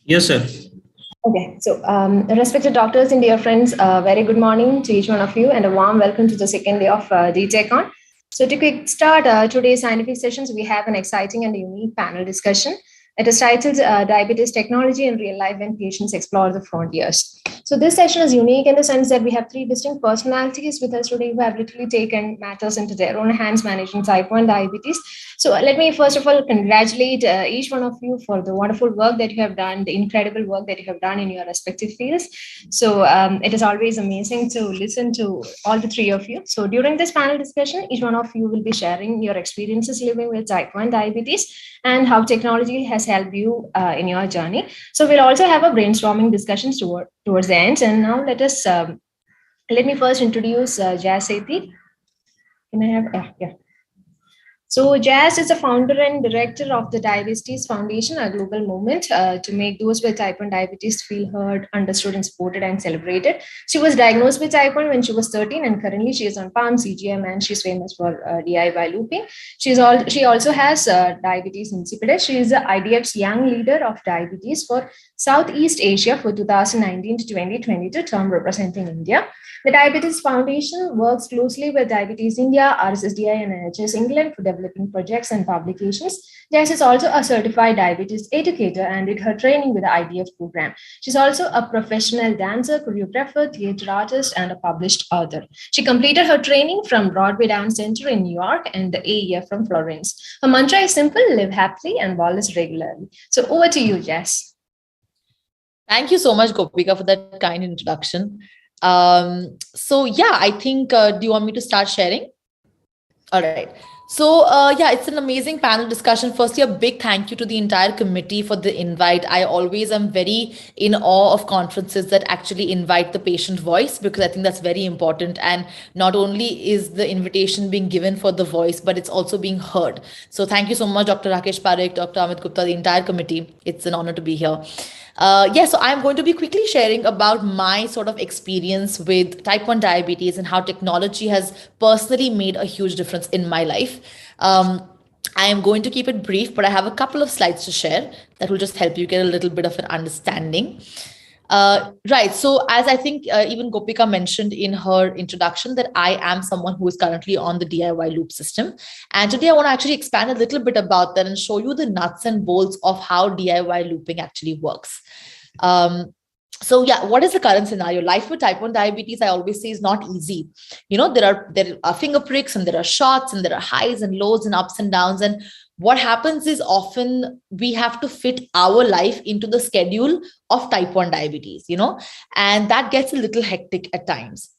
Yes, sir. Okay, so respected doctors and dear friends, very good morning to each one of you and a warm welcome to the second day of D-TechCon. So to quick start today's scientific sessions, we have an exciting and unique panel discussion. It is titled Diabetes Technology in Real Life When Patients Explore the Frontiers. So this session is unique in the sense that we have three distinct personalities with us today who have literally taken matters into their own hands managing type 1 diabetes. So let me first of all congratulate each one of you for the wonderful work that you have done, the incredible work that you have done in your respective fields. So it is always amazing to listen to all the three of you. So during this panel discussion, each one of you will be sharing your experiences living with type 1 diabetes and how technology has helped you in your journey. So we'll also have a brainstorming discussions towards the end. And now let me first introduce Jazz Sethi. Can I have, yeah. So, Jazz is the founder and director of the Diabetes Foundation, a global movement to make those with type 1 diabetes feel heard, understood, and supported and celebrated. She was diagnosed with type 1 when she was 13, and currently she is on pump, CGM, and she's famous for DIY looping. She also has diabetes insipidus. She is the IDF's Young Leader of Diabetes for Southeast Asia for 2019 to 2022 term representing India. The Diabetes Foundation works closely with Diabetes India, RSSDI, and NHS England for developing projects and publications. Jess is also a certified diabetes educator and did her training with the IDF program. She's also a professional dancer, choreographer, theater artist, and a published author. She completed her training from Broadway Dance Center in New York and the AEF from Florence. Her mantra is simple: live happily and wellness regularly. So over to you, Jess. Thank you so much, Gopika, for that kind introduction. So yeah, I think, do you want me to start sharing? All right. So yeah, it's an amazing panel discussion. Firstly, a big thank you to the entire committee for the invite. I always am very in awe of conferences that actually invite the patient voice, because I think that's very important. And not only is the invitation being given for the voice, but it's also being heard. So thank you so much, Dr. Rakesh Parekh, Dr. Amit Gupta, the entire committee. It's an honor to be here. So I'm going to be quickly sharing about my sort of experience with type 1 diabetes and how technology has personally made a huge difference in my life. I am going to keep it brief, but I have a couple of slides to share that will just help you get a little bit of an understanding. Right. So as I think even Gopika mentioned in her introduction, that I am someone who is currently on the DIY loop system. And today I want to actually expand a little bit about that and show you the nuts and bolts of how DIY looping actually works. So yeah, what is the current scenario? Life with type 1 diabetes, I always say, is not easy. You know, there are finger pricks and there are shots and there are highs and lows and ups and downs. And what happens is often we have to fit our life into the schedule of type 1 diabetes, and that gets a little hectic at times.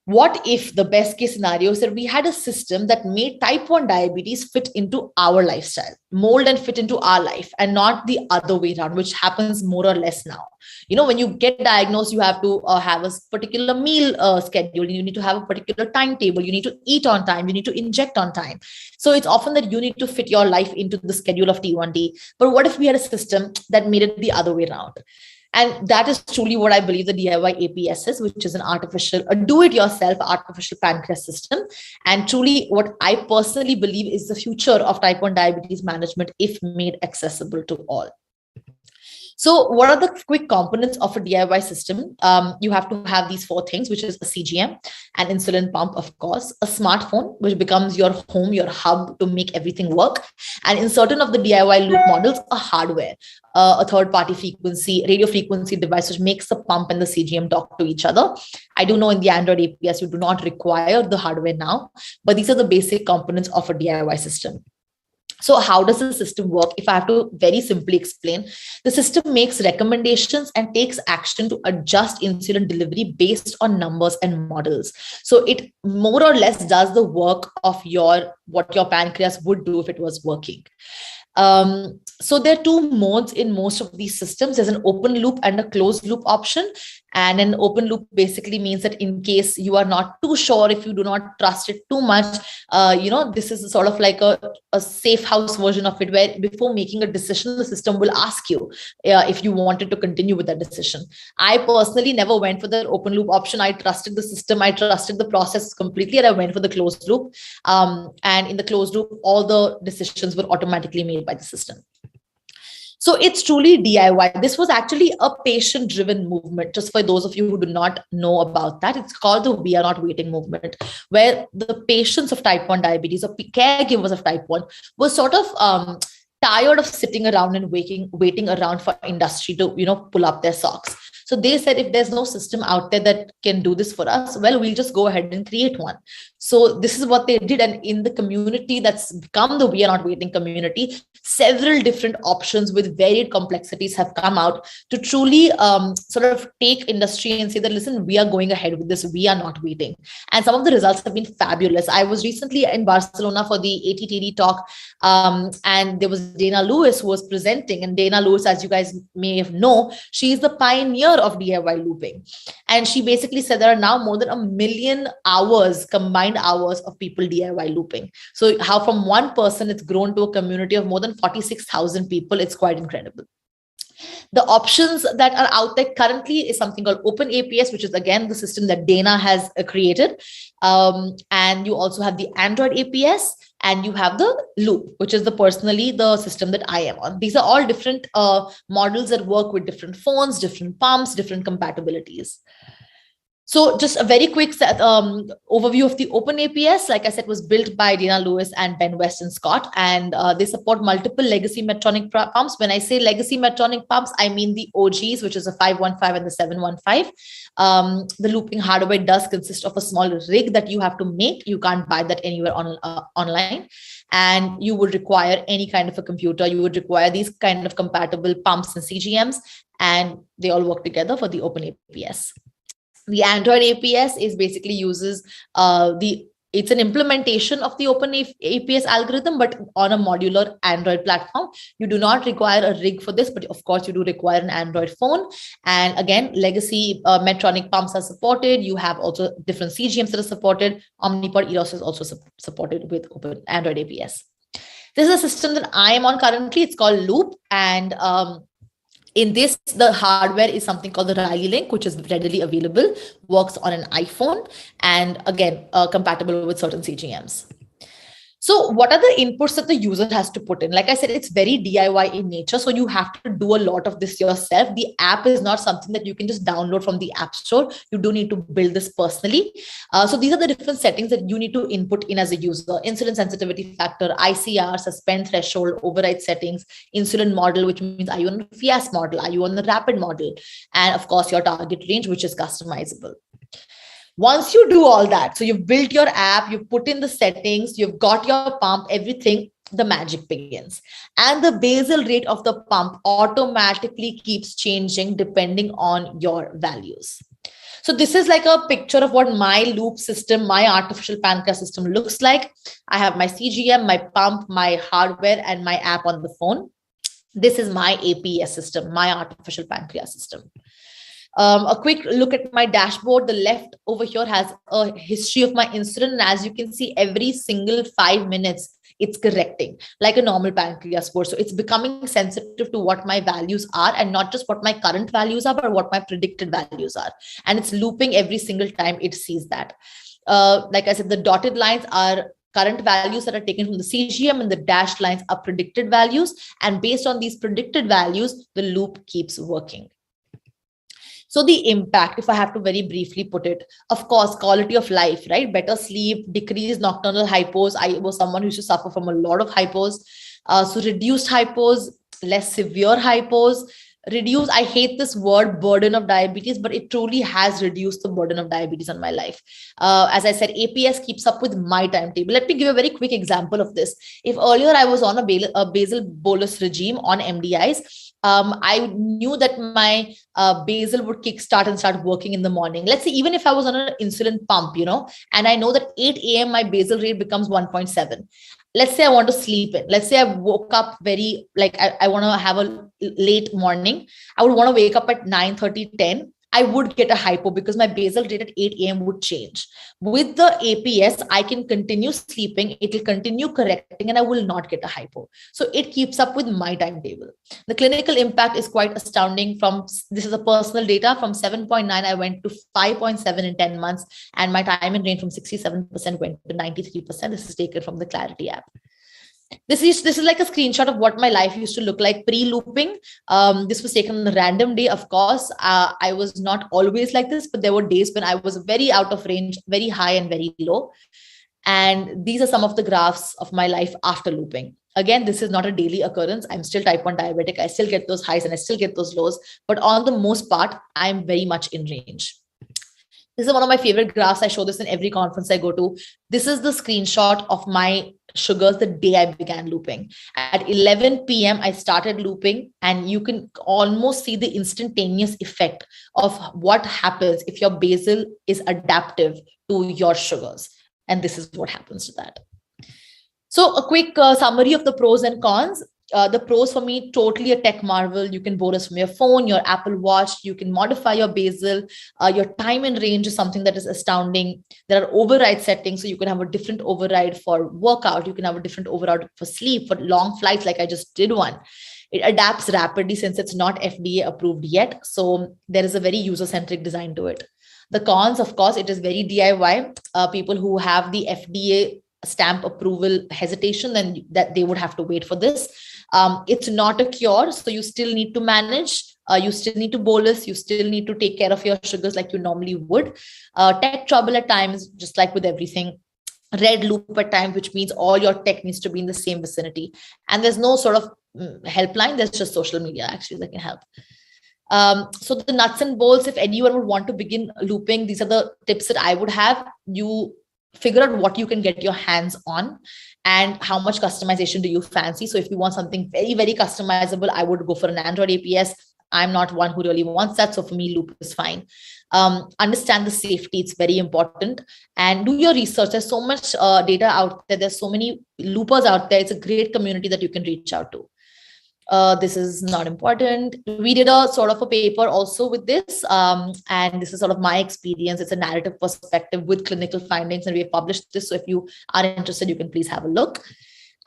What if the best case scenario is that we had a system that made type 1 diabetes fit into our lifestyle, mold and fit into our life, and not the other way around, which happens more or less now. When you get diagnosed, you have to have a particular meal schedule. You need to have a particular timetable. You need to eat on time. You need to inject on time. So it's often that you need to fit your life into the schedule of T1D. But what if we had a system that made it the other way around? And that is truly what I believe the DIY APS is, which is a do-it-yourself artificial pancreas system. And truly what I personally believe is the future of type 1 diabetes management if made accessible to all. So what are the quick components of a DIY system? You have to have these 4 things, which is a CGM, an insulin pump, of course, a smartphone, which becomes your home, your hub to make everything work. And in certain of the DIY loop models, a hardware, a third-party radio frequency device, which makes the pump and the CGM talk to each other. I do know in the Android APS, you do not require the hardware now, but these are the basic components of a DIY system. So how does the system work? If I have to very simply explain, the system makes recommendations and takes action to adjust insulin delivery based on numbers and models. So it more or less does the work of what your pancreas would do if it was working. So there are 2 modes in most of these systems. There's an open loop and a closed loop option. And an open loop basically means that in case you are not too sure, if you do not trust it too much, this is sort of like a safe house version of it, where before making a decision, the system will ask you if you wanted to continue with that decision. I personally never went for the open loop option. I trusted the system. I trusted the process completely, and I went for the closed loop. And in the closed loop, all the decisions were automatically made by the system. So it's truly DIY. This was actually a patient-driven movement. Just for those of you who do not know about that, it's called the We Are Not Waiting movement, where the patients of type 1 diabetes or caregivers of type 1 were sort of tired of sitting around and waiting around for industry to, pull up their socks. So they said, if there's no system out there that can do this for us, well, we'll just go ahead and create one. So this is what they did. And in the community that's become the We Are Not Waiting community, several different options with varied complexities have come out to truly sort of take industry and say that, listen, we are going ahead with this. We are not waiting. And some of the results have been fabulous. I was recently in Barcelona for the ATTD talk, and there was Dana Lewis who was presenting. And Dana Lewis, as you guys may know, she is the pioneer of DIY looping. And she basically said there are now more than 1 million hours, combined hours of people DIY looping. So how from one person it's grown to a community of more than 46,000 people, it's quite incredible. The options that are out there currently is something called Open APS, which is again the system that Dana has created. And you also have the Android APS, and you have the Loop, which is the system that I am on. These are all different models that work with different phones, different pumps, different compatibilities. So just a very quick overview of the Open APS. Like I said, was built by Dana Lewis and Ben Weston Scott, and they support multiple legacy Medtronic pumps. When I say legacy Medtronic pumps, I mean the OGs, which is the 515 and the 715. The looping hardware does consist of a small rig that you have to make. You can't buy that anywhere online. And you would require any kind of a computer. You would require these kind of compatible pumps and CGMs, and they all work together for the Open APS. The Android APS is basically uses it's an implementation of the Open APS algorithm, but on a modular Android platform. You do not require a rig for this, but of course you do require an Android phone. And again, legacy Medtronic pumps are supported. You have also different CGMs that are supported. Omnipod EOS is also supported with Open Android APS. This is a system that I am on currently. It's called Loop. And in this, the hardware is something called the Riley Link, which is readily available, works on an iPhone, and again, compatible with certain CGMs. So what are the inputs that the user has to put in? Like I said, it's very DIY in nature. So you have to do a lot of this yourself. The app is not something that you can just download from the App Store. You do need to build this personally. So these are the different settings that you need to input in as a user: insulin sensitivity factor, ICR, suspend threshold, override settings, insulin model, which means are you on the FIAS model? Are you on the rapid model? And of course, your target range, which is customizable. Once you do all that, so you've built your app, you've put in the settings, you've got your pump, everything, the magic begins. And the basal rate of the pump automatically keeps changing depending on your values. So this is like a picture of what my loop system, my artificial pancreas system looks like. I have my CGM, my pump, my hardware, and my app on the phone. This is my APS system, my artificial pancreas system. A quick look at my dashboard. The left over here has a history of my insulin. And as you can see, every single 5 minutes, it's correcting like a normal pancreas board. So it's becoming sensitive to what my values are, and not just what my current values are, but what my predicted values are. And it's looping every single time it sees that. Like I said, the dotted lines are current values that are taken from the CGM, and the dashed lines are predicted values. And based on these predicted values, the loop keeps working. So the impact, if I have to very briefly put it, of course, quality of life, right? Better sleep, decreased nocturnal hypos. I was someone who used to suffer from a lot of hypos. So reduced hypos, less severe hypos, reduce, I hate this word burden of diabetes, but it truly has reduced the burden of diabetes on my life. As I said, APS keeps up with my timetable. Let me give a very quick example of this. If earlier I was on a basal bolus regime on MDIs, I knew that my basal would kickstart and start working in the morning. Let's say even if I was on an insulin pump, and I know that 8 a.m. my basal rate becomes 1.7. Let's say I want to sleep in. Let's say I woke up very, I want to have a late morning. I would want to wake up at 9:30, 10. I would get a hypo because my basal rate at 8 a.m. would change. With the APS, I can continue sleeping. It will continue correcting and I will not get a hypo. So it keeps up with my timetable. The clinical impact is quite astounding. This is a personal data. From 7.9, I went to 5.7 in 10 months. And my time in range from 67% went to 93%. This is taken from the Clarity app. This is like a screenshot of what my life used to look like pre-looping. This was taken on a random day. Of course, I was not always like this, but there were days when I was very out of range, very high and very low. And these are some of the graphs of my life after looping. Again, this is not a daily occurrence. I'm still type 1 diabetic. I still get those highs and I still get those lows. But on the most part, I'm very much in range. This is one of my favorite graphs. I show this in every conference I go to. This is the screenshot of my sugars the day I began looping. At 11 p.m., I started looping, and you can almost see the instantaneous effect of what happens if your basal is adaptive to your sugars. And this is what happens to that. So a quick summary of the pros and cons. The pros for me, totally a tech marvel. You can bonus from your phone, your Apple Watch. You can modify your basal. Your time and range is something that is astounding. There are override settings, so you can have a different override for workout. You can have a different override for sleep, for long flights, like I just did one. It adapts rapidly since it's not FDA approved yet. So there is a very user-centric design to it. The cons, of course, it is very DIY. People who have the FDA stamp approval hesitation, then that they would have to wait for this. It's not a cure, so you still need to manage. You still need to bolus. You still need to take care of your sugars like you normally would. Tech trouble at times, just like with everything. Red loop at times, which means all your tech needs to be in the same vicinity. And there's no sort of helpline. There's just social media actually that can help. So the nuts and bolts, if anyone would want to begin looping, these are the tips that I would have. You figure out what you can get your hands on and how much customization do you fancy. So if you want something very, very customizable, I would go for an Android APS. I'm not one who really wants that. So for me, loop is fine. Understand the safety. It's very important. And do your research. There's so much data out there. There's so many loopers out there. It's a great community that you can reach out to. This is not important. We did a sort of a paper also with this, and this is sort of my experience. It's a narrative perspective with clinical findings, and we have published this. So if you are interested, you can please have a look.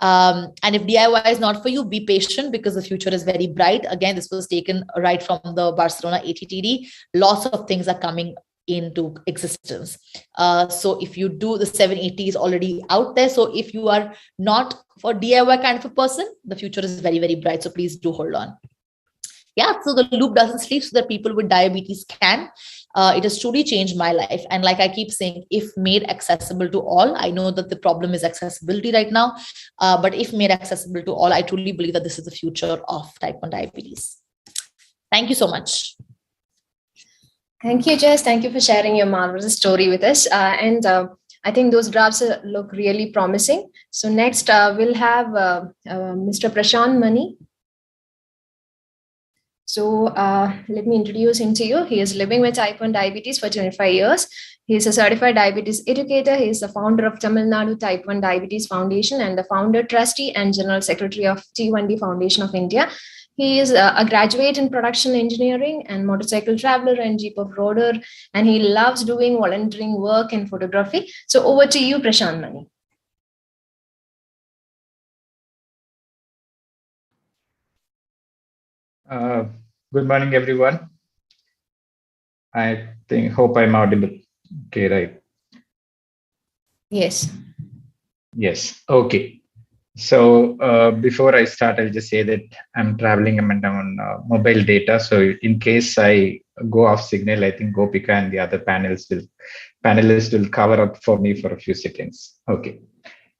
And if DIY is not for you, be patient because the future is very bright. Again, this was taken right from the Barcelona ATTD. Lots of things are coming into existence. So if you do, the 780 is already out there. So if you are not for DIY kind of a person, the future is very, very bright. So please do hold on. Yeah, so the loop doesn't sleep so that people with diabetes can. It has truly changed my life. And like I keep saying, if made accessible to all, I know that the problem is accessibility right now, but if made accessible to all, I truly believe that this is the future of type 1 diabetes. Thank you so much. Thank you, Jess. Thank you for sharing your marvelous story with us. I think those graphs look really promising. So next, we'll have Mr. Prashant Mani. So let me introduce him to you. He is living with type 1 diabetes for 25 years. He is a certified diabetes educator. He is the founder of Tamil Nadu Type 1 Diabetes Foundation and the founder, trustee, and general secretary of T1D Foundation of India. He is a graduate in production engineering and motorcycle traveler and Jeep off-roader, and he loves doing volunteering work and photography. So over to you, Prashant Mani. Good morning, everyone. I hope I'm audible. Okay, right? Yes. Yes. Okay. So before I start, I'll just say that I'm traveling on mobile data. So in case I go off signal, I think Gopika and the other panelists will cover up for me for a few seconds. Okay.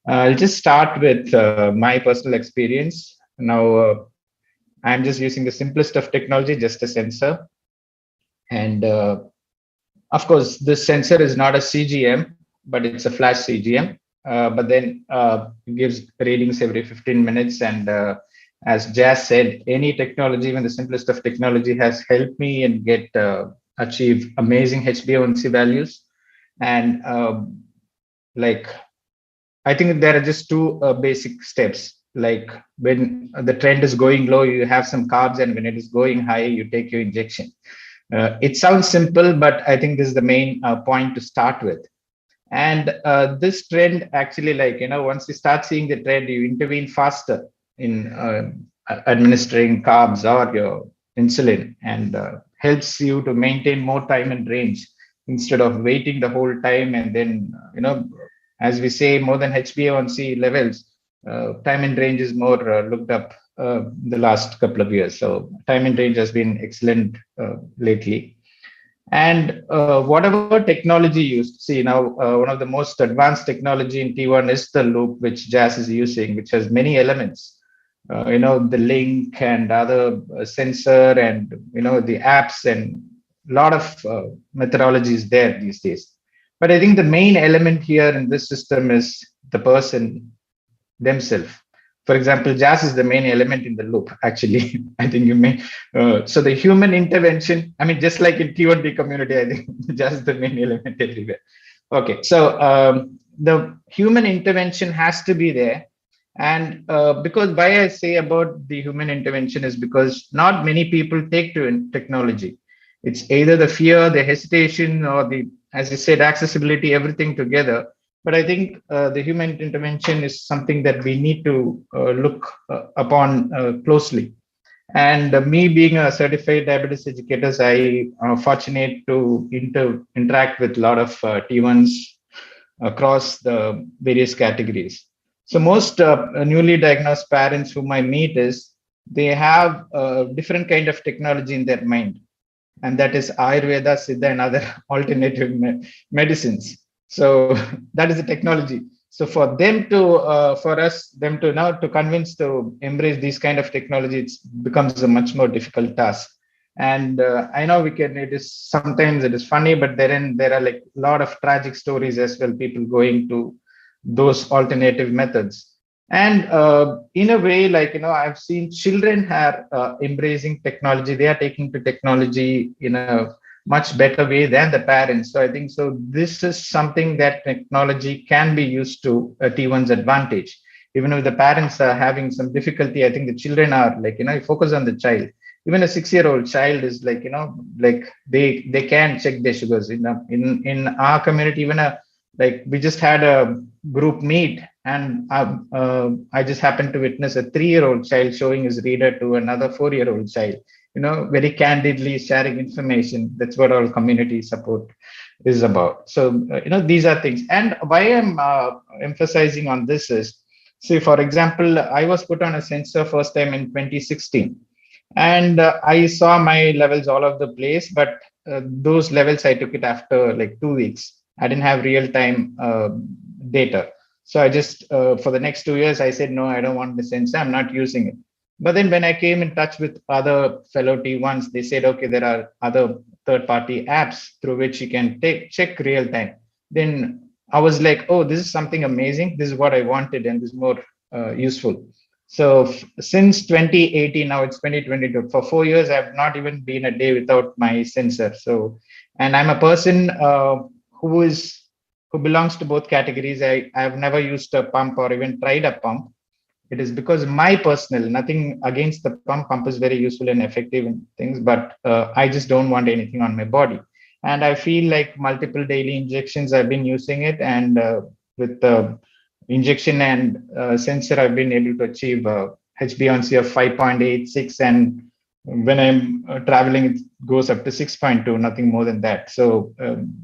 I'll just start with my personal experience. Now, I'm just using the simplest of technology, just a sensor. And of course, this sensor is not a CGM, but it's a flash CGM. But then it gives readings every 15 minutes. And as Jazz said, any technology, even the simplest of technology, has helped me and achieve amazing HbA1c values. And I think there are just two basic steps. Like when the trend is going low, you have some carbs, and when it is going high, you take your injection. It sounds simple, but I think this is the main point to start with. And this trend actually, once you start seeing the trend, you intervene faster in administering carbs or your insulin, and helps you to maintain more time and range instead of waiting the whole time. And then, as we say, more than HbA1c levels, Time in range is more looked up the last couple of years. So time in range has been excellent lately. And whatever technology used, see now, one of the most advanced technology in T1 is the loop, which Jazz is using, which has many elements. The link and other sensor and the apps and a lot of methodologies there these days. But I think the main element here in this system is the person themselves. For example, Jazz is the main element in the loop, actually. I think you may. So the human intervention, I mean, just like in T1D community, I think Jazz is the main element everywhere. Okay, so the human intervention has to be there. And because why I say about the human intervention is because not many people take to technology. It's either the fear, the hesitation, or the, as you said, accessibility, everything together. But I think the human intervention is something that we need to look upon closely. And me being a certified diabetes educator, I am fortunate to interact with a lot of T1s across the various categories. So most newly diagnosed parents whom I meet is they have a different kind of technology in their mind, and that is Ayurveda, Siddha, and other alternative medicines. So that is the technology. So for them to, for us, them to now to convince to embrace these kind of technology, it becomes a much more difficult task. And I know we can. It is sometimes it is funny, but there are like a lot of tragic stories as well. People going to those alternative methods, and in a way, like I've seen children are embracing technology. They are taking to technology in a much better way than the parents. So I think so. This is something that technology can be used to T1's advantage. Even if the parents are having some difficulty, I think the children are like focus on the child. Even a 6-year-old child is like like they can check their sugars. In our community, even like we just had a group meet, and I just happened to witness a 3-year-old child showing his reader to another 4-year-old child, very candidly sharing information. That's what our community support is about. So these are things. And why I'm emphasizing on this is, see, for example, I was put on a sensor first time in 2016, and I saw my levels all over the place, but those levels I took it after like 2 weeks. I didn't have real time data. So I just, for the next 2 years, I said, no, I don't want the sensor. I'm not using it. But then when I came in touch with other fellow T1s, they said, okay, there are other third-party apps through which you can check real time. Then I was like, oh, this is something amazing. This is what I wanted, and this is more useful. So since 2018, now it's 2022. For 4 years, I've not even been a day without my sensor. So, and I'm a person who belongs to both categories. I've never used a pump or even tried a pump. It is because my personal, nothing against the pump. Pump is very useful and effective in things, but I just don't want anything on my body. And I feel like multiple daily injections, I've been using it. And with the injection and sensor, I've been able to achieve HbA1c of 5.86. And when I'm traveling, it goes up to 6.2, nothing more than that. So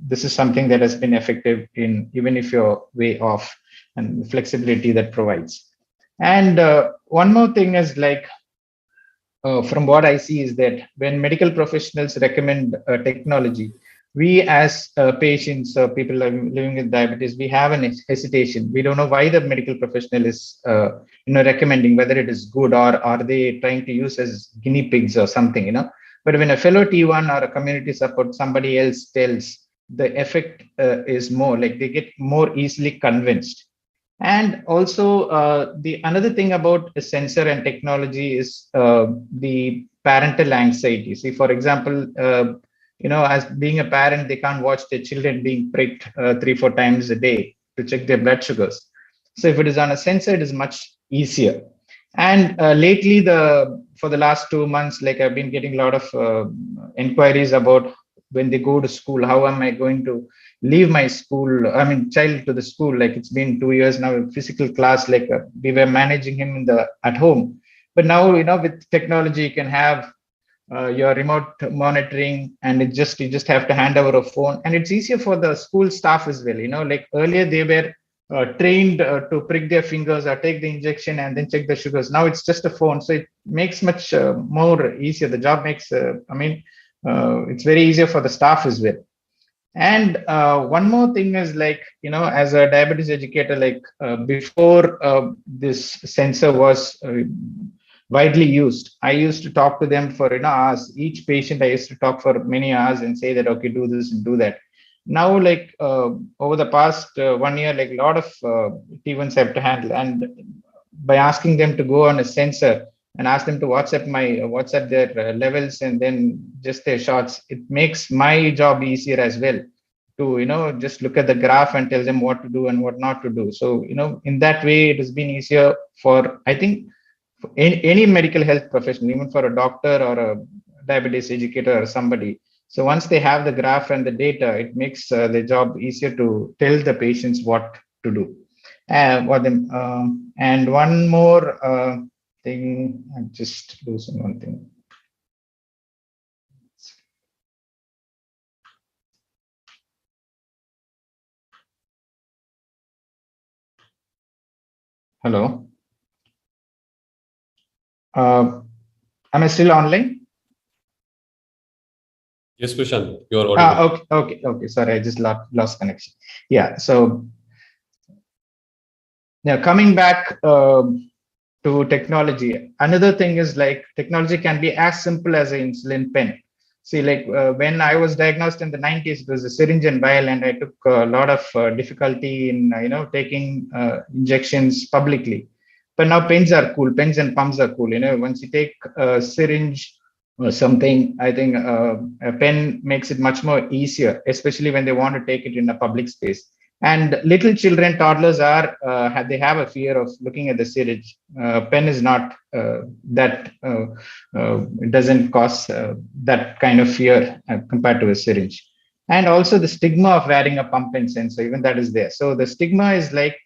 this is something that has been effective in even if you're way off, and the flexibility that provides. And one more thing is like, from what I see is that when medical professionals recommend technology, we as patients, people living with diabetes, we have an hesitation. We don't know why the medical professional is recommending, whether it is good or are they trying to use as guinea pigs or something, But when a fellow T1 or a community support, somebody else tells, the effect is more, like they get more easily convinced. And also the another thing about a sensor and technology is the parental anxiety. See, for example, as being a parent, they can't watch their children being pricked 3-4 times a day to check their blood sugars. So if it is on a sensor, it is much easier. And lately, for the last 2 months, like I've been getting a lot of inquiries about when they go to school, how am I going to leave my child to the school? Like it's been 2 years now, physical class, like we were managing him at home. But now, with technology, you can have your remote monitoring, and you just have to hand over a phone, and it's easier for the school staff as well. Like earlier they were trained to prick their fingers or take the injection and then check the sugars. Now it's just a phone, so it makes much more easier. The job makes, it's very easier for the staff as well. And one more thing is, like, as a diabetes educator, like before this sensor was widely used, I used to talk to them for hours. Each patient I used to talk for many hours and say that, okay, do this and do that. Now, like over the past 1 year, like a lot of T1s have to handle, and by asking them to go on a sensor and ask them to WhatsApp their levels and then just their shots, it makes my job easier as well to just look at the graph and tell them what to do and what not to do. So in that way, it has been easier for, I think, for any medical health professional, even for a doctor or a diabetes educator or somebody. So once they have the graph and the data, it makes the job easier to tell the patients what to do. And one more thing, I'm just losing one thing. Hello. Am I still online? Yes, Prashant, you are audible. Okay. Sorry, I just lost connection. Yeah. So, yeah, coming back to technology, another thing is, like, technology can be as simple as an insulin pen. See, like when I was diagnosed in the 90s, it was a syringe and vial, and I took a lot of difficulty in taking injections publicly. But now pens are cool. Pens and pumps are cool. Once you take a syringe or something, I think a pen makes it much more easier, especially when they want to take it in a public space. And little children, toddlers they have a fear of looking at the syringe. Pen is not it doesn't cause that kind of fear compared to a syringe. And also the stigma of wearing a pump and sensor, even that is there. So the stigma is like,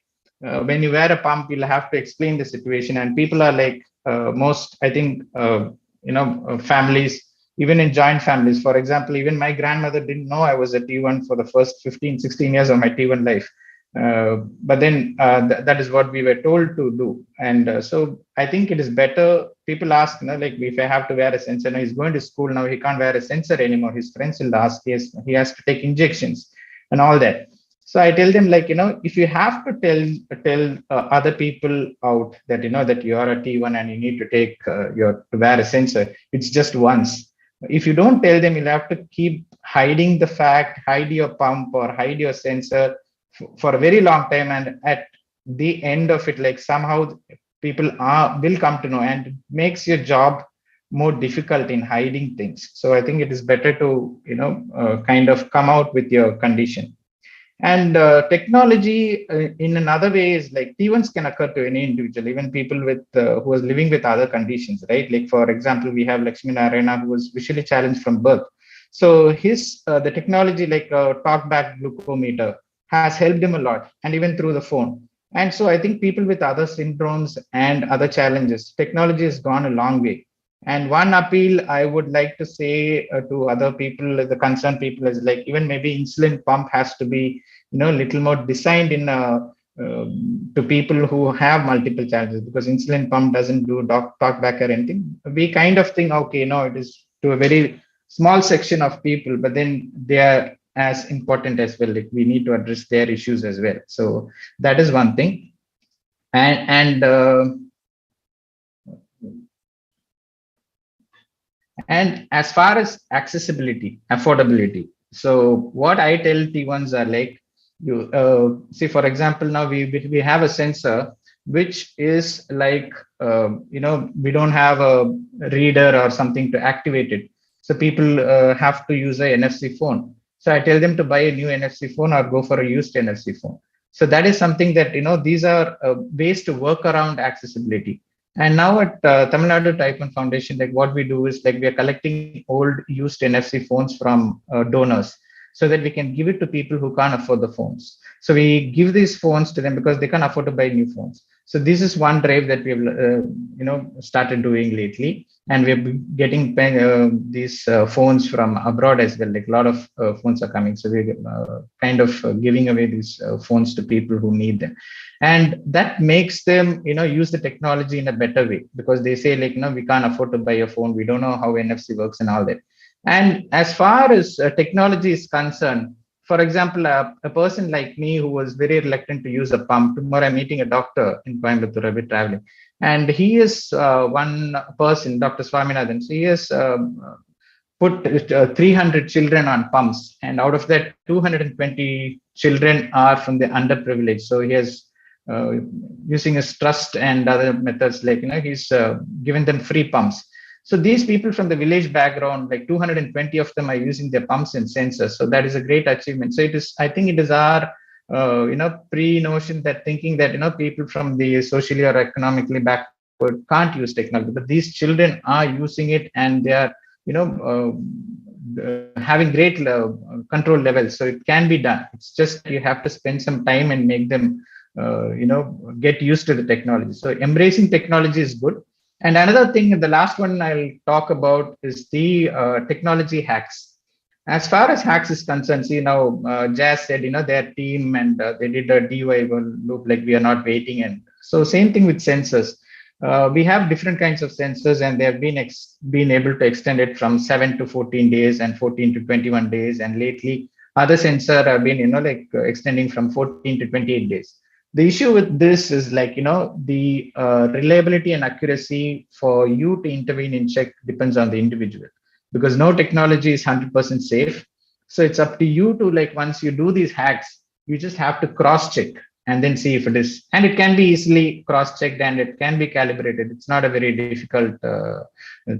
when you wear a pump, you'll have to explain the situation, and people are like, most, I think, families, even in joint families, for example, even my grandmother didn't know I was a T1 for the first 15, 16 years of my T1 life. But then that is what we were told to do. And so I think it is better. People ask, like, if I have to wear a sensor, now he's going to school, now he can't wear a sensor anymore. His friends will ask, he has to take injections and all that. So I tell them, like, if you have to tell other people out that, that you are a T1 and you need to take to wear a sensor, it's just once. If you don't tell them, you'll have to keep hiding the fact, hide your pump or hide your sensor for a very long time. And at the end of it, like, somehow people will come to know, and it makes your job more difficult in hiding things. So I think it is better to, kind of come out with your condition. And technology in another way is, like, T1s can occur to any individual, even people with who is living with other conditions, right? Like, for example, we have Lakshmi Narayana, who was visually challenged from birth. So the technology, like a talkback glucometer, has helped him a lot, and even through the phone. And so I think people with other syndromes and other challenges, technology has gone a long way. And one appeal I would like to say to other people, the concerned people, is, like, even maybe insulin pump has to be, a little more designed in to people who have multiple challenges, because insulin pump doesn't do talk back or anything. We kind of think, okay, no, it is to a very small section of people, but then they are as important as well. Like, we need to address their issues as well. So that is one thing. And as far as accessibility, affordability, so what I tell T1s are, like, you see, for example, now we have a sensor which is like, we don't have a reader or something to activate it. So people have to use a NFC phone. So I tell them to buy a new NFC phone or go for a used NFC phone. So that is something that, these are ways to work around accessibility. And now at Tamil Nadu Type 1 Foundation, like, what we do is, like, we are collecting old used NFC phones from donors, so that we can give it to people who can't afford the phones. So we give these phones to them because they can't afford to buy new phones. So this is one drive that we have, started doing lately. and we're getting these phones from abroad as well. Like a lot of phones are coming, so we're kind of giving away these phones to people who need them, and that makes them use the technology in a better way, because they say like we can't afford to buy a phone, we don't know how NFC works and all that. And as far as technology is concerned, for example, a person like me who was very reluctant to use a pump, tomorrow I'm meeting a doctor in Coimbatore, I'll be traveling, and he is one person, Dr. Swaminathan. So he has put 300 children on pumps, and out of that, 220 children are from the underprivileged. So he has using his trust and other methods, like he's given them free pumps. So these people from the village background, like 220 of them are using their pumps and sensors. So that is a great achievement. So it is, I think it is our pre-notion that thinking that people from the socially or economically backward can't use technology, but these children are using it, and they are having great control levels. So it can be done. It's just you have to spend some time and make them get used to the technology. So embracing technology is good. And another thing, the last one I'll talk about is the technology hacks. As far as hacks is concerned, see now, Jazz said, their team and they did a DUI loop, like we are not waiting. And so same thing with sensors. We have different kinds of sensors, and they have been able to extend it from 7 to 14 days and 14 to 21 days. And lately, other sensors have been, extending from 14 to 28 days. The issue with this is like, the reliability and accuracy for you to intervene in check depends on the individual, because no technology is 100% safe. So it's up to you to, like, once you do these hacks, you just have to cross check and then see if it is, and it can be easily cross checked and it can be calibrated. It's not a very difficult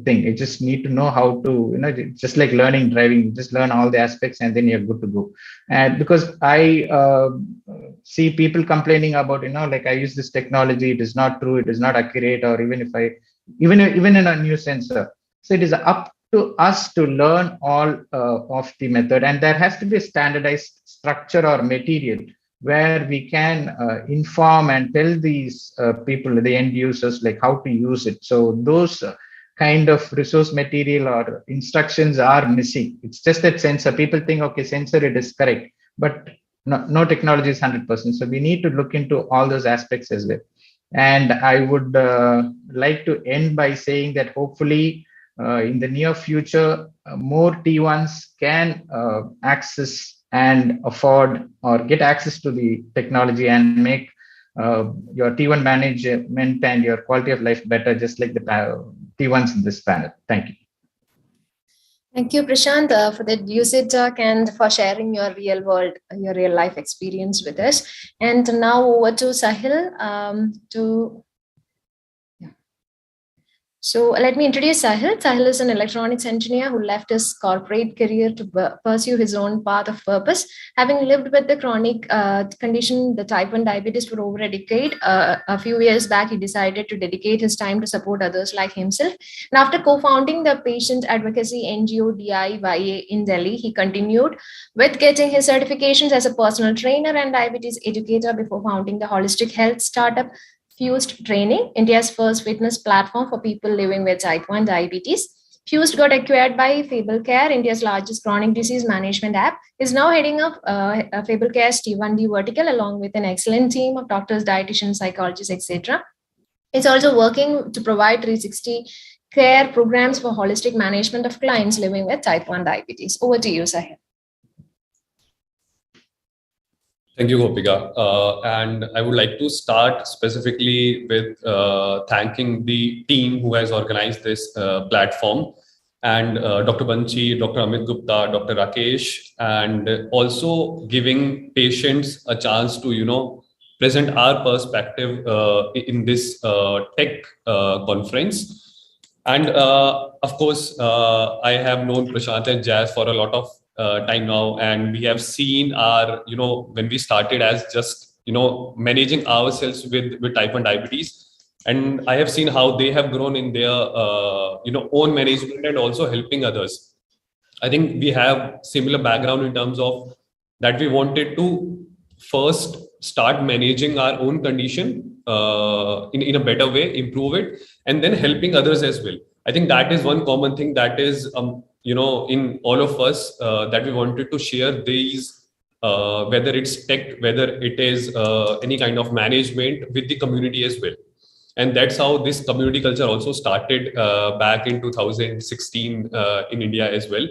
thing. You just need to know how to, just like learning driving, you just learn all the aspects and then you're good to go. And because I see people complaining about, like, I use this technology, it is not true, it is not accurate, or even in a new sensor. So it is up to us to learn all of the method, and there has to be a standardized structure or material where we can inform and tell these people, the end users, like how to use it. So those kind of resource material or instructions are missing. It's just that sensor. People think, okay, sensor, it is correct, but no technology is 100%. So we need to look into all those aspects as well. And I would like to end by saying that hopefully in the near future, more T1s can access and afford or get access to the technology and make your T1 management and your quality of life better, just like the T1s in this panel. Thank you. Thank you, Prashant, for that lucid talk and for sharing your real life experience with us. And now over to Sahil So let me introduce Sahil. Sahil is an electronics engineer who left his corporate career to pursue his own path of purpose. Having lived with the chronic condition, the type 1 diabetes, for over a decade, a few years back, he decided to dedicate his time to support others like himself. And after co-founding the patient advocacy NGO DIYA in Delhi, he continued with getting his certifications as a personal trainer and diabetes educator before founding the holistic health startup Fused Training, India's first fitness platform for people living with type 1 diabetes. Fused got acquired by Fable Care, India's largest chronic disease management app, is now heading up Fable Care's T1D vertical along with an excellent team of doctors, dietitians, psychologists, etc. It's also working to provide 360 care programs for holistic management of clients living with type 1 diabetes. Over to you, Sahil. Thank you, Gopika. And I would like to start specifically with thanking the team who has organized this platform, and Dr. Banchi, Dr. Amit Gupta, Dr. Rakesh, and also giving patients a chance to, present our perspective in this tech conference. And of course, I have known Prashant and Jazz for a lot of time now, and we have seen our, when we started as just, managing ourselves with type 1 diabetes, and I have seen how they have grown in their, own management and also helping others. I think we have similar background in terms of that we wanted to first start managing our own condition in a better way, improve it, and then helping others as well. I think that is one common thing that is, in all of us that we wanted to share these, whether it's tech, whether it is any kind of management with the community as well. And that's how this community culture also started back in 2016 in India as well.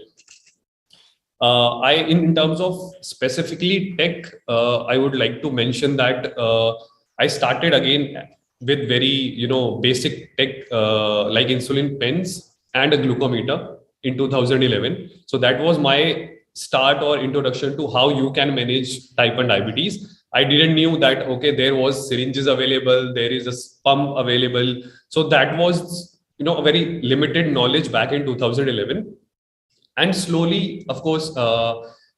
In terms of specifically tech, I would like to mention that I started again with very basic tech like insulin pens and a glucometer in 2011. So that was my start or introduction to how you can manage type 1 diabetes. I didn't knew that okay, there was syringes available, there is a pump available. So that was a very limited knowledge back in 2011. And slowly, of course,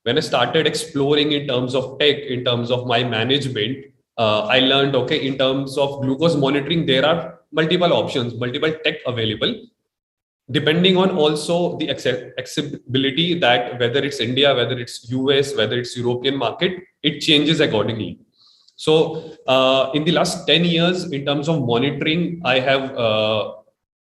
when I started exploring in terms of tech, in terms of my management, I learned, okay, in terms of glucose monitoring, there are multiple options, multiple tech available, depending on also the accessibility, that whether it's India, whether it's US, whether it's European market, it changes accordingly. So in the last 10 years, in terms of monitoring, I have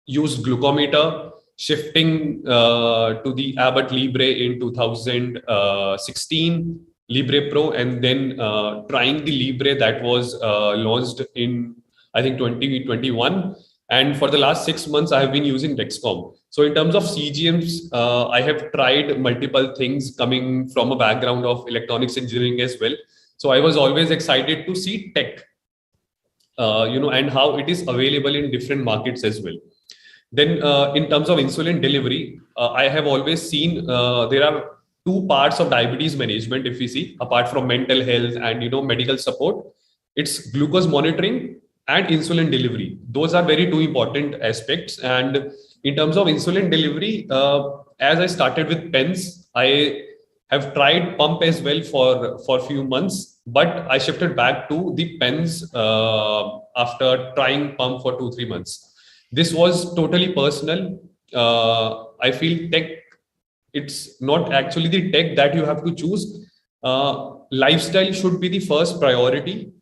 used glucometer, shifting to the Abbott Libre in 2016, Libre Pro, and then trying the Libre that was launched in, I think, 2021. And for the last 6 months, I have been using Dexcom. So in terms of CGMs, I have tried multiple things coming from a background of electronics engineering as well. So I was always excited to see tech, and how it is available in different markets as well. Then in terms of insulin delivery, I have always seen there are two parts of diabetes management. If we see, apart from mental health and medical support, it's glucose monitoring and insulin delivery. Those are very two important aspects. And in terms of insulin delivery, as I started with pens, I have tried pump as well for a few months, but I shifted back to the pens after trying pump for 2-3 months. This was totally personal. I feel tech, it's not actually the tech that you have to choose. Lifestyle should be the first priority.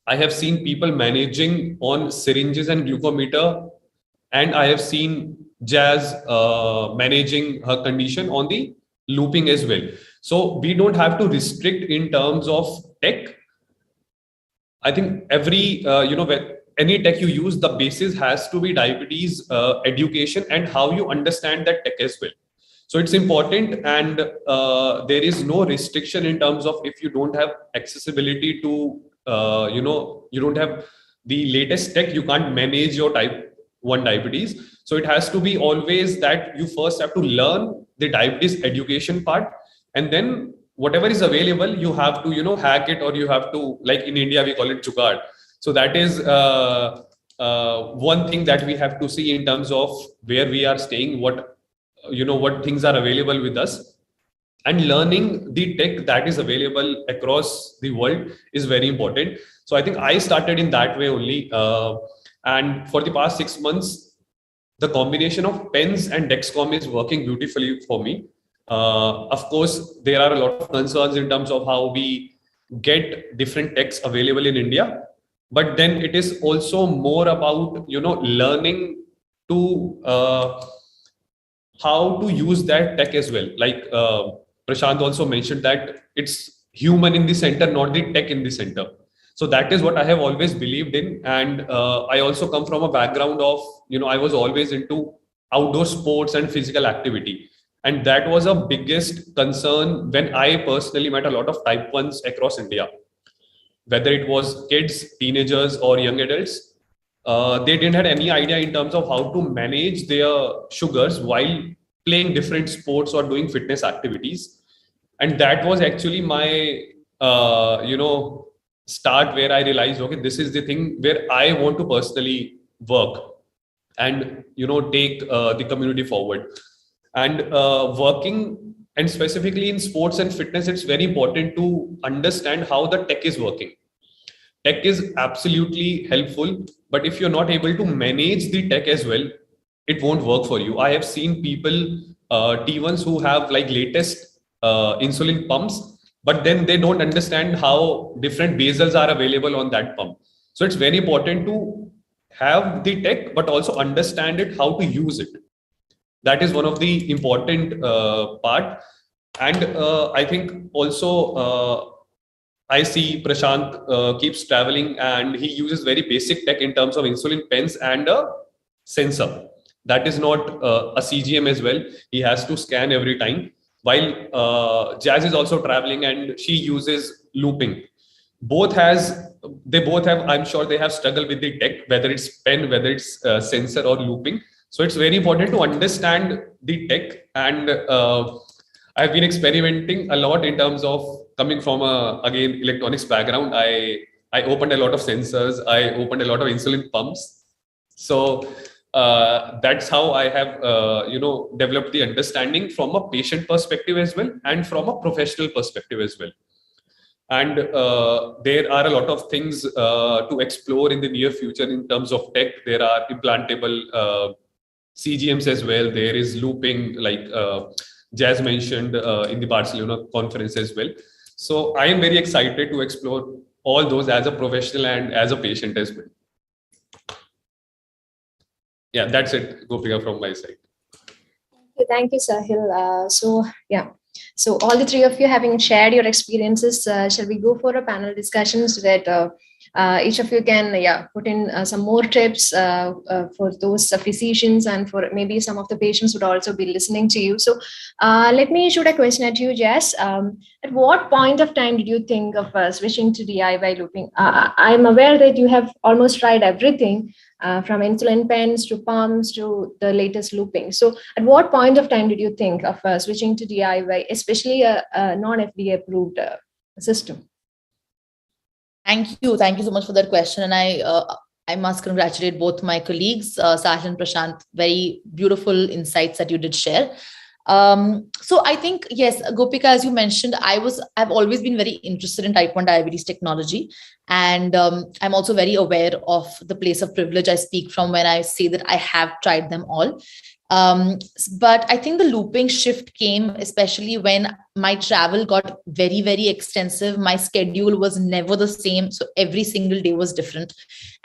I have seen people managing on syringes and glucometer, and I have seen Jazz managing her condition on the looping as well. So we don't have to restrict in terms of tech. I think every, any tech you use, the basis has to be diabetes education and how you understand that tech as well. So it's important, and there is no restriction in terms of if you don't have accessibility to, you don't have the latest tech, you can't manage your type 1 diabetes. So it has to be always that you first have to learn the diabetes education part, and then whatever is available, you have to, hack it, or you have to, like in India, we call it jugaad. So that is one thing that we have to see in terms of where we are staying, what things are available with us, and learning the tech that is available across the world is very important. So I think I started in that way only. And for the past 6 months, the combination of pens and Dexcom is working beautifully for me. Of course, there are a lot of concerns in terms of how we get different techs available in India. But then it is also more about, learning to how to use that tech as well. Like Prashant also mentioned that it's human in the center, not the tech in the center. So that is what I have always believed in. And I also come from a background of, I was always into outdoor sports and physical activity. And that was a biggest concern when I personally met a lot of type 1s across India. Whether it was kids, teenagers, or young adults, they didn't have any idea in terms of how to manage their sugars while playing different sports or doing fitness activities. And that was actually my, start where I realized, okay, this is the thing where I want to personally work and, take the community forward. And working, and specifically in sports and fitness, it's very important to understand how the tech is working. Tech is absolutely helpful, but if you're not able to manage the tech as well, it won't work for you. I have seen people, T1s who have like latest insulin pumps, but then they don't understand how different basals are available on that pump. So it's very important to have the tech, but also understand it, how to use it. That is one of the important part. And I think also I see Prashant keeps traveling and he uses very basic tech in terms of insulin pens and a sensor. That is not a CGM as well. He has to scan every time. While Jazz is also traveling and she uses looping. They both have, I'm sure they have struggled with the tech, whether it's pen, whether it's sensor or looping. So it's very important to understand the tech. And I've been experimenting a lot in terms of coming from again electronics background. I opened a lot of sensors. I opened a lot of insulin pumps. So that's how I have developed the understanding from a patient perspective as well, and from a professional perspective as well. And there are a lot of things to explore in the near future in terms of tech. There are implantable CGMs as well. There is looping, like Jazz mentioned in the Barcelona conference as well. So I am very excited to explore all those as a professional and as a patient as well. Yeah, that's it, Gopika, from my side. Thank you, Sahil. So all the three of you having shared your experiences, shall we go for a panel discussion so that each of you can put in some more tips for those physicians, and for maybe some of the patients would also be listening to you. So let me shoot a question at you, Jess. At what point of time did you think of switching to DIY looping? I'm aware that you have almost tried everything, from insulin pens to pumps to the latest looping. So at what point of time did you think of switching to DIY, especially a non-FDA approved system? Thank you so much for that question. And I must congratulate both my colleagues, Sahil and Prashant. Very beautiful insights that you did share. So I think, yes, Gopika, as you mentioned, I've always been very interested in type 1 diabetes technology. And I'm also very aware of the place of privilege I speak from when I say that I have tried them all. But I think the looping shift came especially when my travel got very, very extensive. My schedule was never the same. So every single day was different.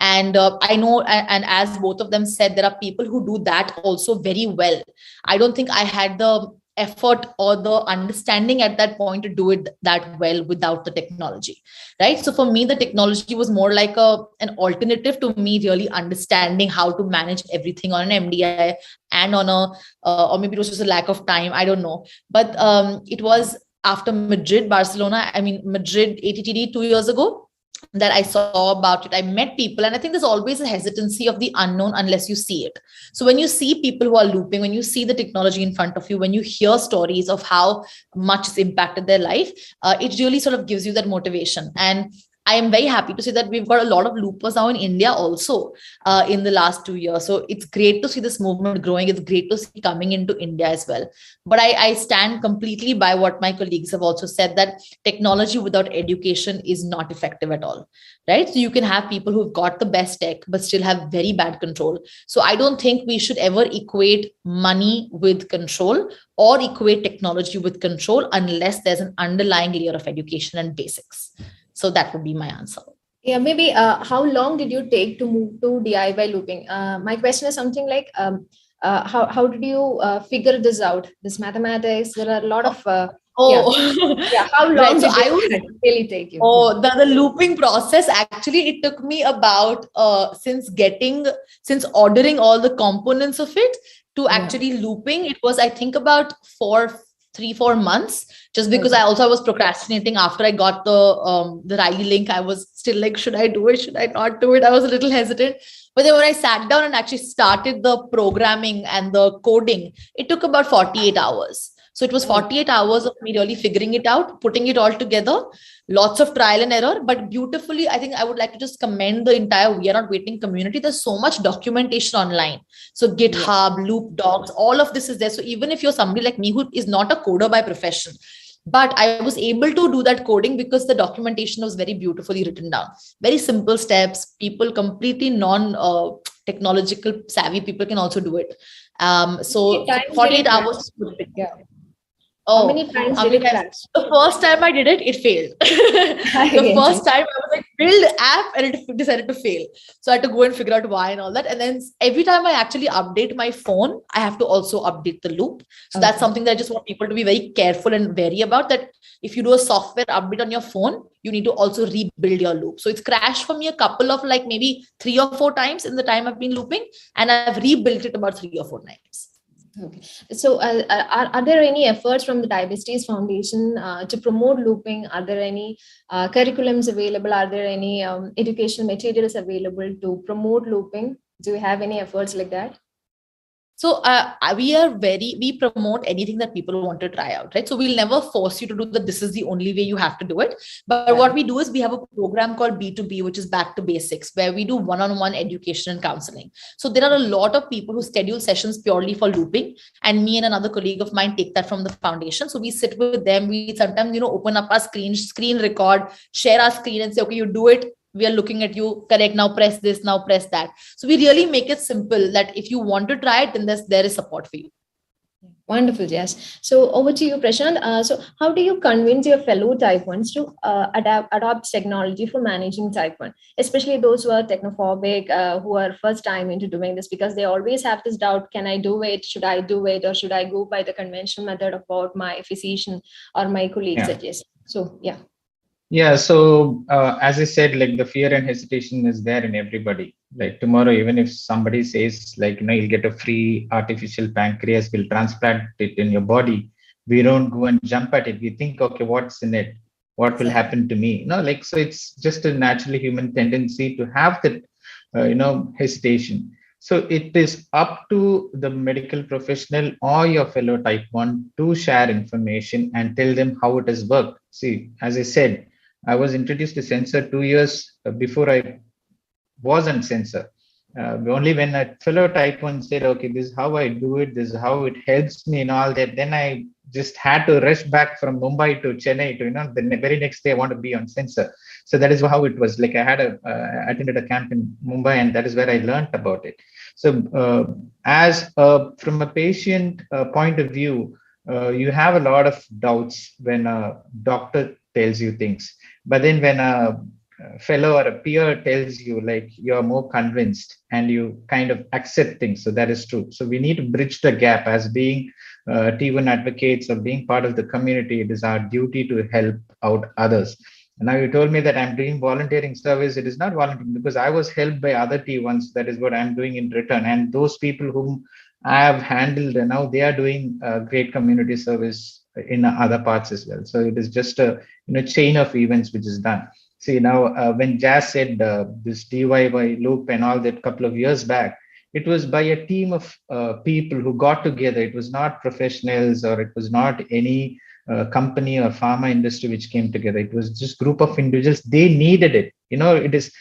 And I know, and as both of them said, there are people who do that also very well. I don't think I had the effort or the understanding at that point to do it that well without the technology, right? So for me, the technology was more like an alternative to me really understanding how to manage everything on an MDI and on or maybe it was just a lack of time, I don't know. But it was after Madrid, Barcelona, Madrid ATTD 2 years ago, that I saw about it. I met people, and I think there's always a hesitancy of the unknown unless you see it. So when you see people who are looping, when you see the technology in front of you, when you hear stories of how much it's impacted their life, it really sort of gives you that motivation. And I am very happy to say that we've got a lot of loopers now in India also in the last 2 years. So it's great to see this movement growing. It's great to see coming into India as well. But I stand completely by what my colleagues have also said, that technology without education is not effective at all, right? So you can have people who've got the best tech, but still have very bad control. So I don't think we should ever equate money with control or equate technology with control unless there's an underlying layer of education and basics. So that would be my answer. Yeah, maybe how long did you take to move to DIY looping? My question is something like, how did you figure this out? This mathematics, there are a lot of... how long right, did it really take you? Oh, the looping process, actually, it took me about, since ordering all the components of it to actually looping, it was, I think, about 3-4 months, just because I was procrastinating after I got the Riley link. I was still like, should I do it? Should I not do it? I was a little hesitant. But then when I sat down and actually started the programming and the coding, it took about 48 hours. So it was 48 hours of me really figuring it out, putting it all together, lots of trial and error, but beautifully. I think I would like to just commend the entire We Are Not Waiting community. There's so much documentation online. So GitHub, Loop Docs, all of this is there. So even if you're somebody like me who is not a coder by profession, but I was able to do that coding because the documentation was very beautifully written down. Very simple steps. People completely non-technological savvy people can also do it. So 48 hours. How Oh, many times how did many it times? crash? The first time I did it, it failed. I The get first you. time I was like, build app, and it decided to fail. So I had to go and figure out why and all that. And then every time I actually update my phone, I have to also update the loop. So that's Okay. something that I just want people to be very careful and wary about. That if you do a software update on your phone, you need to also rebuild your loop. So it's crashed for me a couple of like maybe 3 or 4 times in the time I've been looping, and I've rebuilt it about 3 or 4 times. Okay. So, are there any efforts from the Diabetes Foundation to promote looping? Are there any curriculums available? Are there any educational materials available to promote looping? Do you have any efforts like that? So we promote anything that people want to try out, right? So we'll never force you to do that. This is the only way you have to do it. But what we do is we have a program called B2B, which is back to basics, where we do one-on-one education and counseling. So there are a lot of people who schedule sessions purely for looping, and me and another colleague of mine take that from the foundation. So we sit with them. We sometimes, open up our screen record, share our screen and say, okay, you do it. We are looking at you, correct, now press this, now press that. So we really make it simple that if you want to try it, then there is support for you. Wonderful, Jess. So over to you, Prashant. So how do you convince your fellow Type 1s to adopt technology for managing Type 1, especially those who are technophobic, who are first time into doing this, because they always have this doubt, can I do it? Should I do it? Or should I go by the conventional method of what my physician or my colleague suggests? So, yeah. Yeah, so as I said, like the fear and hesitation is there in everybody. Like tomorrow, even if somebody says, like, you'll get a free artificial pancreas, we'll transplant it in your body, we don't go and jump at it. We think, okay, what's in it? What will happen to me? Like, so it's just a naturally human tendency to have that, hesitation. So it is up to the medical professional or your fellow Type 1 to share information and tell them how it has worked. See, as I said, I was introduced to sensor 2 years before I was on sensor. Only when a fellow Type 1 said, okay, this is how I do it, this is how it helps me and all that, then I just had to rush back from Mumbai to Chennai to, the very next day I want to be on sensor. So that is how it was. Like I had attended a camp in Mumbai, and that is where I learned about it. So from a patient point of view, you have a lot of doubts when a doctor tells you things. But then when a fellow or a peer tells you, like, you're more convinced and you kind of accept things. So that is true. So we need to bridge the gap as being T1 advocates or being part of the community. It is our duty to help out others. And now you told me that I'm doing volunteering service. It is not volunteering because I was helped by other T1s. That is what I'm doing in return. And those people whom I have handled, and now they are doing great community service in other parts as well. So it is just a chain of events which is done. See, now when Jazz said this DIY loop and all that couple of years back, it was by a team of people who got together. It was not professionals, or it was not any company or pharma industry which came together. It was just group of individuals. They needed it. It is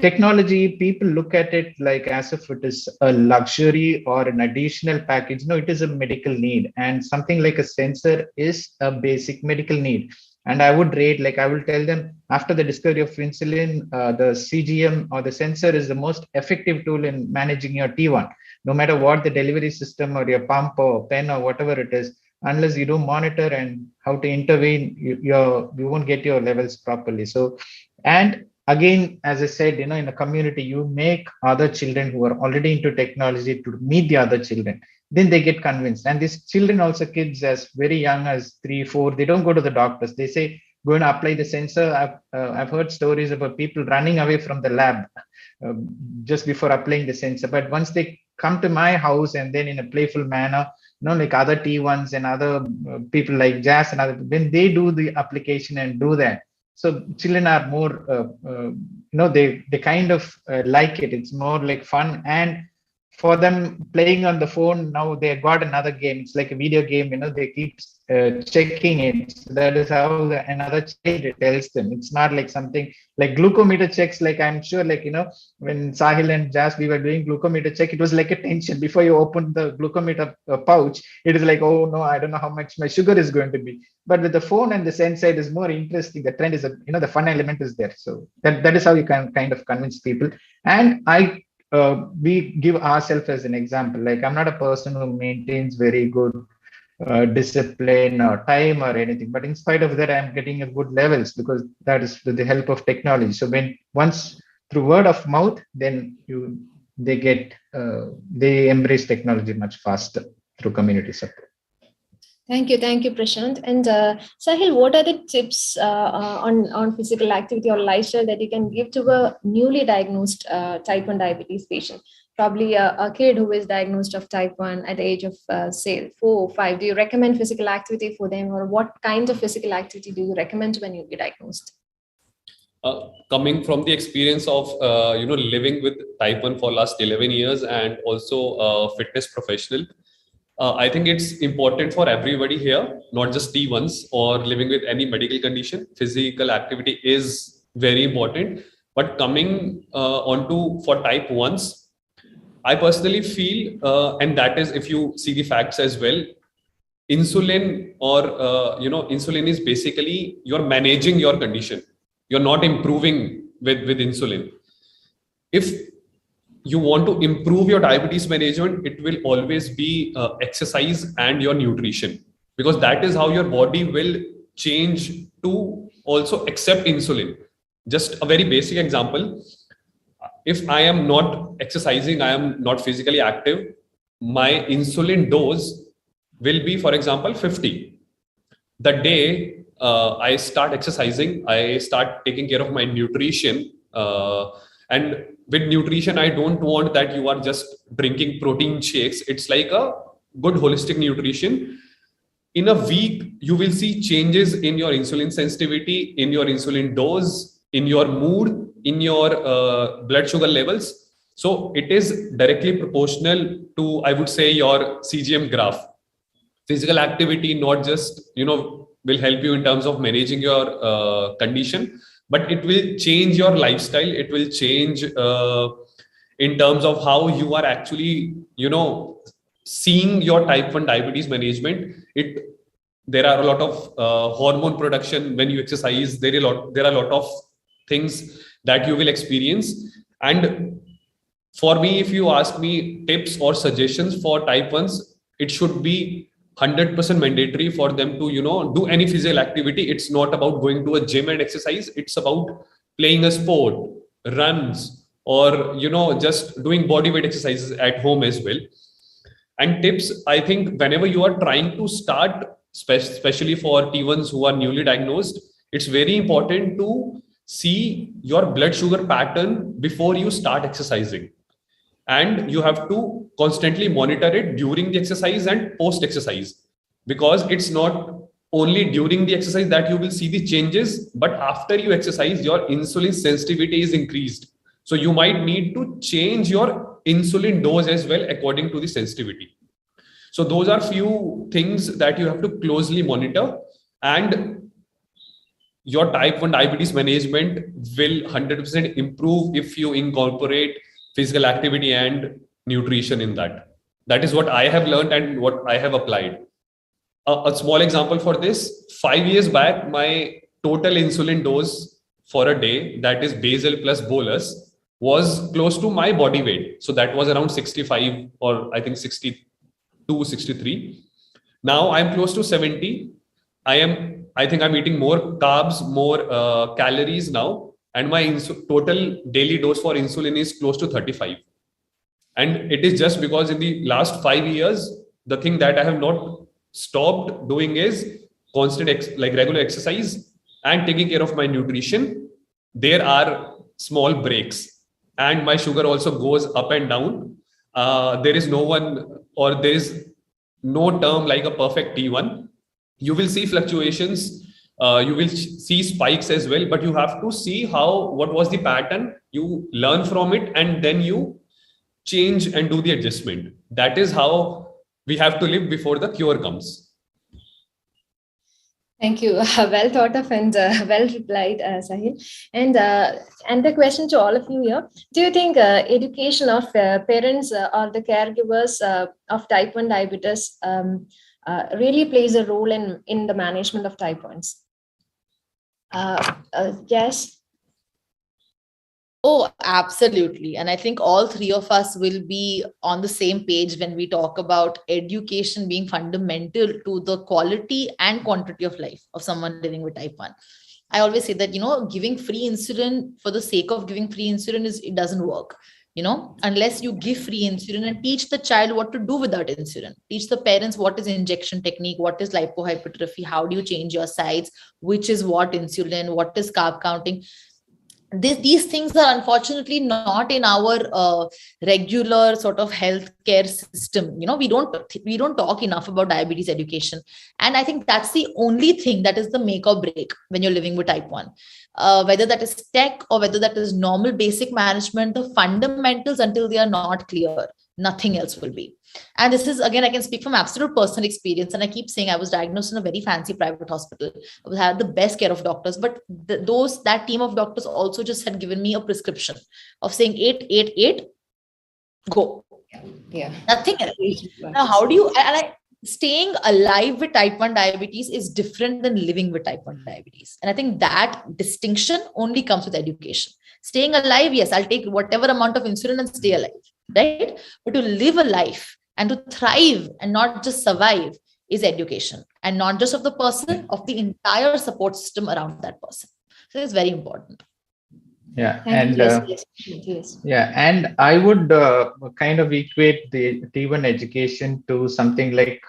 technology. People look at it like as if it is a luxury or an additional package. No, it is a medical need, and something like a sensor is a basic medical need. And I would rate, like I will tell them, after the discovery of insulin, the CGM or the sensor is the most effective tool in managing your T1. No matter what the delivery system or your pump or pen or whatever it is, unless you do monitor and how to intervene, you won't get your levels properly. So, and again, as I said, in a community, you make other children who are already into technology to meet the other children. Then they get convinced. And these children, also kids as very young as 3, 4, they don't go to the doctors. They say, go and apply the sensor. I've heard stories about people running away from the lab just before applying the sensor. But once they come to my house, and then in a playful manner, like other T1s and other people like Jazz and other, when they do the application and do that, so children are more, they kind of like it. It's more like fun. And for them playing on the phone, now they got another game. It's like a video game, they keep checking it. So that is how another child tells them. It's not like something like glucometer checks. Like I'm sure, like, when Sahil and Jas, we were doing glucometer check, it was like a tension before you open the glucometer pouch. It is like, oh no, I don't know how much my sugar is going to be. But with the phone and the sensor, it is more interesting. The trend is, the fun element is there. So that is how you can kind of convince people. And we give ourselves as an example. Like, I'm not a person who maintains very good discipline or time or anything. But in spite of that, I'm getting a good levels because that is with the help of technology. So when once through word of mouth, then they embrace technology much faster through community support. Thank you, Prashant. And Sahil, what are the tips on physical activity or lifestyle that you can give to a newly diagnosed type 1 diabetes patient? Probably a kid who is diagnosed of type 1 at the age of, say, 4 or 5. Do you recommend physical activity for them, or what kind of physical activity do you recommend when you get diagnosed? Coming from the experience of living with type 1 for last 11 years and also fitness professional, I think it's important for everybody here, not just T1s or living with any medical condition. Physical activity is very important. But coming onto for type 1s, I personally feel, and that is if you see the facts as well, insulin insulin is basically you're managing your condition. You're not improving with insulin. If you want to improve your diabetes management, it will always be exercise and your nutrition, because that is how your body will change to also accept insulin. Just a very basic example. If I am not exercising, I am not physically active, my insulin dose will be, for example, 50. The day I start exercising, I start taking care of my nutrition. And with nutrition, I don't want that you are just drinking protein shakes. It's like a good holistic nutrition. In a week, you will see changes in your insulin sensitivity, in your insulin dose, in your mood, in your blood sugar levels. So it is directly proportional to, I would say, your CGM graph. Physical activity not just will help you in terms of managing your condition, but it will change your lifestyle. It will change in terms of how you are actually seeing your type 1 diabetes management. There are a lot of hormone production when you exercise. There are a lot of things that you will experience. And for me, if you ask me tips or suggestions for type 1s, it should be 100% mandatory for them to do any physical activity. It's not about going to a gym and exercise. It's about playing a sport, runs, or just doing body weight exercises at home as well. And tips, I think whenever you are trying to start, especially for T1s who are newly diagnosed, it's very important to see your blood sugar pattern before you start exercising. And you have to constantly monitor it during the exercise and post exercise, because it's not only during the exercise that you will see the changes, but after you exercise, your insulin sensitivity is increased. So you might need to change your insulin dose as well according to the sensitivity. So those are few things that you have to closely monitor, and your type 1 diabetes management will 100% improve if you incorporate physical activity and nutrition in that. That is what I have learned and what I have applied. A small example for this: 5 years back, my total insulin dose for a day, that is basal plus bolus, was close to my body weight. So that was around 65 or I think 62, 63. Now I'm close to 70. I think I'm eating more carbs, more calories now, and my total daily dose for insulin is close to 35. And it is just because in the last 5 years, the thing that I have not stopped doing is constant regular exercise and taking care of my nutrition. There are small breaks, and my sugar also goes up and down. There is no one, or there is no term like a perfect T1. You will see fluctuations, you will see spikes as well, but you have to see what was the pattern, you learn from it, and then you change and do the adjustment. That is how we have to live before the cure comes. Thank you. Well thought of and well replied, Sahil. And the question to all of you here: do you think education of parents or the caregivers of type 1 diabetes really plays a role in the management of type 1s? Yes. Oh, absolutely. And I think all three of us will be on the same page when we talk about education being fundamental to the quality and quantity of life of someone living with type 1. I always say that, giving free insulin for the sake of giving free insulin it doesn't work. Unless you give free insulin and teach the child what to do without insulin, teach the parents what is injection technique, what is lipohypertrophy, how do you change your sides, which is what insulin, what is carb counting. These things are unfortunately not in our regular sort of healthcare system. We don't talk enough about diabetes education, and I think that's the only thing that is the make or break when you're living with type 1. Whether that is tech or whether that is normal basic management, the fundamentals, until they are not clear, nothing else will be. And this is, again, I can speak from absolute personal experience. And I keep saying I was diagnosed in a very fancy private hospital. I had the best care of doctors, but that team of doctors also just had given me a prescription of saying 888, go. Yeah. Nothing else. Now, how do you, staying alive with type 1 diabetes is different than living with type 1 diabetes. And I think that distinction only comes with education. Staying alive, yes, I'll take whatever amount of insulin and stay alive, right? But to live a life and to thrive and not just survive is education, and not just of the person, of the entire support system around that person. So it's very important. Yeah. Thank And you. Yes. yeah, and I would kind of equate the T1 education to something like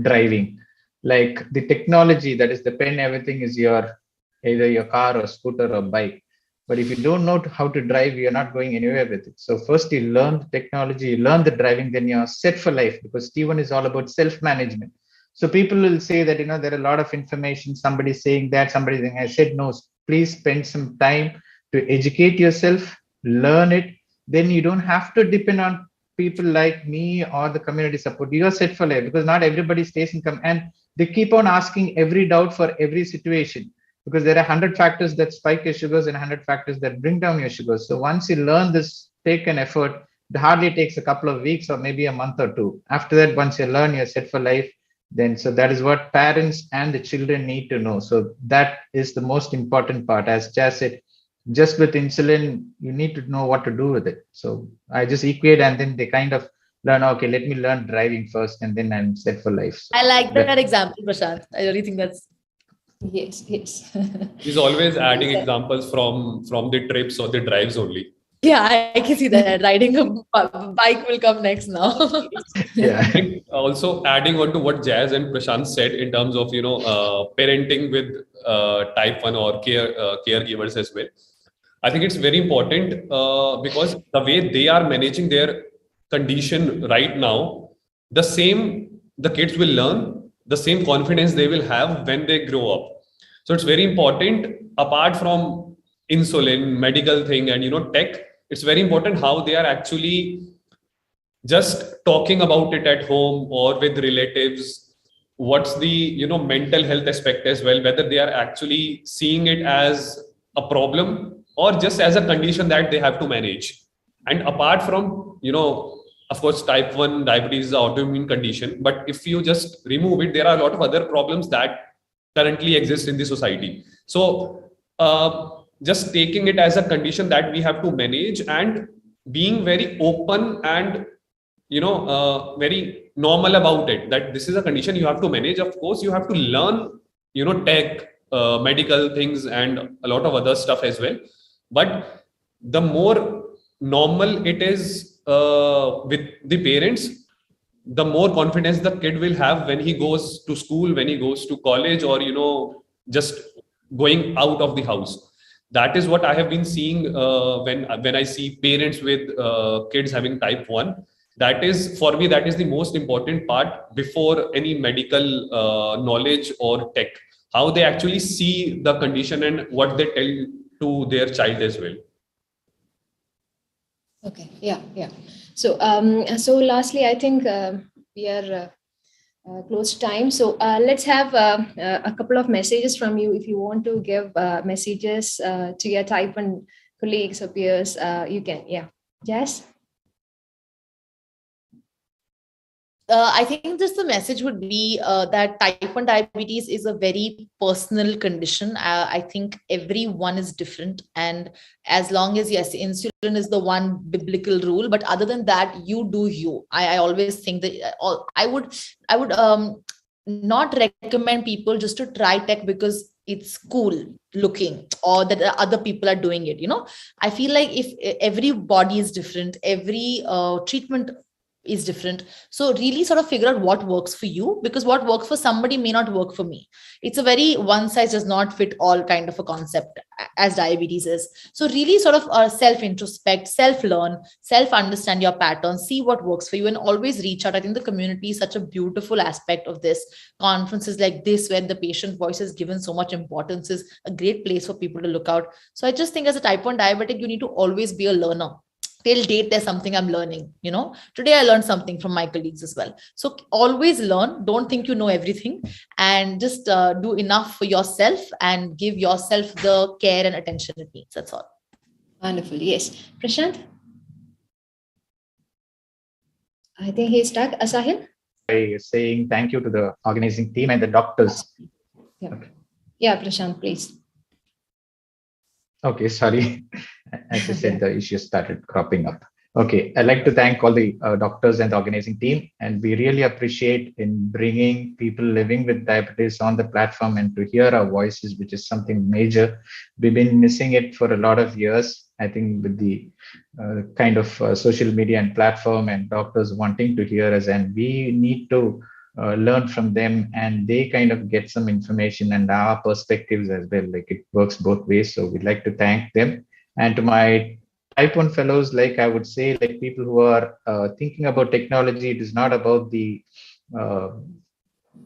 driving. Like the technology, that is the pen, everything is either your car or scooter or bike. But if you don't know how to drive, you're not going anywhere with it. So first you learn the technology, you learn the driving, then you're set for life, because T1 is all about self-management. So people will say that, there are a lot of information, somebody saying that, somebody saying, I said, no, please spend some time to educate yourself, learn it. Then you don't have to depend on people like me or the community support. You are set for life, because not everybody stays in and they keep on asking every doubt for every situation, because there are 100 factors that spike your sugars and 100 factors that bring down your sugars. So once you learn this, take an effort, it hardly takes a couple of weeks or maybe a month or two. After that, once you learn, you're set for life. Then, so that is what parents and the children need to know. So that is the most important part. As Jaz said, just with insulin, you need to know what to do with it. So I just equate, and then they kind of learn, okay, let me learn driving first, and then I'm set for life. So I like that example, Prashant. I really think that's... Yes. He's always adding examples from the trips or the drives only. Yeah, I can see that. Riding a bike will come next now. Yeah. And also adding on to what Jaz and Prashant said in terms of parenting with type 1 or caregivers as well. I think it's very important because the way they are managing their condition right now, the same the kids will learn, the same confidence they will have when they grow up. So it's very important, apart from insulin, medical thing, and tech, it's very important how they are actually just talking about it at home or with relatives. What's the mental health aspect as well, whether they are actually seeing it as a problem or just as a condition that they have to manage. And apart from of course type 1 diabetes is an autoimmune condition, but if you just remove it, there are a lot of other problems that currently exist in the society. So just taking it as a condition that we have to manage, and being very open and very normal about it, that this is a condition you have to manage. Of course you have to learn tech, medical things, and a lot of other stuff as well, but the more normal it is with the parents, the more confidence the kid will have when he goes to school, when he goes to college, or just going out of the house. That is what I have been seeing when I see parents with kids having type 1. That is, for me, that is the most important part before any medical knowledge or tech, how they actually see the condition and what they tell to their child as well. Okay. Yeah. So, so lastly, I think we are close to time. So let's have a couple of messages from you. If you want to give messages to your type 1 colleagues or peers, you can. Yeah. Yes. I think just the message would be that type 1 diabetes is a very personal condition. I think everyone is different. And as long as, yes, insulin is the one biblical rule, but other than that, you do you. I always think that I would not recommend people just to try tech because it's cool looking or that other people are doing it. I feel like if every body is different, every treatment is different. So really sort of figure out what works for you, because what works for somebody may not work for me. It's a very one size does not fit all kind of a concept as diabetes is. So really sort of self introspect, self learn, self understand your patterns, see what works for you, and always reach out. I think the community is such a beautiful aspect of this. Conferences like this, where the patient voice is given so much importance, is a great place for people to look out. So I just think as a type 1 diabetic, you need to always be a learner. Till date, there's something I'm learning. Today I learned something from my colleagues as well. So always learn. Don't think you know everything, and just do enough for yourself and give yourself the care and attention it needs. That's all. Wonderful. Yes. Prashant? I think he's stuck. Sahil? By saying thank you to the organizing team and the doctors. Yeah. Okay. Yeah, Prashant, please. Okay, sorry. As I said, the issues started cropping up. Okay, I'd like to thank all the doctors and the organizing team, and we really appreciate in bringing people living with diabetes on the platform and to hear our voices, which is something major. We've been missing it for a lot of years. I think with the kind of social media and platform and doctors wanting to hear us, and we need to learn from them, and they kind of get some information and our perspectives as well. Like it works both ways. So we'd like to thank them. And to my type 1 fellows, like I would say, like people who are thinking about technology, it is not about the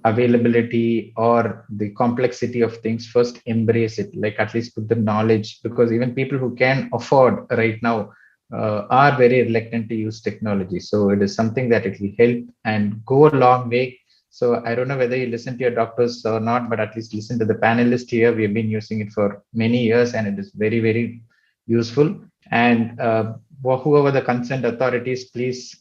availability or the complexity of things. First embrace it, like at least put the knowledge, because even people who can afford right now are very reluctant to use technology. So it is something that it will help and go a long way. So I don't know whether you listen to your doctors or not, but at least listen to the panelists here. We've been using it for many years and it is very, very useful. And whoever the concerned authorities, please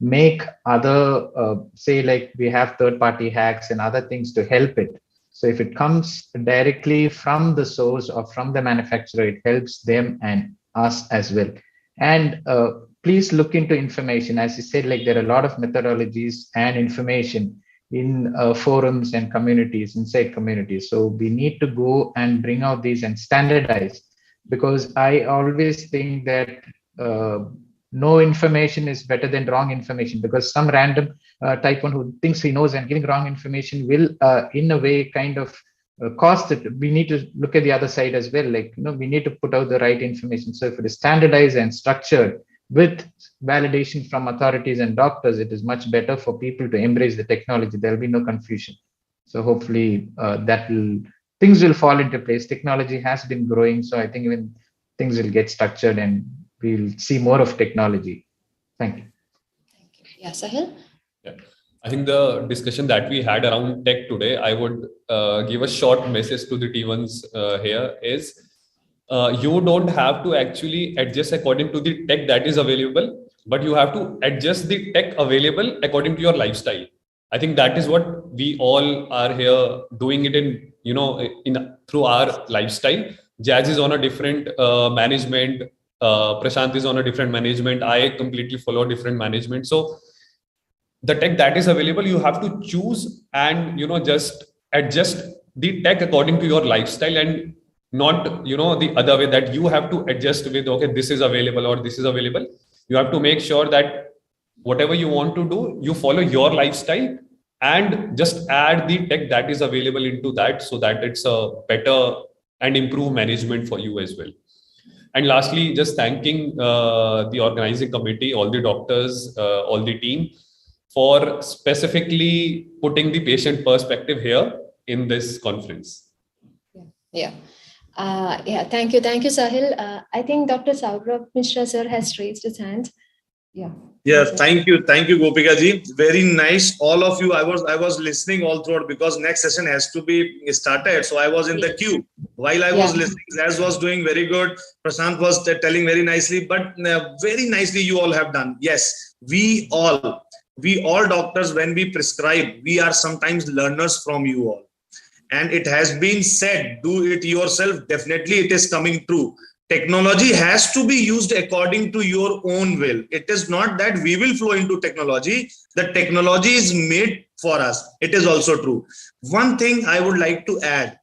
make other, say like we have third-party hacks and other things to help it. So if it comes directly from the source or from the manufacturer, it helps them and us as well. And please look into information. As you said, like there are a lot of methodologies and information in forums and communities, inside communities. So we need to go and bring out these and standardize, because I always think that no information is better than wrong information, because some random type 1 who thinks he knows and giving wrong information will in a way kind of cost it. We need to look at the other side as well. Like, we need to put out the right information. So if it is standardized and structured with validation from authorities and doctors, it is much better for people to embrace the technology. There will be no confusion. So hopefully things will fall into place. Technology has been growing. So I think even things will get structured and we'll see more of technology. Thank you. Thank you. Yeah, Sahil? Yeah. I think the discussion that we had around tech today, I would give a short message to the T1s here is you don't have to actually adjust according to the tech that is available, but you have to adjust the tech available according to your lifestyle. I think that is what we all are here doing it in through our lifestyle. Jazz is on a different management. Prashant is on a different management. I completely follow different management. So the tech that is available, you have to choose and just adjust the tech according to your lifestyle, and not the other way, that you have to adjust with, okay, this is available or this is available. You have to make sure that whatever you want to do, you follow your lifestyle and just add the tech that is available into that, so that it's a better and improved management for you as well. And lastly, just thanking the organizing committee, all the doctors, all the team, for specifically putting the patient perspective here in this conference. Yeah. Thank you, Sahil. I think Dr. Saurabh Mishra sir has raised his hand. Yeah, thank you, Gopika ji. Very nice, all of you. I was listening all throughout, because next session has to be started. So I was in the queue while I was listening. Jazz was doing very good. Prashant was telling very nicely, but very nicely you all have done. Yes, we all we all doctors, when we prescribe, we are sometimes learners from you all. And it has been said, do it yourself. Definitely it is coming true. Technology has to be used according to your own will. It is not that we will flow into technology. The technology is made for us. It is also true. One thing I would like to add,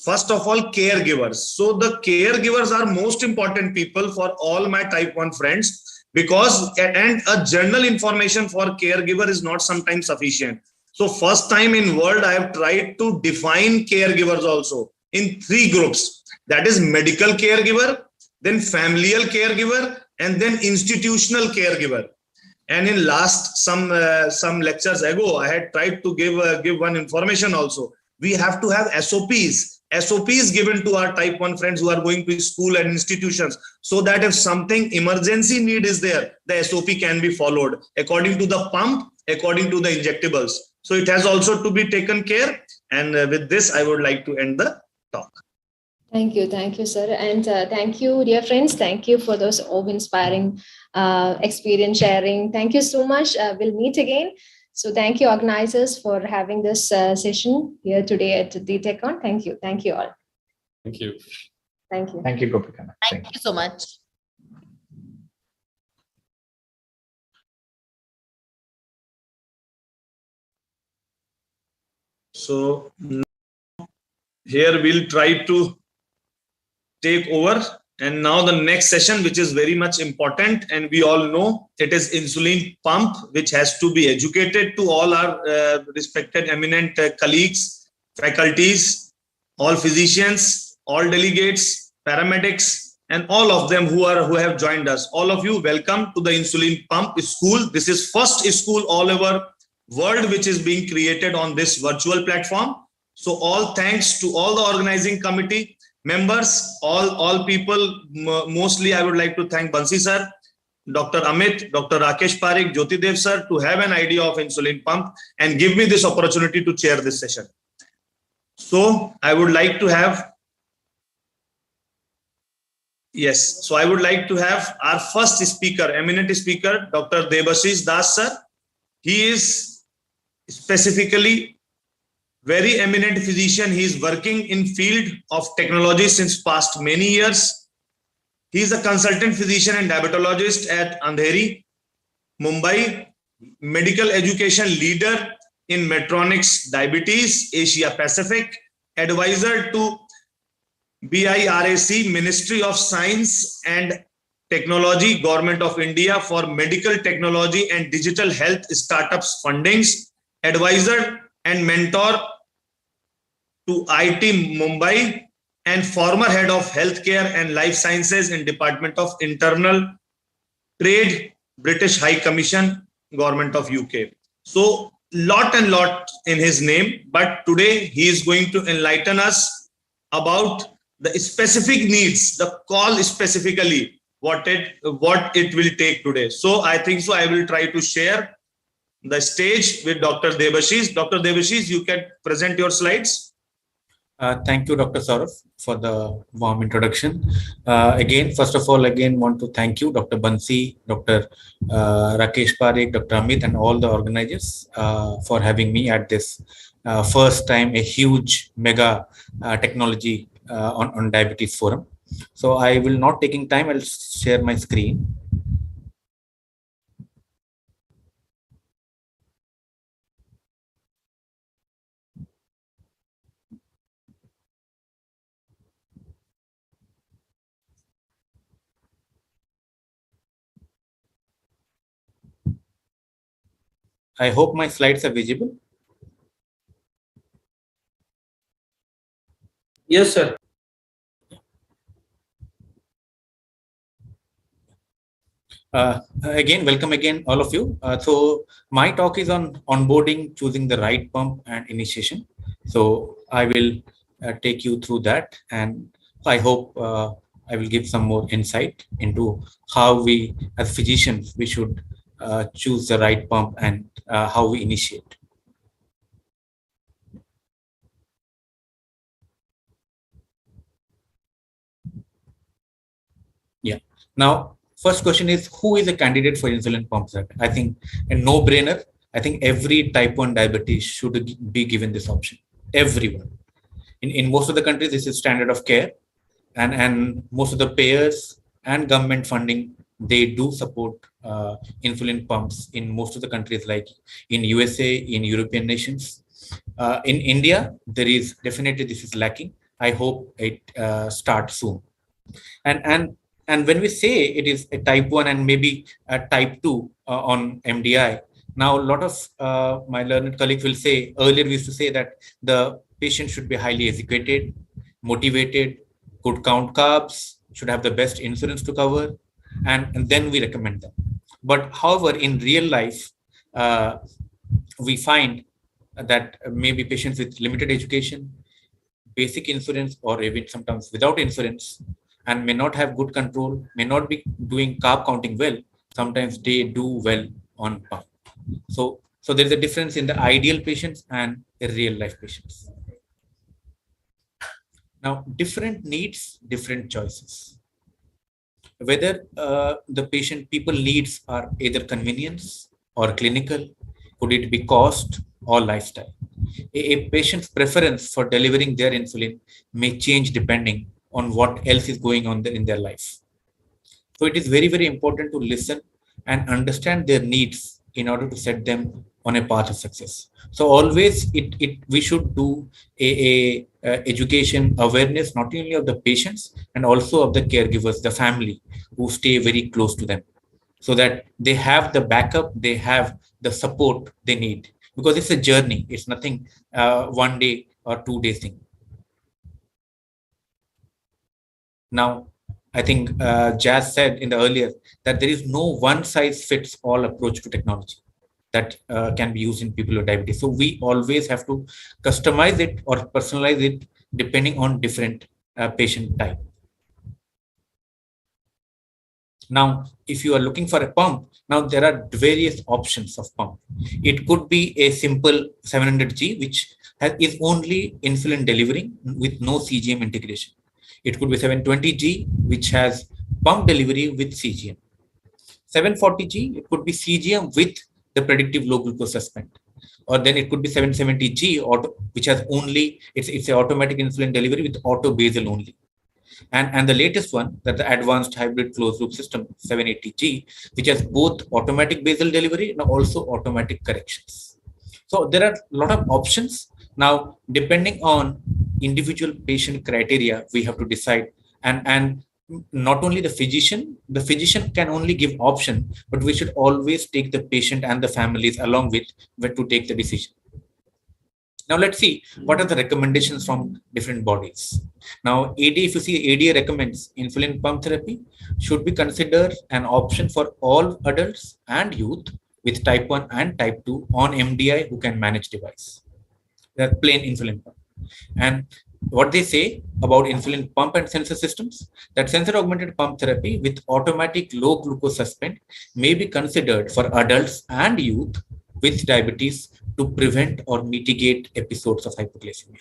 first of all, caregivers. So the caregivers are most important people for all my type 1 friends, because and a general information for caregiver is not sometimes sufficient. So first time in world, I have tried to define caregivers also in 3 groups. That is medical caregiver, then familial caregiver, and then institutional caregiver. And in last some lectures ago, I had tried to give one information also. We have to have SOPs given to our type 1 friends who are going to school and institutions, so that if something emergency need is there, the SOP can be followed according to the pump, according to the injectables. So it has also to be taken care. And with this, I would like to end the talk. Thank you, sir. And thank you, dear friends. Thank you for those awe-inspiring experience sharing. Thank you so much. We'll meet again. So thank you, organizers, for having this session here today at D-TechCon. Thank you. Thank you all. Thank you. Thank you. Thank you, Gopika. Thank you so much. So here we'll try to take over. And now the next session, which is very much important, and we all know it is insulin pump, which has to be educated to all our respected eminent colleagues, faculties, all physicians, all delegates, paramedics, and all of them who have joined us. All of you, welcome to the insulin pump school. This is first school all over world which is being created on this virtual platform. So all thanks to all the organizing committee members, all people. Mostly I would like to thank Bansi sir, Dr. Amit, Dr. Rakesh Parekh, Jyoti Dev sir, to have an idea of insulin pump and give me this opportunity to chair this session. So I would like to have, so I would like to have our first speaker, eminent speaker, Dr. Debashish Das sir. He is specifically very eminent physician. He is working in field of technology since past many years. He is a consultant physician and diabetologist at Andheri, Mumbai, medical education leader in Medtronics Diabetes, Asia Pacific, advisor to BIRAC, Ministry of Science and Technology, Government of India for medical technology and digital health startups fundings, advisor and mentor to IT Mumbai, and former head of healthcare and life sciences in Department of Internal Trade, British High Commission, Government of UK. So lot in his name, but today he is going to enlighten us about the specific needs, the call specifically, what it will take today. So I think so I will try to share the stage with Dr. Debashish. Dr. Debashish, you can present your slides. Thank you, Dr. Saurav, for the warm introduction. Again, first of all, want to thank you, Dr. Bansi, Dr. Rakesh Parekh, Dr. Amit, and all the organizers for having me at this first time, a huge mega technology on diabetes forum. So I will not taking time, I'll share my screen. I hope my slides are visible. Yes, sir. Again, welcome again, all of you. So my talk is on onboarding, choosing the right pump and initiation. So I will take you through that, and I hope I will give some more insight into how we, as physicians, we should choose the right pump and how we initiate. Yeah. Now, first question is, who is a candidate for insulin pumps? I think a no-brainer. I think every type 1 diabetes should be given this option. Everyone. In most of the countries, this is standard of care, and most of the payers and government funding, they do support insulin pumps in most of the countries, like in USA, in European nations. In India, there is definitely, this is lacking. I hope it starts soon. And when we say it is a type 1 and maybe a type 2 on MDI, now a lot of my learned colleagues will say, earlier we used to say that the patient should be highly educated, motivated, could count carbs, should have the best insurance to cover, and then we recommend them. But however, in real life, we find that maybe patients with limited education, basic insurance, or even sometimes without insurance, and may not have good control, may not be doing carb counting well, sometimes they do well on pump. So there is a difference in the ideal patients and the real life patients. Now, different needs, different choices. Whether the people needs are either convenience or clinical, could it be cost or lifestyle? A patient's preference for delivering their insulin may change depending on what else is going on in their life. So it is very, very important to listen and understand their needs in order to set them on a path of success. So always we should do a education awareness, not only of the patients and also of the caregivers, the family who stay very close to them, so that they have the backup, they have the support they need, because it's a journey. It's nothing 1 day or 2 days thing. Now, I think Jazz said in the earlier that there is no one size fits all approach to technology that can be used in people with diabetes. So we always have to customize it or personalize it depending on different patient type. Now, if you are looking for a pump, now there are various options of pump. It could be a simple 700G, which is only insulin delivering with no CGM integration. It could be 720G, which has pump delivery with CGM. 740G, it could be CGM with the predictive low glucose suspend. Or then it could be 770G, which has only, it's an automatic insulin delivery with auto basal only. And the latest one, that the advanced hybrid closed loop system, 780G, which has both automatic basal delivery and also automatic corrections. So there are a lot of options. Now, depending on individual patient criteria, we have to decide. And not only the physician can only give option, but we should always take the patient and the families along with to take the decision. Now let's see what are the recommendations from different bodies. Now ADA, if you see, ADA recommends insulin pump therapy should be considered an option for all adults and youth with type 1 and type 2 on MDI who can manage device. That plain insulin pump. And what they say about insulin pump and sensor systems, that sensor augmented pump therapy with automatic low glucose suspend may be considered for adults and youth with diabetes to prevent or mitigate episodes of hypoglycemia.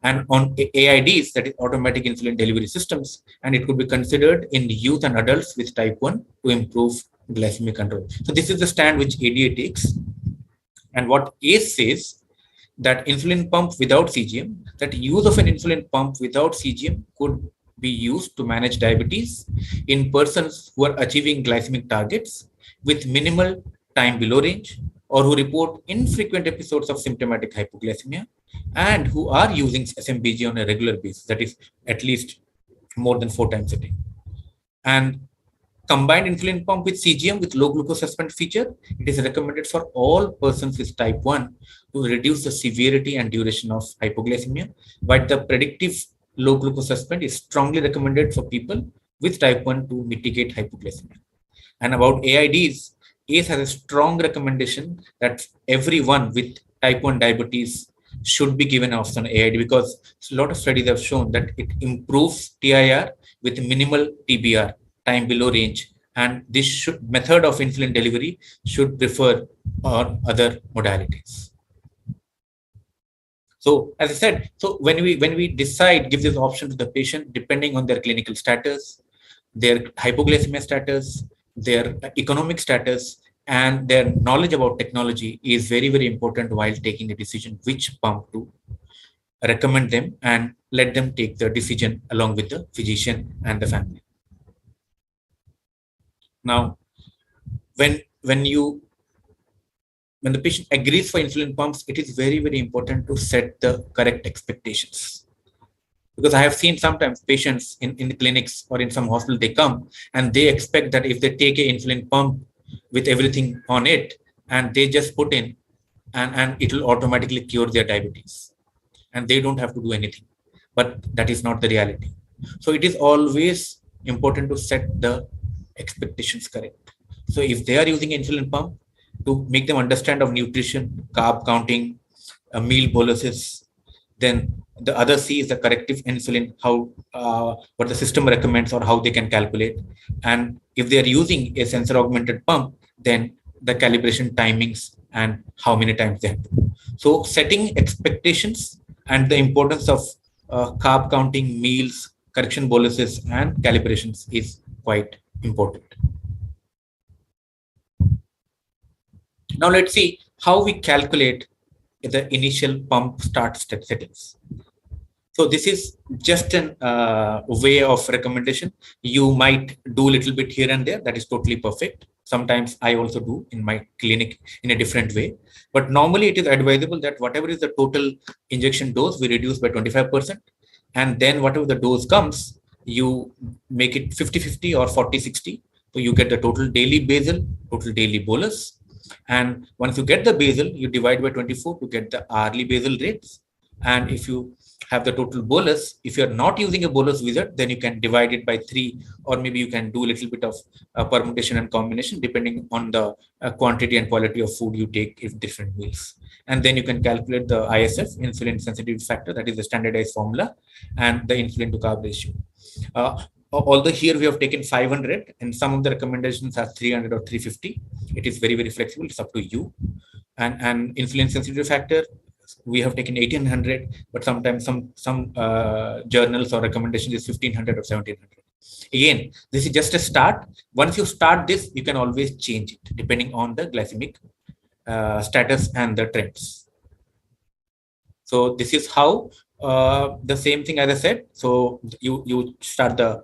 And on AIDs, that is automatic insulin delivery systems, and it could be considered in youth and adults with type 1 to improve glycemic control. So this is the stand which ADA takes. And what ACE says, that insulin pump without CGM, that use of an insulin pump without CGM could be used to manage diabetes in persons who are achieving glycemic targets with minimal time below range, or who report infrequent episodes of symptomatic hypoglycemia and who are using SMBG on a regular basis, that is at least more than 4 times a day. And combined insulin pump with CGM with low glucose suspend feature, it is recommended for all persons with type 1 to reduce the severity and duration of hypoglycemia, but the predictive low glucose suspend is strongly recommended for people with type 1 to mitigate hypoglycemia. And about AIDs, ACE has a strong recommendation that everyone with type 1 diabetes should be given option AID, because a lot of studies have shown that it improves TIR with minimal TBR, time below range, and this method of insulin delivery should prefer on other modalities. So as I said, so when we decide, give this option to the patient depending on their clinical status, their hypoglycemia status, their economic status, and their knowledge about technology is very, very important while taking a decision which pump to recommend them, and let them take the decision along with the physician and the family. Now, when the patient agrees for insulin pumps, it is very, very important to set the correct expectations. Because I have seen sometimes patients in the clinics or in some hospital, they come and they expect that if they take an insulin pump with everything on it and they just put in, and it will automatically cure their diabetes and they don't have to do anything. But that is not the reality. So it is always important to set the expectations correct. So if they are using insulin pump, to make them understand of nutrition, carb counting, meal boluses, then the other C is the corrective insulin, how what the system recommends or how they can calculate. And if they are using a sensor augmented pump, then the calibration timings and how many times they have to do. So setting expectations and the importance of carb counting, meals, correction boluses, and calibrations is quite important. Now let's see how we calculate the initial pump start settings. So this is just an way of recommendation. You might do a little bit here and there. That is totally perfect. Sometimes I also do in my clinic in a different way. But normally it is advisable that whatever is the total injection dose, we reduce by 25%. And then whatever the dose comes, you make it 50-50 or 40-60. So you get the total daily basal, total daily bolus. And once you get the basal, you divide by 24 to get the hourly basal rates. And if you have the total bolus, if you're not using a bolus wizard, then you can divide it by 3, or maybe you can do a little bit of permutation and combination depending on the quantity and quality of food you take in different meals. And then you can calculate the ISF, insulin sensitivity factor, that is the standardized formula, and the insulin to carb ratio. Although here we have taken 500 and some of the recommendations are 300 or 350, it is very, very flexible. It's up to you. And insulin sensitivity factor, we have taken 1800, but sometimes some journals or recommendations is 1500 or 1700. Again, this is just a start. Once you start this, you can always change it depending on the glycemic status and the trends. So this is how the same thing as I said. So you start the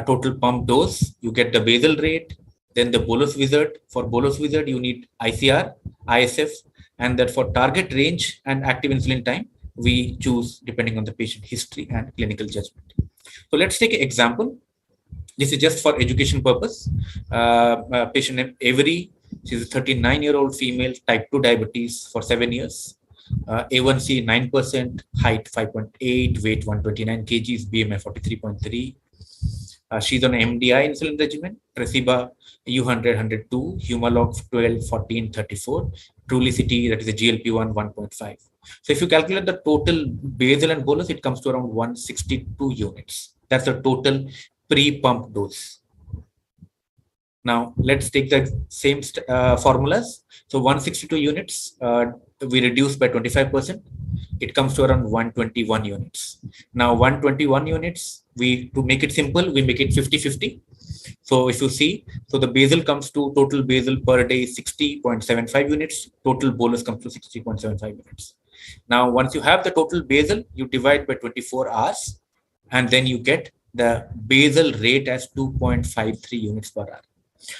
total pump dose, you get the basal rate, then the bolus wizard. For bolus wizard, you need ICR, ISF, and that for target range and active insulin time, we choose depending on the patient history and clinical judgment. So let's take an example. This is just for education purpose. Patient named Avery, she's a 39-year-old female, type 2 diabetes for 7 years. A1C 9%, height 5.8, weight 129 kgs, BMI 43.3. She's on MDI insulin regimen, Tresiba U100, 102, Humalog 12, 14, 34, Trulicity, that is a GLP-1 1.5. So if you calculate the total basal and bolus, it comes to around 162 units. That's the total pre-pump dose. Now let's take the same formulas. So 162 units, we reduce by 25%. It comes to around 121 units. Now 121 units, to make it simple, we make it 50-50. So if you see, so the basal comes to total basal per day 60.75 units. Total bolus comes to 60.75 units. Now, once you have the total basal, you divide by 24 hours, and then you get the basal rate as 2.53 units per hour.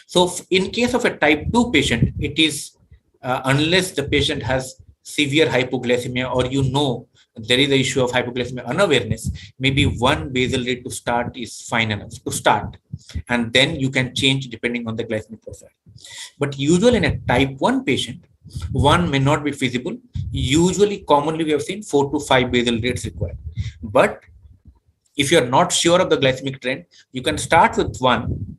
So in case of a type 2 patient, it is unless the patient has severe hypoglycemia, or there is the issue of hypoglycemia unawareness, maybe one basal rate to start is fine enough to start, and then you can change depending on the glycemic profile. But usually in a type 1 patient, one may not be feasible. Usually, commonly we have seen 4 to 5 basal rates required. But if you are not sure of the glycemic trend, you can start with 1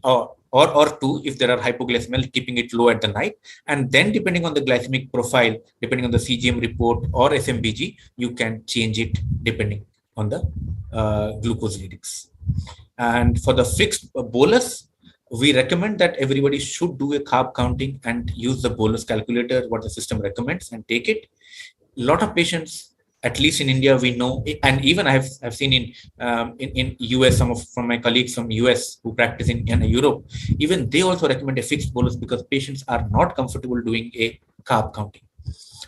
or 2 if there are hypoglycemia, keeping it low at the night, and then depending on the glycemic profile, depending on the CGM report or SMBG, you can change it depending on the glucose readings. And for the fixed bolus, we recommend that everybody should do a carb counting and use the bolus calculator, what the system recommends, and take it. A lot of patients at least in India, we know, and even I've seen in US, from my colleagues from US who practice in Europe, even they also recommend a fixed bolus because patients are not comfortable doing a carb counting.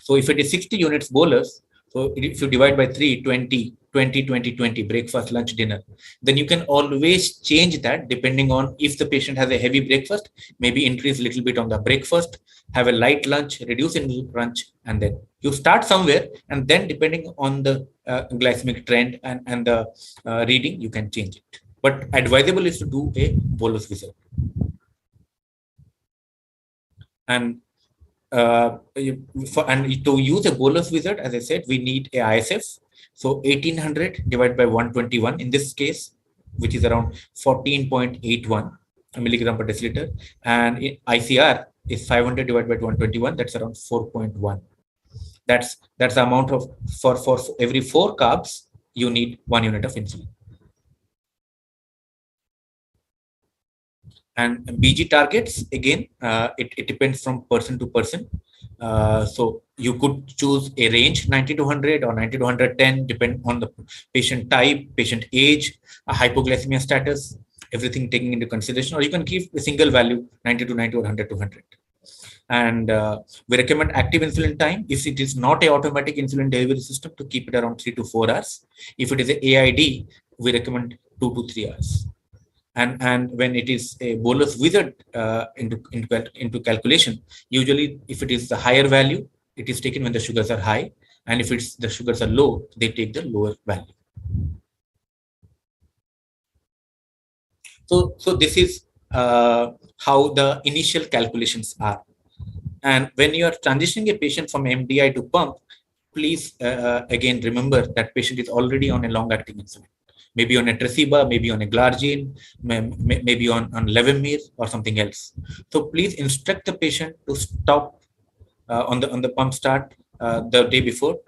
So if it is 60 units bolus, so if you divide by 3, 20, 20, 20, 20, breakfast, lunch, dinner, then you can always change that depending on if the patient has a heavy breakfast, maybe increase a little bit on the breakfast, have a light lunch, reduce in lunch, and then you start somewhere, and then depending on the glycemic trend and the reading, you can change it. But advisable is to do a bolus visit. And to use a bolus wizard, as I said, we need a ISF. So 1800 divided by 121 in this case, which is around 14.81 milligram per deciliter, and ICR is 500 divided by 121. That's around 4.1. That's the amount of for every 4 carbs you need 1 unit of insulin. And BG targets, again, it depends from person to person. So you could choose a range 90 to 100 or 90 to 110, depend on the patient type, patient age, hypoglycemia status, everything taking into consideration, or you can keep a single value 90 to 90 or 100 to 100. And we recommend active insulin time, if it is not a automatic insulin delivery system, to keep it around 3 to 4 hours. If it is a AID, we recommend 2 to 3 hours. And when it is a bolus wizard into calculation, usually if it is the higher value, it is taken when the sugars are high, and if it's the sugars are low, they take the lower value. So this is how the initial calculations are. And when you are transitioning a patient from MDI to pump, please again remember that patient is already on a long-acting insulin. Maybe on a Tresiba, maybe on a Glargine, maybe on Levemir or something else. So please instruct the patient to stop on the pump start the day before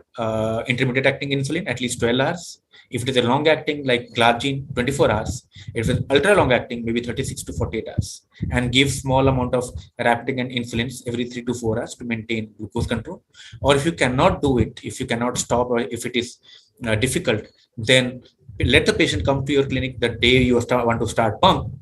intermediate acting insulin, at least 12 hours. If it is a long acting like Glargine, 24 hours. If it's ultra long acting, maybe 36 to 48 hours. And give small amount of rapid and insulins every 3 to 4 hours to maintain glucose control. Or if you cannot do it, if you cannot stop, or if it is difficult, then let the patient come to your clinic the day you want to start pump.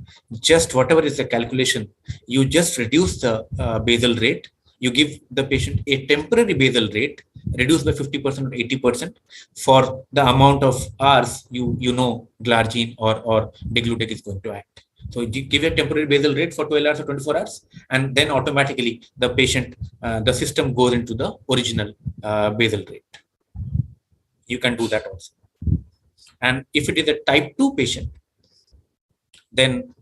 Just whatever is the calculation, you just reduce the basal rate. You give the patient a temporary basal rate, reduced by 50% or 80% for the amount of hours you know Glargine or degludec is going to act. So you give a temporary basal rate for 12 hours or 24 hours, and then automatically the patient, the system goes into the original basal rate. You can do that also. And if it is a type 2 patient, then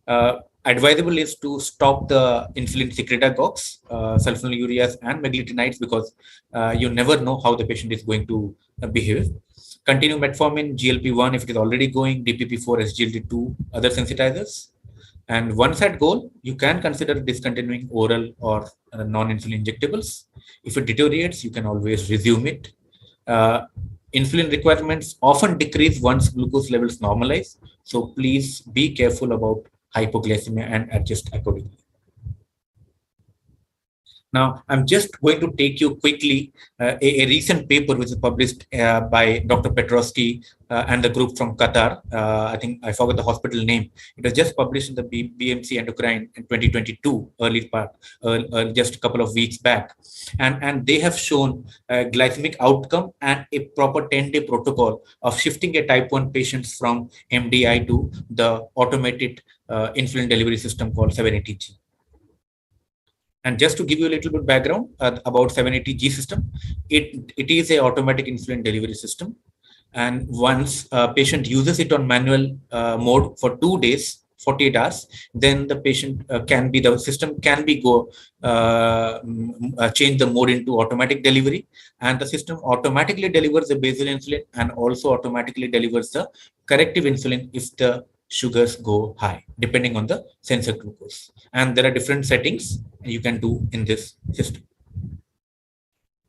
advisable is to stop the insulin secretagogues, sulfonylureas and meglitinides, because you never know how the patient is going to behave. Continue metformin, GLP-1 if it is already going, DPP-4, SGLT2, other sensitizers. And once at goal, you can consider discontinuing oral or non-insulin injectables. If it deteriorates, you can always resume it. Insulin requirements often decrease once glucose levels normalize. So please be careful about hypoglycemia and adjust accordingly. Now, I'm just going to take you quickly a recent paper which is published by Dr. Petrovsky and the group from Qatar. I think I forgot the hospital name. It was just published in the BMC Endocrine in 2022, early part, just a couple of weeks back. And they have shown glycemic outcome and a proper 10-day protocol of shifting a type 1 patients from MDI to the automated insulin delivery system called 780G. And just to give you a little bit background about 780G system, it is a automatic insulin delivery system. And once a patient uses it on manual mode for 2 days, 48 hours, then the patient the system can be change the mode into automatic delivery, and the system automatically delivers the basal insulin and also automatically delivers the corrective insulin if the sugars go high, depending on the sensor glucose. And there are different settings you can do in this system.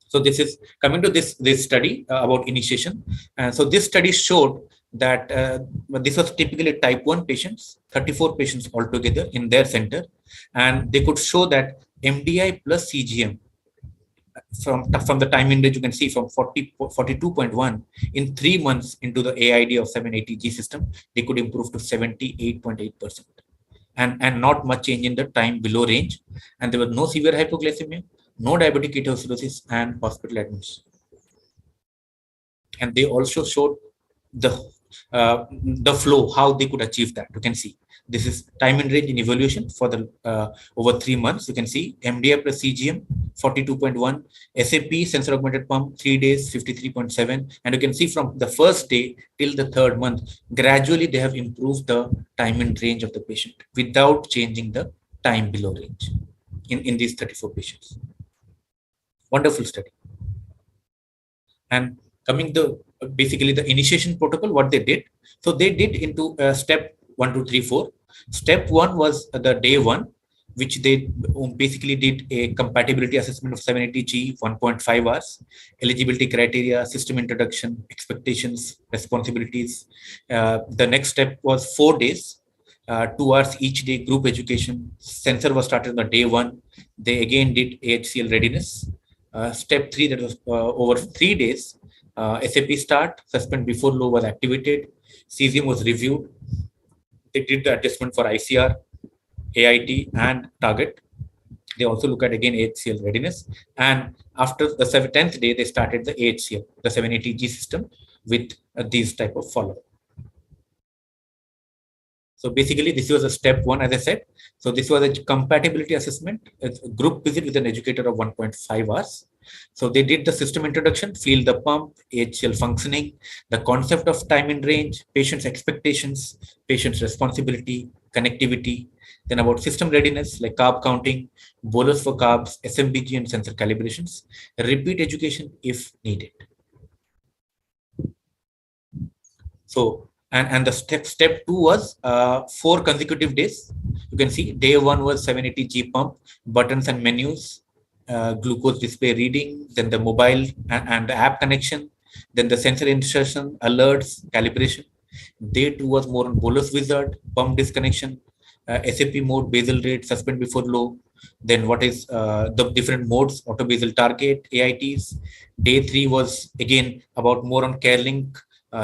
So this is coming to this study about initiation. So this study showed that this was typically type 1 patients, 34 patients altogether in their center. And they could show that MDI plus CGM from the time in range, you can see from 42.1 in 3 months into the AID of 780G system, they could improve to 78.8%. And not much change in the time below range. And there was no severe hypoglycemia, no diabetic ketoacidosis, and hospital admission. And they also showed the flow, how they could achieve that. You can see this is time in range in evaluation for the over 3 months. You can see MDI plus CGM 42.1, SAP sensor augmented pump 3 days 53.7, and you can see from the first day till the 3rd month, gradually they have improved the time in range of the patient without changing the time below range in these 34 patients. Wonderful study. And coming to basically the initiation protocol, what they did. So they did into step 1, 2, 3, 4. Step 1 was the day 1, which they basically did a compatibility assessment of 780G, 1.5 hours, eligibility criteria, system introduction, expectations, responsibilities. The next step was 4 days, 2 hours each day, group education. Sensor was started on the day 1. They again did AHCL readiness. Step 3, that was over 3 days. SAP start, suspend before low was activated. cesium was reviewed. They did the adjustment for ICR, AIT, and target. They also look at again AHCL readiness. And after the 10th day, they started the AHCL, the 780G system with these type of follow-up. So basically, this was a step 1, as I said. So this was a compatibility assessment, a group visit with an educator of 1.5 hours. So they did the system introduction, feel the pump, AHCL functioning, the concept of time in range, patient's expectations, patient's responsibility, connectivity, then about system readiness like carb counting, bolus for carbs, SMBG and sensor calibrations, repeat education if needed. So, and the step 2 was 4 consecutive days. You can see day 1 was 780G pump, buttons and menus, glucose display reading, then the mobile and the app connection, then the sensor insertion, alerts, calibration. Day 2 was more on bolus wizard, pump disconnection, SAP mode, basal rate, suspend before low. Then what is the different modes, auto basal target, AITs. Day 3 was again about more on CareLink,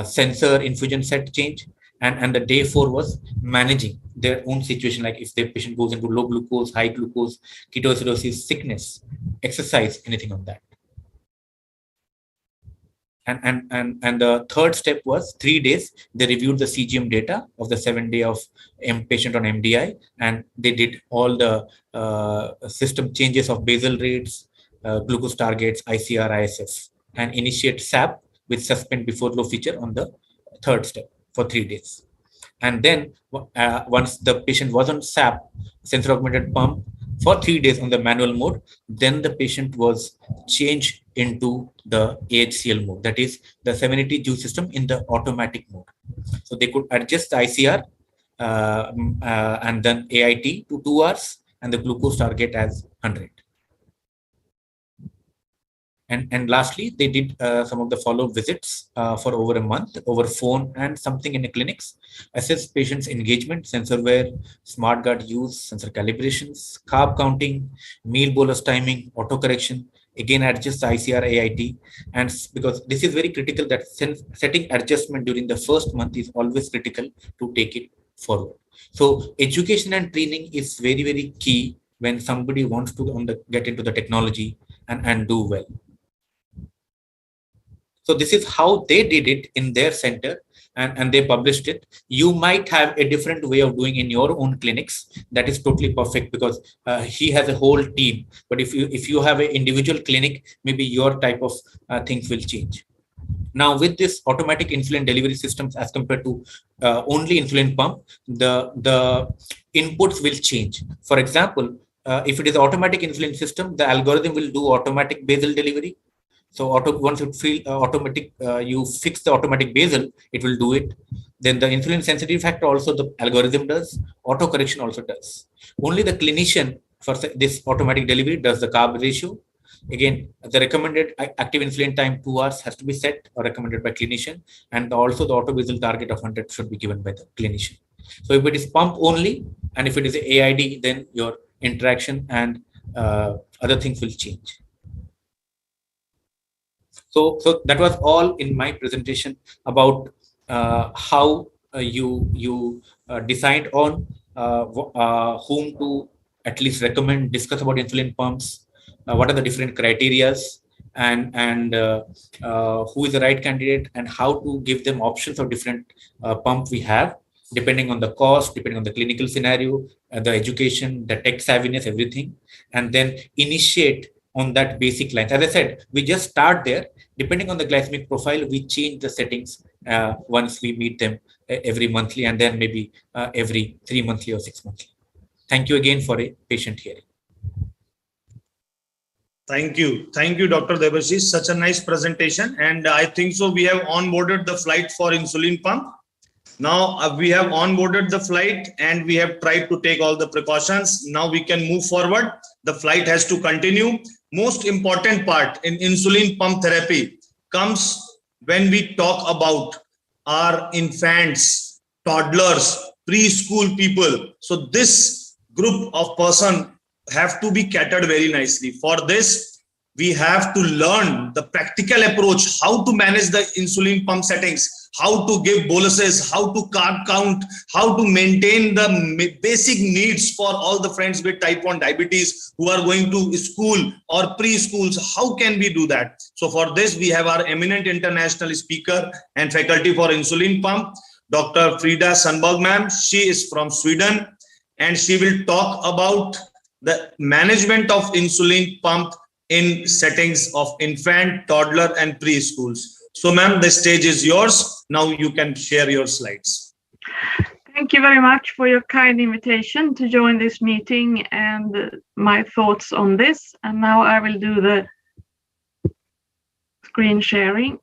sensor infusion set change. And the day 4 was managing their own situation, like if the patient goes into low glucose, high glucose, ketoacidosis, sickness, exercise, anything on that. And the third step was 3 days. They reviewed the CGM data of the 7 day of patient on MDI, and they did all the system changes of basal rates, glucose targets, ICR, ISF, and initiate SAP with suspend before low feature on the 3rd step for 3 days. And then once the patient was on SAP, sensor augmented pump, for 3 days on the manual mode, then the patient was changed into the AHCL mode, that is the 780G system in the automatic mode. So they could adjust the ICR and then AIT to 2 hours and the glucose target as 100. And lastly, they did some of the follow-up visits for over a month, over phone and something in the clinics, assess patients' engagement, sensor wear, smart guard use, sensor calibrations, carb counting, meal bolus timing, auto correction, again adjust the ICR AIT. And because this is very critical, that setting adjustment during the first month is always critical to take it forward. So education and training is very, very key when somebody wants to get into the technology and do well. So this is how they did it in their center, and they published it. You might have a different way of doing in your own clinics. That is totally perfect, because he has a whole team. But if you have an individual clinic, maybe your type of things will change. Now with this automatic insulin delivery systems as compared to only insulin pump, the inputs will change. For example, if it is automatic insulin system, the algorithm will do automatic basal delivery. So once you feel automatic, you fix the automatic basal, it will do it. Then the insulin sensitivity factor also the algorithm does. Auto correction also does. Only the clinician for this automatic delivery does the carb ratio. Again, the recommended active insulin time 2 hours has to be set or recommended by clinician, and also the auto basal target of 100 should be given by the clinician. So if it is pump only, and if it is a AID, then your interaction and other things will change. So that was all in my presentation about how you decide on whom to at least recommend, discuss about insulin pumps, what are the different criterias, and who is the right candidate, and how to give them options of different pump we have, depending on the cost, depending on the clinical scenario, the education, the tech savviness, everything, and then initiate on that basic line. As I said, we just start there. Depending on the glycemic profile, we change the settings once we meet them every monthly, and then maybe every 3 monthly or 6 monthly. Thank you again for a patient hearing. Thank you. Thank you, Dr. Debashish. Such a nice presentation. And I think so we have onboarded the flight for insulin pump. Now we have onboarded the flight and we have tried to take all the precautions. Now we can move forward. The flight has to continue. Most important part in insulin pump therapy comes when we talk about our infants, toddlers, preschool people. So this group of person have to be catered very nicely. For this, we have to learn the practical approach, how to manage the insulin pump settings, how to give boluses, how to carb count, how to maintain the basic needs for all the friends with type 1 diabetes who are going to school or preschools. How can we do that? So for this, we have our eminent international speaker and faculty for insulin pump, Dr. Frida Sundberg ma'am. She is from Sweden and she will talk about the management of insulin pump in settings of infant, toddler, and preschools. So, ma'am, the stage is yours. Now you can share your slides. Thank you very much for your kind invitation to join this meeting and my thoughts on this. And now I will do the screen sharing.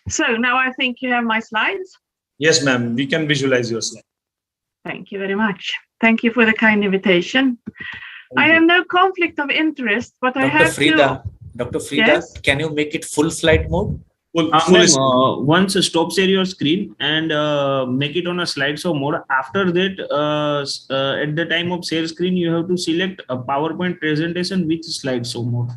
So now I think you have my slides. Yes, ma'am. We can visualize your slide. Thank you very much. Thank you for the kind invitation. I have no conflict of interest, but I have to... Dr. Frida, yes? Can you make it full slide mode? Once stop share your screen and make it on a slideshow mode. After that, at the time of share screen, you have to select a PowerPoint presentation with slideshow mode.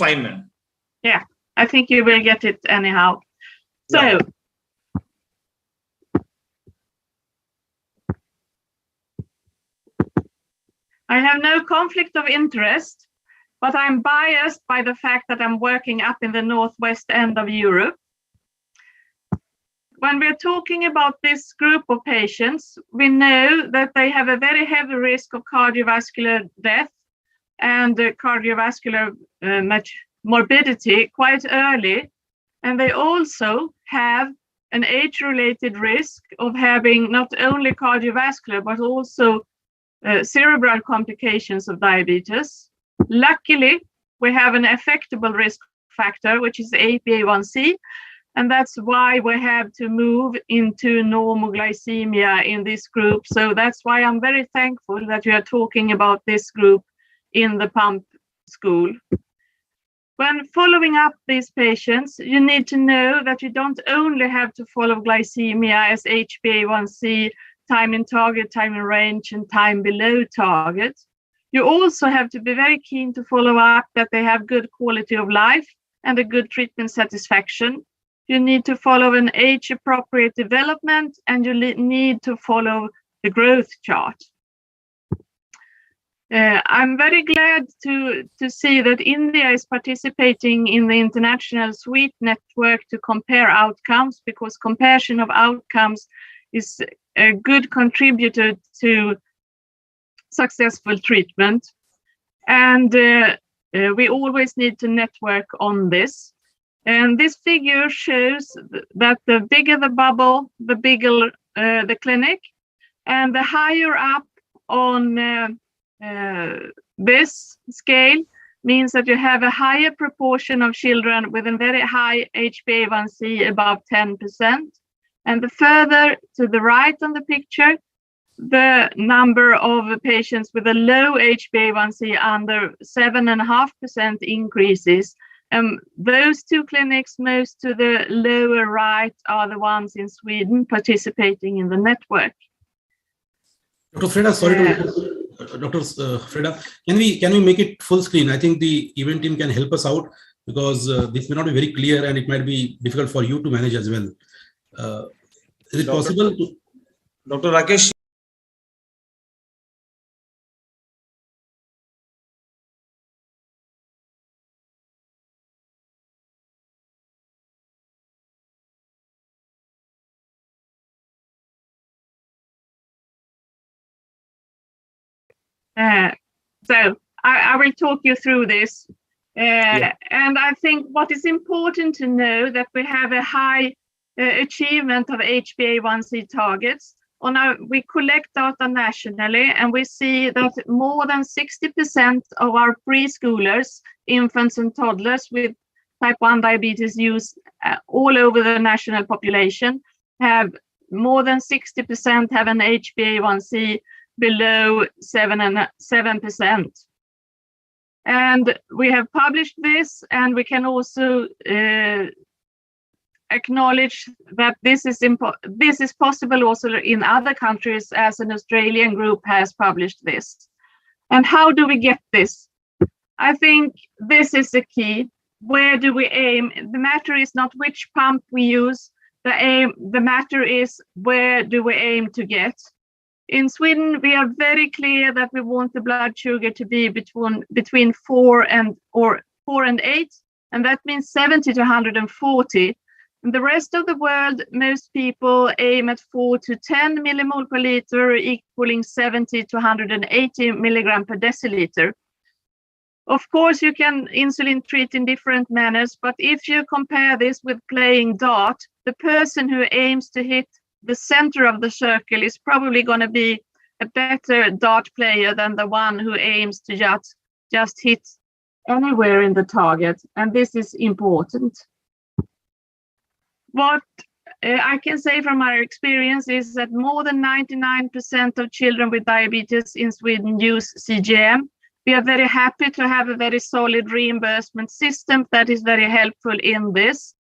fine, man. Yeah, I think you will get it anyhow. So, yeah. I have no conflict of interest, but I'm biased by the fact that I'm working up in the northwest end of Europe. When we're talking about this group of patients, we know that they have a very heavy risk of cardiovascular death and cardiovascular morbidity quite early. And they also have an age-related risk of having not only cardiovascular, but also cerebral complications of diabetes. Luckily, we have an affectable risk factor, which is HbA1c, and that's why we have to move into normoglycemia in this group. So that's why I'm very thankful that you are talking about this group in the pump school. When following up these patients, you need to know that you don't only have to follow glycemia as HbA1c, time in target, time in range, and time below target. You also have to be very keen to follow up that they have good quality of life and a good treatment satisfaction. You need to follow an age-appropriate development, and you need to follow the growth chart. I'm very glad to see that India is participating in the International SWEET network to compare outcomes, because comparison of outcomes is a good contributor to successful treatment. And we always need to network on this. And this figure shows that the bigger the bubble, the bigger the clinic, and the higher up on this scale means that you have a higher proportion of children with a very high HbA1c above 10%. And the further to the right on the picture, the number of patients with a low HbA1c under 7.5% increases. Those two clinics most to the lower right are the ones in Sweden participating in the network. Dr. Freda, sorry to Dr. Freda, can we make it full screen? I think the event team can help us out, because this may not be very clear and it might be difficult for you to manage as well. Is it possible to? Dr. Rakesh? So I will talk you through this. And I think what is important to know that we have a high achievement of HbA1c targets. We collect data nationally, and we see that more than 60% of our preschoolers, infants and toddlers with type 1 diabetes use all over the national population have more than 60% have an HbA1c below 7%. And we have published this, and we can also acknowledge that this is possible also in other countries, as an Australian group has published this. And how do we get this? I think this is the key. Where do we aim? The matter is not which pump we use. The matter is, where do we aim to get? In Sweden, we are very clear that we want the blood sugar to be between 4 and 8, and that means 70 to 140. In the rest of the world, most people aim at 4 to 10 millimole per liter, equaling 70 to 180 milligram per deciliter. Of course, you can insulin treat in different manners, but if you compare this with playing dart, the person who aims to hit the center of the circle is probably going to be a better dart player than the one who aims to just hit anywhere in the target. And this is important. What I can say from our experience is that more than 99% of children with diabetes in Sweden use CGM. We are very happy to have a very solid reimbursement system that is very helpful in this.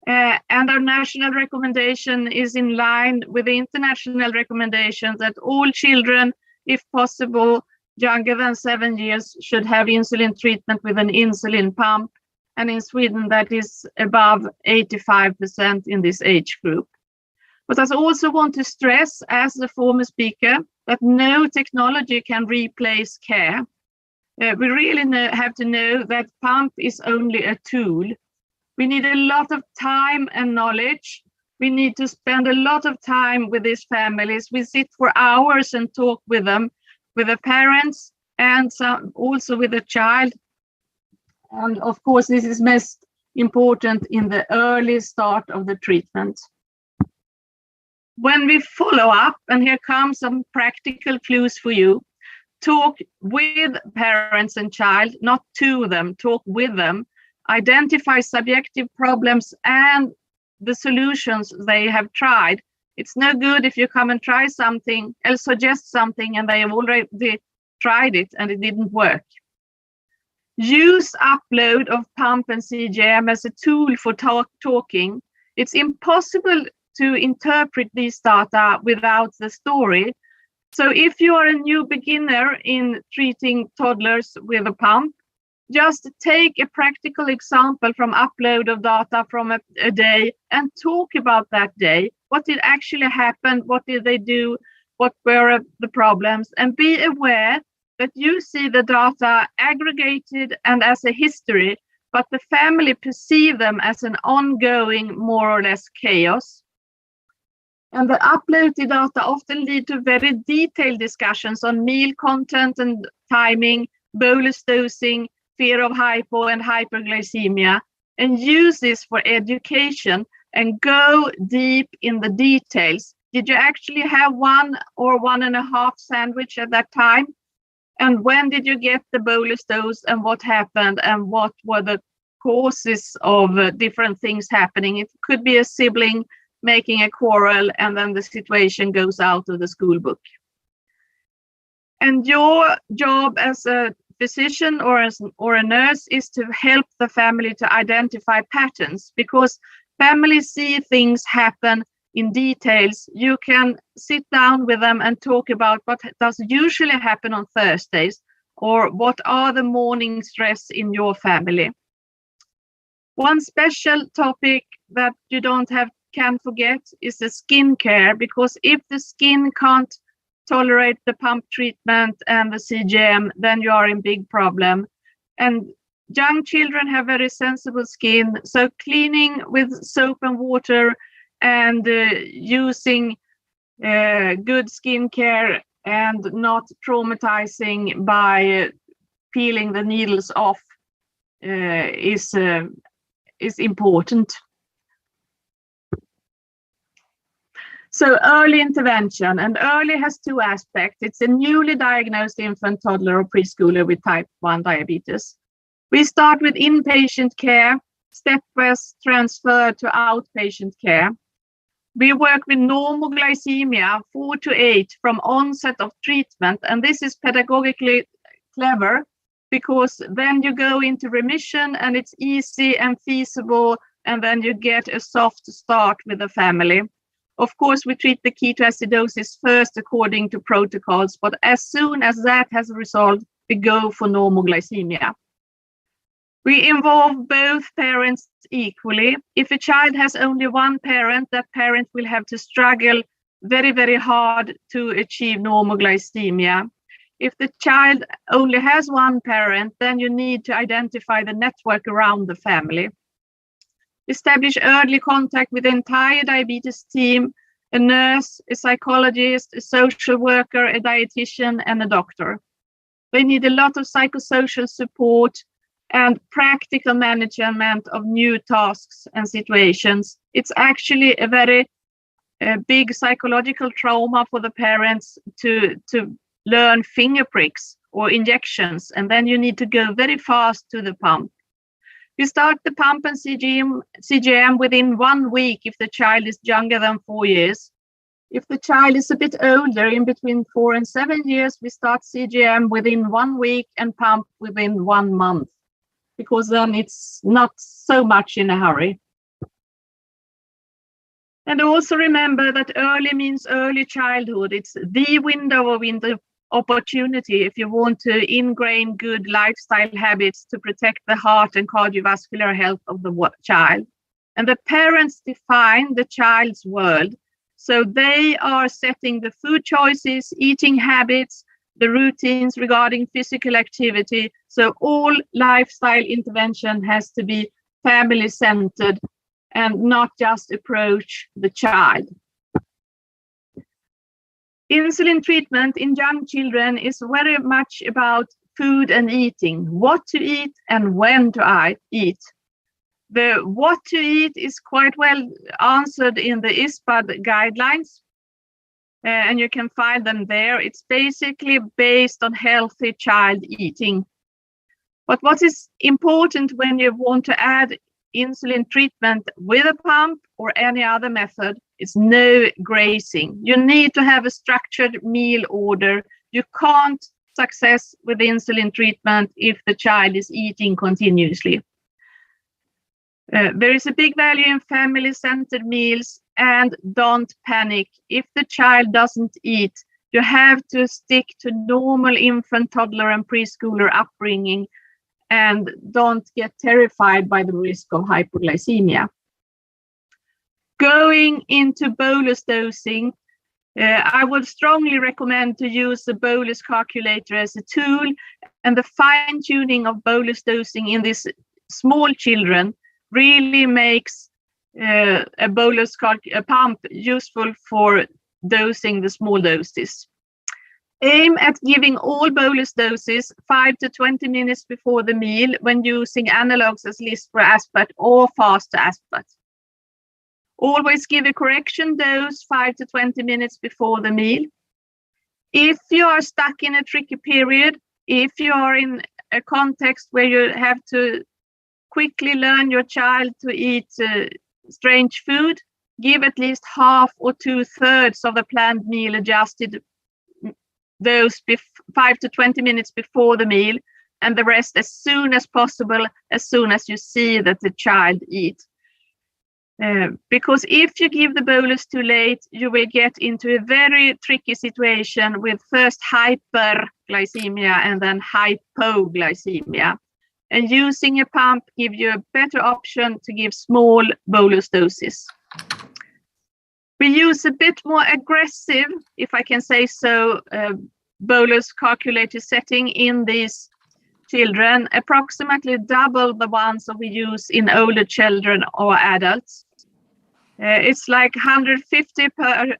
And our national recommendation is in line with the international recommendations that all children, if possible, younger than 7 years should have insulin treatment with an insulin pump. And in Sweden, that is above 85% in this age group. But I also want to stress, as the former speaker, that no technology can replace care. We really have to know that pump is only a tool. We need a lot of time and knowledge. We need to spend a lot of time with these families. We sit for hours and talk with them, with the parents, and also with the child. And of course, this is most important in the early start of the treatment. When we follow up, and here comes some practical clues for you, talk with parents and child, not to them, talk with them, identify subjective problems and the solutions they have tried. It's no good if you come and try something, or suggest something, and they have already tried it and it didn't work. Use upload of pump and CGM as a tool for talking. It's impossible to interpret these data without the story. So if you are a new beginner in treating toddlers with a pump, just take a practical example from upload of data from a day and talk about that day. What did actually happen? What did they do? What were the problems? And be aware that you see the data aggregated and as a history, but the family perceive them as an ongoing, more or less, chaos. And the uploaded data often lead to very detailed discussions on meal content and timing, bolus dosing, fear of hypo and hyperglycemia, and use this for education and go deep in the details. Did you actually have 1 or 1.5 sandwich at that time? And when did you get the bolus dose, and what happened, and what were the causes of different things happening? It could be a sibling making a quarrel, and then the situation goes out of the school book. And your job as a physician or a nurse is to help the family to identify patterns, because families see things happen in details. You can sit down with them and talk about what does usually happen on Thursdays, or what are the morning stress in your family. One special topic that you can forget is the skin care, because if the skin can't tolerate the pump treatment and the CGM, then you are in big problem. And young children have very sensible skin, so cleaning with soap and water and using good skin care and not traumatizing by peeling the needles off is important. So early intervention, and early has 2 aspects. It's a newly diagnosed infant, toddler, or preschooler with type 1 diabetes. We start with inpatient care, stepwise transfer to outpatient care. We work with normal glycemia, 4 to 8 from onset of treatment, and this is pedagogically clever because then you go into remission and it's easy and feasible, and then you get a soft start with the family. Of course, we treat the ketoacidosis first according to protocols, but as soon as that has resolved, we go for normal glycemia. We involve both parents equally. If a child has only one parent, that parent will have to struggle very, very hard to achieve normal glycemia. If the child only has one parent, then you need to identify the network around the family. Establish early contact with the entire diabetes team, a nurse, a psychologist, a social worker, a dietitian, and a doctor. They need a lot of psychosocial support and practical management of new tasks and situations. It's actually a very big psychological trauma for the parents to learn finger pricks or injections, and then you need to go very fast to the pump. We start the pump and CGM within 1 week if the child is younger than 4 years. If the child is a bit older, in between 4 and 7 years, we start CGM within 1 week and pump within 1 month, because then it's not so much in a hurry. And also remember that early means early childhood. It's the window opportunity if you want to ingrain good lifestyle habits to protect the heart and cardiovascular health of the child. And the parents define the child's world. So they are setting the food choices, eating habits, the routines regarding physical activity. So all lifestyle intervention has to be family-centered and not just approach the child. Insulin treatment in young children is very much about food and eating, what to eat and when to eat. The what to eat is quite well answered in the ISPAD guidelines, and you can find them there. It's basically based on healthy child eating. But what is important when you want to add insulin treatment with a pump or any other method is no grazing. You need to have a structured meal order. You can't success with insulin treatment if the child is eating continuously. There is a big value in family-centered meals, and don't panic. If the child doesn't eat, you have to stick to normal infant, toddler, and preschooler upbringing, and don't get terrified by the risk of hypoglycemia. Going into bolus dosing, I would strongly recommend to use the bolus calculator as a tool, and the fine-tuning of bolus dosing in these small children really makes a bolus pump useful for dosing the small doses. Aim at giving all bolus doses 5 to 20 minutes before the meal when using analogs as Lispro aspart or faster aspart. Always give a correction dose 5 to 20 minutes before the meal. If you are stuck in a tricky period, if you are in a context where you have to quickly learn your child to eat strange food, give at least half or 2/3 of the planned meal adjusted dose 5 to 20 minutes before the meal, and the rest as soon as possible, as soon as you see that the child eats. Because if you give the bolus too late, you will get into a very tricky situation with first hyperglycemia and then hypoglycemia. And using a pump gives you a better option to give small bolus doses. We use a bit more aggressive, if I can say so, bolus calculator setting in these children, approximately double the ones that we use in older children or adults. It's like 150 per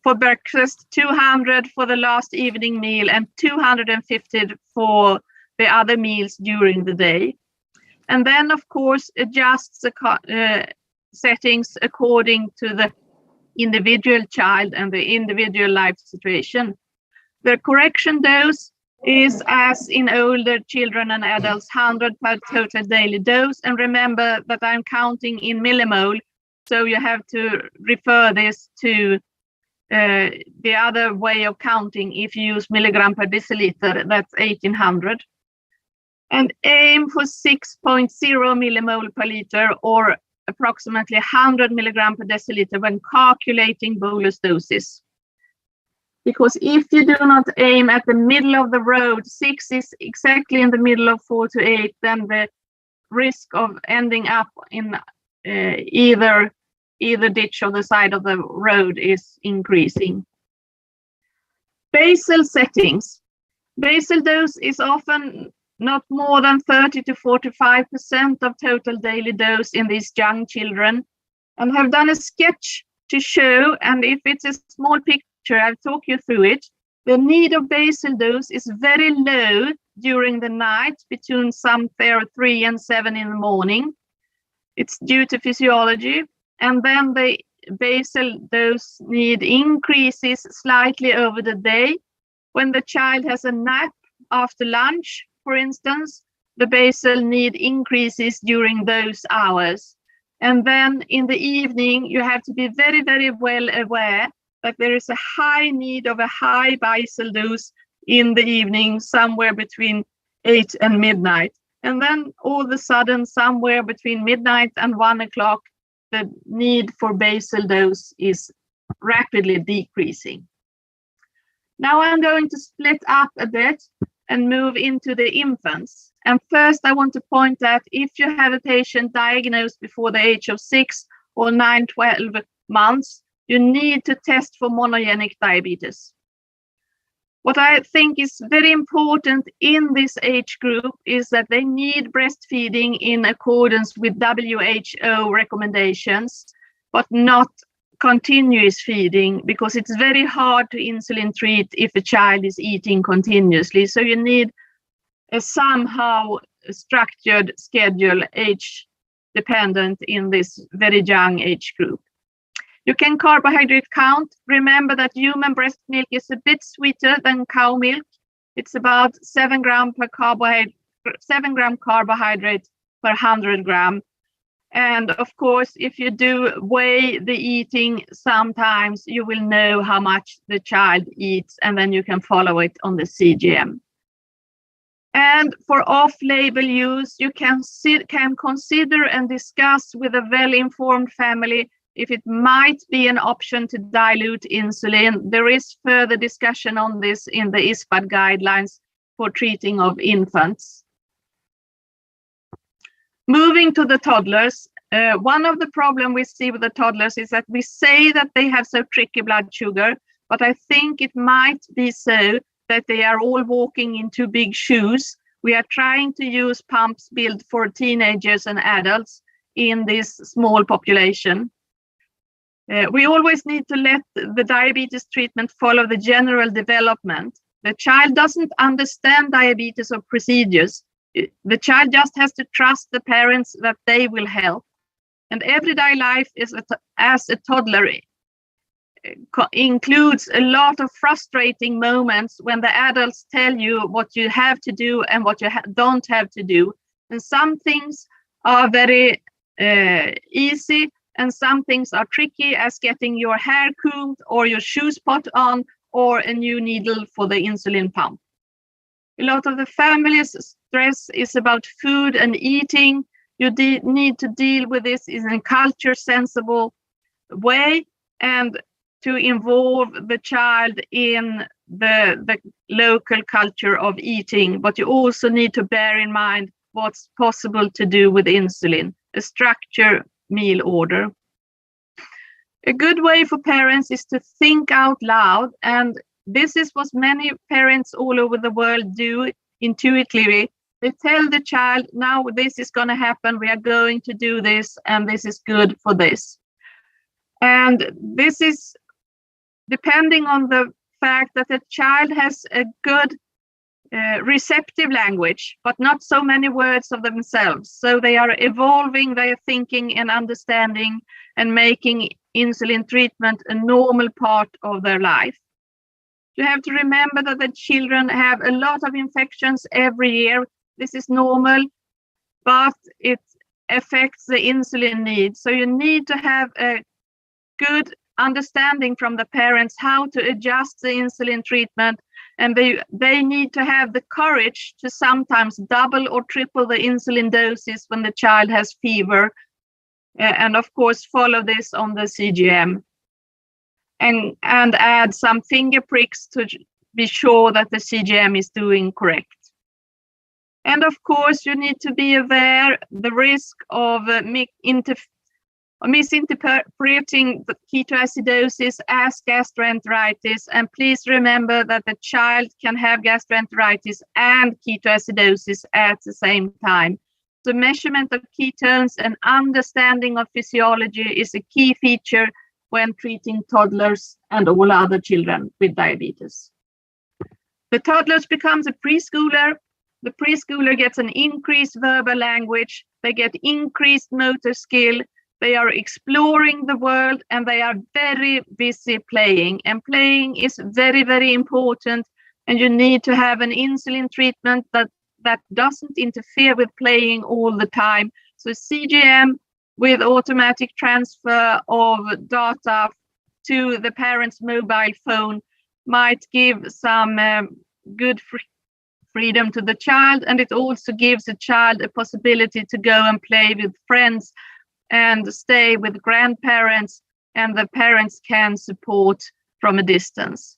for breakfast, 200 for the last evening meal, and 250 for the other meals during the day. And then, of course, adjust the settings according to the individual child and the individual life situation. The correction dose is, as in older children and adults, 100 per total daily dose. And remember that I'm counting in millimole, so you have to refer this to the other way of counting. If you use milligram per deciliter, that's 1800. And aim for 6.0 millimole per liter, or approximately 100 milligram per deciliter when calculating bolus doses. Because if you do not aim at the middle of the road, 6 is exactly in the middle of 4 to 8, then the risk of ending up in either ditch or the side of the road is increasing. Basal settings. Basal dose is often not more than 30 to 45% of total daily dose in these young children, and have done a sketch to show, and if it's a small picture, I'll talk you through it. The need of basal dose is very low during the night, between somewhere 3 and 7 in the morning. It's due to physiology, and then the basal dose need increases slightly over the day. When the child has a nap after lunch, for instance, the basal need increases during those hours. And then in the evening, you have to be very, very well aware that there is a high need of a high basal dose in the evening, somewhere between 8 and midnight. And then all of a sudden, somewhere between midnight and 1 o'clock, the need for basal dose is rapidly decreasing. Now I'm going to split up a bit and move into the infants. And first, I want to point out if you have a patient diagnosed before the age of 6 or 9, 12 months, you need to test for monogenic diabetes. What I think is very important in this age group is that they need breastfeeding in accordance with WHO recommendations, but not continuous feeding, because it's very hard to insulin treat if a child is eating continuously. So you need a somehow structured schedule, age dependent, in this very young age group. You can carbohydrate count. Remember that human breast milk is a bit sweeter than cow milk. It's about 7 gram carbohydrate per 100 gram. And of course, if you do weigh the eating, sometimes you will know how much the child eats, and then you can follow it on the CGM. And for off-label use, you can consider and discuss with a well-informed family if it might be an option to dilute insulin. There is further discussion on this in the ISPAD guidelines for treating of infants. Moving to the toddlers, one of the problems we see with the toddlers is that we say that they have so tricky blood sugar, but I think it might be so that they are all walking in too big shoes. We are trying to use pumps built for teenagers and adults in this small population. We always need to let the diabetes treatment follow the general development. The child doesn't understand diabetes or procedures. The child just has to trust the parents that they will help. And everyday life as a toddler includes a lot of frustrating moments when the adults tell you what you have to do and what you don't have to do. And some things are very easy, and some things are tricky, as getting your hair combed or your shoes put on or a new needle for the insulin pump. A lot of the family's stress is about food and eating. You need to deal with this in a culture sensible way and to involve the child in the local culture of eating. But you also need to bear in mind what's possible to do with insulin, a structure meal order. A good way for parents is to think out loud, and this is what many parents all over the world do intuitively. They tell the child, now this is going to happen, we are going to do this, and this is good for this. And this is depending on the fact that the child has a good receptive language, but not so many words of themselves. So they are evolving their thinking and understanding and making insulin treatment a normal part of their life. You have to remember that the children have a lot of infections every year. This is normal, but it affects the insulin needs. So you need to have a good understanding from the parents how to adjust the insulin treatment, and they need to have the courage to sometimes double or triple the insulin doses when the child has fever, and of course follow this on the CGM, and add some finger pricks to be sure that the CGM is doing correct. And of course you need to be aware the risk of misinterpreting the ketoacidosis as gastroenteritis, and please remember that the child can have gastroenteritis and ketoacidosis at the same time. The measurement of ketones and understanding of physiology is a key feature when treating toddlers and all other children with diabetes. The toddlers becomes a preschooler. The preschooler gets an increased verbal language. They get increased motor skill. They are exploring the world, and they are very busy playing. And playing is very, very important. And you need to have an insulin treatment that doesn't interfere with playing all the time. So CGM with automatic transfer of data to the parent's mobile phone might give some good freedom to the child. And it also gives the child a possibility to go and play with friends and stay with grandparents, and the parents can support from a distance.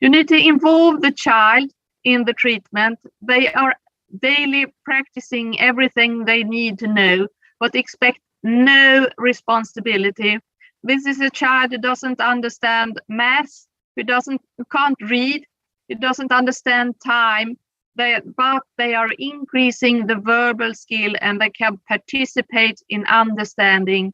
You need to involve the child in the treatment. They are daily practicing everything they need to know, but expect no responsibility. This is a child who doesn't understand math, who can't read, who doesn't understand time, but they are increasing the verbal skill and they can participate in understanding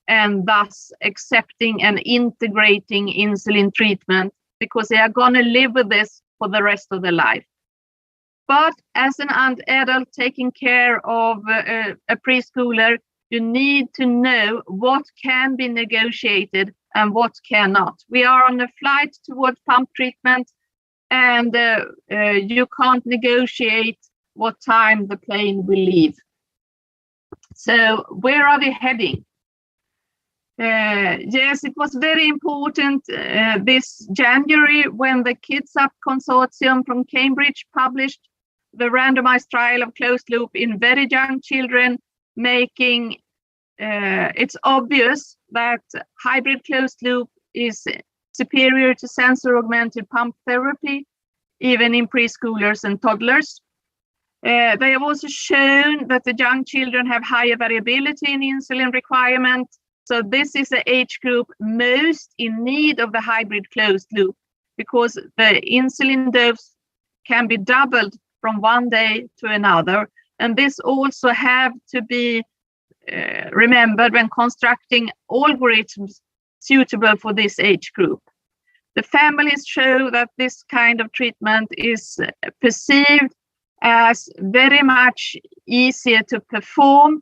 and thus accepting and integrating insulin treatment, because they are going to live with this for the rest of their life. But as an adult taking care of a preschooler, you need to know what can be negotiated and what cannot. We are on a flight towards pump treatment, and you can't negotiate what time the plane will leave. So where are we heading? Yes, it was very important this January when the Kids Up Consortium from Cambridge published the randomized trial of closed loop in very young children, making it's obvious that hybrid closed loop is superior to sensor augmented pump therapy, even in preschoolers and toddlers. They have also shown that the young children have higher variability in insulin requirement. So this is the age group most in need of the hybrid closed loop, because the insulin dose can be doubled from one day to another. And this also have to be remembered when constructing algorithms suitable for this age group. The families show that this kind of treatment is perceived as very much easier to perform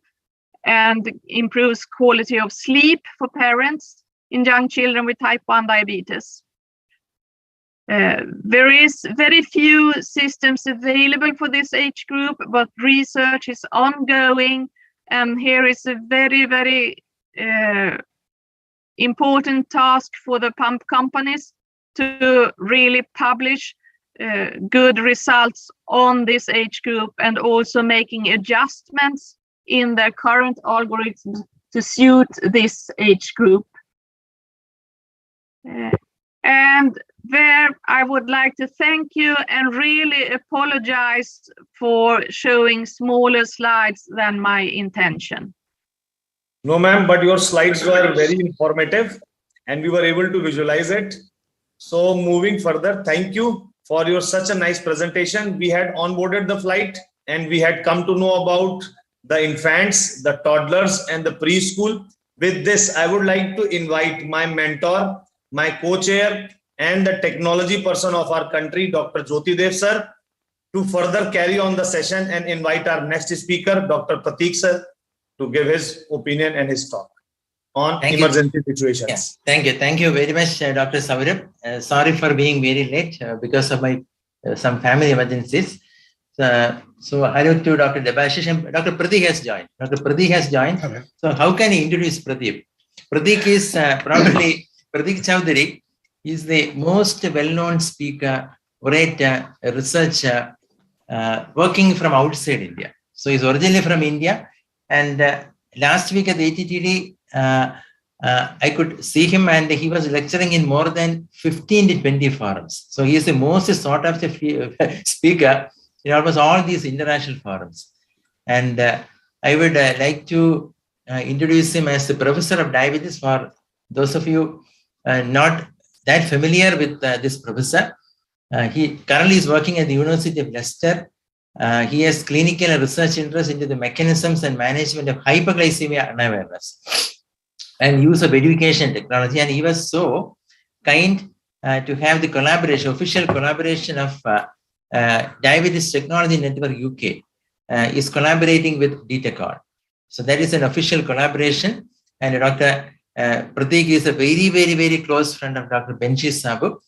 and improves quality of sleep for parents in young children with type 1 diabetes. There is very few systems available for this age group, but research is ongoing. And here is a very, very important task for the pump companies to really publish good results on this age group, and also making adjustments in their current algorithms to suit this age group. And there I would like to thank you and really apologize for showing smaller slides than my intention. No, ma'am, but your slides were very informative and we were able to visualize it. So moving further, thank you for your such a nice presentation. We had onboarded the flight and we had come to know about the infants, the toddlers and the preschool. With this, I would like to invite my mentor, my co-chair and the technology person of our country, Dr. Jyoti Dev sir, to further carry on the session and invite our next speaker, Dr. Prateek sir, to give his opinion and his talk on emergency situations. Yes, thank you. Thank you very much, Dr. Saurabh. Sorry for being very late because of my some family emergencies. So hello to Dr. Debashish, and Dr. Prateek has joined. Dr. Prateek has joined. Okay. So how can I introduce Prateek? Prateek is probably Prateek Chowdhury is the most well-known speaker, orator, researcher, working from outside India. So he's originally from India, and last week at the ATTD, I could see him, and he was lecturing in more than 15 to 20 forums. So he is the most sought after speaker in almost all these international forums. And I would like to introduce him as the professor of diabetes for those of you not that familiar with this professor. He currently is working at the University of Leicester. He has clinical and research interest into the mechanisms and management of hyperglycemia unawareness and use of education technology. And he was so kind to have the collaboration, official collaboration of Diabetes Technology Network UK is collaborating with D-TechCon. So that is an official collaboration. And Dr. Prateek is a very, very, very close friend of Dr. Benji Sabu.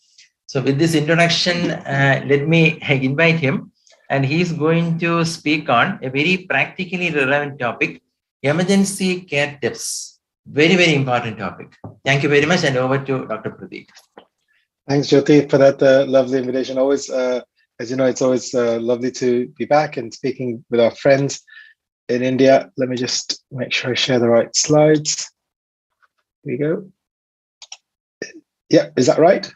So with this introduction, let me invite him. And he's going to speak on a very practically relevant topic, emergency care tips. Very, very important topic. Thank you very much. And over to Dr. Prateek. Thanks, Jyoti, for that lovely invitation. Always, as you know, it's always lovely to be back and speaking with our friends in India. Let me just make sure I share the right slides. Here we go. Yeah, is that right?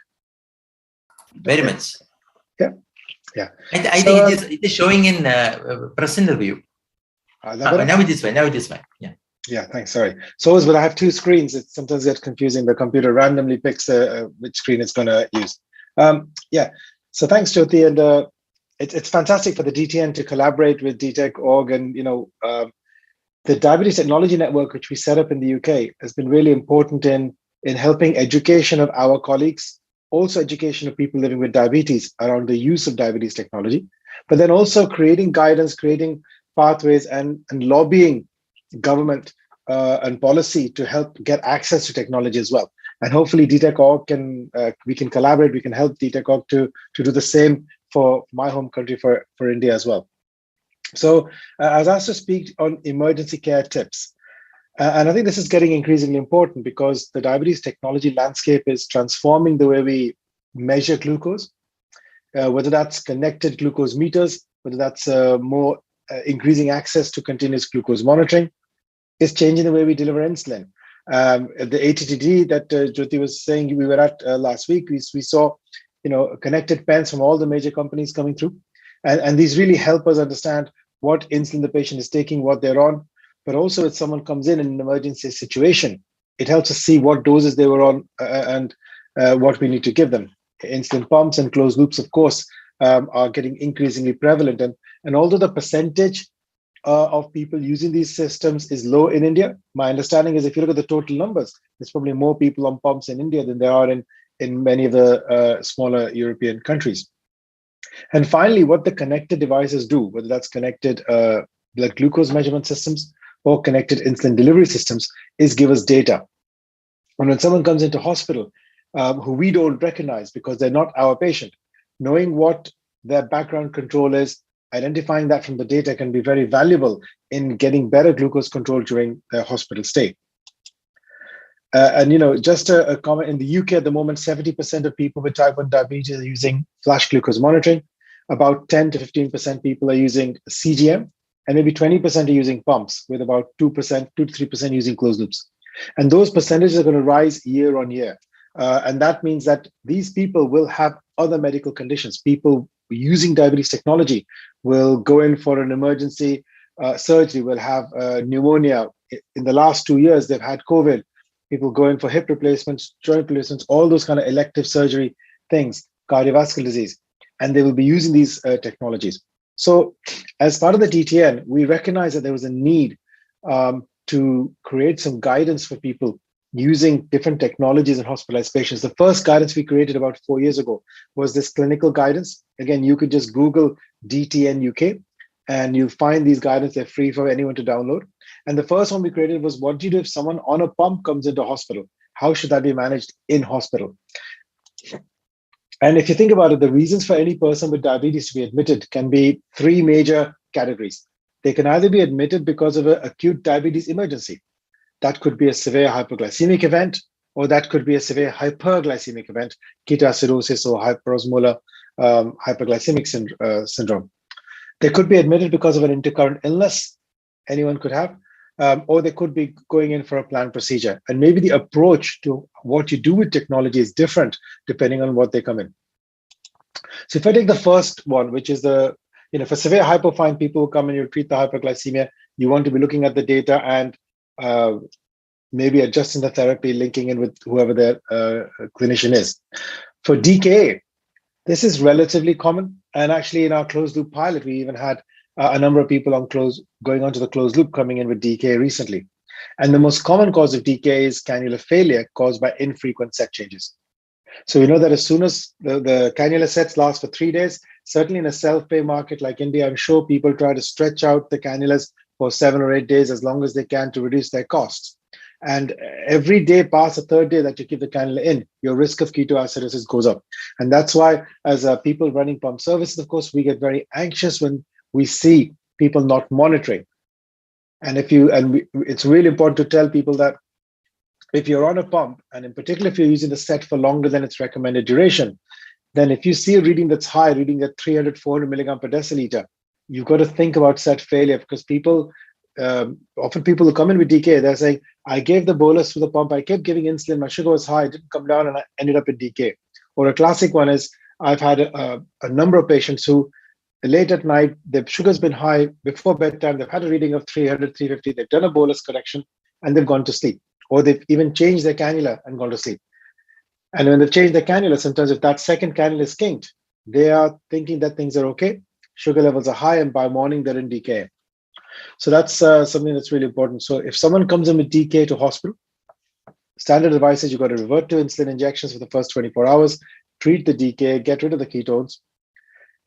very much. Yeah. I think it is showing in presenter view. Now it is fine. Now it is fine. Yeah. Yeah, thanks. Sorry. So when I have two screens, it sometimes gets confusing. The computer randomly picks which screen it's going to use. Yeah. So thanks, Jyoti, and it's fantastic for the DTN to collaborate with D-TechOrg, and the Diabetes Technology Network, which we set up in the UK, has been really important in helping education of our colleagues, also education of people living with diabetes around the use of diabetes technology, but then also creating guidance, creating pathways, and lobbying government and policy to help get access to technology as well. And hopefully D-TechOrg we can collaborate, we can help D-TechOrg to do the same for my home country, for India as well. So I was asked to speak on emergency care tips. And I think this is getting increasingly important because the diabetes technology landscape is transforming the way we measure glucose, whether that's connected glucose meters, whether that's more increasing access to continuous glucose monitoring, is changing the way we deliver insulin. The ATTD that Jyoti was saying we were at last week, we saw connected pens from all the major companies coming through. And these really help us understand what insulin the patient is taking, what they're on, but also if someone comes in an emergency situation, it helps us see what doses they were on and what we need to give them. Insulin pumps and closed loops, of course, are getting increasingly prevalent. And although the percentage of people using these systems is low in India, my understanding is if you look at the total numbers, there's probably more people on pumps in India than there are in many of the smaller European countries. And finally, what the connected devices do, whether that's connected blood glucose measurement systems or connected insulin delivery systems, is give us data. And when someone comes into hospital who we don't recognize because they're not our patient, knowing what their background control is, identifying that from the data can be very valuable in getting better glucose control during their hospital stay. And just a comment, in the UK at the moment, 70% of people with type 1 diabetes are using flash glucose monitoring. About 10 to 15% people are using CGM, and maybe 20% are using pumps, with about 2 to 3% using closed loops. And those percentages are going to rise year on year. And that means that these people will have other medical conditions. People using diabetes technology will go in for an emergency surgery, will have pneumonia. In the last 2 years, they've had COVID. People going for hip replacements, joint replacements, all those kind of elective surgery things, cardiovascular disease, and they will be using these technologies. So as part of the DTN, we recognize that there was a need to create some guidance for people using different technologies in hospitalized patients. The first guidance we created about 4 years ago was this clinical guidance. Again, you could just Google DTN UK and you find these guidance. They're free for anyone to download. And the first one we created was, what do you do if someone on a pump comes into hospital? How should that be managed in hospital? And if you think about it, the reasons for any person with diabetes to be admitted can be three major categories. They can either be admitted because of an acute diabetes emergency. That could be a severe hypoglycemic event, or that could be a severe hyperglycemic event, ketoacidosis or hyperosmolar hyperglycemic syndrome. They could be admitted because of an intercurrent illness anyone could have, or they could be going in for a planned procedure. And maybe the approach to what you do with technology is different depending on what they come in. So if I take the first one, which is for severe hypofine people who come in, you treat the hyperglycemia, you want to be looking at the data and maybe adjusting the therapy, linking in with whoever their clinician is. For DKA, this is relatively common. And actually in our closed loop pilot, we even had a number of people going onto the closed loop coming in with DKA recently. And the most common cause of DKA is cannula failure caused by infrequent set changes. So we know that as soon as the cannula sets last for 3 days, certainly in a self-pay market like India, I'm sure people try to stretch out the cannulas for 7 or 8 days as long as they can to reduce their costs. And every day past the third day that you keep the cannula in, your risk of ketoacidosis goes up. And that's why, as people running pump services, of course, we get very anxious when we see people not monitoring. And it's really important to tell people that if you're on a pump, and in particular, if you're using the set for longer than its recommended duration, then if you see a reading that's high, reading at 300, 400 milligram per deciliter, you've got to think about set failure, because often people who come in with DKA, they're saying, I gave the bolus to the pump, I kept giving insulin, my sugar was high, it didn't come down, and I ended up in DKA. Or a classic one is, I've had a number of patients who late at night, their sugar's been high before bedtime, they've had a reading of 300, 350, they've done a bolus correction and they've gone to sleep. Or they've even changed their cannula and gone to sleep. And when they've changed their cannula, sometimes if that second cannula is kinked, they are thinking that things are okay, sugar levels are high, and by morning they're in DK. So that's something that's really important. So if someone comes in with DK to hospital, standard advice is you've got to revert to insulin injections for the first 24 hours, treat the DK, get rid of the ketones,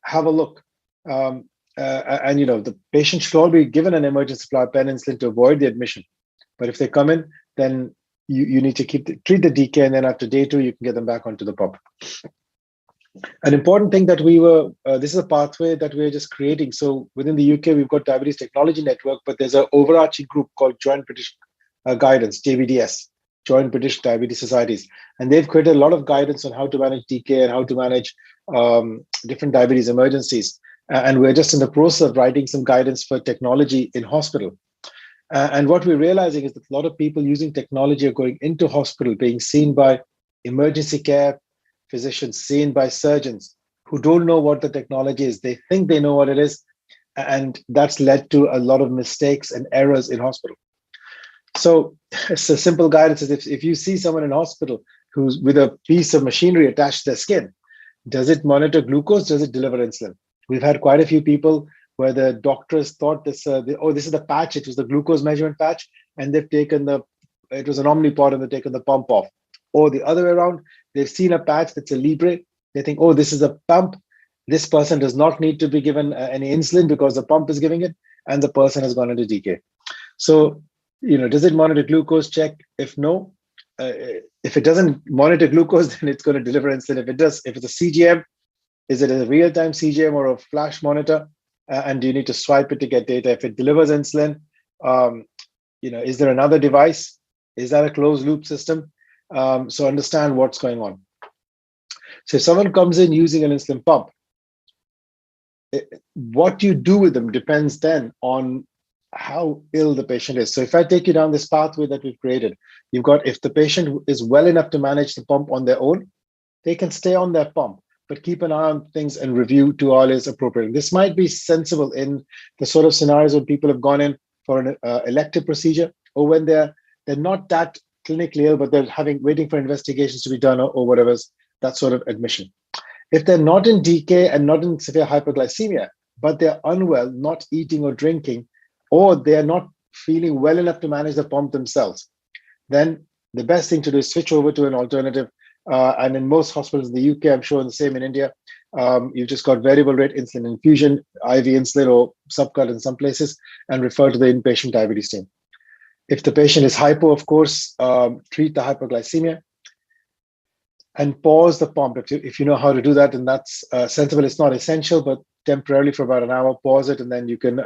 have a look. And the patient should all be given an emergency supply of pen insulin to avoid the admission. But if they come in, then you need to treat the DK, and then after day 2, you can get them back onto the pump. An important thing that this is a pathway that we're just creating. So within the UK, we've got Diabetes Technology Network, but there's an overarching group called Joint British Guidance, JBDS, Joint British Diabetes Societies. And they've created a lot of guidance on how to manage DK and how to manage different diabetes emergencies. And we're just in the process of writing some guidance for technology in hospital. And what we're realizing is that a lot of people using technology are going into hospital, being seen by emergency care physicians, seen by surgeons who don't know what the technology is. They think they know what it is. And that's led to a lot of mistakes and errors in hospital. So it's a simple guidance is if you see someone in hospital who's with a piece of machinery attached to their skin, does it monitor glucose? Does it deliver insulin? We've had quite a few people where the doctors thought this is the patch. It was the glucose measurement patch, and they've taken it was an Omnipod, and they've taken the pump off. Or the other way around, they've seen a patch that's a Libre. They think, oh, this is a pump. This person does not need to be given any insulin because the pump is giving it, and the person has gone into DK. So, does it monitor glucose? Check. If no, if it doesn't monitor glucose, then it's going to deliver insulin. If it does, if it's a CGM, is it a real-time CGM or a flash monitor? And do you need to swipe it to get data? If it delivers insulin, is there another device? Is that a closed loop system? So understand what's going on. So if someone comes in using an insulin pump, what you do with them depends then on how ill the patient is. So if I take you down this pathway that we've created, you've got, if the patient is well enough to manage the pump on their own, they can stay on their pump, but keep an eye on things and review to all is appropriate. This might be sensible in the sort of scenarios when people have gone in for an elective procedure, or when they're not that clinically ill, but they're waiting for investigations to be done or whatever's that sort of admission. If they're not in DK and not in severe hypoglycemia, but they're unwell, not eating or drinking, or they're not feeling well enough to manage the pump themselves, then the best thing to do is switch over to an alternative. And in most hospitals in the UK, I'm sure the same in India, you've just got variable rate insulin infusion, IV insulin or subcut in some places, and refer to the inpatient diabetes team. If the patient is hypo, of course, treat the hypoglycemia and pause the pump. If you know how to do that, and that's sensible, it's not essential, but temporarily for about an hour, pause it, and then you can,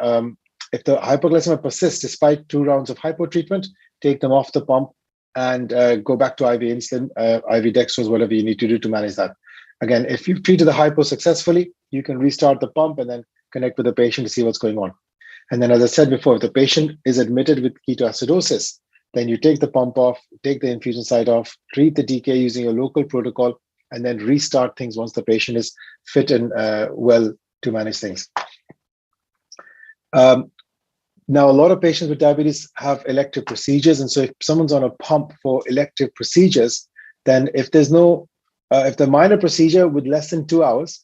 if the hypoglycemia persists despite 2 rounds of hypo treatment, take them off the pump and go back to IV insulin, IV dextrose, whatever you need to do to manage that. Again, if you've treated the hypo successfully, you can restart the pump and then connect with the patient to see what's going on. And then, as I said before, if the patient is admitted with ketoacidosis, then you take the pump off, take the infusion site off, treat the DK using a local protocol, and then restart things once the patient is fit and well to manage things. Now, a lot of patients with diabetes have elective procedures. And so if someone's on a pump for elective procedures, then if there's if the minor procedure with less than 2 hours,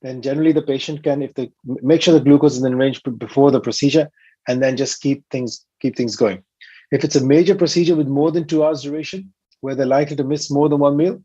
then generally the patient can, make sure the glucose is in range before the procedure, and then just keep things going. If it's a major procedure with more than 2 hours duration, where they're likely to miss more than one meal,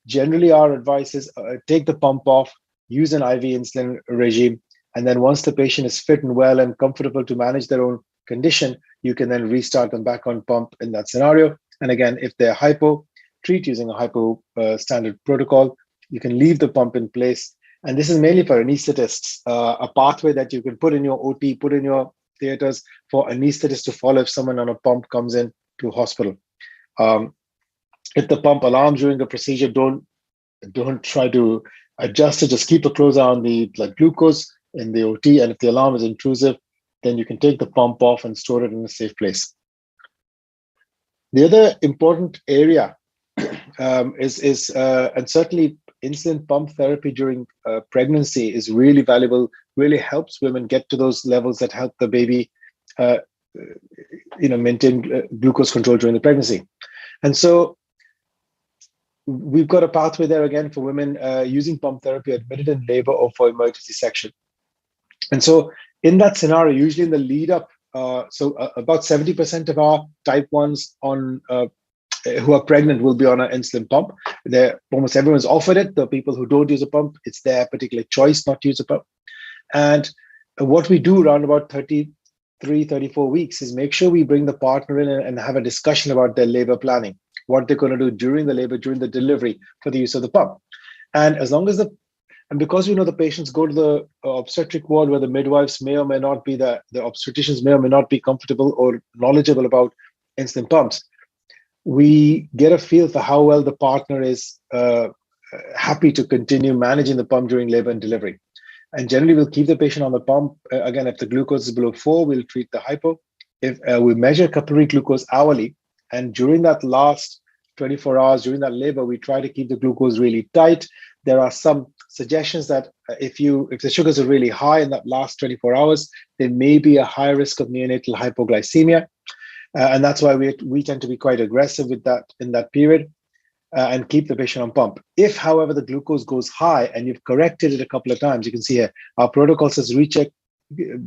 generally our advice is take the pump off, use an IV insulin regime, and then once the patient is fit and well and comfortable to manage their own condition, you can then restart them back on pump in that scenario. And again, if they're hypo, treat using a hypo standard protocol. You can leave the pump in place. And this is mainly for anesthetists, a pathway that you can put in your OT, put in your theaters for anesthetists to follow if someone on a pump comes in to hospital. If the pump alarms during the procedure, don't try to adjust it. Just keep a close eye on the blood glucose in the OT. And if the alarm is intrusive, then you can take the pump off and store it in a safe place. The other important area is and certainly insulin pump therapy during pregnancy is really valuable, really helps women get to those levels that help the baby maintain glucose control during the pregnancy. And so we've got a pathway there again for women using pump therapy admitted in labor or for emergency section. And so in that scenario, usually in the lead up, about 70% of our type 1s on who are pregnant will be on an insulin pump. Almost everyone's offered it. The people who don't use a pump, it's their particular choice not to use a pump. And what we do around about 33, 34 weeks is make sure we bring the partner in and have a discussion about their labor planning, what they're going to do during the labor, during the delivery for the use of the pump. And as long as because we know the patients go to the obstetric ward where the midwives may or may not be, the obstetricians may or may not be comfortable or knowledgeable about insulin pumps, we get a feel for how well the partner is happy to continue managing the pump during labor and delivery. And generally, we'll keep the patient on the pump. Again, if the glucose is below 4, we'll treat the hypo. If we measure capillary glucose hourly, and during that last 24 hours, during that labor, we try to keep the glucose really tight. There are some suggestions that if the sugars are really high in that last 24 hours, there may be a high risk of neonatal hypoglycemia. And that's why we tend to be quite aggressive with that in that period and keep the patient on pump. If, however, the glucose goes high and you've corrected it a couple of times, you can see here, our protocol says recheck,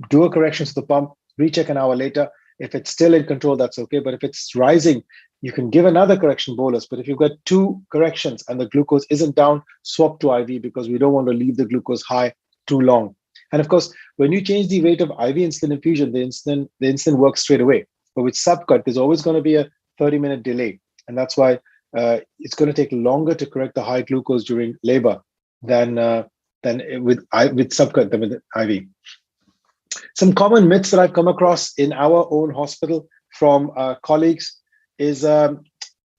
do a correction to the pump, recheck an hour later. If it's still in control, that's okay. But if it's rising, you can give another correction bolus. But if you've got 2 corrections and the glucose isn't down, swap to IV because we don't want to leave the glucose high too long. And of course, when you change the rate of IV insulin infusion, the insulin works straight away. But with subcut, there's always going to be a 30-minute delay. And that's why it's going to take longer to correct the high glucose during labor than with subcut than with IV. Some common myths that I've come across in our own hospital from colleagues is I've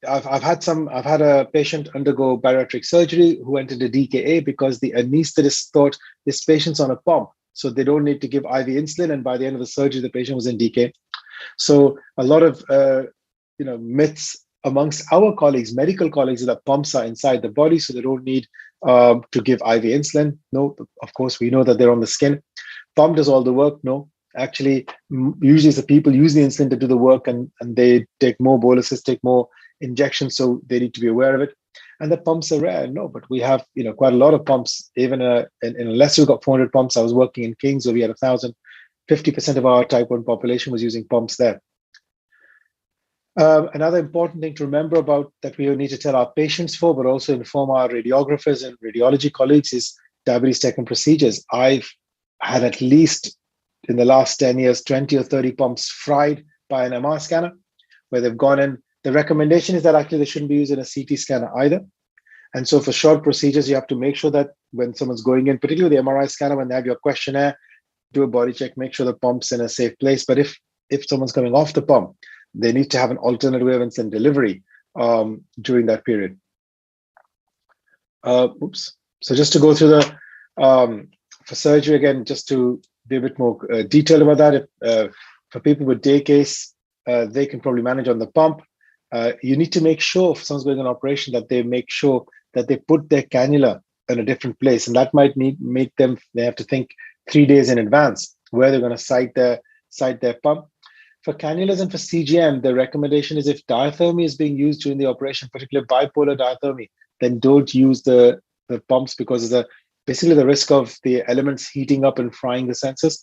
had a patient undergo bariatric surgery who entered a DKA because the anesthetist thought this patient's on a pump, so they don't need to give IV insulin. And by the end of the surgery, the patient was in DK. So a lot of myths amongst our colleagues, medical colleagues, is that pumps are inside the body, so they don't need to give IV insulin. No, of course, we know that they're on the skin. Pump does all the work. No, actually, usually it's the people using the insulin to do the work, and they take more boluses, take more injections, so they need to be aware of it. And the pumps are rare. No, but we have quite a lot of pumps. Even unless you've got 400 pumps, I was working in Kings where we had 1,000. 50% of our type 1 population was using pumps there. Another important thing to remember about that we need to tell our patients for, but also inform our radiographers and radiology colleagues, is diabetes TechCon procedures. I've had at least in the last 10 years, 20 or 30 pumps fried by an MR scanner where they've gone in. The recommendation is that actually they shouldn't be using a CT scanner either. And so for short procedures, you have to make sure that when someone's going in, particularly the MRI scanner, when they have your questionnaire, do a body check, make sure the pump's in a safe place. But if someone's coming off the pump, they need to have an alternate way of insulin delivery during that period. So just to go through the, for surgery again, just to be a bit more detailed about that, for people with day case, they can probably manage on the pump. You need to make sure if someone's going on operation that they make sure that they put their cannula in a different place. And that might make them, they have to think 3 days in advance where they're going to site their pump. For cannulas and for CGM, the recommendation is if diathermy is being used during the operation, particularly bipolar diathermy, then don't use the pumps because of basically the risk of the elements heating up and frying the sensors.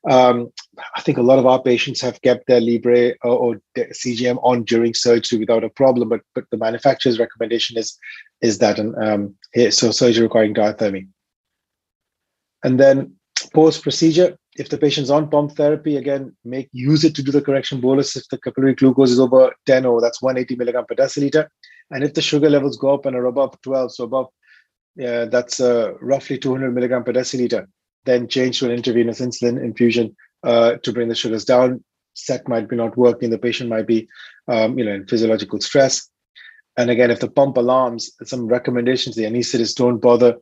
I think a lot of our patients have kept their Libre or CGM on during surgery without a problem, but the manufacturer's recommendation is that, so surgery requiring diathermy. And then post-procedure, if the patient's on pump therapy, again, use it to do the correction bolus if the capillary glucose is over 10, or that's 180 milligram per deciliter. And if the sugar levels go up and are above 12, so above, that's roughly 200 milligram per deciliter, then change to an intravenous insulin infusion to bring the sugars down. Set might be not working, the patient might be in physiological stress. And again, if the pump alarms, some recommendations, the anesthetists don't bother,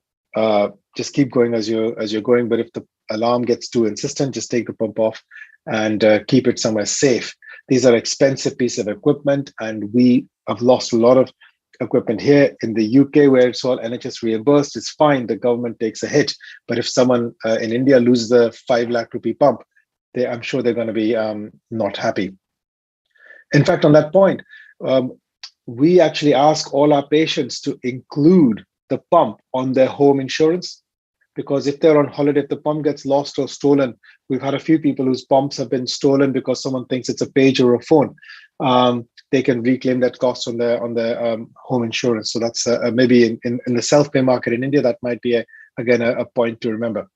just keep going as you're going. But if the alarm gets too insistent, just take the pump off and keep it somewhere safe. These are expensive pieces of equipment, and we have lost a lot of equipment here. In the UK, where it's all NHS reimbursed, it's fine. The government takes a hit. But if someone in India loses a 5 lakh rupee pump, I'm sure they're going to be not happy. In fact, on that point, we actually ask all our patients to include the pump on their home insurance, because if they're on holiday, if the pump gets lost or stolen, we've had a few people whose pumps have been stolen because someone thinks it's a pager or a phone. They can reclaim that cost on their home insurance. So that's maybe in the self-pay market in India, that might be again a point to remember.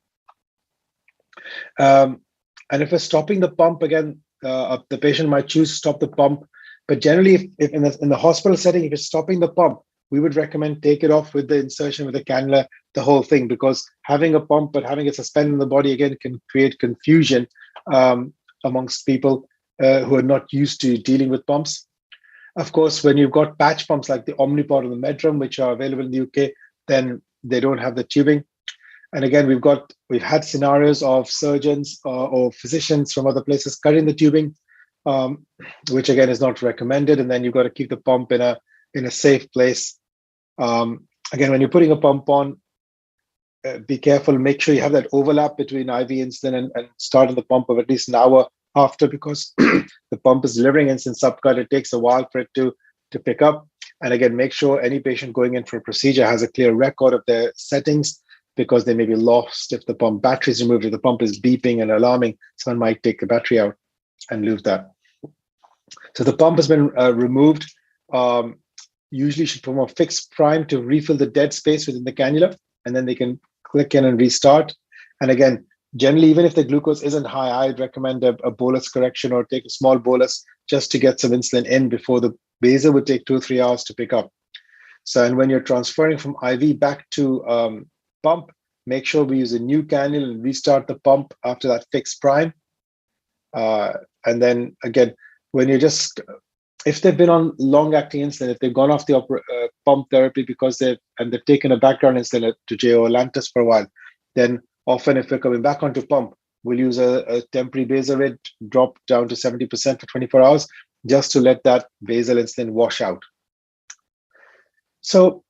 And if we're stopping the pump again, the patient might choose to stop the pump. But generally, if in the hospital setting, if you're stopping the pump, we would recommend take it off with the insertion with the cannula, the whole thing, because having a pump but having it suspended in the body again can create confusion amongst people who are not used to dealing with pumps. Of course, when you've got patch pumps like the Omnipod or the Medrum, which are available in the UK, then they don't have the tubing. And again, we've had scenarios of surgeons or physicians from other places cutting the tubing, which again is not recommended. And then you've got to keep the pump in a safe place. Again, when you're putting a pump on, be careful. Make sure you have that overlap between IV insulin and starting the pump of at least an hour after, because the pump is delivering insulin subcut. It takes a while for it to pick up. And again, make sure any patient going in for a procedure has a clear record of their settings, because they may be lost if the pump battery is removed. If the pump is beeping and alarming, someone might take the battery out and lose that. So the pump has been removed. Usually should perform a fixed prime to refill the dead space within the cannula, and then they can click in and restart. And again, generally, even if the glucose isn't high, I'd recommend a bolus correction or take a small bolus just to get some insulin in before the basal would take 2 or 3 hours to pick up. So, and when you're transferring from IV back to pump, make sure we use a new cannula and restart the pump after that fixed prime. And then again, when you're if they've been on long-acting insulin, if they've gone off the pump therapy because they've taken a background insulin to JO or Lantus for a while, then often if we're coming back onto pump, we'll use a temporary basal rate, drop down to 70% for 24 hours, just to let that basal insulin wash out. So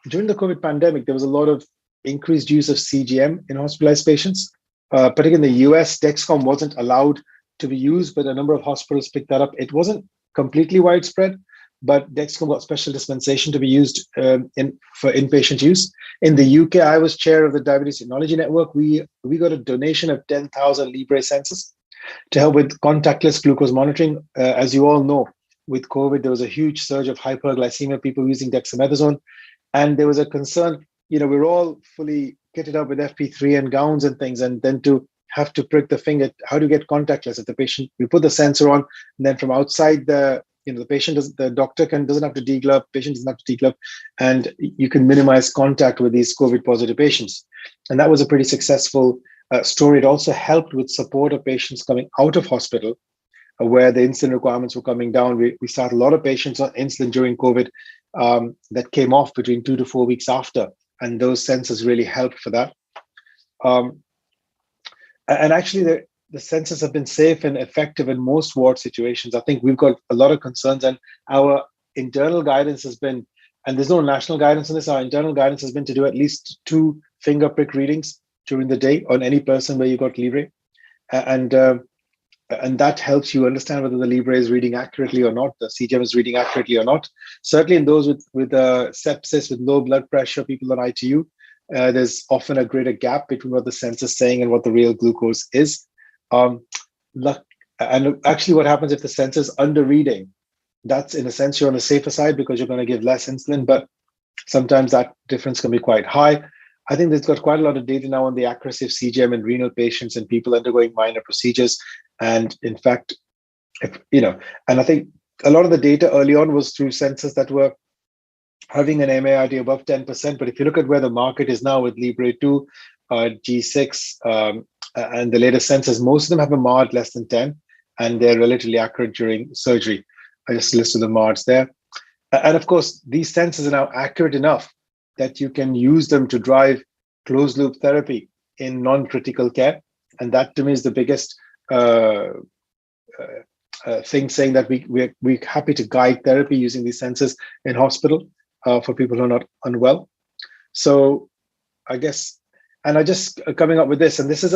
during the COVID pandemic, there was a lot of increased use of CGM in hospitalized patients. Particularly in the US, Dexcom wasn't allowed to be used, but a number of hospitals picked that up. It wasn't completely widespread, but Dexcom got special dispensation to be used for inpatient use. In the UK, I was chair of the Diabetes Technology Network. We got a donation of 10,000 Libre sensors to help with contactless glucose monitoring. As you all know, with COVID, there was a huge surge of hyperglycemia, people using dexamethasone. And there was a concern, we're all fully kitted up with FP3 and gowns and things, and then to have to prick the finger, how do you get contactless? If the patient, we put the sensor on, and then from outside the patient, the doctor doesn't have to deglove, patient doesn't have to deglove, and you can minimize contact with these COVID positive patients. And that was a pretty successful story. It also helped with support of patients coming out of hospital, where the insulin requirements were coming down. We started a lot of patients on insulin during COVID that came off between 2 to 4 weeks after, and those sensors really helped for that. And actually, the sensors have been safe and effective in most ward situations. I think we've got a lot of concerns, and our internal guidance has been, and there's no national guidance on this, our internal guidance has been to do at least 2 finger prick readings during the day on any person where you got Libre. And that helps you understand whether the Libre is reading accurately or not, the CGM is reading accurately or not. Certainly in those with sepsis, with low blood pressure, people on ITU, there's often a greater gap between what the sensor is saying and what the real glucose is. And actually what happens if the sensor is under reading, that's in a sense you're on the safer side because you're going to give less insulin, but sometimes that difference can be quite high. I think there's got quite a lot of data now on the accuracy of CGM in renal patients and people undergoing minor procedures. And in fact, and I think a lot of the data early on was through sensors that were having an MARD above 10%. But if you look at where the market is now with Libre 2, G6, and the latest sensors, most of them have a MARD less than 10, and they're relatively accurate during surgery. I just listed the MARDs there. And of course, these sensors are now accurate enough that you can use them to drive closed loop therapy in non-critical care. And that to me is the biggest thing saying that we're happy to guide therapy using these sensors in hospital for people who are not unwell. So I guess, and I just coming up with this, and this is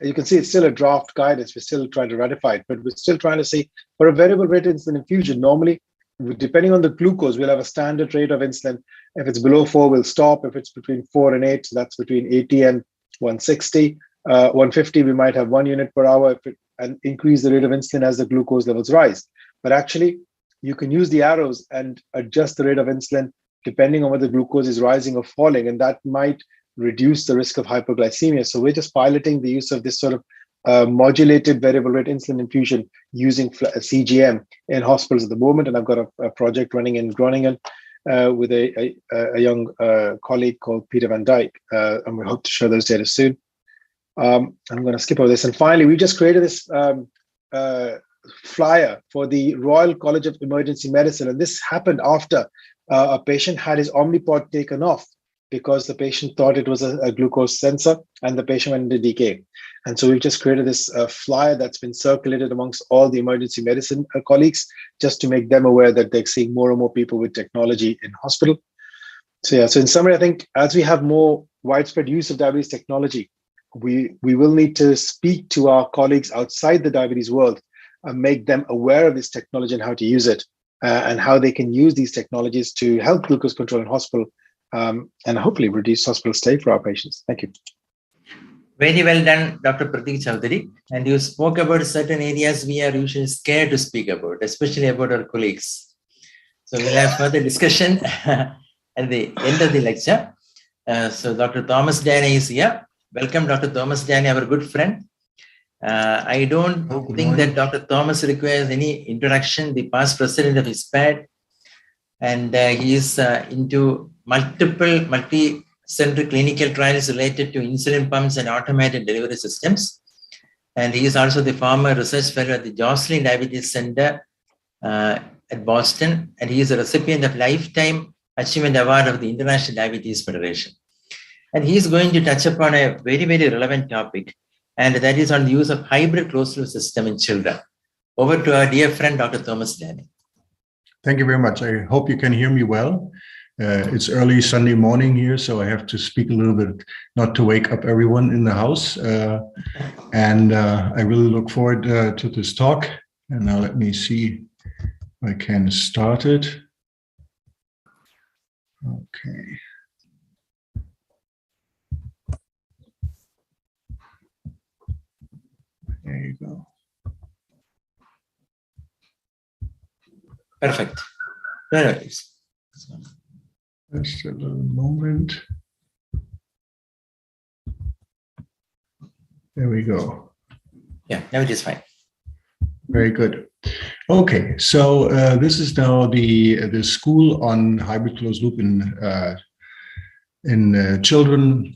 you can see it's still a draft guidance. We're still trying to ratify it, but we're still trying to see for a variable rate insulin infusion, normally, depending on the glucose, we'll have a standard rate of insulin. If it's below 4, we'll stop. If it's between 4 and 8, so that's between 80 and 160. 150, we might have 1 unit per hour and increase the rate of insulin as the glucose levels rise. But actually, you can use the arrows and adjust the rate of insulin depending on whether glucose is rising or falling, and that might reduce the risk of hypoglycemia. So we're just piloting the use of this sort of modulated variable rate insulin infusion using CGM in hospitals at the moment. And I've got a project running in Groningen with a young colleague called Peter van Dijk, and we hope to show those data soon. I'm going to skip over this. And finally, we just created this flyer for the Royal College of Emergency Medicine. And this happened after a patient had his Omnipod taken off because the patient thought it was a glucose sensor and the patient went into decay. And so we've just created this flyer that's been circulated amongst all the emergency medicine colleagues, just to make them aware that they're seeing more and more people with technology in hospital. So yeah, so in summary, I think as we have more widespread use of diabetes technology, we will need to speak to our colleagues outside the diabetes world and make them aware of this technology and how to use it, and how they can use these technologies to help glucose control in hospital, and hopefully reduce hospital stay for our patients. Thank you. Very well done, Dr. Pratik Chowdhury. And you spoke about certain areas we are usually scared to speak about, especially about our colleagues. So we'll have further discussion at the end of the lecture. So Dr. Thomas Dane is here. Welcome, Dr. Thomas Dane, our good friend. I don't think that Dr. Thomas requires any introduction, the past president of ISPAD, and he is into multi-center clinical trials related to insulin pumps and automated delivery systems. And he is also the former research fellow at the Joslin Diabetes Center at Boston, and he is a recipient of Lifetime Achievement Award of the International Diabetes Federation. And he is going to touch upon a very, very relevant topic, and that is on the use of hybrid closed-loop system in children. Over to our dear friend, Dr. Thomas Dane. Thank you very much. I hope you can hear me well. It's early Sunday morning here, so I have to speak a little bit, not to wake up everyone in the house. And I really look forward to this talk. And now let me see if I can start it. Okay. There you go. Perfect. There it is. Just a little moment. There we go. Yeah, now it is fine. Very good. Okay, so this is now the school on hybrid closed loop in children.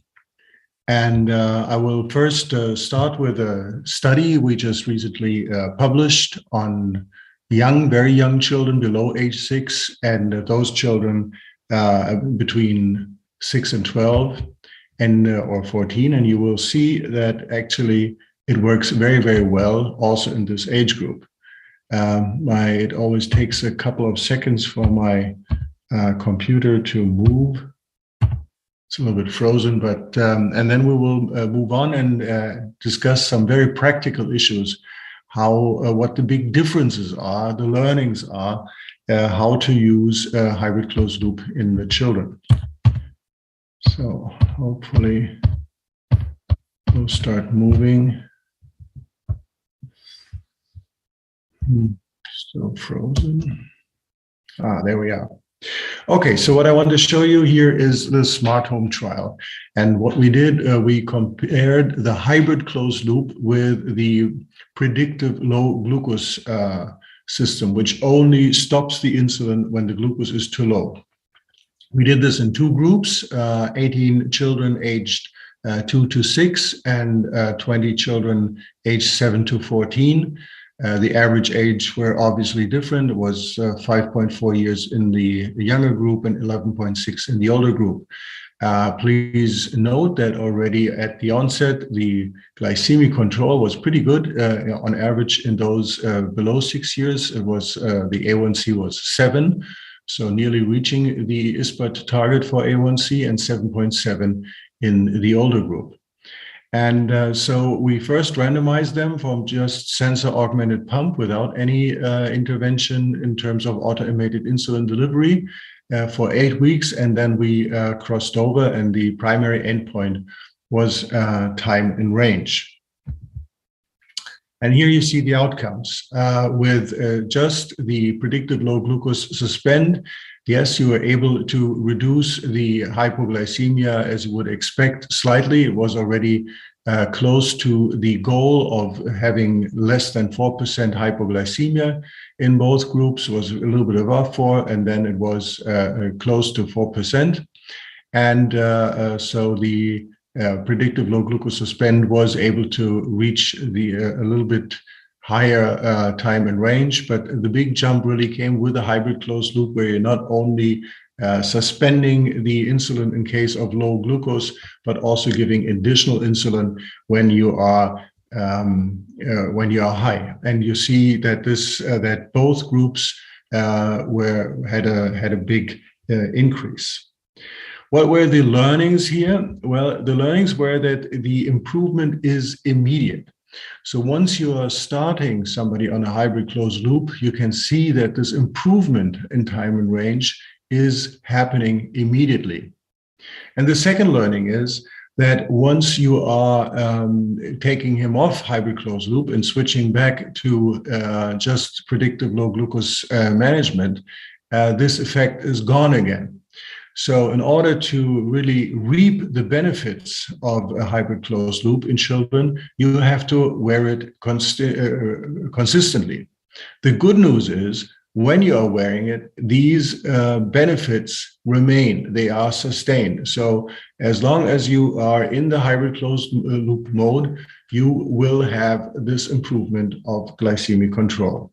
And I will first start with a study we just recently published on young, very young children below age 6, and those children between 6 and 12 and or 14. And you will see that actually it works very, very well also in this age group. It always takes a couple of seconds for my computer to move. It's a little bit frozen, but and then we will move on and discuss some very practical issues, what the big differences are, the learnings are, how to use hybrid closed loop in the children. So hopefully we'll start moving. Still frozen. There we are. Okay, so what I want to show you here is the smart home trial. And what we did, we compared the hybrid closed loop with the predictive low glucose system, which only stops the insulin when the glucose is too low. We did this in 2 groups, 18 children aged 2 to 6 and 20 children aged 7 to 14. The average age were obviously different. It was 5.4 years in the younger group and 11.6 in the older group. Please note that already at the onset, the glycemic control was pretty good. On average, in those below 6 years, it was the A1C was 7, so nearly reaching the ISPAT target for A1C, and 7.7 in the older group. And so we first randomized them from just sensor-augmented pump without any intervention in terms of automated insulin delivery for 8 weeks, and then we crossed over, and the primary endpoint was time in range. And here you see the outcomes. With just the predicted low glucose suspend, yes, you were able to reduce the hypoglycemia as you would expect slightly. It was already close to the goal of having less than 4% hypoglycemia in both groups, was a little bit above 4, and then it was close to 4%. And so the predictive low glucose suspend was able to reach the a little bit higher time and range, but the big jump really came with a hybrid closed loop, where you're not only suspending the insulin in case of low glucose, but also giving additional insulin when you are high. And you see that that both groups had a big increase. What were the learnings here? Well, the learnings were that the improvement is immediate. So once you are starting somebody on a hybrid closed loop, you can see that this improvement in time and range is happening immediately. And the second learning is that once you are taking him off hybrid closed loop and switching back to just predictive low glucose management, this effect is gone again. So in order to really reap the benefits of a hybrid closed loop in children, you have to wear it consistently. The good news is, when you are wearing it, these benefits remain, they are sustained. So as long as you are in the hybrid closed loop mode, you will have this improvement of glycemic control.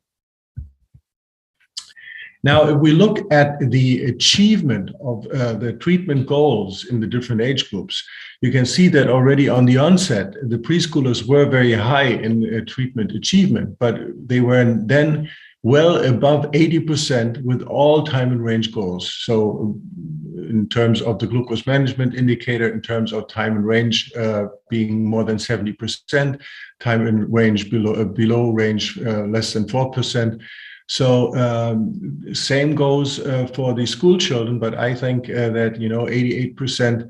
Now, if we look at the achievement of the treatment goals in the different age groups, you can see that already on the onset, the preschoolers were very high in treatment achievement, but they were then well above 80% with all time and range goals. So in terms of the glucose management indicator, in terms of time and range being more than 70%, time and range below range less than 4%. So same goes for the school children, but I think that 88%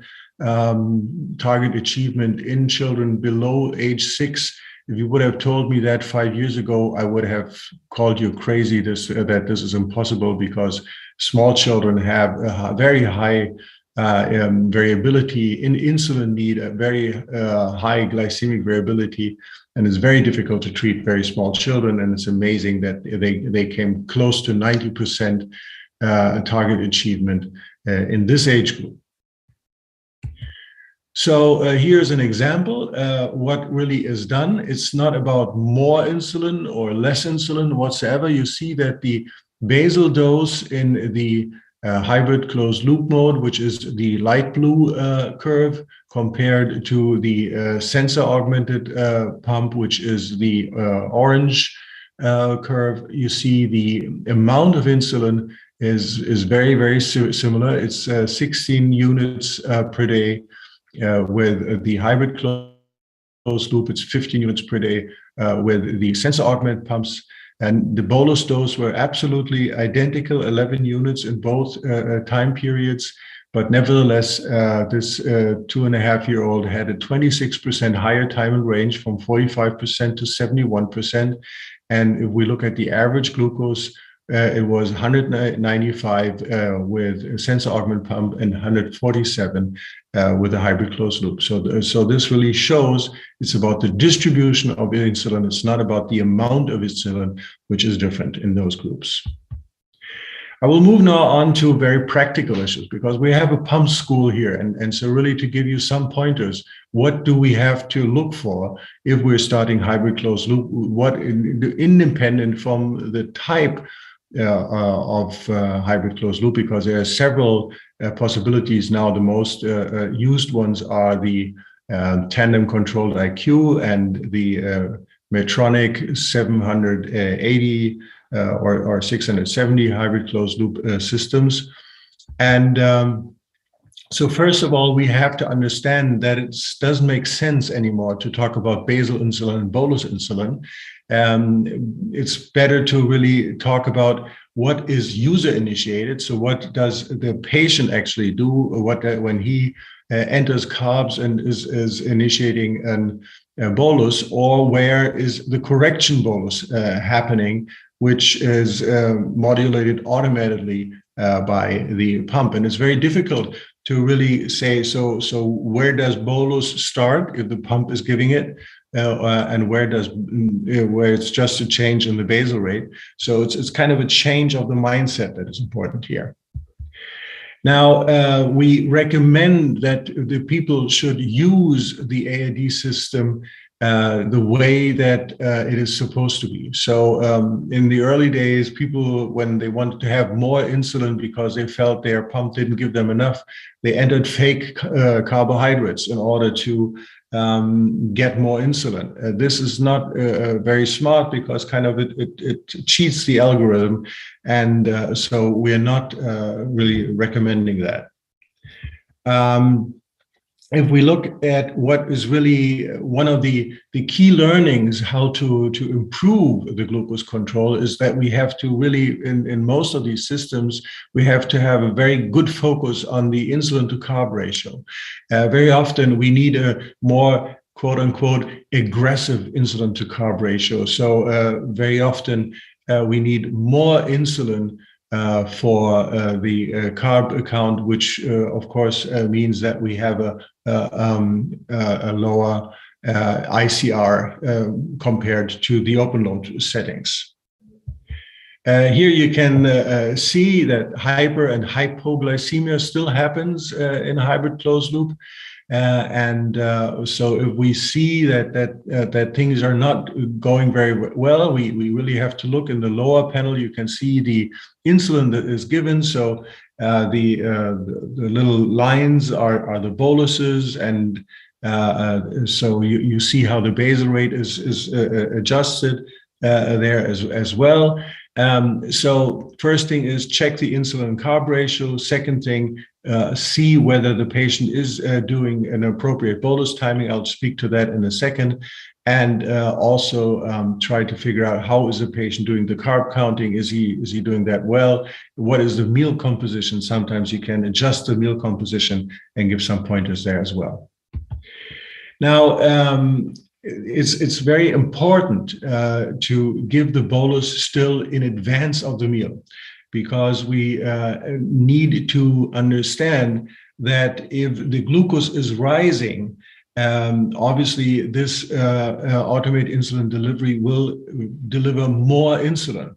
target achievement in children below age 6. If you would have told me that 5 years ago, I would have called you crazy that this is impossible, because small children have a very high variability in insulin need, a very high glycemic variability, and it's very difficult to treat very small children. And it's amazing that they came close to 90% target achievement in this age group. So here's an example. What really is done. It's not about more insulin or less insulin whatsoever. You see that the basal dose in the hybrid closed loop mode, which is the light blue curve, compared to the sensor augmented pump, which is the orange curve. You see the amount of insulin is very, very similar. It's 16 units per day. With the hybrid closed loop, it's 15 units per day. With the sensor augmented pumps, and the bolus dose were absolutely identical, 11 units in both time periods. But nevertheless, this 2.5-year-old had a 26% higher time and range, from 45% to 71%. And if we look at the average glucose, it was 195 with a sensor augmented pump and 147 with a hybrid closed loop. So this really shows it's about the distribution of insulin. It's not about the amount of insulin, which is different in those groups. I will move now on to very practical issues, because we have a pump school here. And so really, to give you some pointers, what do we have to look for if we're starting hybrid closed loop? What, independent from the type of hybrid closed loop, because there are several possibilities now. The most used ones are the tandem controlled IQ and the Medtronic 780 or 670 hybrid closed loop systems. And so first of all, we have to understand that it doesn't make sense anymore to talk about basal insulin and bolus insulin. It's better to really talk about what is user initiated. So what does the patient actually do? When he enters carbs and is initiating a bolus, or where is the correction bolus happening, which is modulated automatically by the pump. And it's very difficult to really say, so where does bolus start if the pump is giving it, and where it's just a change in the basal rate. So it's kind of a change of the mindset that is important here. Now, we recommend that the people should use the AID system the way that it is supposed to be. So in the early days, people, when they wanted to have more insulin because they felt their pump didn't give them enough, they entered fake carbohydrates in order to get more insulin. This is not very smart because kind of it cheats the algorithm. And so we're not really recommending that. If we look at what is really one of the key learnings, how to improve the glucose control, is that we have to really, in most of these systems, we have to have a very good focus on the insulin to carb ratio. Very often we need a more quote unquote aggressive insulin to carb ratio. So very often we need more insulin for the carb account, which of course means that we have a lower ICR compared to the open load settings. Here you can see that hyper and hypoglycemia still happens in hybrid closed loop. So if we see that things are not going very well, we really have to look in the lower panel. You can see the insulin that is given. So the little lines are the boluses, and so you see how the basal rate is adjusted there as well. So first thing is check the insulin carb ratio. Second thing, see whether the patient is doing an appropriate bolus timing. I'll speak to that in a second. And also try to figure out how is the patient doing the carb counting. Is he doing that well? What is the meal composition? Sometimes you can adjust the meal composition and give some pointers there as well. Now, it's very important to give the bolus still in advance of the meal, because we need to understand that if the glucose is rising, obviously this automated insulin delivery will deliver more insulin.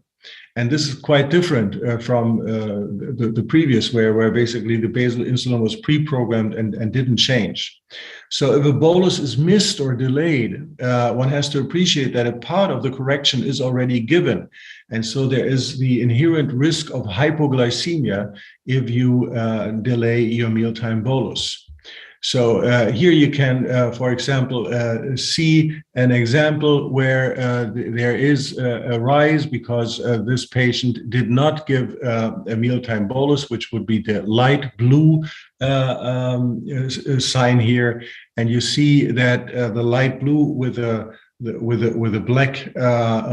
And this is quite different from the previous, where basically the basal insulin was pre-programmed and didn't change. So if a bolus is missed or delayed, one has to appreciate that a part of the correction is already given. And so there is the inherent risk of hypoglycemia if you delay your mealtime bolus. So here you can, for example, see an example where there is a rise because this patient did not give a mealtime bolus, which would be the light blue sign here, and you see that the light blue with a black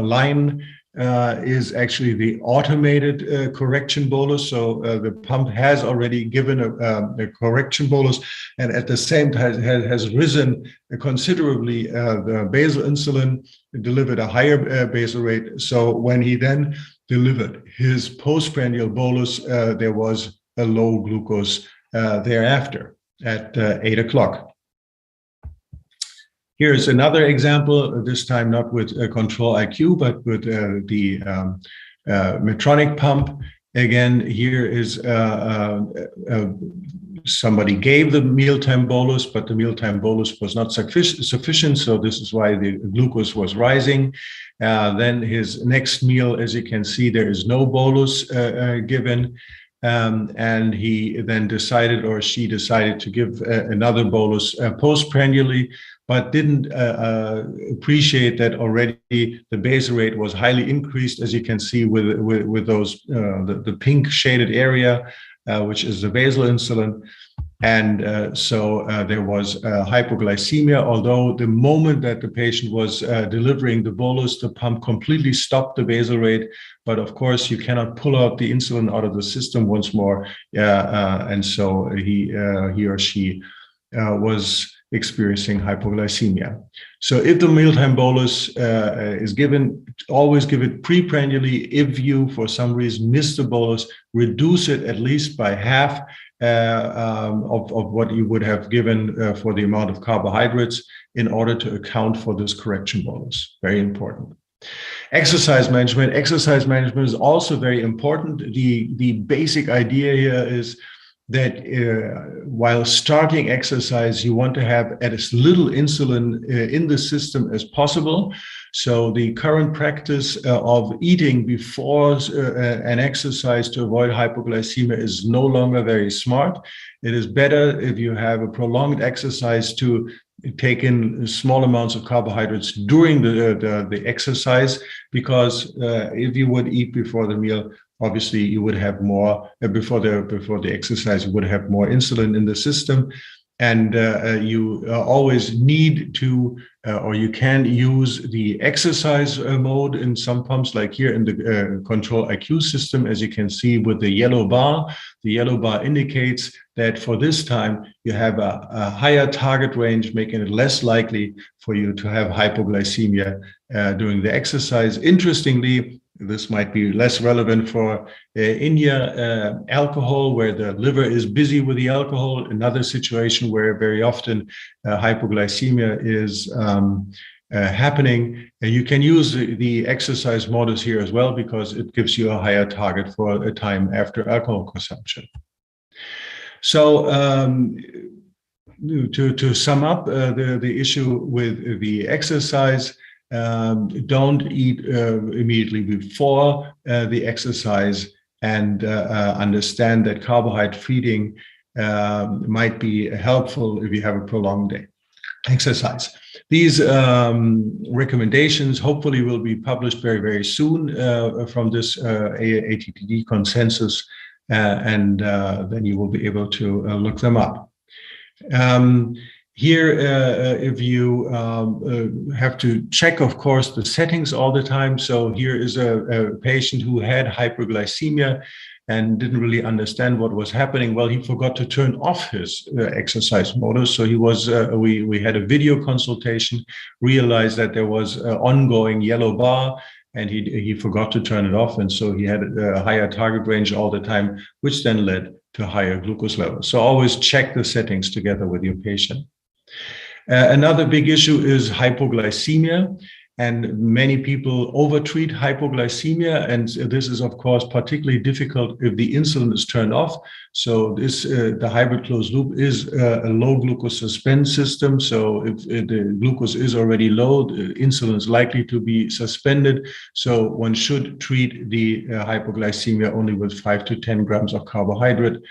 line is actually the automated correction bolus. So the pump has already given a correction bolus, and at the same time has risen considerably. The basal insulin delivered a higher basal rate. So when he then delivered his postprandial bolus, there was a low glucose thereafter at 8 o'clock. Here's another example, this time not with Control IQ, but with the Medtronic pump. Again, here is somebody gave the mealtime bolus, but the mealtime bolus was not sufficient, so this is why the glucose was rising. Then his next meal, as you can see, there is no bolus given. And he then decided, or she decided, to give another bolus postprandially, but didn't appreciate that already the basal rate was highly increased, as you can see with those the pink shaded area, which is the basal insulin. And so there was hypoglycemia, although the moment that the patient was delivering the bolus, the pump completely stopped the basal rate. But of course, you cannot pull out the insulin out of the system once more. And so he or she was experiencing hypoglycemia. So if the mealtime bolus is given, always give it preprandially. If you, for some reason, miss the bolus, reduce it at least by half of what you would have given for the amount of carbohydrates in order to account for this correction bolus. Very important. Exercise management. Exercise management is also very important. The basic idea here is that while starting exercise, you want to have as little insulin in the system as possible. So the current practice of eating before an exercise to avoid hypoglycemia is no longer very smart. It is better if you have a prolonged exercise to take in small amounts of carbohydrates during the exercise, because if you would eat before the meal, obviously you would have more before the exercise, you would have more insulin in the system. And you always need to, or you can use the exercise mode in some pumps, like here in the Control IQ system, as you can see with the yellow bar. The yellow bar indicates that for this time, you have a higher target range, making it less likely for you to have hypoglycemia during the exercise. Interestingly, this might be less relevant for India, alcohol, where the liver is busy with the alcohol, another situation where very often hypoglycemia is happening. You can use the exercise modus here as well, because it gives you a higher target for a time after alcohol consumption. So to sum up the issue with the exercise, don't eat immediately before the exercise, and understand that carbohydrate feeding might be helpful if you have a prolonged day exercise. These recommendations hopefully will be published very, very soon from this ATTD consensus, and then you will be able to look them up. Here, if you have to check, of course, the settings all the time. So here is a patient who had hyperglycemia and didn't really understand what was happening. Well, he forgot to turn off his exercise modus. So he was, we had a video consultation, realized that there was an ongoing yellow bar, and he forgot to turn it off. And so he had a higher target range all the time, which then led to higher glucose levels. So always check the settings together with your patient. Another big issue is hypoglycemia, and many people overtreat hypoglycemia, and this is of course particularly difficult if the insulin is turned off. So this the hybrid closed loop is a low glucose suspend system. So if the glucose is already low, the insulin is likely to be suspended. So one should treat the hypoglycemia only with 5 to 10 grams of carbohydrate,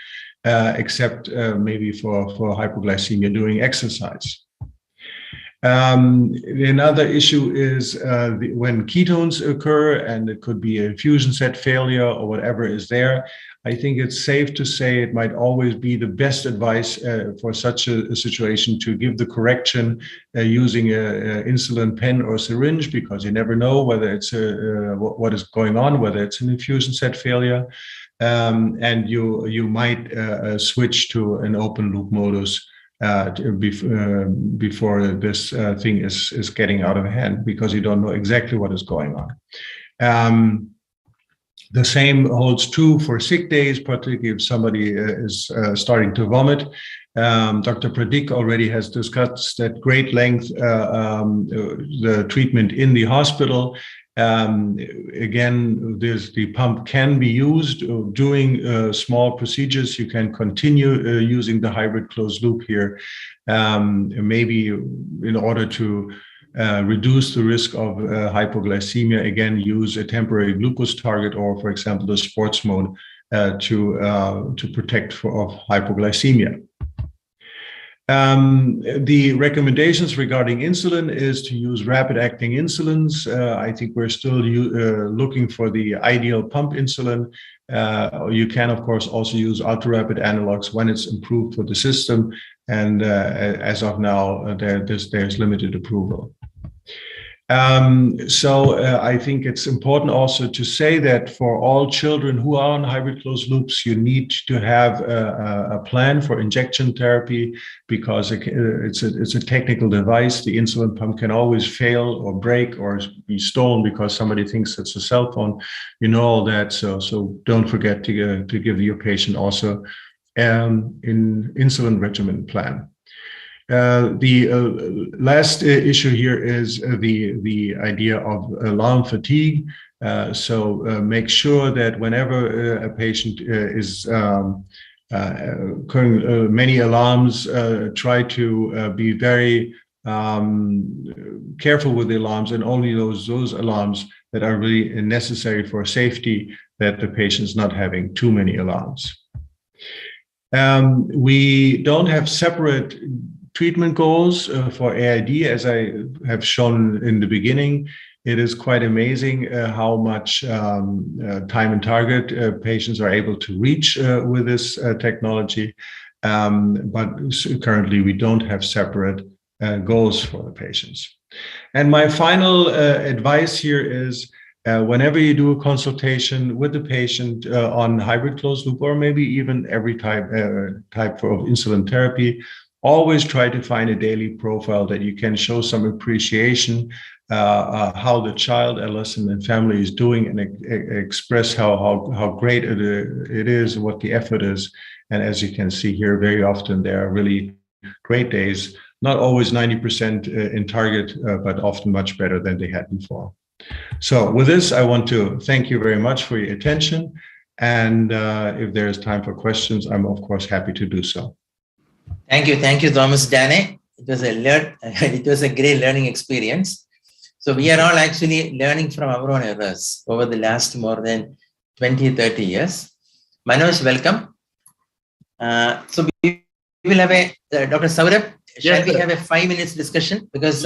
except maybe for hypoglycemia during exercise. Another issue is when ketones occur, and it could be a infusion set failure or whatever is there. I think it's safe to say it might always be the best advice for such a situation to give the correction using an insulin pen or syringe, because you never know whether it's what is going on, whether it's an infusion set failure. And you might switch to an open loop modus before this thing is getting out of hand, because you don't know exactly what is going on. The same holds true for sick days, particularly if somebody is starting to vomit. Dr. Pradik already has discussed at great length the treatment in the hospital. Again, the pump can be used during small procedures. You can continue using the hybrid closed loop here, maybe in order to reduce the risk of hypoglycemia. Again, use a temporary glucose target, or, for example, the sports mode to protect of hypoglycemia. The recommendations regarding insulin is to use rapid-acting insulins. I think we're still looking for the ideal pump insulin. You can, of course, also use ultra-rapid analogs when it's improved for the system. And as of now, there's limited approval. I think it's important also to say that for all children who are on hybrid closed loops, you need to have a plan for injection therapy because it's a technical device. The insulin pump can always fail or break or be stolen because somebody thinks it's a cell phone. You know all that, so don't forget to give your patient also an insulin regimen plan. The last issue here is the idea of alarm fatigue. Make sure that whenever a patient is occurring many alarms, try to be very careful with the alarms and only those alarms that are really necessary for safety, that the patient's not having too many alarms. We don't have separate treatment goals for AID, as I have shown in the beginning. It is quite amazing how much time and target patients are able to reach with this technology. But currently, we don't have separate goals for the patients. And my final advice here is whenever you do a consultation with the patient on hybrid closed loop, or maybe even every type of insulin therapy, always try to find a daily profile that you can show some appreciation how the child, adolescent, and family is doing, and express how great it is, what the effort is. And as you can see here, very often there are really great days, not always 90% in target, but often much better than they had before. So with this, I want to thank you very much for your attention. And if there is time for questions, I'm of course happy to do so. Thank you, Thomas Dane. It was a great learning experience. So we are all actually learning from our own errors over the last more than 20, 30 years. Manoj, welcome. So we will have Dr. Saurabh, shall we have a 5 minutes discussion? Because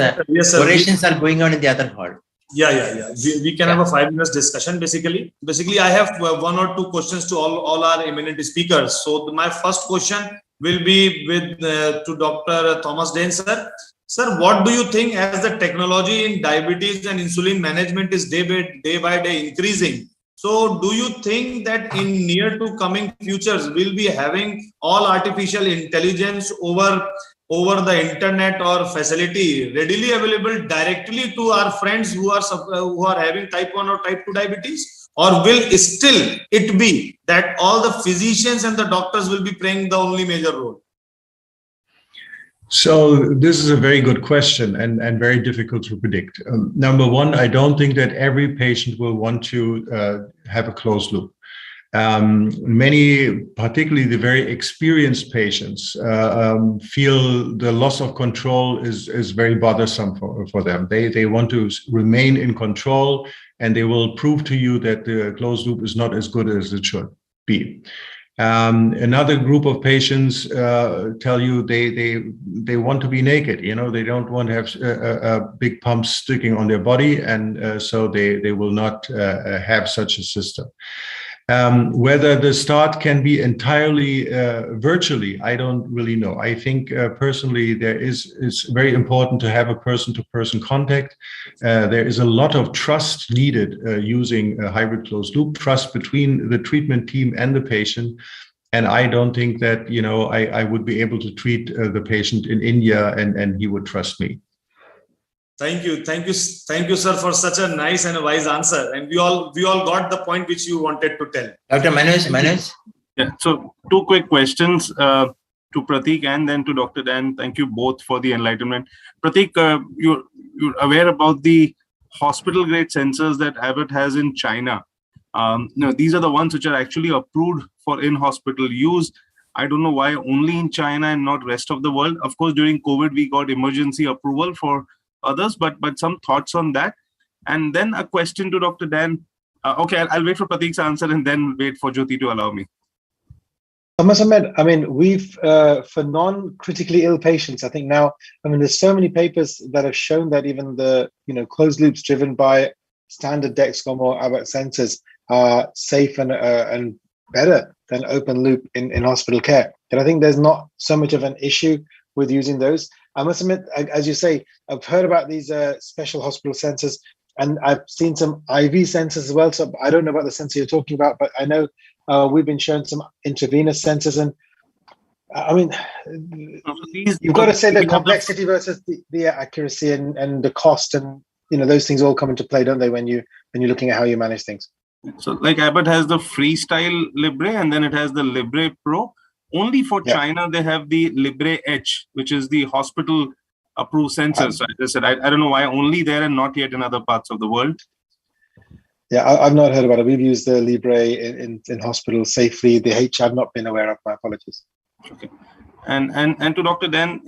orations are going on in the other hall. Yeah. We can have a 5 minutes discussion. Basically, I have one or two questions to all our eminent speakers. So my first question will be to Dr. Thomas Dane, sir. Sir, what do you think as the technology in diabetes and insulin management is day by day increasing? So do you think that in near to coming futures, we'll be having all artificial intelligence over the internet or facility readily available directly to our friends who are having type 1 or type 2 diabetes? Or will still it be that all the physicians and the doctors will be playing the only major role? So this is a very good question and very difficult to predict. Number one, I don't think that every patient will want to have a closed loop. Many, particularly the very experienced patients, feel the loss of control is very bothersome for them. They want to remain in control, and they will prove to you that the closed loop is not as good as it should be. Another group of patients tell you they want to be naked. They don't want to have big pumps sticking on their body, and so they will not have such a system. Whether the start can be entirely virtually, I don't really know. I think personally it's very important to have a person-to-person contact. There is a lot of trust needed using a hybrid closed loop, trust between the treatment team and the patient. And I don't think that I would be able to treat the patient in India and he would trust me. Thank you, sir, for such a nice and a wise answer. And we all got the point which you wanted to tell. Dr. Manoj. Yeah. So 2 quick questions to Pratik and then to Dr. Dan. Thank you both for the enlightenment. Pratik, you're aware about the hospital-grade sensors that Abbott has in China. These are the ones which are actually approved for in-hospital use. I don't know why only in China and not rest of the world. Of course, during COVID, we got emergency approval for others, but some thoughts on that. And then a question to Dr. Dan. Okay, I'll wait for Prateek's answer and then wait for Jyoti to allow me. Thomas Ahmed, I mean, we've, for non-critically ill patients, I think now, I mean, there's so many papers that have shown that even the, closed loops driven by standard Dexcom or Abbott sensors are safe and better than open loop in hospital care. And I think there's not so much of an issue with using those. I must admit, as you say, I've heard about these special hospital sensors, and I've seen some IV sensors as well. So I don't know about the sensor you're talking about, but I know we've been shown some intravenous sensors. And I mean, you've got to say the complexity versus the accuracy and the cost, and those things all come into play, don't they, when you're looking at how you manage things. So like Abbott has the Freestyle Libre, and then it has the Libre Pro. Only for China, they have the Libre H, which is the hospital approved sensor. So I just said, I don't know why only there and not yet in other parts of the world. Yeah, I've not heard about it. We've used the Libre in hospitals safely. The H I've not been aware of. My apologies. Okay. And to Dr. Dan,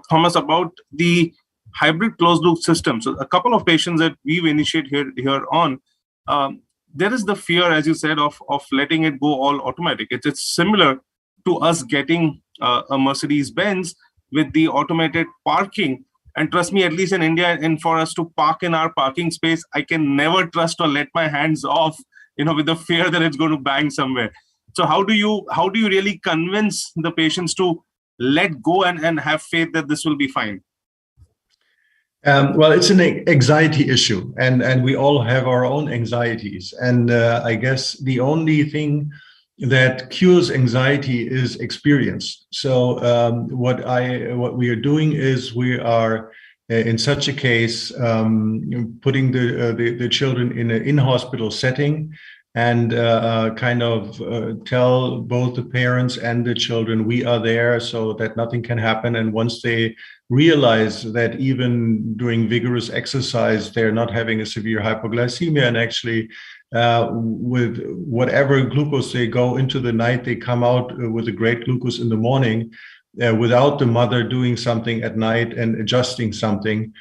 Thomas, about the hybrid closed loop system. So a couple of patients that we've initiated here on, there is the fear, as you said, of letting it go all automatic. It's similar to us getting a Mercedes-Benz with the automated parking. And trust me, at least in India, and for us to park in our parking space, I can never trust or let my hands off, with the fear that it's going to bang somewhere. So how do you really convince the patients to let go and have faith that this will be fine? Well, it's an anxiety issue, and we all have our own anxieties. And I guess the only thing that cures anxiety is experience. So what we are doing is we are in such a case putting the children in an in-hospital setting and kind of tell both the parents and the children we are there so that nothing can happen. And once they realize that even doing vigorous exercise, they're not having a severe hypoglycemia, and actually with whatever glucose they go into the night, they come out with a great glucose in the morning without the mother doing something at night and adjusting something.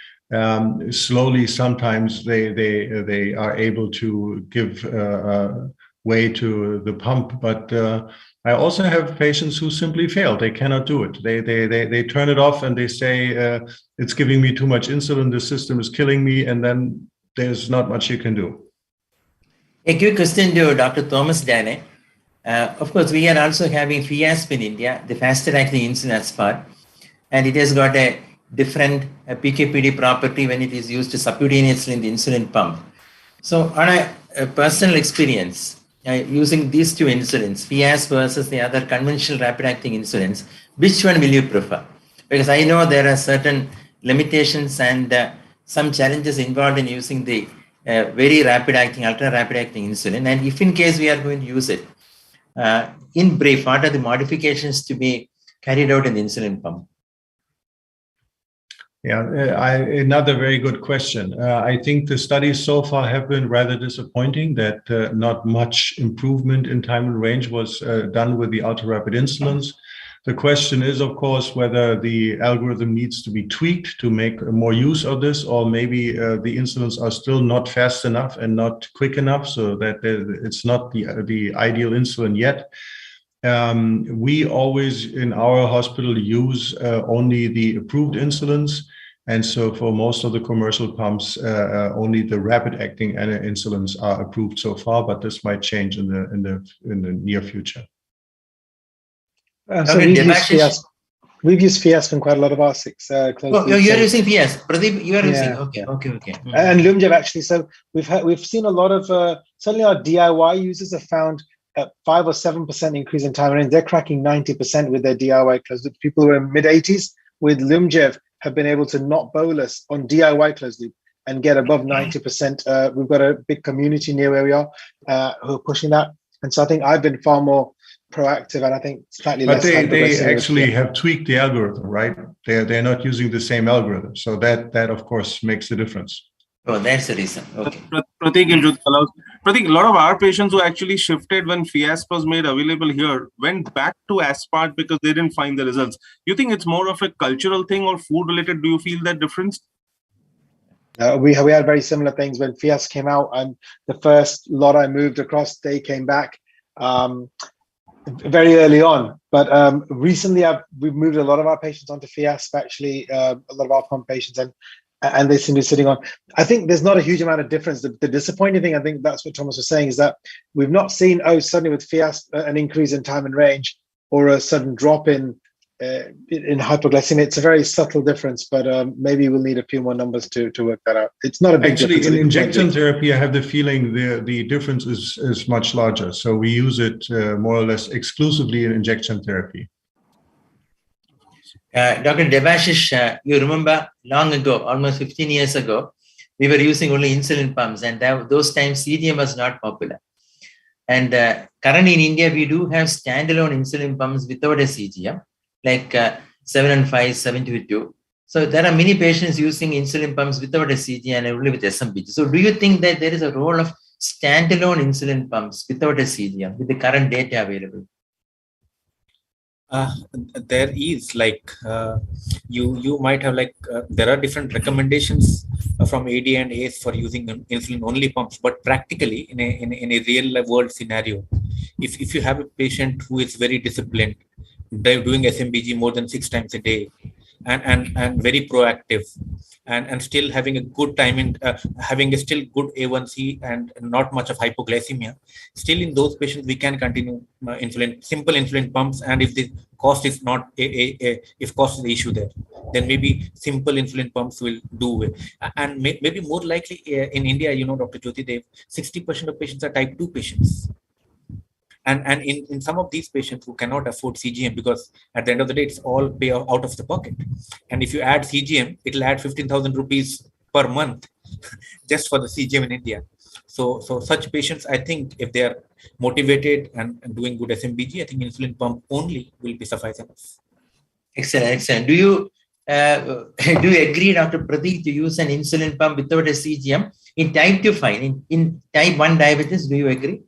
Slowly, sometimes they are able to give way to the pump, but I also have patients who simply fail. They cannot do it. They turn it off and they say it's giving me too much insulin. The system is killing me, and then there's not much you can do. A quick question to Dr. Thomas Dane. Of course, we are also having FIASP in India, the faster acting insulin aspart, and it has got a different PKPD property when it is used subcutaneously in the insulin pump. So on a personal experience, using these two insulins, FIASP versus the other conventional rapid-acting insulins, which one will you prefer? Because I know there are certain limitations and some challenges involved in using the very rapid-acting, ultra-rapid-acting insulin. And if in case we are going to use it, in brief, what are the modifications to be carried out in the insulin pump? Yeah, another very good question. I think the studies so far have been rather disappointing that not much improvement in time and range was done with the ultra-rapid insulins. The question is, of course, whether the algorithm needs to be tweaked to make more use of this, or maybe the insulins are still not fast enough and not quick enough, so that it's not the ideal insulin yet. We always in our hospital use only the approved insulins, and so for most of the commercial pumps, only the rapid-acting insulins are approved so far. But this might change in the near future. So we've used FIASP in quite a lot of our six closed loops. You're using FIASP, Pradeep. You are using okay. And Lumjev actually. So we've seen a lot of certainly our DIY users have found a 5 or 7% increase in time range. They're cracking 90% with their DIY closed loop. People who are in mid-80s with Lumjev have been able to not bolus on DIY closed loop and get above 90%. We've got a big community near where we are who are pushing that. And so I think I've been far more proactive, and I think slightly less. But they actually have tweaked the algorithm, right? They're not using the same algorithm. So that of course makes a difference. Oh, that's the reason. Okay. Prateek, a lot of our patients who actually shifted when FIASP was made available here went back to aspart because they didn't find the results. You think it's more of a cultural thing or food related? Do you feel that difference? We had very similar things when Fias came out, and the first lot I moved across, they came back very early on. But recently, we've moved a lot of our patients onto Fias, actually, a lot of our pump patients, and they seem to be sitting on. I think there's not a huge amount of difference. The disappointing thing, I think that's what Thomas was saying, is that we've not seen, suddenly with Fias, an increase in time and range or a sudden drop in hypoglycemia. It's a very subtle difference, but maybe we'll need a few more numbers to work that out. It's not a big Actually, difference. in injection therapy, I have the feeling the difference is much larger. So we use it more or less exclusively in injection therapy. Dr. Debashish, you remember long ago, almost 15 years ago, we were using only insulin pumps, and those times CGM was not popular. And currently in India, we do have standalone insulin pumps without a CGM, like 715, 722. So there are many patients using insulin pumps without a CGM and only with SMPG. So do you think that there is a role of standalone insulin pumps without a CGM with the current data available? There is, like you might have, like there are different recommendations from AD and ACE for using insulin only pumps, but practically in a real world scenario, if you have a patient who is very disciplined, they're doing SMBG more than 6 times a day, and very proactive, and still having a good time in having a still good A1C and not much of hypoglycemia, still in those patients we can continue simple insulin pumps. And if the cost is not if cost is the issue there, then maybe simple insulin pumps will do it. And maybe more likely in India, Dr. Jyoti Dev, 60% of patients are type 2 patients. And in some of these patients who cannot afford CGM, because at the end of the day, it's all pay out of the pocket. And if you add CGM, it'll add 15,000 rupees per month just for the CGM in India. So such patients, I think, if they are motivated and doing good SMBG, I think insulin pump only will be suffice enough. Excellent. Do you agree, Dr. Pradeep, to use an insulin pump without a CGM in type 2 fine? In type 1 diabetes, do you agree?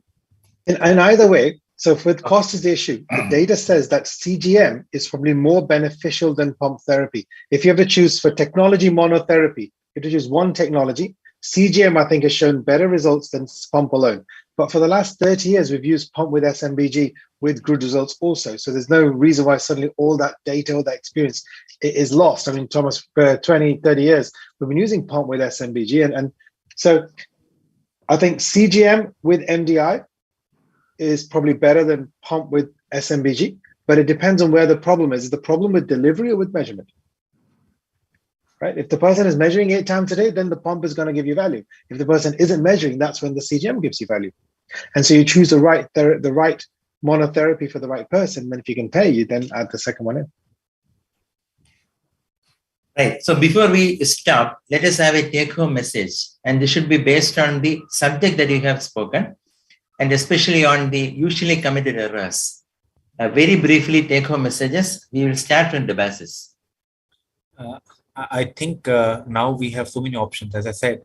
And either way, so with cost is the issue, the data says that CGM is probably more beneficial than pump therapy. If you have to choose for technology monotherapy, you have to choose one technology. CGM, I think, has shown better results than pump alone. But for the last 30 years, we've used pump with SMBG with good results also. So there's no reason why suddenly all that data, all that experience is lost. I mean, Thomas, for 20, 30 years, we've been using pump with SMBG. And so I think CGM with MDI is probably better than pump with SMBG, but it depends on where the problem is. Is the problem with delivery or with measurement? Right? If the person is measuring 8 times a day, then the pump is going to give you value. If the person isn't measuring, that's when the CGM gives you value. And so you choose the right monotherapy for the right person. Then if you can pay, you then add the second one in. Right. So before we stop, let us have a take-home message. And this should be based on the subject that you have spoken, and especially on the usually committed errors. Very briefly, take-home messages. We will start from the basis. I think now we have so many options. As I said,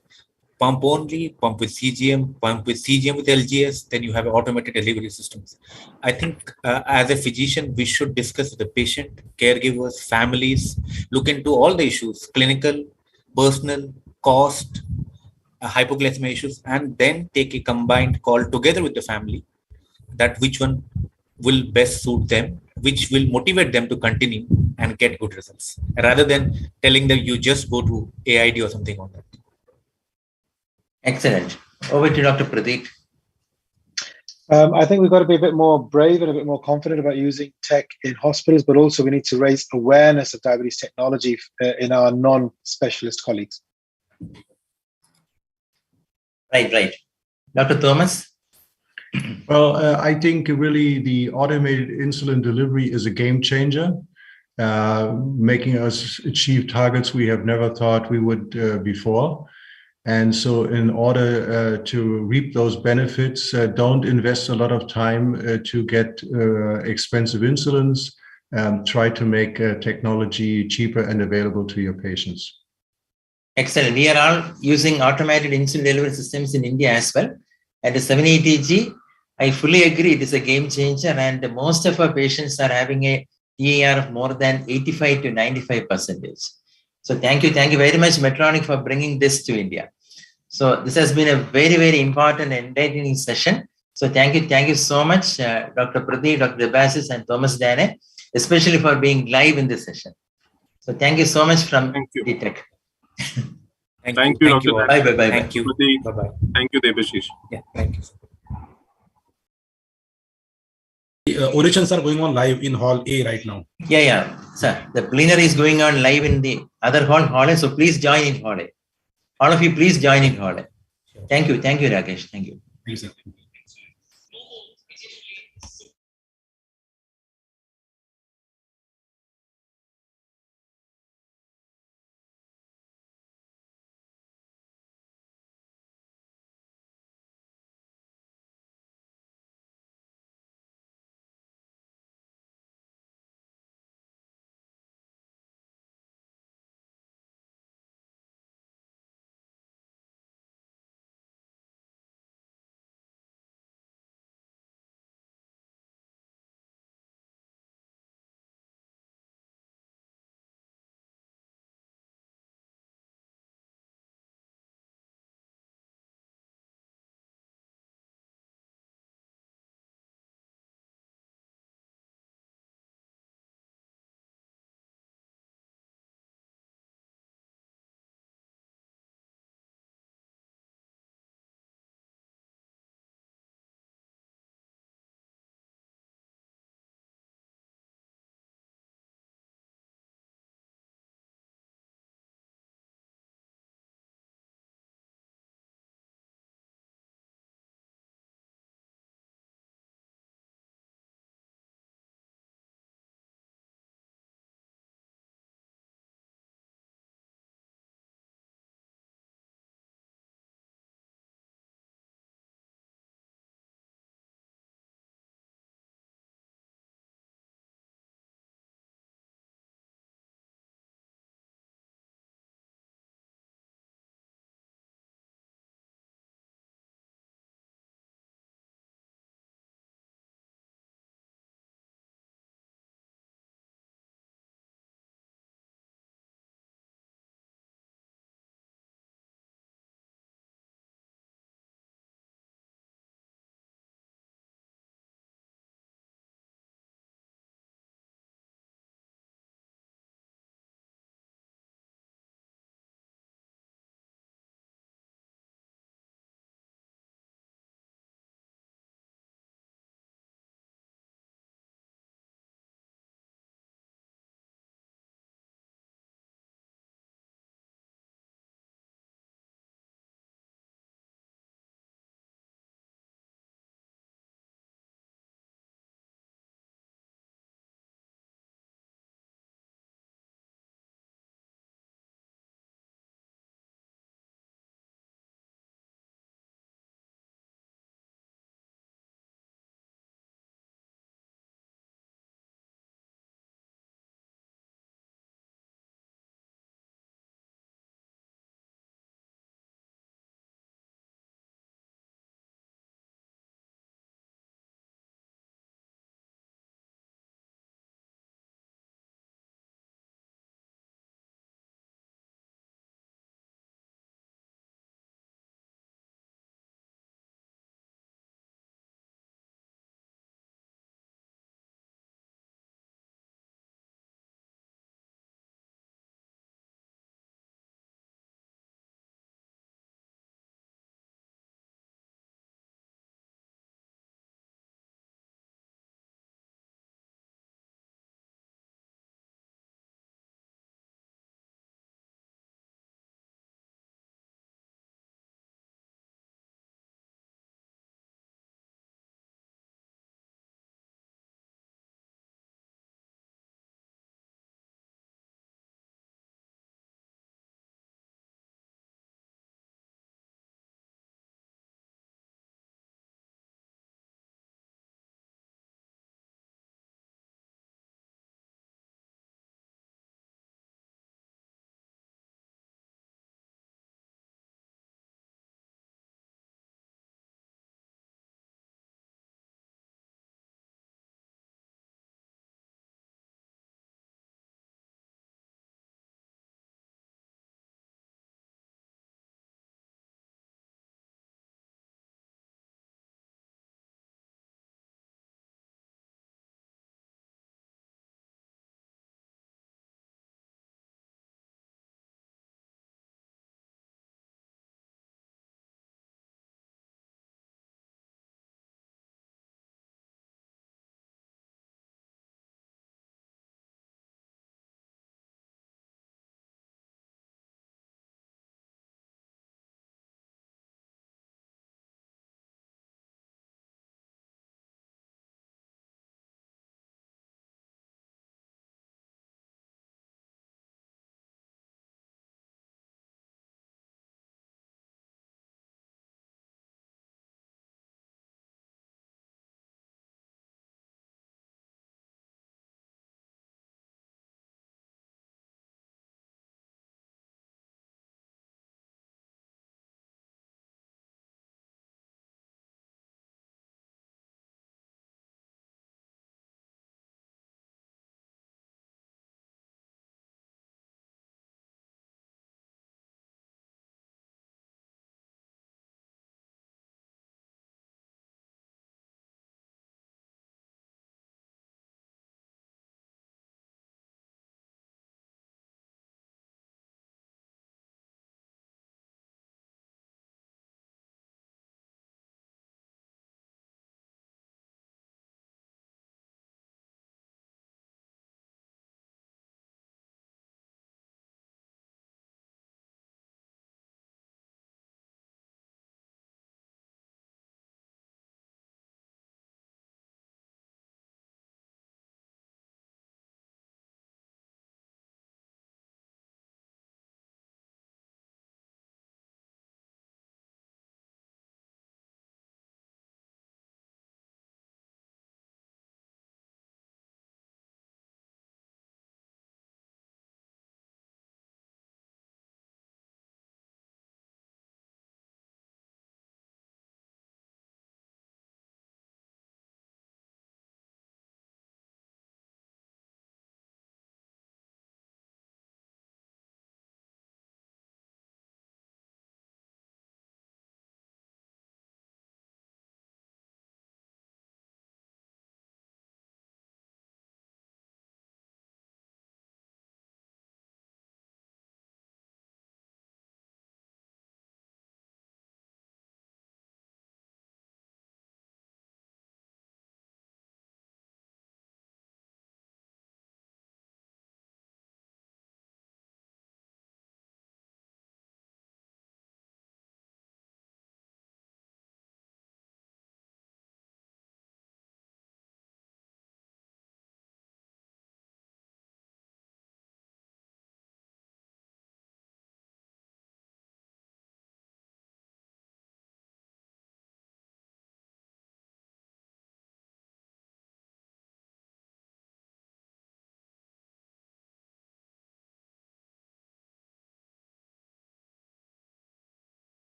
pump only, pump with CGM, pump with CGM with LGS, then you have automated delivery systems. I think as a physician, we should discuss with the patient, caregivers, families, look into all the issues, clinical, personal, cost, hypoglycemia issues, and then take a combined call together with the family that which one will best suit them, which will motivate them to continue and get good results, rather than telling them you just go to AID or something on that. Excellent. Over to Dr. Pradeep. I think we've got to be a bit more brave and a bit more confident about using tech in hospitals, but also we need to raise awareness of diabetes technology in our non-specialist colleagues. Right. Dr. Thomas? Well, I think really the automated insulin delivery is a game changer, making us achieve targets we have never thought we would before. And so in order to reap those benefits, don't invest a lot of time to get expensive insulins. Try to make technology cheaper and available to your patients. Excellent. We are all using automated insulin delivery systems in India as well. At the 780G, I fully agree it is a game changer, and most of our patients are having a TAR of more than 85 to 95%. So thank you very much, Medtronic, for bringing this to India. So this has been a very, very important and enlightening session. So thank you so much, Dr. Pradeep, Dr. Debasis, and Thomas Dane, especially for being live in this session. So thank you so much from D-Tech. Thank you, Dr. Bye. Thank you. Bye-bye. Thank you, Debashish. Yeah, thank you. Orations are going on live in Hall A right now. Yeah. Sir, the plenary is going on live in the other hall A. So please join in Hall A. All of you, please join in Hall A. Thank you, Rakesh. Thank you. Thank you, sir.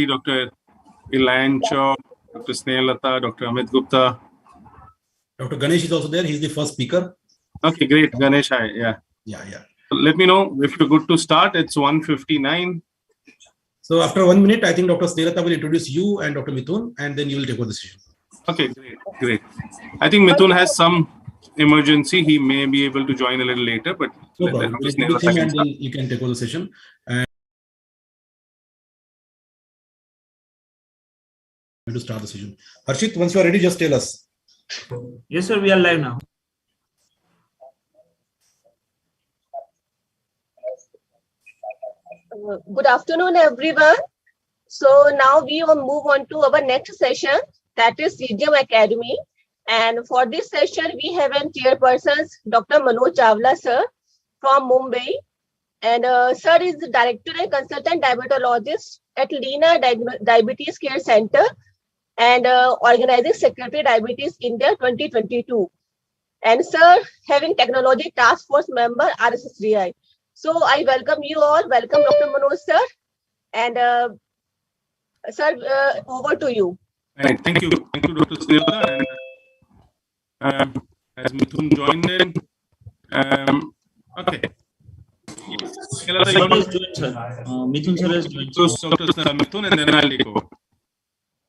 Dr. Ilan Chaw, Dr. Snehallata, Dr. Amit Gupta. Dr. Ganesh is also there. He's the first speaker. Okay, great. Ganesh, hi. Yeah. Yeah. Let me know if you're good to start. It's 1:59. So after 1 minute, I think Dr. Snehallata will introduce you and Dr. Mithun, and then you will take over the session. Okay, great. I think Mithun has some emergency. He may be able to join a little later, but no problem. We'll introduce him and then you can take over the session. And to start the session. Harshit, once you are ready, just tell us. Yes, sir. We are live now. Good afternoon, everyone. So now we will move on to our next session, that is CGM Academy. And for this session, we have a chairperson, Dr. Manoj Chawla, sir, from Mumbai. And sir is the director and consultant diabetologist at Lena Diabetes Care Center and organizing secretary Diabetes India 2022. And sir, having technology task force member RSSDI. So I welcome you all. Welcome, Dr. Manoj, sir. And sir, over to you. Right. Thank you, Dr. Snehallata. And as Mithun joined in, okay. Mithun sir has joined. Dr. Mithun, and then I'll take over.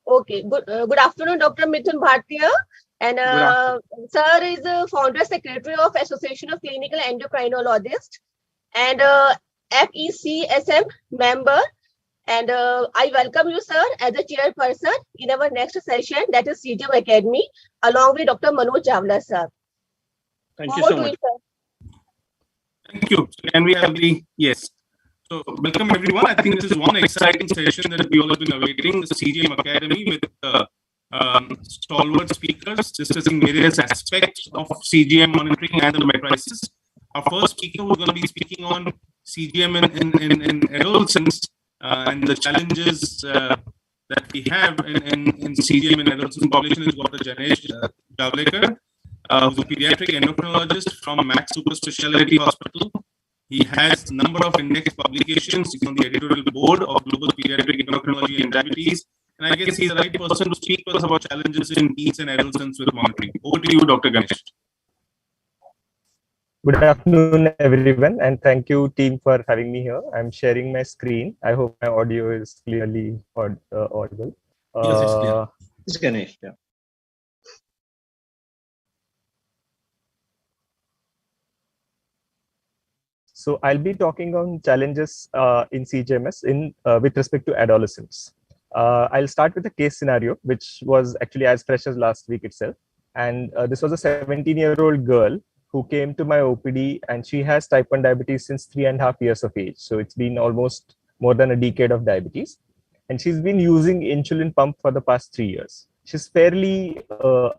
Okay. Good afternoon, Dr. Mithun Bhatia. And sir is the founder secretary of Association of Clinical Endocrinologists and FECSM member. And I welcome you, sir, as a chairperson in our next session, that is CGM Academy, along with Dr. Manoj Chawla, sir. Thank you so much. Thank you. Can we have the, yes. So welcome everyone. I think this is one exciting session that we all have been awaiting, the CGM Academy with stalwart speakers discussing various aspects of CGM monitoring and the crisis. Our first speaker who's going to be speaking on CGM in adolescents and the challenges that we have in CGM in adolescent population is Dr. Ganesh Javlekar, who's a pediatric endocrinologist from Max Super Specialty Hospital. He has a number of index publications. He's on the editorial board of Global Pediatric Endocrinology and Diabetes. And I guess he's the right person to speak to us about challenges in teens and adolescents with monitoring. Over to you, Dr. Ganesh. Good afternoon, everyone, and thank you, team, for having me here. I'm sharing my screen. I hope my audio is clearly audible. Yes, it's clear. It's Ganesh, yeah. So I'll be talking on challenges in CGMS with respect to adolescents. I'll start with a case scenario, which was actually as fresh as last week itself. And this was a 17-year-old girl who came to my OPD, and she has type 1 diabetes since 3.5 years of age. So it's been almost more than a decade of diabetes. And she's been using insulin pump for the past 3 years. She's fairly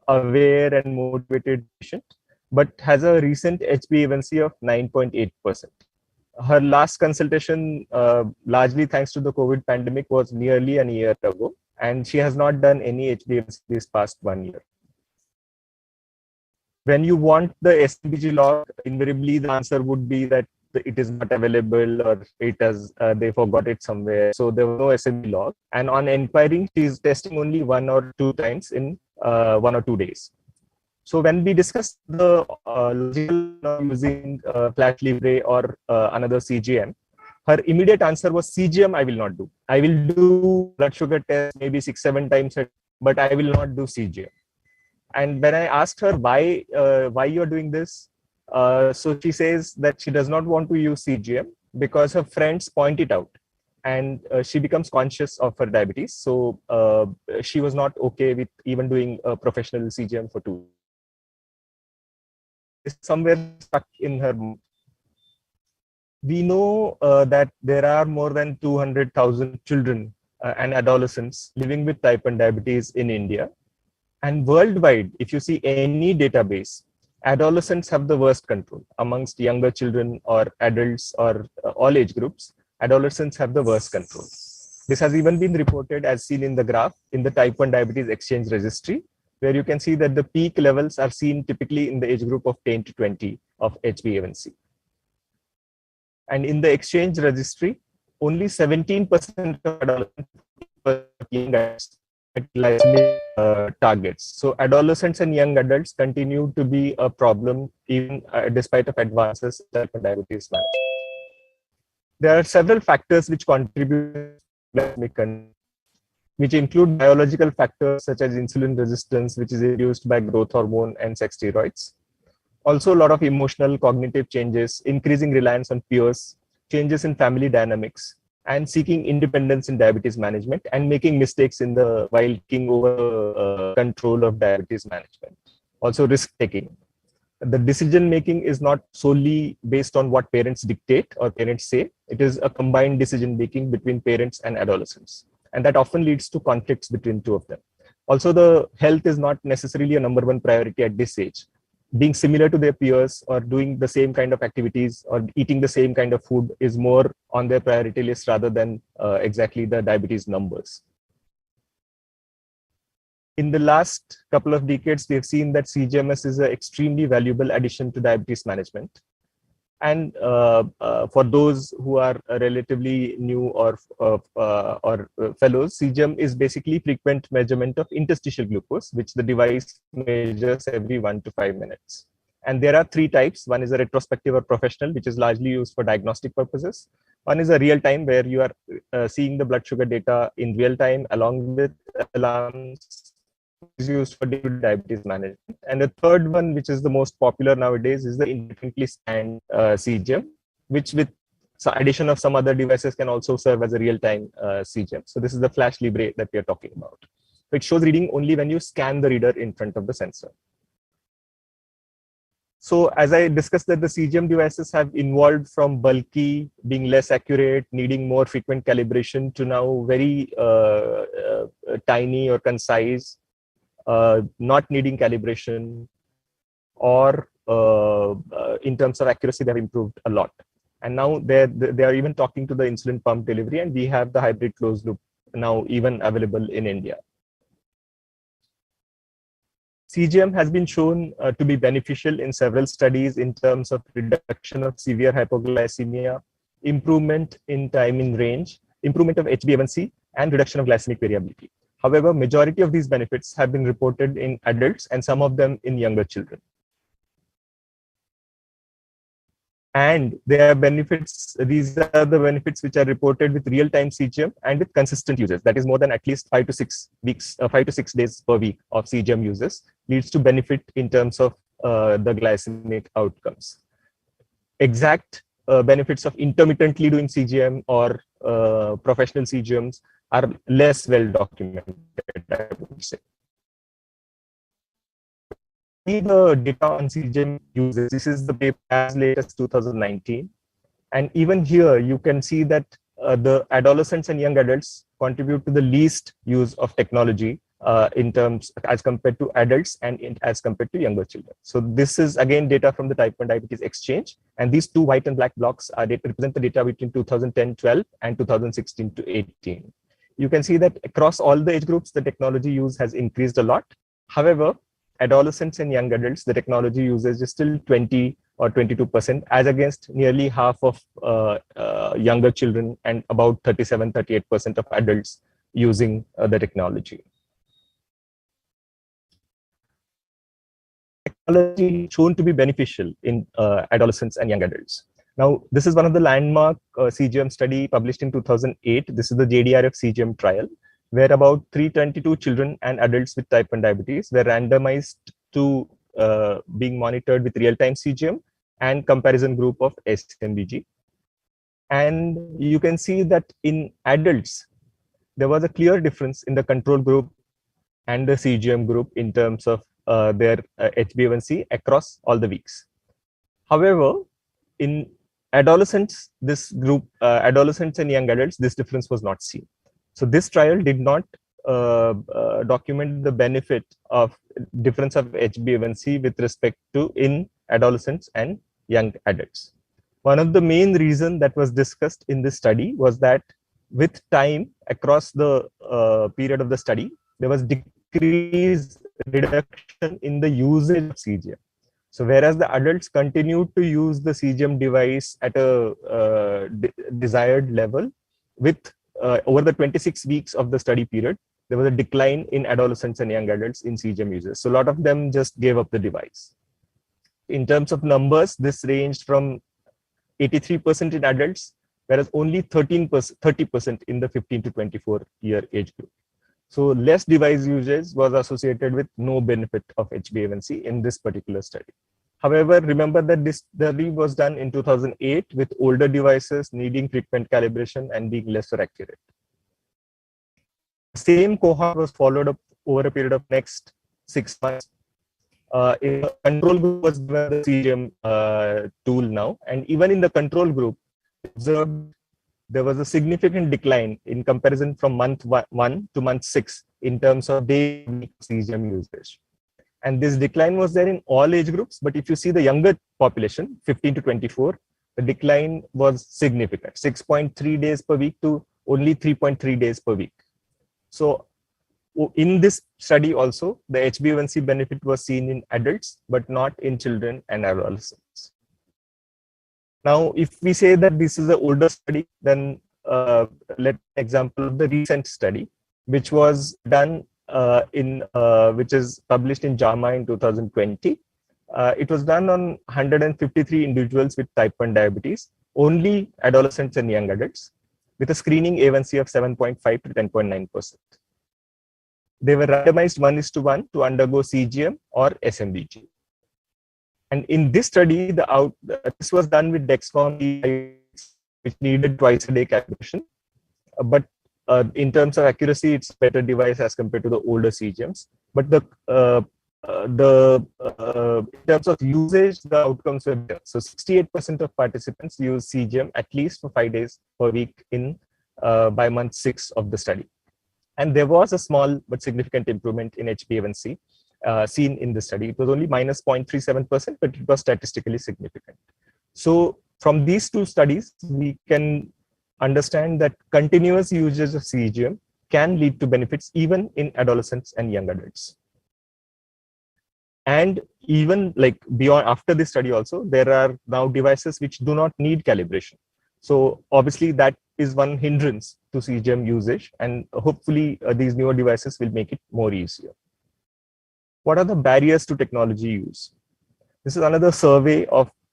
aware and motivated patient, but has a recent HbA1c of 9.8%. Her last consultation, largely thanks to the COVID pandemic, was nearly a year ago, and she has not done any HbA1c this past 1 year. When you want the SMPG log, invariably the answer would be that it is not available or it has they forgot it somewhere. So there was no SMPG log. And on inquiring, she is testing only 1 or 2 times in 1 or 2 days. So when we discussed the logical using Flash Libre or another CGM, her immediate answer was CGM I will not do. I will do blood sugar test maybe 6-7 times, but I will not do CGM. And when I asked her why you're doing this, so she says that she does not want to use CGM because her friends point it out, and she becomes conscious of her diabetes. So she was not okay with even doing a professional CGM for 2. It's somewhere stuck in her mind. We know that there are more than 200,000 children and adolescents living with type 1 diabetes in India. And worldwide, if you see any database, adolescents have the worst control. Amongst younger children or adults or all age groups, adolescents have the worst control. This has even been reported as seen in the graph in the type 1 diabetes exchange registry, where you can see that the peak levels are seen typically in the age group of 10 to 20 of HbA1c. And in the exchange registry, only 17% of adolescents young adults at glycemic targets. So adolescents and young adults continue to be a problem even despite of advances in type 1 diabetes management. There are several factors which contribute to glycemic control, which include biological factors such as insulin resistance, which is induced by growth hormone and sex steroids. Also, a lot of emotional, cognitive changes, increasing reliance on peers, changes in family dynamics, and seeking independence in diabetes management and making mistakes in the while taking over control of diabetes management. Also, risk taking. The decision making is not solely based on what parents dictate or parents say. It is a combined decision making between parents and adolescents, and that often leads to conflicts between two of them. Also, the health is not necessarily a number one priority at this age. Being similar to their peers or doing the same kind of activities or eating the same kind of food is more on their priority list rather than exactly the diabetes numbers. In the last couple of decades, we have seen that CGMS is an extremely valuable addition to diabetes management. And for those who are relatively new or fellows, CGM is basically frequent measurement of interstitial glucose, which the device measures every 1 to 5 minutes. And there are three types. One is a retrospective or professional, which is largely used for diagnostic purposes. One is a real time, where you are seeing the blood sugar data in real time along with alarms, is used for diabetes management. And the third one, which is the most popular nowadays, is the independently scanned CGM, which with addition of some other devices can also serve as a real-time CGM. So this is the Flash Libre that we are talking about. So it shows reading only when you scan the reader in front of the sensor. So as I discussed that the CGM devices have evolved from bulky, being less accurate, needing more frequent calibration, to now very tiny or concise, not needing calibration, or in terms of accuracy, they have improved a lot. And now they are even talking to the insulin pump delivery, and we have the hybrid closed loop now even available in India. CGM has been shown to be beneficial in several studies in terms of reduction of severe hypoglycemia, improvement in time in range, improvement of HbA1c, and reduction of glycemic variability. However, majority of these benefits have been reported in adults and some of them in younger children. And there are benefits, these are the benefits which are reported with real-time CGM and with consistent users. That is more than at least 5 to 6 weeks, 5 to 6 days per week of CGM users leads to benefit in terms of the glycemic outcomes. Exact benefits of intermittently doing CGM or professional CGMs are less well documented, I would say. The data on CGM users, this is the paper as late as 2019. And even here, you can see that the adolescents and young adults contribute to the least use of technology in terms as compared to adults and as compared to younger children. So this is again data from the Type 1 Diabetes Exchange. And these two white and black blocks are represent the data between 2010-12 and 2016-18. You can see that across all the age groups, the technology use has increased a lot. However, adolescents and young adults, the technology usage is still 20 or 22%, as against nearly half of younger children and about 37-38% of adults using the technology. Technology shown to be beneficial in adolescents and young adults. Now, this is one of the landmark CGM study published in 2008. This is the JDRF CGM trial, where about 322 children and adults with type 1 diabetes were randomized to being monitored with real-time CGM and comparison group of SMBG. And you can see that in adults, there was a clear difference in the control group and the CGM group in terms of their HbA1c across all the weeks. However, in adolescents, this group, adolescents and young adults, this difference was not seen. So this trial did not document the benefit of difference of HbA1c with respect to in adolescents and young adults. One of the main reasons that was discussed in this study was that with time across the period of the study, there was decreased reduction in the usage of CGM. So whereas the adults continued to use the CGM device at a desired level with over the 26 weeks of the study period, there was a decline in adolescents and young adults in CGM users. So a lot of them just gave up the device. In terms of numbers, this ranged from 83% in adults, whereas only 30% in the 15 to 24 year age group. So less device usage was associated with no benefit of HbA1c in this particular study. However, remember that this study was done in 2008 with older devices needing frequent calibration and being lesser accurate. The same cohort was followed up over a period of next 6 months. In the control group was given the CGM tool now, and even in the control group, observed there was a significant decline in comparison from month 1 to month 6 in terms of daily CGM usage. And this decline was there in all age groups, but if you see the younger population, 15 to 24, the decline was significant, 6.3 days per week to only 3.3 days per week. So in this study also, the HbA1c benefit was seen in adults, but not in children and adolescents. Now, if we say that this is an older study, then let's example of the recent study, which was done which is published in JAMA in 2020. It was done on 153 individuals with type 1 diabetes, only adolescents and young adults, with a screening A1C of 7.5 to 10.9%. They were randomized 1:1 to undergo CGM or SMBG. And in this study, this was done with Dexcom, which needed twice-a-day calibration. But in terms of accuracy, it's a better device as compared to the older CGMs. But in terms of usage, the outcomes were better. So 68% of participants use CGM at least for 5 days per week by month 6 of the study. And there was a small but significant improvement in HbA1c seen in the study. It was only minus 0.37%, but it was statistically significant. So from these two studies, we can understand that continuous usage of CGM can lead to benefits even in adolescents and young adults. And even like beyond, after this study also, there are now devices which do not need calibration. So obviously that is one hindrance to CGM usage, and hopefully these newer devices will make it more easier. What are the barriers to technology use? This is another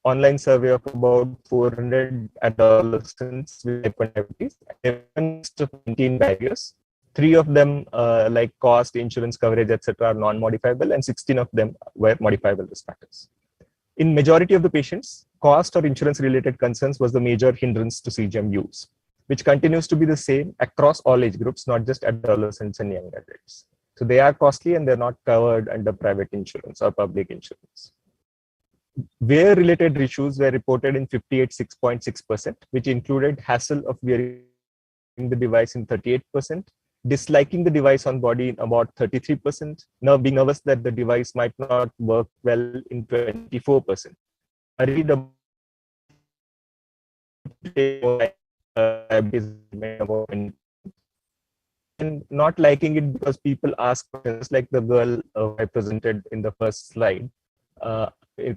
online survey of about 400 adolescents with type 1 diabetes. There are 19 barriers. 3 of them, like cost, insurance coverage, etc., are non-modifiable, and 16 of them were modifiable risk factors. In majority of the patients, cost or insurance-related concerns was the major hindrance to CGM use, which continues to be the same across all age groups, not just adolescents and young adults. So they are costly and they're not covered under private insurance or public insurance. Wear-related issues were reported in 58.6%, which included hassle of wearing the device in 38%, disliking the device on body in about 33%, now being nervous that the device might not work well in 24%. Worried about and not liking it because people ask questions like the girl I presented in the first slide,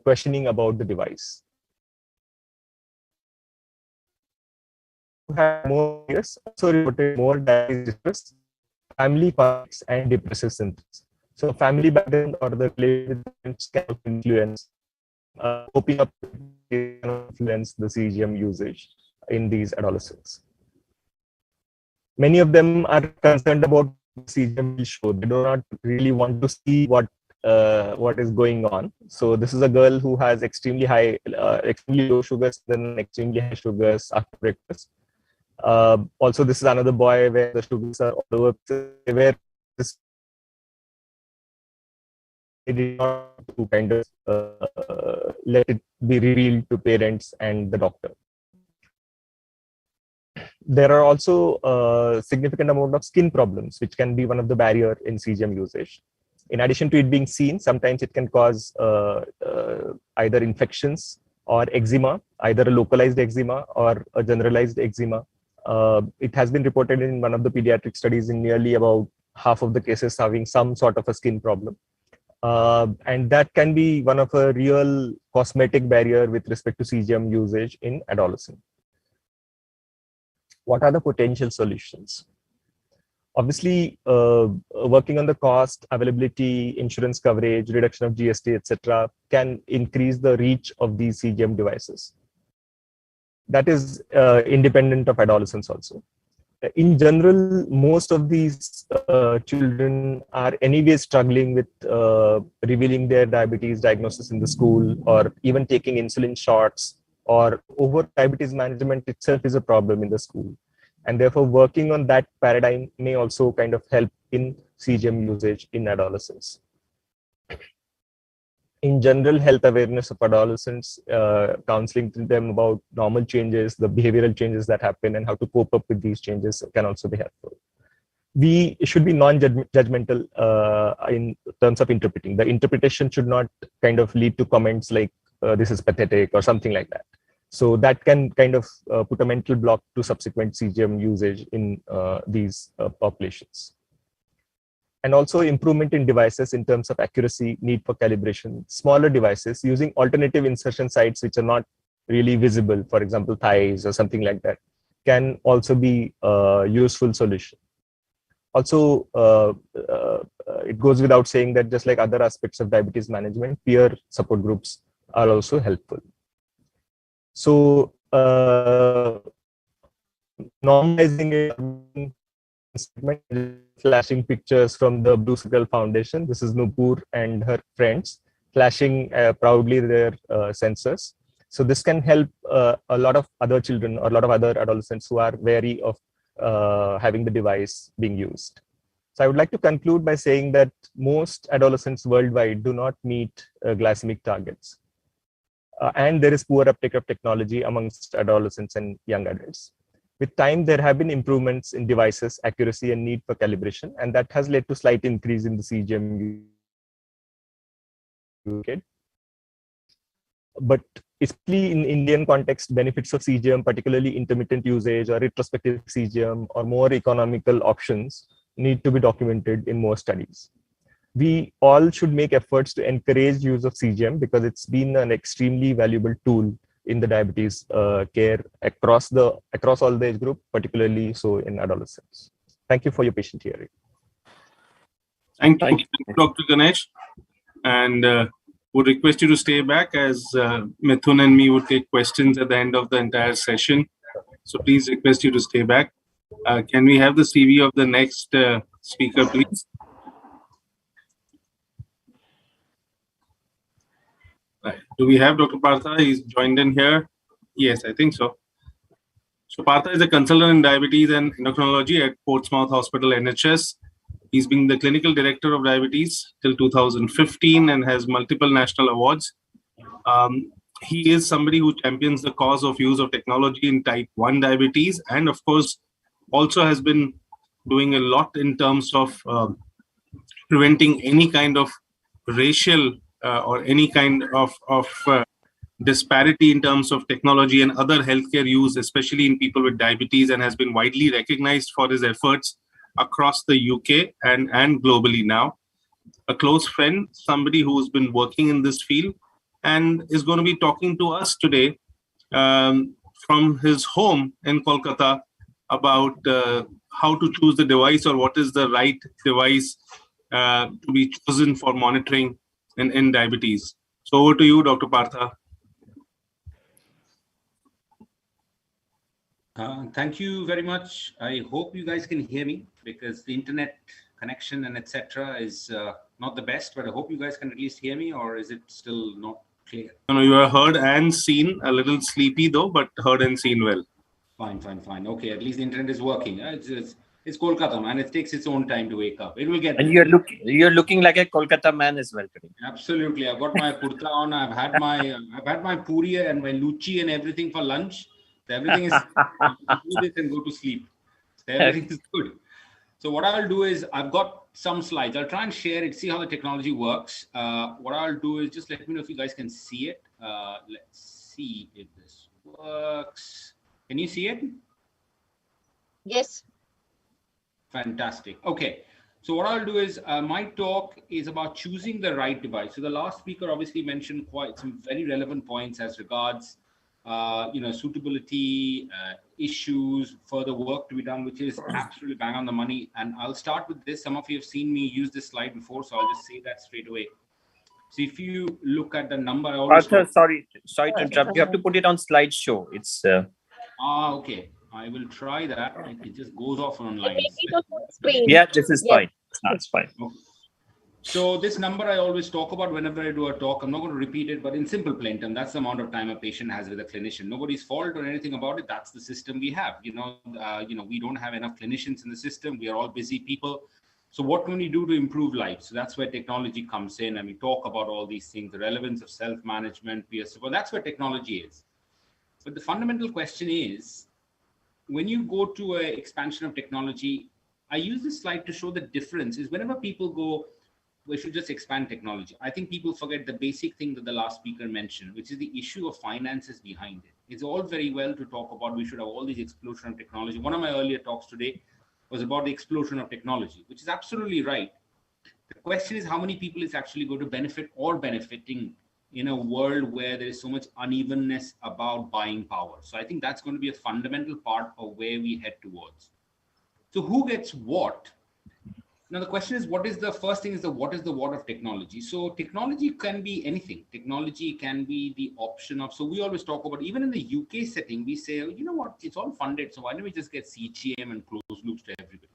questioning about the device. Have more years, also reported more diabetes, family conflicts, and depressive symptoms. So family background or the related events can influence coping up influence the CGM usage in these adolescents. Many of them are concerned about CGM will show. They do not really want to see what is going on. So this is a girl who has extremely low sugars, then extremely high sugars after breakfast. Also, this is another boy where the sugars are all over, where this they did not to kind of let it be revealed to parents and the doctor. There are also a significant amount of skin problems, which can be one of the barriers in CGM usage. In addition to it being seen, sometimes it can cause either infections or eczema, either a localized eczema or a generalized eczema. It has been reported in one of the pediatric studies in nearly about half of the cases having some sort of a skin problem. And that can be one of a real cosmetic barrier with respect to CGM usage in adolescents. what are the potential solutions? Obviously, working on the cost, availability, insurance coverage, reduction of GST, etc., can increase the reach of these CGM devices. That is independent of adolescence also. In general, most of these children are anyway struggling with revealing their diabetes diagnosis in the school, or even taking insulin shots, or over diabetes management itself is a problem in the school. And therefore, working on that paradigm may also kind of help in CGM usage in adolescents. In general, health awareness of adolescents, counseling to them about normal changes, the behavioral changes that happen, and how to cope up with these changes can also be helpful. We should be non-judgmental in terms of interpreting. The interpretation should not kind of lead to comments like, this is pathetic or something like that. So that can kind of put a mental block to subsequent CGM usage in these populations. And also improvement in devices in terms of accuracy, need for calibration, smaller devices using alternative insertion sites which are not really visible, for example, thighs or something like that, can also be a useful solution. Also, it goes without saying that just like other aspects of diabetes management, peer support groups are also helpful. So normalizing it, flashing pictures from the Blue Circle Foundation. This is Nupur and her friends flashing proudly their sensors. So this can help a lot of other children or a lot of other adolescents who are wary of having the device being used. So I would like to conclude by saying that most adolescents worldwide do not meet glycemic targets. And there is poor uptake of technology amongst adolescents and young adults. With time, there have been improvements in devices, accuracy, and need for calibration, and that has led to slight increase in the CGM usage. But especially in Indian context, benefits of CGM, particularly intermittent usage or retrospective CGM or more economical options, need to be documented in more studies. We all should make efforts to encourage use of CGM because it's been an extremely valuable tool in the diabetes care across all the age group, particularly so in adolescents. Thank you for your patient hearing. Thank you, Dr. Ganesh. And would request you to stay back as Mithun and me would take questions at the end of the entire session. So please request you to stay back. Can we have the CV of the next speaker, please? Right. Do we have Dr. Partha? He's joined in here. Yes, I think so. So Partha is a consultant in diabetes and endocrinology at Portsmouth Hospital, NHS. He's been the clinical director of diabetes till 2015 and has multiple national awards. He is somebody who champions the cause of use of technology in type 1 diabetes, and of course, also has been doing a lot in terms of preventing any kind of racial or any kind of disparity in terms of technology and other healthcare use, especially in people with diabetes, and has been widely recognized for his efforts across the UK and globally now. A close friend, somebody who's been working in this field and is going to be talking to us today from his home in Kolkata about how to choose the device or what is the right device to be chosen for monitoring in diabetes. So over to you, Dr. Partha. Thank you very much. I hope you guys can hear me because the internet connection and etc. is not the best, but I hope you guys can at least hear me, or is it still not clear? No, you are heard and seen, a little sleepy though, but heard and seen well. Fine. Okay, at least the internet is working. It's Kolkata, man. It takes its own time to wake up. It will get. And you're looking like a Kolkata man as well today. Absolutely. I've got my kurta on. I've had my puri and my luchi and everything for lunch. So everything is do this and go to sleep. So everything is good. So what I'll do is I've got some slides. I'll try and share it, see how the technology works. What I'll do is just let me know if you guys can see it. Let's see if this works. Can you see it? Yes. Fantastic. Okay. So what I'll do is my talk is about choosing the right device. So the last speaker obviously mentioned quite some very relevant points as regards suitability issues, further work to be done, which is absolutely bang on the money. And I'll start with this. Some of you have seen me use this slide before, so I'll just say that straight away. So if you look at the number, I always sorry to interrupt. You have to put it on slideshow. It's okay. I will try that. It just goes off online. Yeah, this is fine. That's fine. Okay. So this number I always talk about whenever I do a talk. I'm not going to repeat it, but in simple plain term, that's the amount of time a patient has with a clinician. Nobody's fault or anything about it. That's the system we have. We don't have enough clinicians in the system. We are all busy people. So what can we do to improve lives? So that's where technology comes in, and we talk about all these things, the relevance of self-management, peer support. That's where technology is. But the fundamental question is, when you go to an expansion of technology, I use this slide to show the difference is whenever people go, we should just expand technology. I think people forget the basic thing that the last speaker mentioned, which is the issue of finances behind it. It's all very well to talk about we should have all these explosion of technology. One of my earlier talks today was about the explosion of technology, which is absolutely right. The question is how many people is actually going to benefit or benefiting in a world where there is so much unevenness about buying power. So I think that's going to be a fundamental part of where we head towards. So who gets what? Now the question is, what is the first thing is what is the what of technology? So technology can be anything. Technology can be the option of, so we always talk about, even in the UK setting, we say, you know what, it's all funded. So why don't we just get CGM and closed loops to everybody?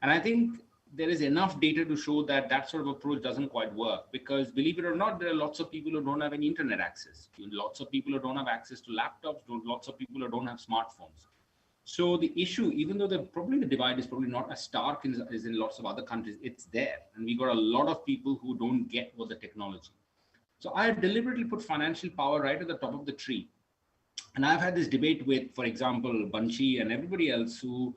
And I think there is enough data to show that that sort of approach doesn't quite work, because believe it or not, there are lots of people who don't have any internet access. Lots of people who don't have access to laptops, lots of people who don't have smartphones. So the issue, even though the divide is probably not as stark as in lots of other countries, it's there. And we got a lot of people who don't get what the technology. So I deliberately put financial power right at the top of the tree. And I've had this debate with, for example, Banshi and everybody else who,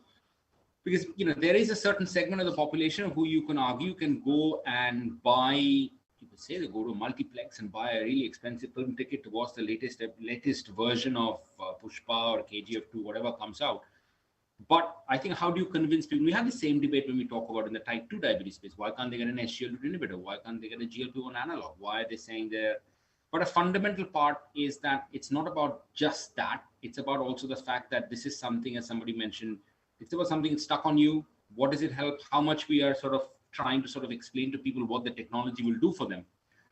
because there is a certain segment of the population who you can argue can go and buy, you could say they go to a multiplex and buy a really expensive film ticket to watch the latest version of Pushpa or KGF2, whatever comes out. But I think, how do you convince people? We have the same debate when we talk about in the type 2 diabetes space. Why can't they get an SGLT2 inhibitor? Why can't they get a GLP-1 analog? Why are they saying they're... But a fundamental part is that it's not about just that. It's about also the fact that this is something, as somebody mentioned, it's about something that's stuck on you. What does it help? How much we are sort of trying to sort of explain to people what the technology will do for them.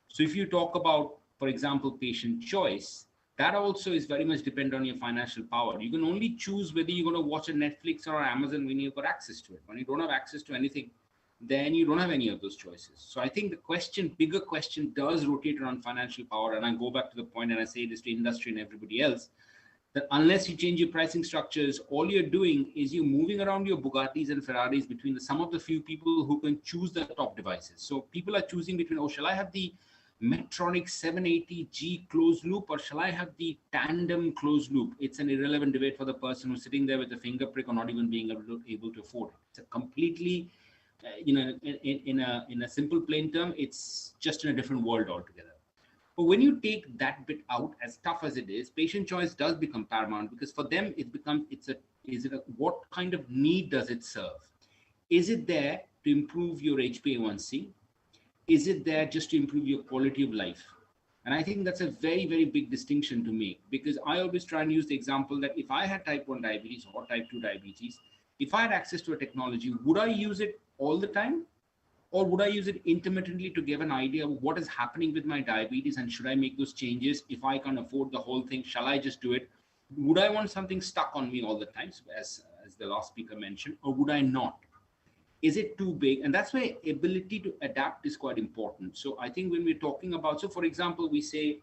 So if you talk about, for example, patient choice, that also is very much dependent on your financial power. You can only choose whether you're going to watch a Netflix or Amazon when you've got access to it. When you don't have access to anything, then you don't have any of those choices. So I think the bigger question does rotate around financial power. And I go back to the point, and I say this to industry and everybody else, that unless you change your pricing structures, all you're doing is you're moving around your Bugattis and Ferraris between some of the few people who can choose the top devices. So people are choosing between, shall I have the Medtronic 780G closed loop, or shall I have the Tandem closed loop? It's an irrelevant debate for the person who's sitting there with a finger prick or not even being able to afford it. It's a completely, in a simple plain term, it's just in a different world altogether. But when you take that bit out, as tough as it is, patient choice does become paramount, because for them it becomes, what kind of need does it serve? Is it there to improve your HbA1c? Is it there just to improve your quality of life? And I think that's a very, very big distinction to make, because I always try and use the example that if I had type 1 diabetes or type 2 diabetes, if I had access to a technology, would I use it all the time? Or would I use it intermittently to give an idea of what is happening with my diabetes, and should I make those changes? If I can afford the whole thing, shall I just do it? Would I want something stuck on me all the time, as the last speaker mentioned, or would I not? Is it too big? And that's where ability to adapt is quite important. So I think when we're talking about, so for example, we say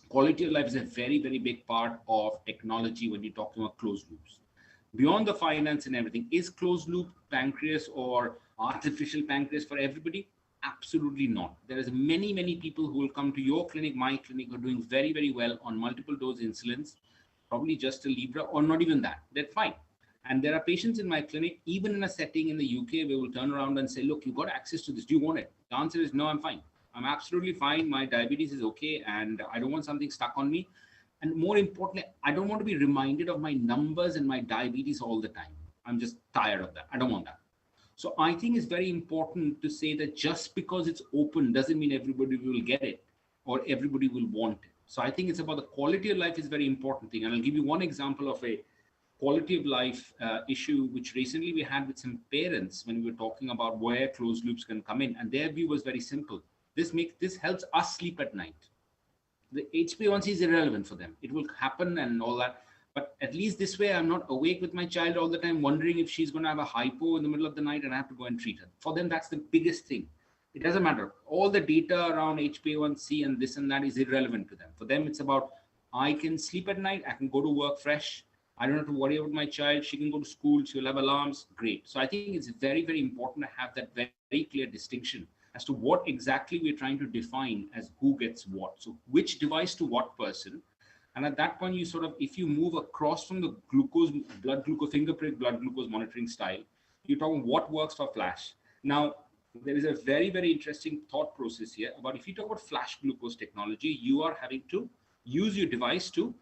quality of life is a very, very big part of technology when you're talking about closed loops. Beyond the finance and everything, is closed loop pancreas or artificial pancreas for everybody? Absolutely not. There is many, many people who will come to your clinic, my clinic, who are doing very, very well on multiple dose insulins, probably just a Libra or not even that. They're fine. And there are patients in my clinic, even in a setting in the UK, we will turn around and say, look, you've got access to this. Do you want it? The answer is no, I'm fine. I'm absolutely fine. My diabetes is okay. And I don't want something stuck on me. And more importantly, I don't want to be reminded of my numbers and my diabetes all the time. I'm just tired of that. I don't want that. So I think it's very important to say that just because it's open doesn't mean everybody will get it or everybody will want it. So I think it's about the quality of life is a very important thing. And I'll give you one example of a quality of life issue, which recently we had with some parents when we were talking about where closed loops can come in. And their view was very simple. This helps us sleep at night. The HbA1c is irrelevant for them. It will happen and all that. But at least this way, I'm not awake with my child all the time, wondering if she's going to have a hypo in the middle of the night and I have to go and treat her. For them, that's the biggest thing. It doesn't matter. All the data around HbA1c and this and that is irrelevant to them. For them, it's about, I can sleep at night. I can go to work fresh. I don't have to worry about my child. She can go to school. She'll have alarms. Great. So I think it's very, very important to have that very clear distinction as to what exactly we're trying to define as who gets what. So which device to what person. And at that point, you sort of, if you move across from the glucose, blood glucose, finger prick blood glucose monitoring style, you're talking what works for flash. Now, there is a very, very interesting thought process here about if you talk about flash glucose technology, you are having to use your device to,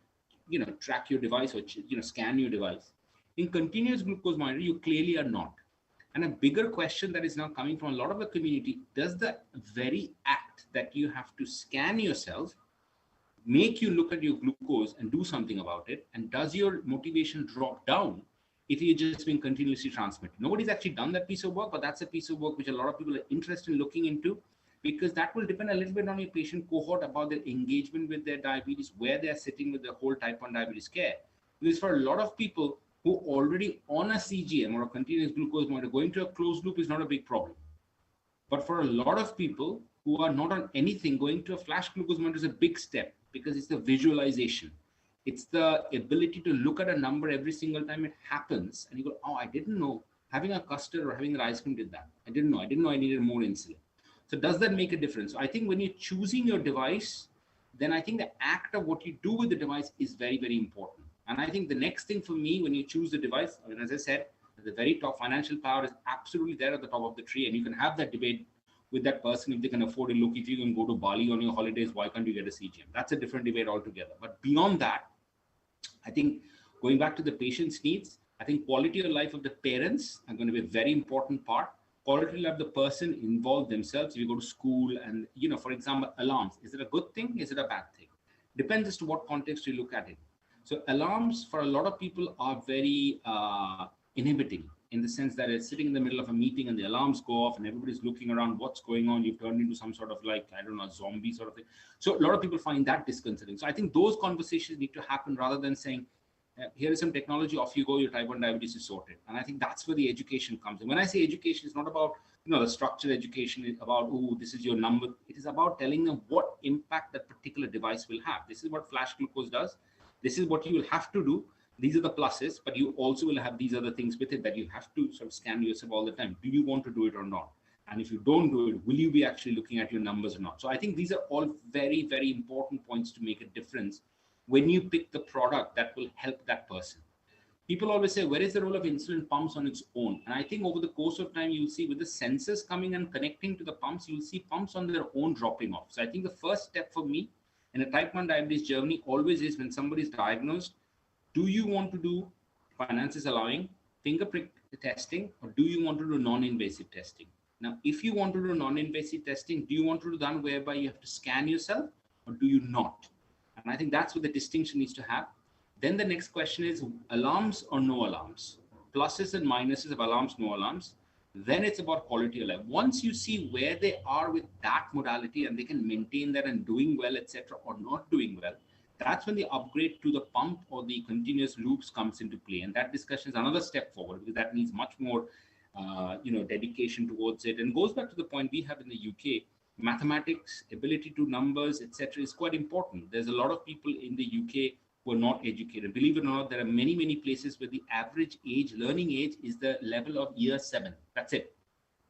track your device or, scan your device. In continuous glucose monitoring, you clearly are not. And a bigger question that is now coming from a lot of the community, does the very act that you have to scan yourself make you look at your glucose and do something about it? And does your motivation drop down if you're just being continuously transmitted? Nobody's actually done that piece of work, but that's a piece of work which a lot of people are interested in looking into, because that will depend a little bit on your patient cohort about their engagement with their diabetes, where they're sitting with the whole type 1 diabetes care. Because for a lot of people who already on a CGM or a continuous glucose monitor, going to a closed loop is not a big problem. But for a lot of people who are not on anything, going to a flash glucose monitor is a big step, because it's the visualization. It's the ability to look at a number every single time it happens. And you go, oh, I didn't know having a custard or having an ice cream did that. I didn't know I needed more insulin. So does that make a difference? So I think when you're choosing your device, then I think the act of what you do with the device is very, very important. And I think the next thing for me, when you choose the device, I mean, as I said, at the very top, financial power is absolutely there at the top of the tree. And you can have that debate with that person if they can afford it. Look, if you can go to Bali on your holidays, why can't you get a CGM? That's a different debate altogether. But beyond that, I think going back to the patient's needs, I think quality of life of the parents are going to be a very important part. Quality of life of the person involved themselves. If you go to school and, for example, alarms, is it a good thing? Is it a bad thing? Depends as to what context you look at it. So alarms for a lot of people are very inhibiting, in the sense that it's sitting in the middle of a meeting and the alarms go off and everybody's looking around, what's going on? You've turned into some sort of zombie sort of thing. So a lot of people find that disconcerting. So I think those conversations need to happen rather than saying, here is some technology, off you go, your type 1 diabetes is sorted. And I think that's where the education comes in. When I say education, it's not about, the structured education, it's about, oh, this is your number. It is about telling them what impact that particular device will have. This is what flash glucose does. This is what you will have to do. These are the pluses, but you also will have these other things with it that you have to sort of scan yourself all the time. Do you want to do it or not? And if you don't do it, will you be actually looking at your numbers or not? So I think these are all very, very important points to make a difference when you pick the product that will help that person. People always say, where is the role of insulin pumps on its own? And I think over the course of time, you'll see with the sensors coming and connecting to the pumps, you'll see pumps on their own dropping off. So I think the first step for me in a type 1 diabetes journey always is, when somebody is diagnosed, do you want to do, finances allowing, finger prick testing, or do you want to do non-invasive testing? Now, if you want to do non-invasive testing, do you want to do that whereby you have to scan yourself, or do you not? And I think that's what the distinction needs to have. Then the next question is alarms or no alarms, pluses and minuses of alarms, no alarms. Then it's about quality of life. Once you see where they are with that modality and they can maintain that and doing well, etc., or not doing well, that's when the upgrade to the pump or the continuous loops comes into play. And that discussion is another step forward, because that needs much more, dedication towards it. And goes back to the point we have in the UK, mathematics, ability to numbers, etc., is quite important. There's a lot of people in the UK who are not educated. Believe it or not, there are many, many places where the average age, learning age, is the level of year 7. That's it.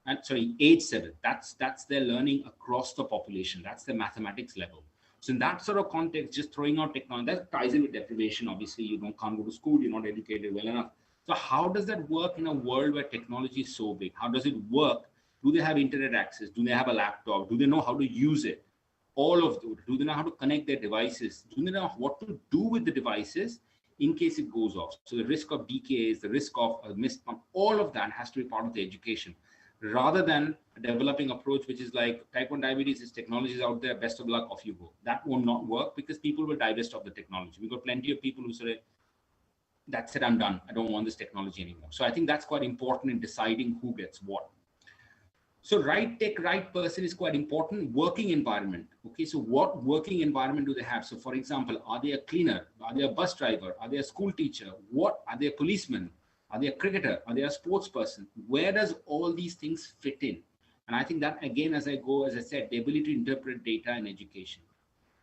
And sorry, age 7. That's their learning across the population. That's the mathematics level. So in that sort of context, just throwing out technology, that ties in with deprivation. Obviously, you can't go to school, you're not educated well enough. So how does that work in a world where technology is so big? How does it work? Do they have internet access? Do they have a laptop? Do they know how to use it? All of those. Do they know how to connect their devices? Do they know what to do with the devices in case it goes off? So the risk of decays, the risk of a missed pump, all of that has to be part of the education. rather than a developing approach, which is like type 1 diabetes is technologies out there, best of luck, off you go. That will not work because people will divest of the technology. We've got plenty of people who say, that's it, I'm done. I don't want this technology anymore. So I think that's quite important in deciding who gets what. So right tech, right person is quite important. Working environment. Okay, so what working environment do they have? So for example, are they a cleaner? Are they a bus driver? Are they a school teacher? What are they a policeman? Are they a cricketer? Are they a sports person? Where does all these things fit in? And I think that again, as I said, the ability to interpret data in education.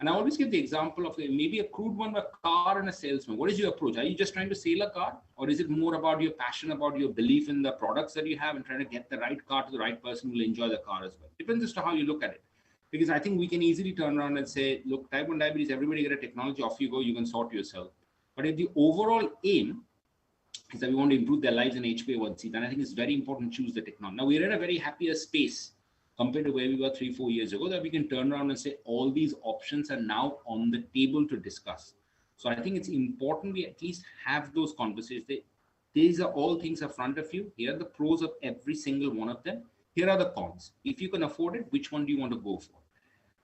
And I always give the example of maybe a crude one, a car and a salesman. What is your approach? Are you just trying to sell a car? Or is it more about your passion, about your belief in the products that you have and trying to get the right car to the right person who will enjoy the car as well? Depends as to how you look at it. Because I think we can easily turn around and say, look, type 1 diabetes, everybody get a technology, off you go, you can sort yourself. But if the overall aim is that we want to improve their lives in HbA1c, then I think it's very important to choose the technology. Now, we're in a very happier space compared to where we were 3-4 years ago, that we can turn around and say all these options are now on the table to discuss. So I think it's important we at least have those conversations. These are all things in front of you. Here are the pros of every single one of them. Here are the cons. If you can afford it, which one do you want to go for?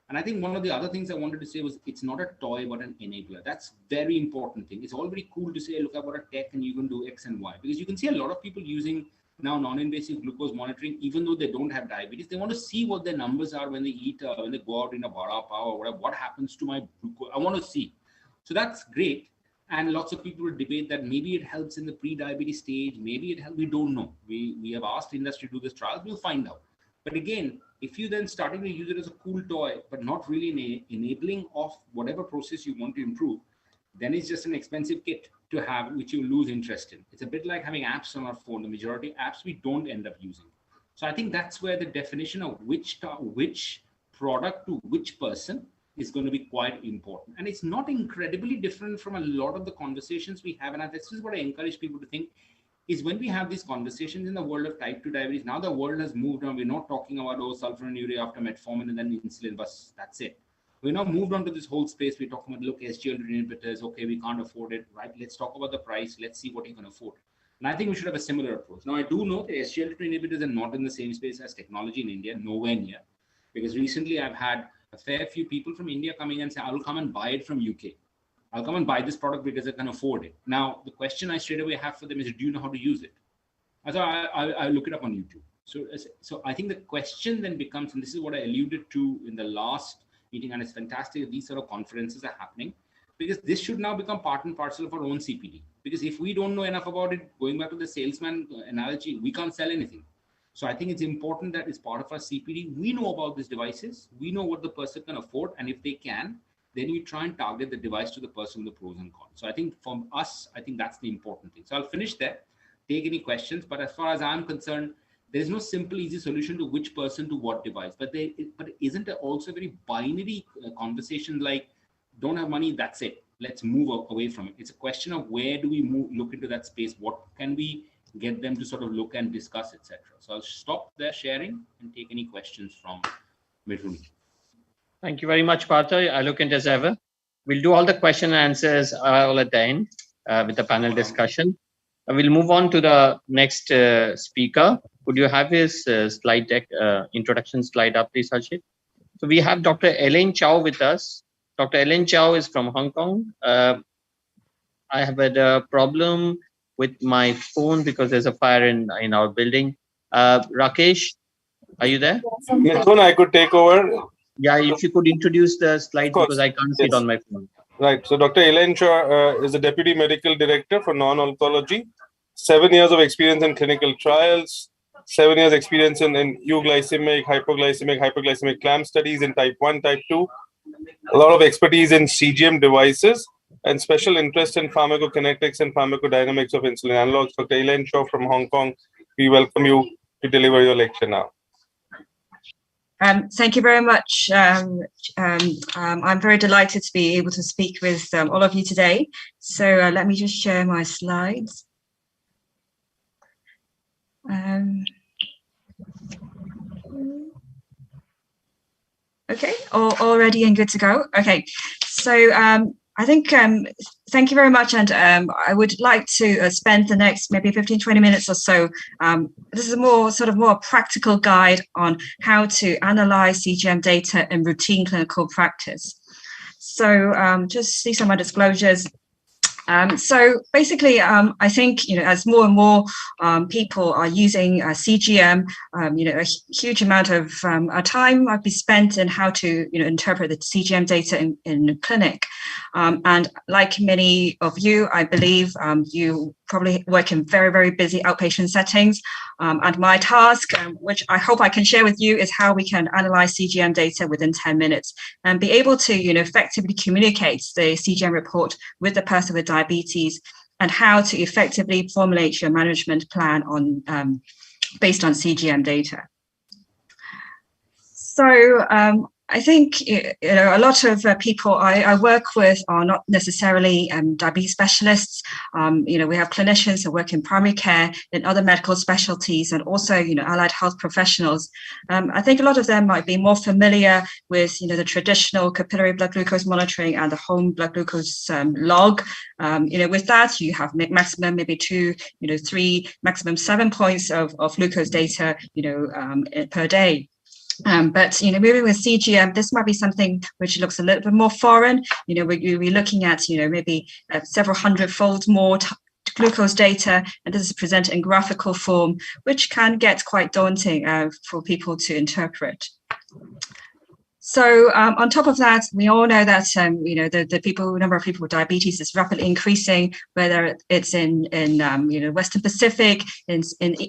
And I think one of the other things I wanted to say was it's not a toy, but an enabler. That's very important thing. It's all very cool to say, look, I've got a tech and you can do X and Y. Because you can see a lot of people using now non-invasive glucose monitoring, even though they don't have diabetes. They want to see what their numbers are when they eat, when they go out in a vada pav or whatever. What happens to my glucose? I want to see. So that's great. And lots of people will debate that maybe it helps in the pre-diabetes stage. Maybe it helps. We don't know. We have asked industry to do this trial. We'll find out. But again, if you then starting to use it as a cool toy, but not really enabling of whatever process you want to improve, then it's just an expensive kit to have, which you lose interest in. It's a bit like having apps on our phone. The majority of apps we don't end up using. So I think that's where the definition of which product to which person is going to be quite important. And it's not incredibly different from a lot of the conversations we have. And this is what I encourage people to think, is when we have these conversations in the world of type 2 diabetes, now the world has moved on. We're not talking about, sulfonylurea after metformin and then insulin, but that's it. We're now moved on to this whole space. We're talking about, look, SGLT inhibitors, okay, we can't afford it, right? Let's talk about the price. Let's see what you can afford. And I think we should have a similar approach. Now, I do know that SGLT inhibitors are not in the same space as technology in India, nowhere near. Because recently I've had a fair few people from India coming and say, I'll come and buy it from UK. I'll come and buy this product because I can afford it. Now, the question I straight away have for them is, do you know how to use it? I look it up on YouTube. So I think the question then becomes, and this is what I alluded to in the last meeting, and it's fantastic that these sort of conferences are happening, because this should now become part and parcel of our own CPD. Because if we don't know enough about it, going back to the salesman analogy, we can't sell anything. So I think it's important that it's part of our CPD. We know about these devices. We know what the person can afford. And if they can, then you try and target the device to the person, the pros and cons. So I think from us, I think that's the important thing. So I'll finish there, take any questions. But as far as I'm concerned, there is no simple, easy solution to which person to what device. But isn't it also a very binary conversation like, don't have money, that's it. Let's move away from it. It's a question of where do we look into that space? What can we get them to sort of look and discuss, etc. So I'll stop there sharing and take any questions from Miruni. Thank you very much, Partha. Eloquent as ever. We'll do all the question and answers all at the end with the panel discussion. We'll move on to the next speaker. Could you have his slide deck, introduction slide up, please, Harshit? So we have Dr. Elaine Chow with us. Dr. Elaine Chow is from Hong Kong. I have had a problem with my phone because there's a fire in our building. Rakesh, are you there? Yes, I could take over. Yeah, if you could introduce the slide because I can't see it on my phone. Right. So Dr. Elaine Chow is the Deputy Medical Director for Non-Oncology. 7 years of experience in clinical trials. 7 years experience in euglycemic, hypoglycemic clamp studies in type 1, type 2. A lot of expertise in CGM devices and special interest in pharmacokinetics and pharmacodynamics of insulin analogs. Dr. Elaine Chow from Hong Kong, we welcome you to deliver your lecture now. Thank you very much. I'm very delighted to be able to speak with all of you today. So let me just share my slides. Okay, all ready and good to go. Okay, so I think thank you very much. And I would like to spend the next maybe 15, 20 minutes or so. This is a more practical guide on how to analyze CGM data in routine clinical practice. So just see some of my disclosures. So basically, I think, as more and more people are using CGM, a huge amount of time might be spent in how to, interpret the CGM data in the clinic. And like many of you, I believe you probably work in very, very busy outpatient settings. And my task, which I hope I can share with you, is how we can analyze CGM data within 10 minutes and be able to, effectively communicate the CGM report with the person with diabetes, and how to effectively formulate your management plan on based on CGM data. So I think a lot of people I work with are not necessarily diabetes specialists. We have clinicians who work in primary care, in other medical specialties, and also allied health professionals. I think a lot of them might be more familiar with the traditional capillary blood glucose monitoring and the home blood glucose log. With that, you have maximum maybe 2, 3, maximum 7 points of glucose data per day. But moving with CGM, this might be something which looks a little bit more foreign. We're looking at maybe several hundred-fold more glucose data, and this is presented in graphical form, which can get quite daunting for people to interpret. So on top of that, we all know that the number of people with diabetes is rapidly increasing, whether it's in Western Pacific, in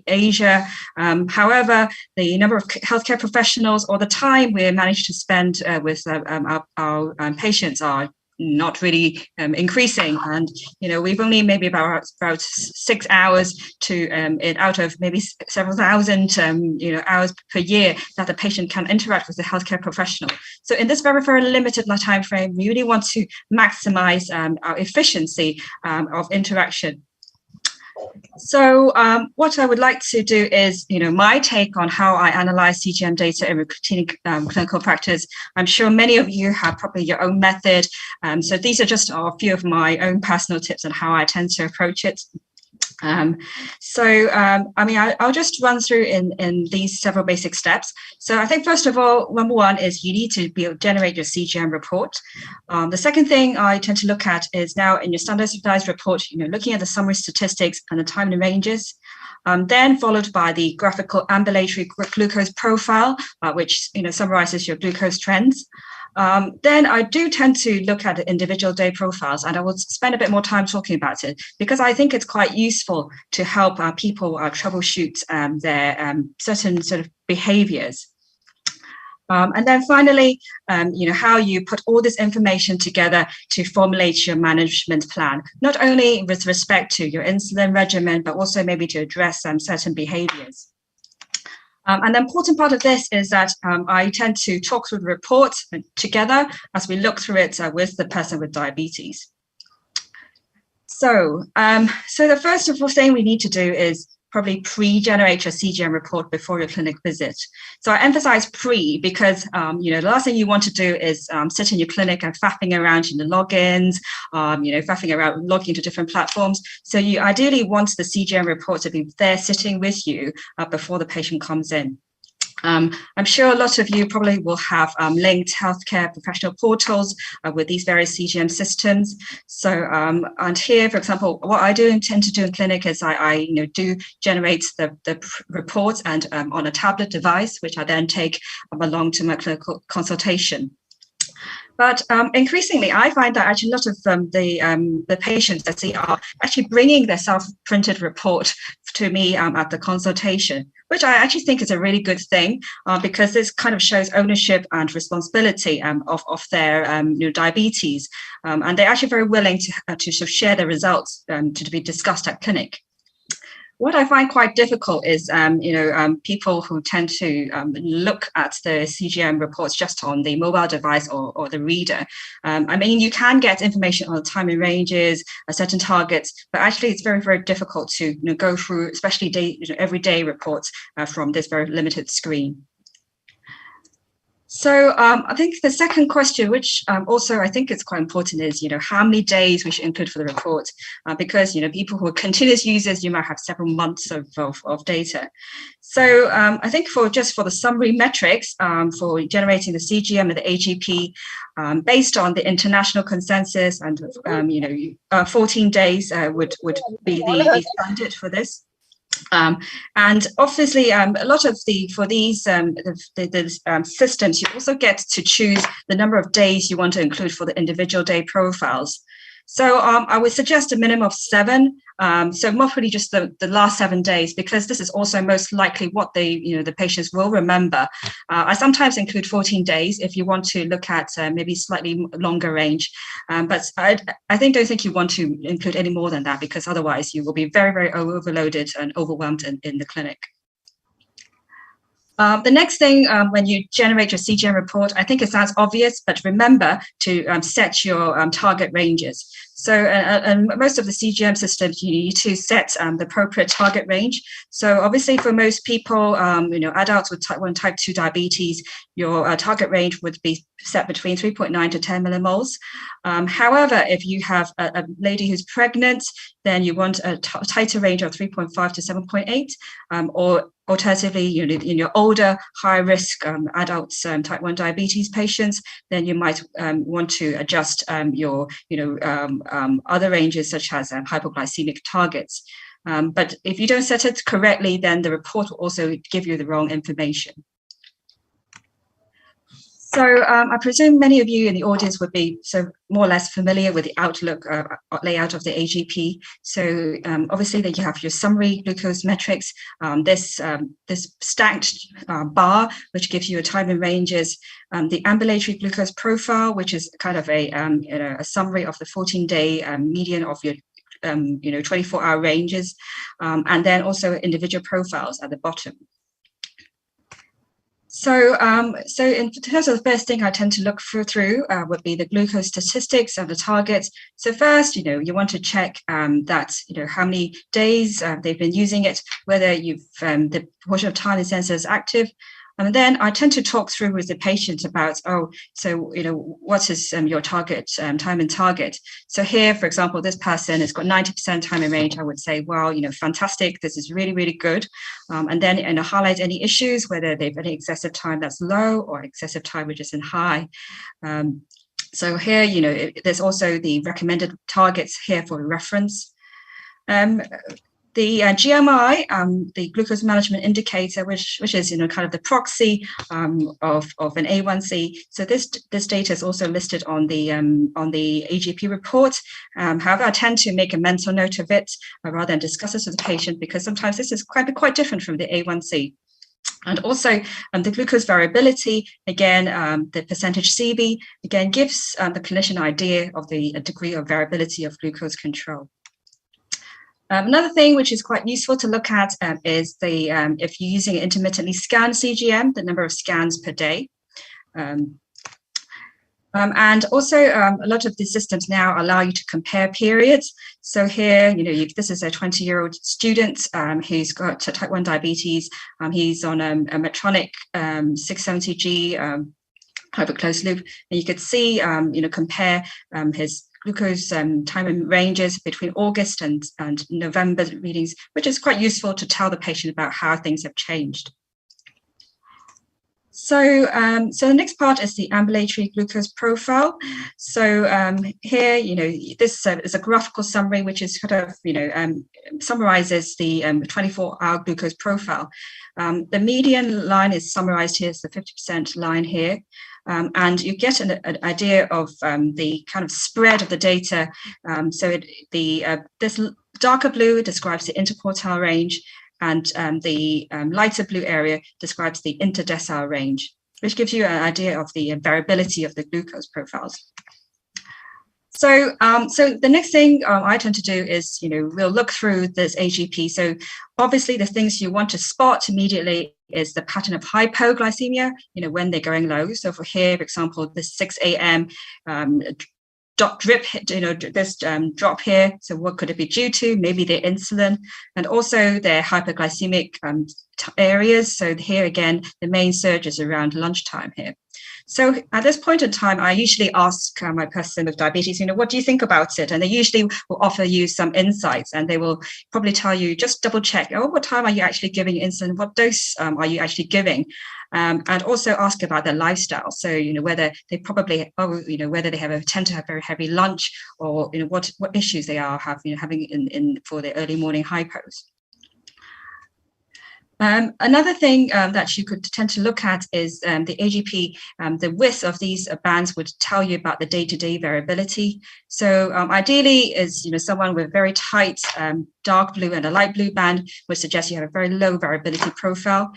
Asia. However, the number of healthcare professionals or the time we manage to spend with our patients are not really increasing, and we've only maybe about 6 hours to out of maybe several thousand hours per year that the patient can interact with the healthcare professional. So in this very, very limited time frame, we really want to maximize our efficiency of interaction. So what I would like to do is, my take on how I analyze CGM data in routine clinical practice. I'm sure many of you have probably your own method. So these are just a few of my own personal tips on how I tend to approach it. I'll just run through in these several basic steps. So I think, first of all, number one is you need to generate your CGM report. The second thing I tend to look at is now in your standardized report, looking at the summary statistics and the time and ranges. Then followed by the graphical ambulatory glucose profile, which summarizes your glucose trends. Then I do tend to look at the individual day profiles, and I will spend a bit more time talking about it because I think it's quite useful to help people troubleshoot their certain sort of behaviors. And then finally, how you put all this information together to formulate your management plan, not only with respect to your insulin regimen, but also maybe to address certain behaviors. And the important part of this is that I tend to talk through the report together as we look through it with the person with diabetes. So the first of all thing we need to do is probably pre-generate your CGM report before your clinic visit. So I emphasize pre because, the last thing you want to do is sit in your clinic and faffing around in the logins, faffing around logging into different platforms. So you ideally want the CGM report to be there sitting with you before the patient comes in. I'm sure a lot of you probably will have linked healthcare professional portals with these various CGM systems. So, and here, for example, what I do tend to do in clinic is I do generate the reports and on a tablet device, which I then take along to my clinical consultation. But increasingly, I find that actually a lot of the patients that see are actually bringing their self-printed report to me at the consultation, which I actually think is a really good thing because this kind of shows ownership and responsibility of their diabetes, and they're actually very willing to sort of share the results to be discussed at clinic. What I find quite difficult is, people who tend to look at the CGM reports just on the mobile device or the reader. You can get information on the timing ranges, certain targets, but actually it's very, very difficult to go through, especially everyday reports from this very limited screen. So I think the second question, which also I think is quite important, is how many days we should include for the report, because people who are continuous users, you might have several months of data. So I think for the summary metrics for generating the CGM and the AGP, based on the international consensus, and 14 days would be the standard for this. And obviously, a lot of for these systems, you also get to choose the number of days you want to include for the individual day profiles. So I would suggest a minimum of 7. So more probably just the last 7 days, because this is also most likely what the patients will remember. I sometimes include 14 days if you want to look at maybe slightly longer range, but I don't think you want to include any more than that, because otherwise you will be very, very overloaded and overwhelmed in the clinic. The next thing, when you generate your CGM report, I think it sounds obvious, but remember to set your target ranges. So, and most of the CGM systems, you need to set the appropriate target range. So obviously for most people, adults with type 1, type 2 diabetes, your target range would be set between 3.9 to 10 millimoles. However, if you have a lady who's pregnant, then you want a tighter range of 3.5 to 7.8, or alternatively, in your older, high-risk adults, type 1 diabetes patients, then you might want to adjust your, other ranges such as hypoglycemic targets. But if you don't set it correctly, then the report will also give you the wrong information. So I presume many of you in the audience would be more or less familiar with the outlook layout of the AGP. So obviously that you have your summary glucose metrics, this stacked bar, which gives you a time and ranges, the ambulatory glucose profile, which is kind of a summary of the 14-day median of your 24-hour ranges, and then also individual profiles at the bottom. So in terms of the first thing I tend to look through would be the glucose statistics of the targets. So first, you want to check that, how many days they've been using it, whether you've, the portion of time the sensor is active. And then I tend to talk through with the patient about, what is your target, time and target. So here, for example, this person has got 90% time in range. I would say, well, fantastic. This is really, really good. And then highlight any issues, whether they've any excessive time that's low or excessive time which is in high. So here, there's also the recommended targets here for reference. The GMI, the glucose management indicator, which is kind of the proxy of an A1C. So this data is also listed on the AGP report. However, I tend to make a mental note of it rather than discuss this with the patient, because sometimes this is quite different from the A1C. And also the glucose variability, again, the percentage CB, again, gives the clinician an idea of the degree of variability of glucose control. Another thing which is quite useful to look at is the if you're using an intermittently scanned CGM, the number of scans per day. And also a lot of the systems now allow you to compare periods. So here, this is a 20-year-old student who's got type 1 diabetes. He's on a Medtronic 670G hyperclosed loop, and you could see, compare his glucose time and ranges between August and November readings, which is quite useful to tell the patient about how things have changed. So, so the next part is the ambulatory glucose profile. So here, this is a graphical summary, which is kind of, summarizes the 24-hour glucose profile. The median line is summarized here as the 50% line here. And you get an idea of the kind of spread of the data. So this darker blue describes the interquartile range, and the lighter blue area describes the interdecile range, which gives you an idea of the variability of the glucose profiles. So, so the next thing I tend to do is, we'll look through this AGP. So obviously the things you want to spot immediately is the pattern of hypoglycemia, when they're going low. So for here, for example, the 6 a.m. Drip, this drop here. So what could it be due to? Maybe their insulin, and also their hypoglycemic areas. So here again, the main surge is around lunchtime here. So at this point in time, I usually ask my person with diabetes, what do you think about it? And they usually will offer you some insights, and they will probably tell you, just double check, what time are you actually giving insulin? What dose are you actually giving? And also ask about their lifestyle. So, whether they probably, whether they tend to have very heavy lunch, or, what issues they are having for their early morning hypos. Another thing that you could tend to look at is the AGP. The width of these bands would tell you about the day-to-day variability. So ideally is, someone with very tight dark blue and a light blue band would suggest you have a very low variability profile.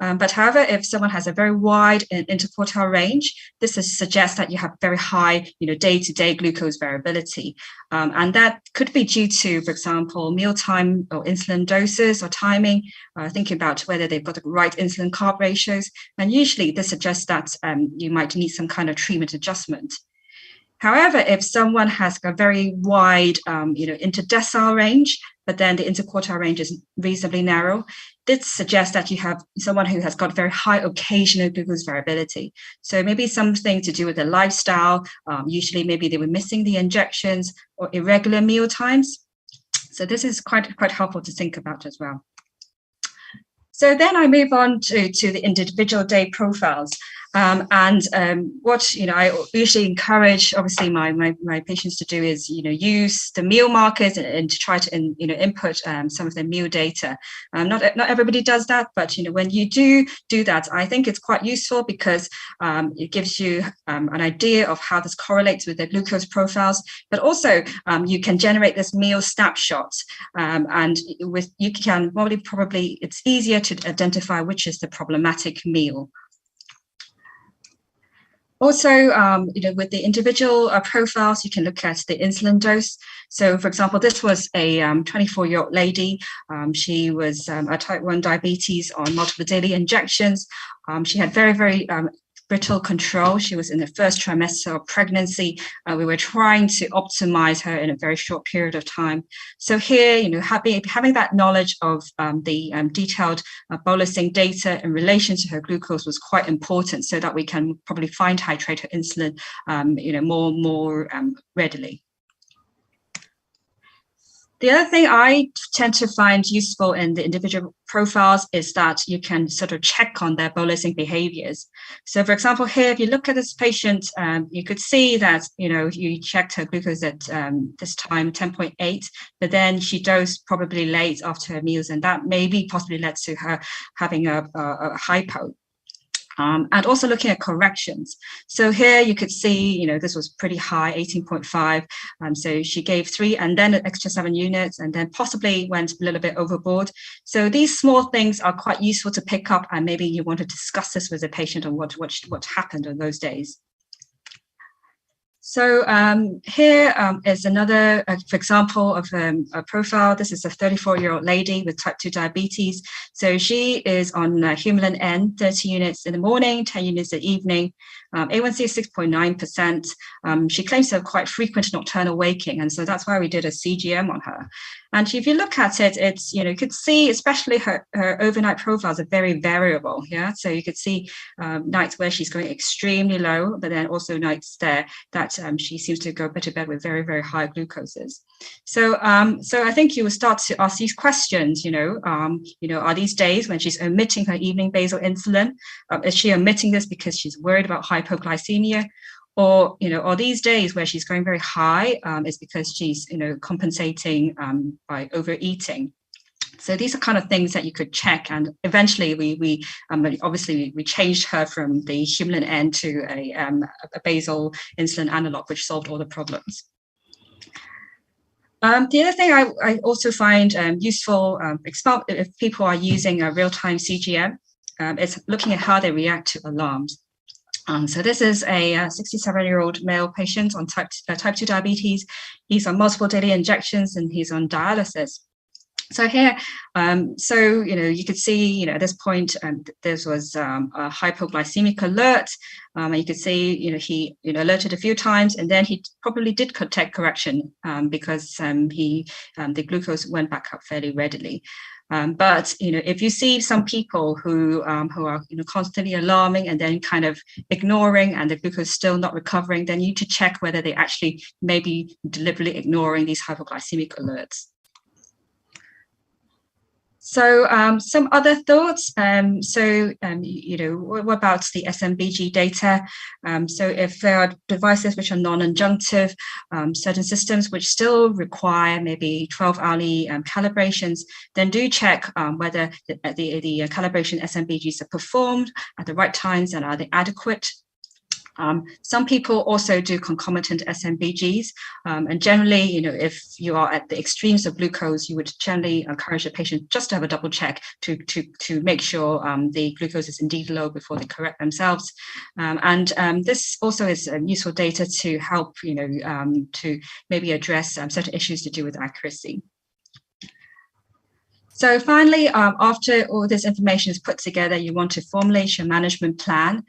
But however, if someone has a very wide interquartile range, this suggests that you have very high, day-to-day glucose variability. And that could be due to, for example, mealtime or insulin doses or timing, thinking about whether they've got the right insulin carb ratios. And usually this suggests that you might need some kind of treatment adjustment. However, if someone has a very wide, interdecile range, but then the interquartile range is reasonably narrow, this suggests that you have someone who has got very high occasional glucose variability. So maybe something to do with their lifestyle. Usually, maybe they were missing the injections or irregular meal times. So this is quite helpful to think about as well. So then I move on to the individual day profiles. What I usually encourage, obviously, my patients to do is use the meal markers and to try to input some of the meal data. Not everybody does that, but when you do that, I think it's quite useful because it gives you an idea of how this correlates with their glucose profiles. But also you can generate this meal snapshots, and you can probably it's easier to identify which is the problematic meal. Also, with the individual profiles, you can look at the insulin dose. So, for example, this was a 24-year-old lady. She was a type 1 diabetes on multiple daily injections. She had very, very brittle control. She was in the first trimester of pregnancy. We were trying to optimize her in a very short period of time. So here, having that knowledge of the detailed bolusing data in relation to her glucose was quite important, so that we can probably fine titrate her insulin, more readily. The other thing I tend to find useful in the individual profiles is that you can sort of check on their bolusing behaviors. So, for example, here, if you look at this patient, you could see that, you checked her glucose at this time, 10.8, but then she dosed probably late after her meals, and that maybe possibly led to her having a hypo. And also looking at corrections. So here you could see, this was pretty high, 18.5. So she gave 3 and then an extra 7 units, and then possibly went a little bit overboard. So these small things are quite useful to pick up, and maybe you want to discuss this with the patient on what happened on those days. So here is another for example of a profile. This is a 34-year-old lady with type 2 diabetes. So she is on Humulin N, 30 units in the morning, 10 units in the evening. A1C is 6.9%. She claims to have quite frequent nocturnal waking, and so that's why we did a CGM on her. And if you look at it, it's, you could see, especially her overnight profiles are very variable. Yeah, so you could see nights where she's going extremely low, but then also nights there that she seems to go to bed with very, very high glucoses. So, so I think you will start to ask these questions. Are these days when she's omitting her evening basal insulin? Is she omitting this because she's worried about hypoglycemia? Or, are these days where she's going very high is because she's, compensating by overeating? So these are kind of things that you could check. And eventually we obviously changed her from the Humulin N to a basal insulin analog, which solved all the problems. The other thing I also find useful, if people are using a real-time CGM, is looking at how they react to alarms. So this is a 67-year-old male patient on type 2 diabetes. He's on multiple daily injections and he's on dialysis. So here, you could see, at this point, there was a hypoglycemic alert. And you could see, he, alerted a few times, and then he probably did take correction because the glucose went back up fairly readily. But if you see some people who are constantly alarming and then kind of ignoring, and the glucose still not recovering, then you need to check whether they actually may be deliberately ignoring these hypoglycemic alerts. So some other thoughts. What about the SMBG data? So if there are devices which are non-adjunctive, certain systems which still require maybe 12-hourly calibrations, then do check whether the calibration SMBGs are performed at the right times and are they adequate. Some people also do concomitant SMBGs, and generally, if you are at the extremes of glucose, you would generally encourage the patient just to have a double check to make sure the glucose is indeed low before they correct themselves. This also is useful data to help, to maybe address certain issues to do with accuracy. So finally, after all this information is put together, you want to formulate your management plan.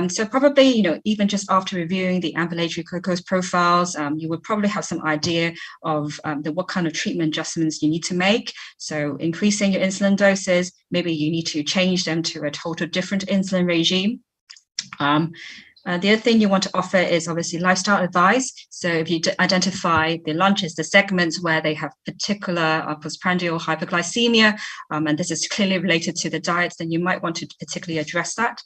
So probably, even just after reviewing the ambulatory glucose profiles, you would probably have some idea of what kind of treatment adjustments you need to make. So increasing your insulin doses, maybe you need to change them to a total different insulin regime. The other thing you want to offer is obviously lifestyle advice. So if you identify the lunches, the segments where they have particular postprandial hypoglycemia, and this is clearly related to the diets, then you might want to particularly address that.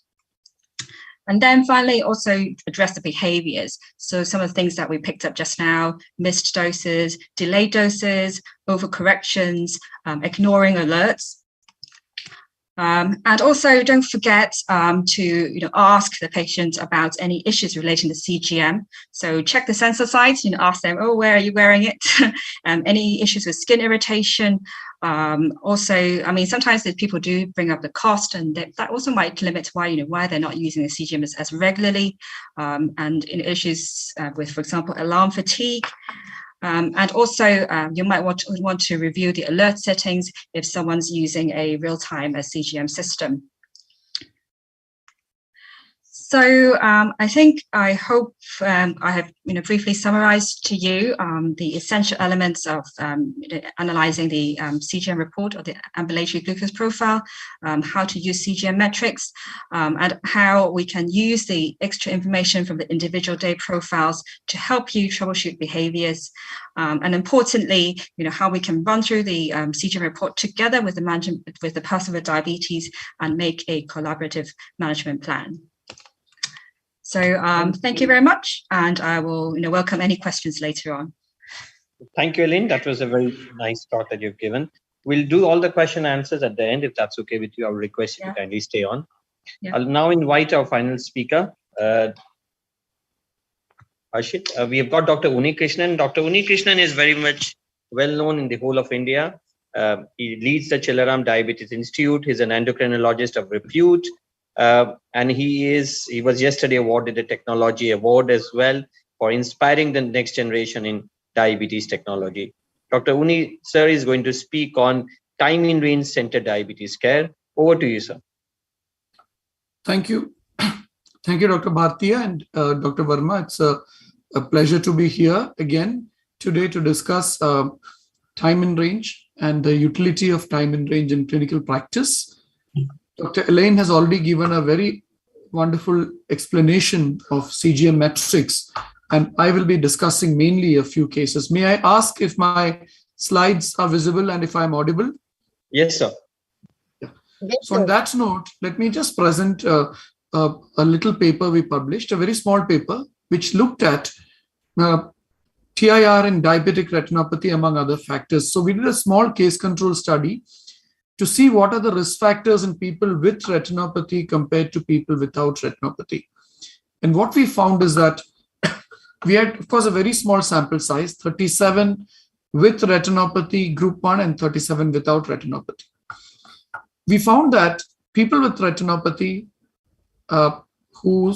And then finally, also address the behaviors. So some of the things that we picked up just now: missed doses, delayed doses, overcorrections, ignoring alerts. And also don't forget to ask the patient about any issues relating to CGM. So check the sensor sites, ask them, oh, where are you wearing it? Any issues with skin irritation. Also, sometimes people do bring up the cost, and that also might limit why they're not using the CGM as regularly. And issues with, for example, alarm fatigue. And also, you might want to review the alert settings if someone's using a real-time CGM system. So I hope I have briefly summarized to you the essential elements of analyzing the CGM report or the ambulatory glucose profile, how to use CGM metrics, and how we can use the extra information from the individual day profiles to help you troubleshoot behaviors, and importantly, how we can run through the CGM report together with the person with diabetes and make a collaborative management plan. So thank you very much, and I will welcome any questions later on. Thank you, Elaine. That was a very nice talk that you've given. We'll do all the question answers at the end, if that's okay with you. I'll request you to kindly stay on. Yeah. I'll now invite our final speaker, Ashit. We have got Dr. Uni Krishnan. Dr. Uni Krishnan is very much well known in the whole of India. He leads the Chilaram Diabetes Institute. He's an endocrinologist of repute. And he was yesterday awarded a technology award as well for inspiring the next generation in diabetes technology. Dr. Uni, sir, is going to speak on time in range center diabetes care. Over to you, sir. Thank you. Thank you, Dr. Bhartiya and Dr. Verma. It's a pleasure to be here again today to discuss time in range and the utility of time in range in clinical practice. Dr. Elaine has already given a very wonderful explanation of CGM metrics, and I will be discussing mainly a few cases. May I ask if my slides are visible and if I'm audible? Yes, sir. Yeah. So on that note, let me just present a little paper we published, a very small paper, which looked at TIR in diabetic retinopathy, among other factors. So we did a small case control study to see what are the risk factors in people with retinopathy compared to people without retinopathy. And what we found is that we had, of course, a very small sample size, 37 with retinopathy, group 1, and 37 without retinopathy. We found that people with retinopathy who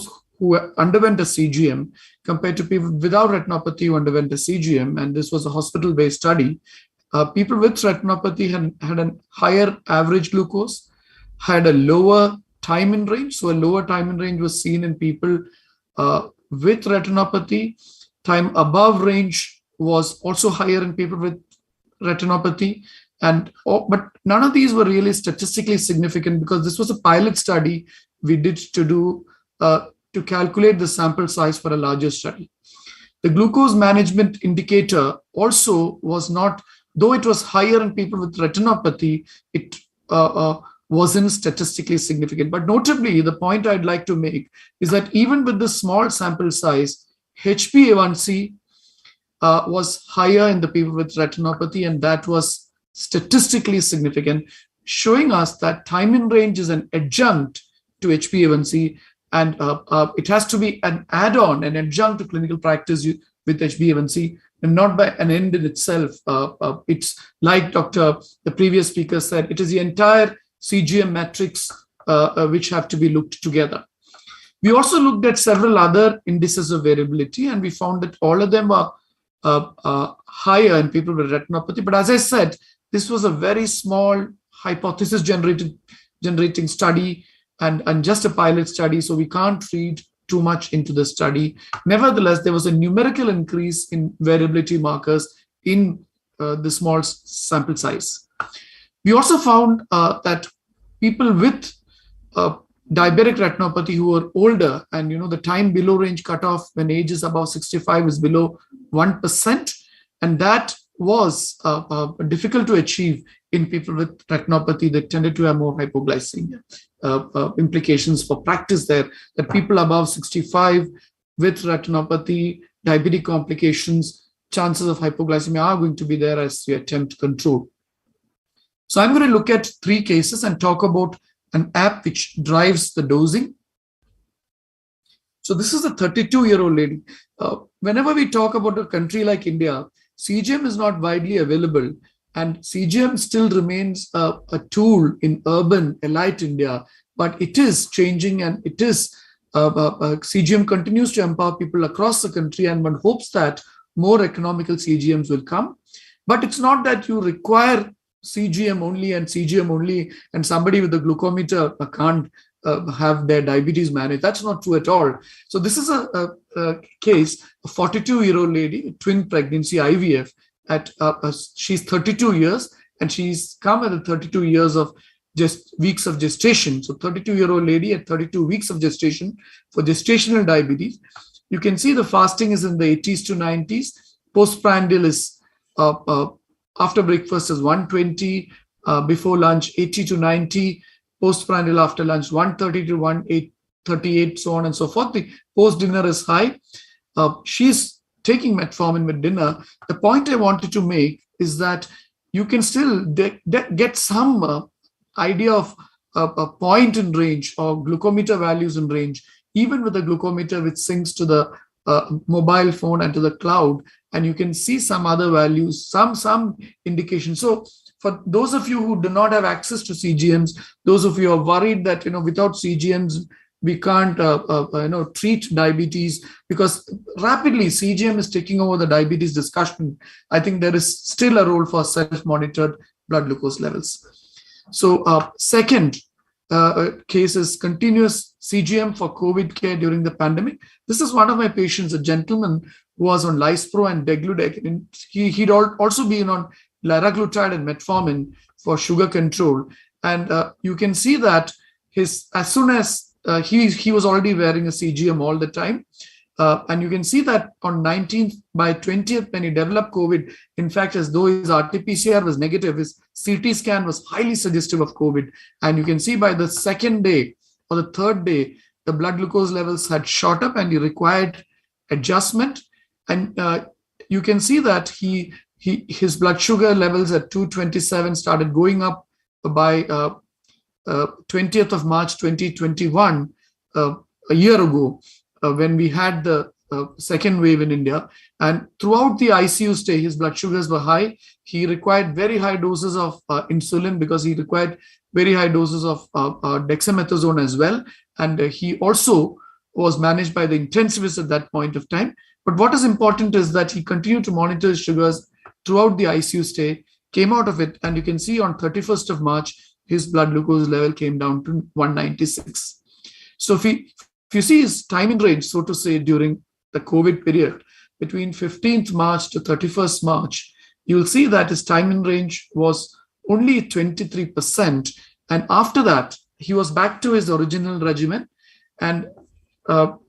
underwent a CGM compared to people without retinopathy who underwent a CGM, and this was a hospital-based study, people with retinopathy had a higher average glucose, had a lower time in range. So a lower time in range was seen in people with retinopathy. Time above range was also higher in people with retinopathy. But none of these were really statistically significant because this was a pilot study we did to calculate the sample size for a larger study. The glucose management indicator also was not, though it was higher in people with retinopathy, it wasn't statistically significant. But notably, the point I'd like to make is that even with the small sample size, HbA1c was higher in the people with retinopathy, and that was statistically significant, showing us that time in range is an adjunct to HbA1c, and it has to be an add-on, an adjunct to clinical practice with HbA1c, and not by an end in itself. It's like the previous speaker said, it is the entire CGM metrics which have to be looked together. We also looked at several other indices of variability, and we found that all of them are higher in people with retinopathy. But as I said, this was a very small hypothesis generating study and just a pilot study, so we can't read too much into the study. Nevertheless, there was a numerical increase in variability markers in the small sample size. We also found that people with diabetic retinopathy who are older, and the time below range cutoff when age is above 65 is below 1%, and that was difficult to achieve in people with retinopathy that tended to have more hypoglycemia. Implications for practice there, that people above 65 with retinopathy, diabetic complications, chances of hypoglycemia are going to be there as we attempt to control. So I'm going to look at 3 cases and talk about an app which drives the dosing. So this is a 32-year-old lady. Whenever we talk about a country like India, CGM is not widely available, and CGM still remains a tool in urban elite India, but it is changing, and it is CGM continues to empower people across the country, and one hopes that more economical CGMs will come. But it's not that you require CGM only and CGM only, and somebody with a glucometer can't have their diabetes managed. That's not true at all. So this is a case, a 42-year-old lady, twin pregnancy, IVF. She's 32 years, and she's come at 32 years of just weeks of gestation. So 32-year-old lady at 32 weeks of gestation for gestational diabetes. You can see the fasting is in the 80s to 90s. Postprandial is after breakfast is 120, before lunch 80 to 90, postprandial after lunch 130 to 138, so on and so forth. The post-dinner is high. She's taking metformin with dinner. The point I wanted to make is that you can still get some idea of a point in range or glucometer values in range, even with a glucometer which syncs to the mobile phone and to the cloud, and you can see some other values, some indication. So for those of you who do not have access to CGMs, those of you who are worried that without CGMs we can't treat diabetes, because rapidly CGM is taking over the diabetes discussion. I think there is still a role for self-monitored blood glucose levels. So second case is continuous CGM for COVID care during the pandemic. This is one of my patients, a gentleman who was on Lispro and Degludec, and he'd also been on liraglutide and metformin for sugar control. And you can see that as soon as he was already wearing a CGM all the time. And you can see that on 19th, by 20th, when he developed COVID, in fact, as though his RT-PCR was negative, his CT scan was highly suggestive of COVID. And you can see by the second day or the third day, the blood glucose levels had shot up and he required adjustment. And you can see that his blood sugar levels at 227 started going up by 20th of March 2021, a year ago, when we had the second wave in India. And throughout the ICU stay, his blood sugars were high. He required very high doses of insulin because he required very high doses of dexamethasone as well. And he also was managed by the intensivist at that point of time. But what is important is that he continued to monitor his sugars throughout the ICU stay, came out of it, and you can see on 31st of March, his blood glucose level came down to 196. So if you see his time in range, so to say, during the COVID period, between 15th March to 31st March, you'll see that his time in range was only 23%. And after that, he was back to his original regimen. And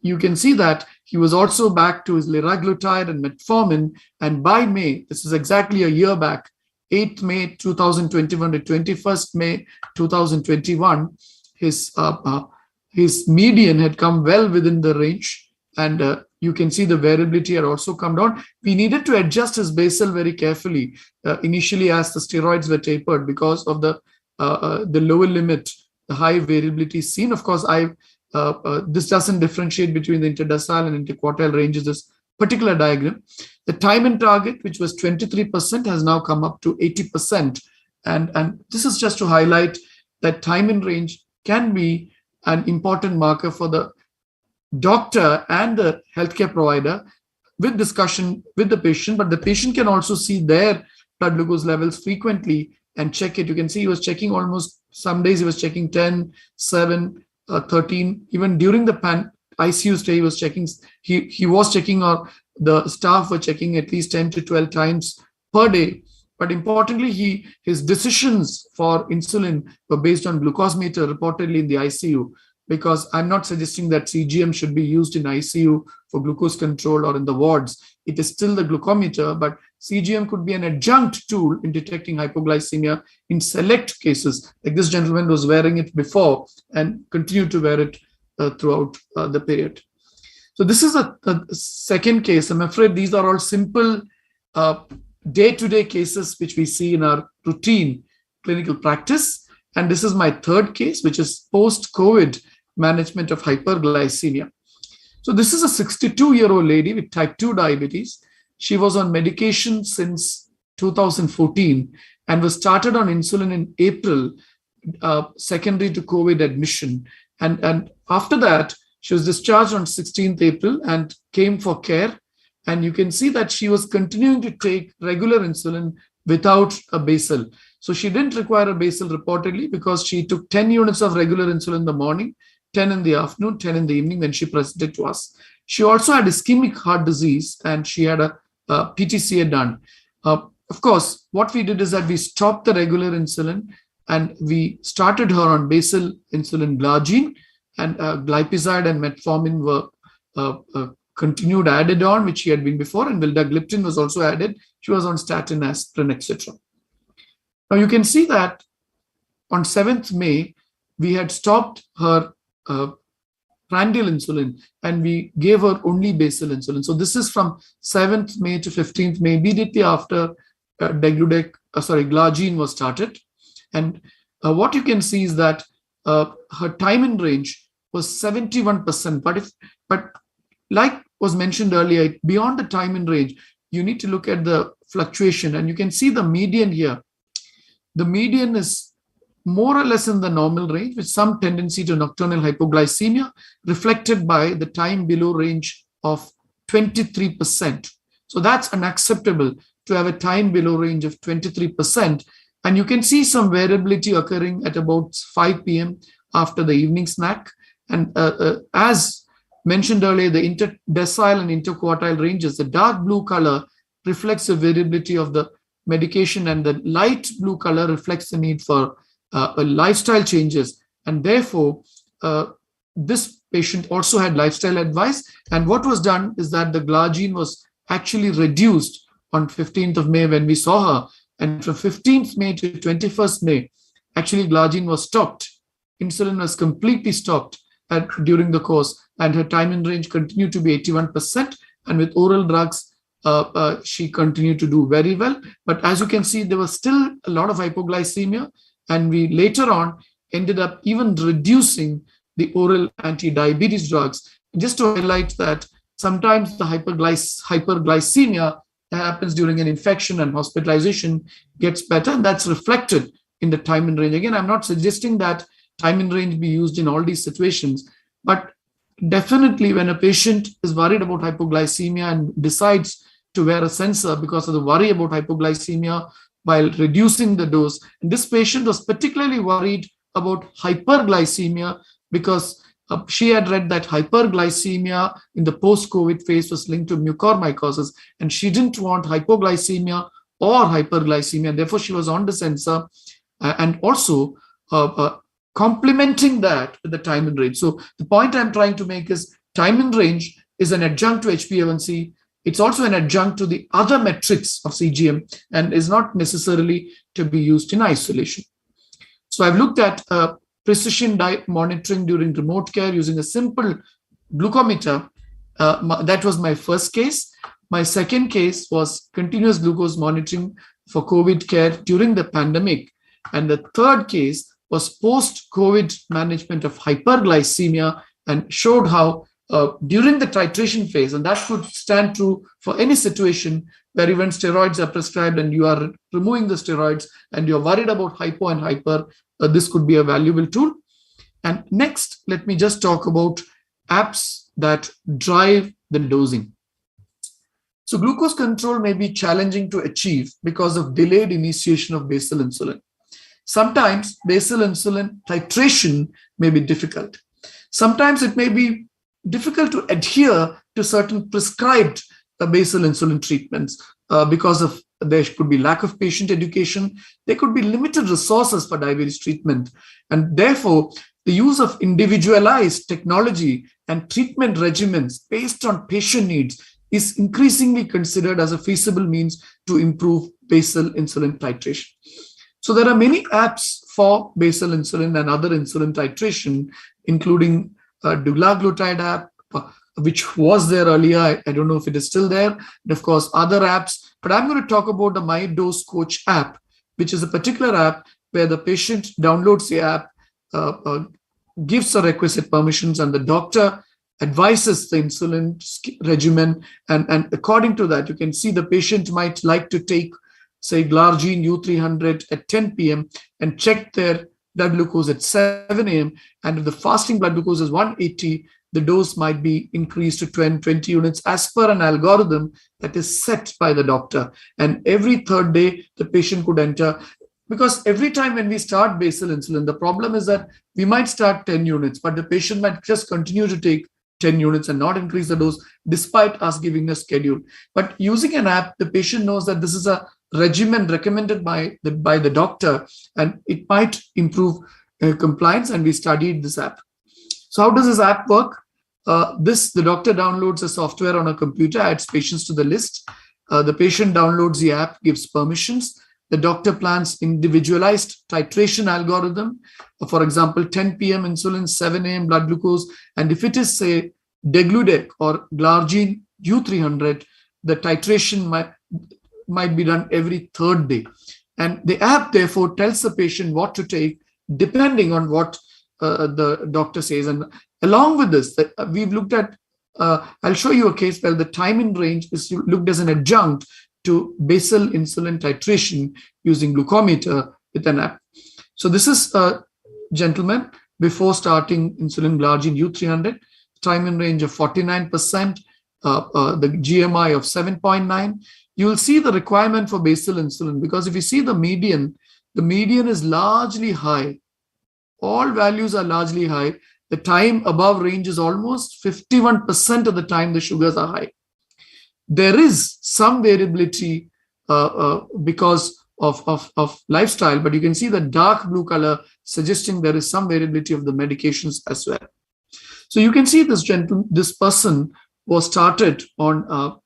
you can see that he was also back to his liraglutide and metformin. And by May, this is exactly a year back, 8th May 2021 to 21st May 2021, his median had come well within the range. And you can see the variability had also come down. We needed to adjust his basal very carefully initially as the steroids were tapered because of the lower limit, the high variability seen. Of course, this doesn't differentiate between the interdecile and interquartile ranges, this particular diagram. The time in target, which was 23%, has now come up to 80%. And this is just to highlight that time in range can be an important marker for the doctor and the healthcare provider with discussion with the patient, but the patient can also see their blood glucose levels frequently and check it. You can see he was checking almost, some days he was checking 10, 7, 13. Even during the ICU stay, he was checking, he was checking, or the staff were checking at least 10 to 12 times per day. But importantly, his decisions for insulin were based on glucose meter reportedly in the ICU, because I'm not suggesting that CGM should be used in ICU for glucose control or in the wards. It is still the glucometer, but CGM could be an adjunct tool in detecting hypoglycemia in select cases. Like this gentleman was wearing it before and continued to wear it throughout the period. So this is a second case. I'm afraid these are all simple day-to-day cases which we see in our routine clinical practice. And this is my third case, which is post-COVID management of hyperglycemia. So this is a 62-year-old lady with type 2 diabetes. She was on medication since 2014 and was started on insulin in April, secondary to COVID admission. And after that, she was discharged on 16th April and came for care. And you can see that she was continuing to take regular insulin without a basal. So she didn't require a basal reportedly because she took 10 units of regular insulin in the morning, 10 in the afternoon, 10 in the evening when she presented to us. She also had ischemic heart disease and she had a PTCA done. Of course, what we did is that we stopped the regular insulin and we started her on basal insulin glargine, and glipizide and metformin were continued added on, which she had been before, and vildagliptin was also added. She was on statin, aspirin, etc. Now you can see that on 7th May, we had stopped her prandial insulin and we gave her only basal insulin. So this is from 7th May to 15th May, immediately after glargine was started. And what you can see is that her time in range was 71%. But like was mentioned earlier, beyond the time in range, you need to look at the fluctuation. And you can see the median here. The median is more or less in the normal range with some tendency to nocturnal hypoglycemia reflected by the time below range of 23%. So that's unacceptable to have a time below range of 23%. And you can see some variability occurring at about 5 p.m. after the evening snack. And as mentioned earlier, the interdecile and interquartile ranges, the dark blue color reflects the variability of the medication and the light blue color reflects the need for lifestyle changes. And therefore, this patient also had lifestyle advice. And what was done is that the glargine was actually reduced on 15th of May when we saw her. And from 15th May to 21st May, actually glargine was stopped. Insulin was completely stopped during the course, and her time in range continued to be 81%. And with oral drugs, she continued to do very well. But as you can see, there was still a lot of hypoglycemia, and we later on ended up even reducing the oral anti-diabetes drugs. Just to highlight that sometimes the hyperglycemia happens during an infection and hospitalization gets better, and that's reflected in the time in range. Again, I'm not suggesting that time in range be used in all these situations, but definitely when a patient is worried about hypoglycemia and decides to wear a sensor because of the worry about hypoglycemia while reducing the dose, and this patient was particularly worried about hyperglycemia because she had read that hyperglycemia in the post-COVID phase was linked to mucormycosis, and she didn't want hypoglycemia or hyperglycemia. Therefore, she was on the sensor and also complementing that with the time in range. So the point I'm trying to make is time in range is an adjunct to HbA1c. It's also an adjunct to the other metrics of CGM and is not necessarily to be used in isolation. So I've looked at precision diet monitoring during remote care using a simple glucometer. That was my first case. My second case was continuous glucose monitoring for COVID care during the pandemic. And the third case was post-COVID management of hyperglycemia, and showed how during the titration phase, and that could stand true for any situation where even steroids are prescribed and you are removing the steroids and you're worried about hypo and hyper, this could be a valuable tool. And next, let me just talk about apps that drive the dosing. So glucose control may be challenging to achieve because of delayed initiation of basal insulin. Sometimes basal insulin titration may be difficult. Sometimes it may be difficult to adhere to certain prescribed basal insulin treatments because of there could be lack of patient education. There could be limited resources for diabetes treatment. And therefore, the use of individualized technology and treatment regimens based on patient needs is increasingly considered as a feasible means to improve basal insulin titration. So there are many apps for basal insulin and other insulin titration, including dulaglutide app, which was there earlier. I don't know if it is still there. And of course, other apps. But I'm going to talk about the My Dose Coach app, which is a particular app where the patient downloads the app, gives the requisite permissions, and the doctor advises the insulin regimen. And according to that, you can see the patient might like to take, say, Glargine U300 at 10 p.m. and check their blood glucose at 7 a.m. And if the fasting blood glucose is 180, the dose might be increased to 20 units as per an algorithm that is set by the doctor. And every third day, the patient could enter. Because every time when we start basal insulin, the problem is that we might start 10 units, but the patient might just continue to take 10 units and not increase the dose despite us giving a schedule. But using an app, the patient knows that this is a regimen recommended by the doctor, and it might improve compliance, and we studied this app. So how does this app work? The doctor downloads a software on a computer, adds patients to the list. The patient downloads the app, gives permissions. The doctor plans individualized titration algorithm. For example, 10 p.m. insulin, 7 a.m. blood glucose. And if it is, say, degludec or Glargine U300, the titration might be done every third day. And the app, therefore, tells the patient what to take depending on what the doctor says. And along with this, we've looked at, I'll show you a case where the time in range is looked as an adjunct to basal insulin titration using glucometer with an app. So this is, gentlemen, before starting insulin Glargine U300, time in range of 49%, the GMI of 7.9. You will see the requirement for basal insulin, because if you see the median is largely high. All values are largely high. The time above range is almost 51% of the time the sugars are high. There is some variability because of lifestyle, but you can see the dark blue color suggesting there is some variability of the medications as well. So you can see this person was started on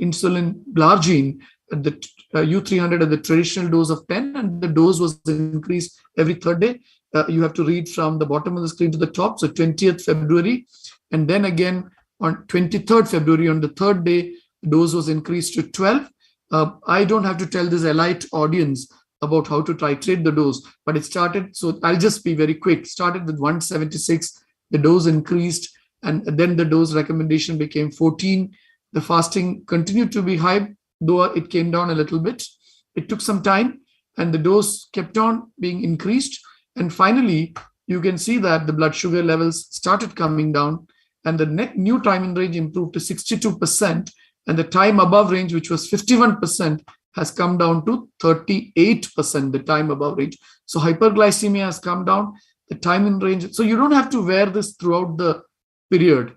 insulin Glargine at the U300 at the traditional dose of 10, and the dose was increased every third day. You have to read from the bottom of the screen to the top. So 20th February, and then again on 23rd February, on the third day, the dose was increased to 12. I don't have to tell this elite audience about how to titrate the dose, but it started, so I'll just be very quick, started with 176, the dose increased, and then the dose recommendation became 14. The fasting continued to be high, though it came down a little bit. It took some time, and the dose kept on being increased. And finally, you can see that the blood sugar levels started coming down, and the new time in range improved to 62%, and the time above range, which was 51%, has come down to 38%, the time above range. So hyperglycemia has come down, the time in range. So you don't have to wear this throughout the period.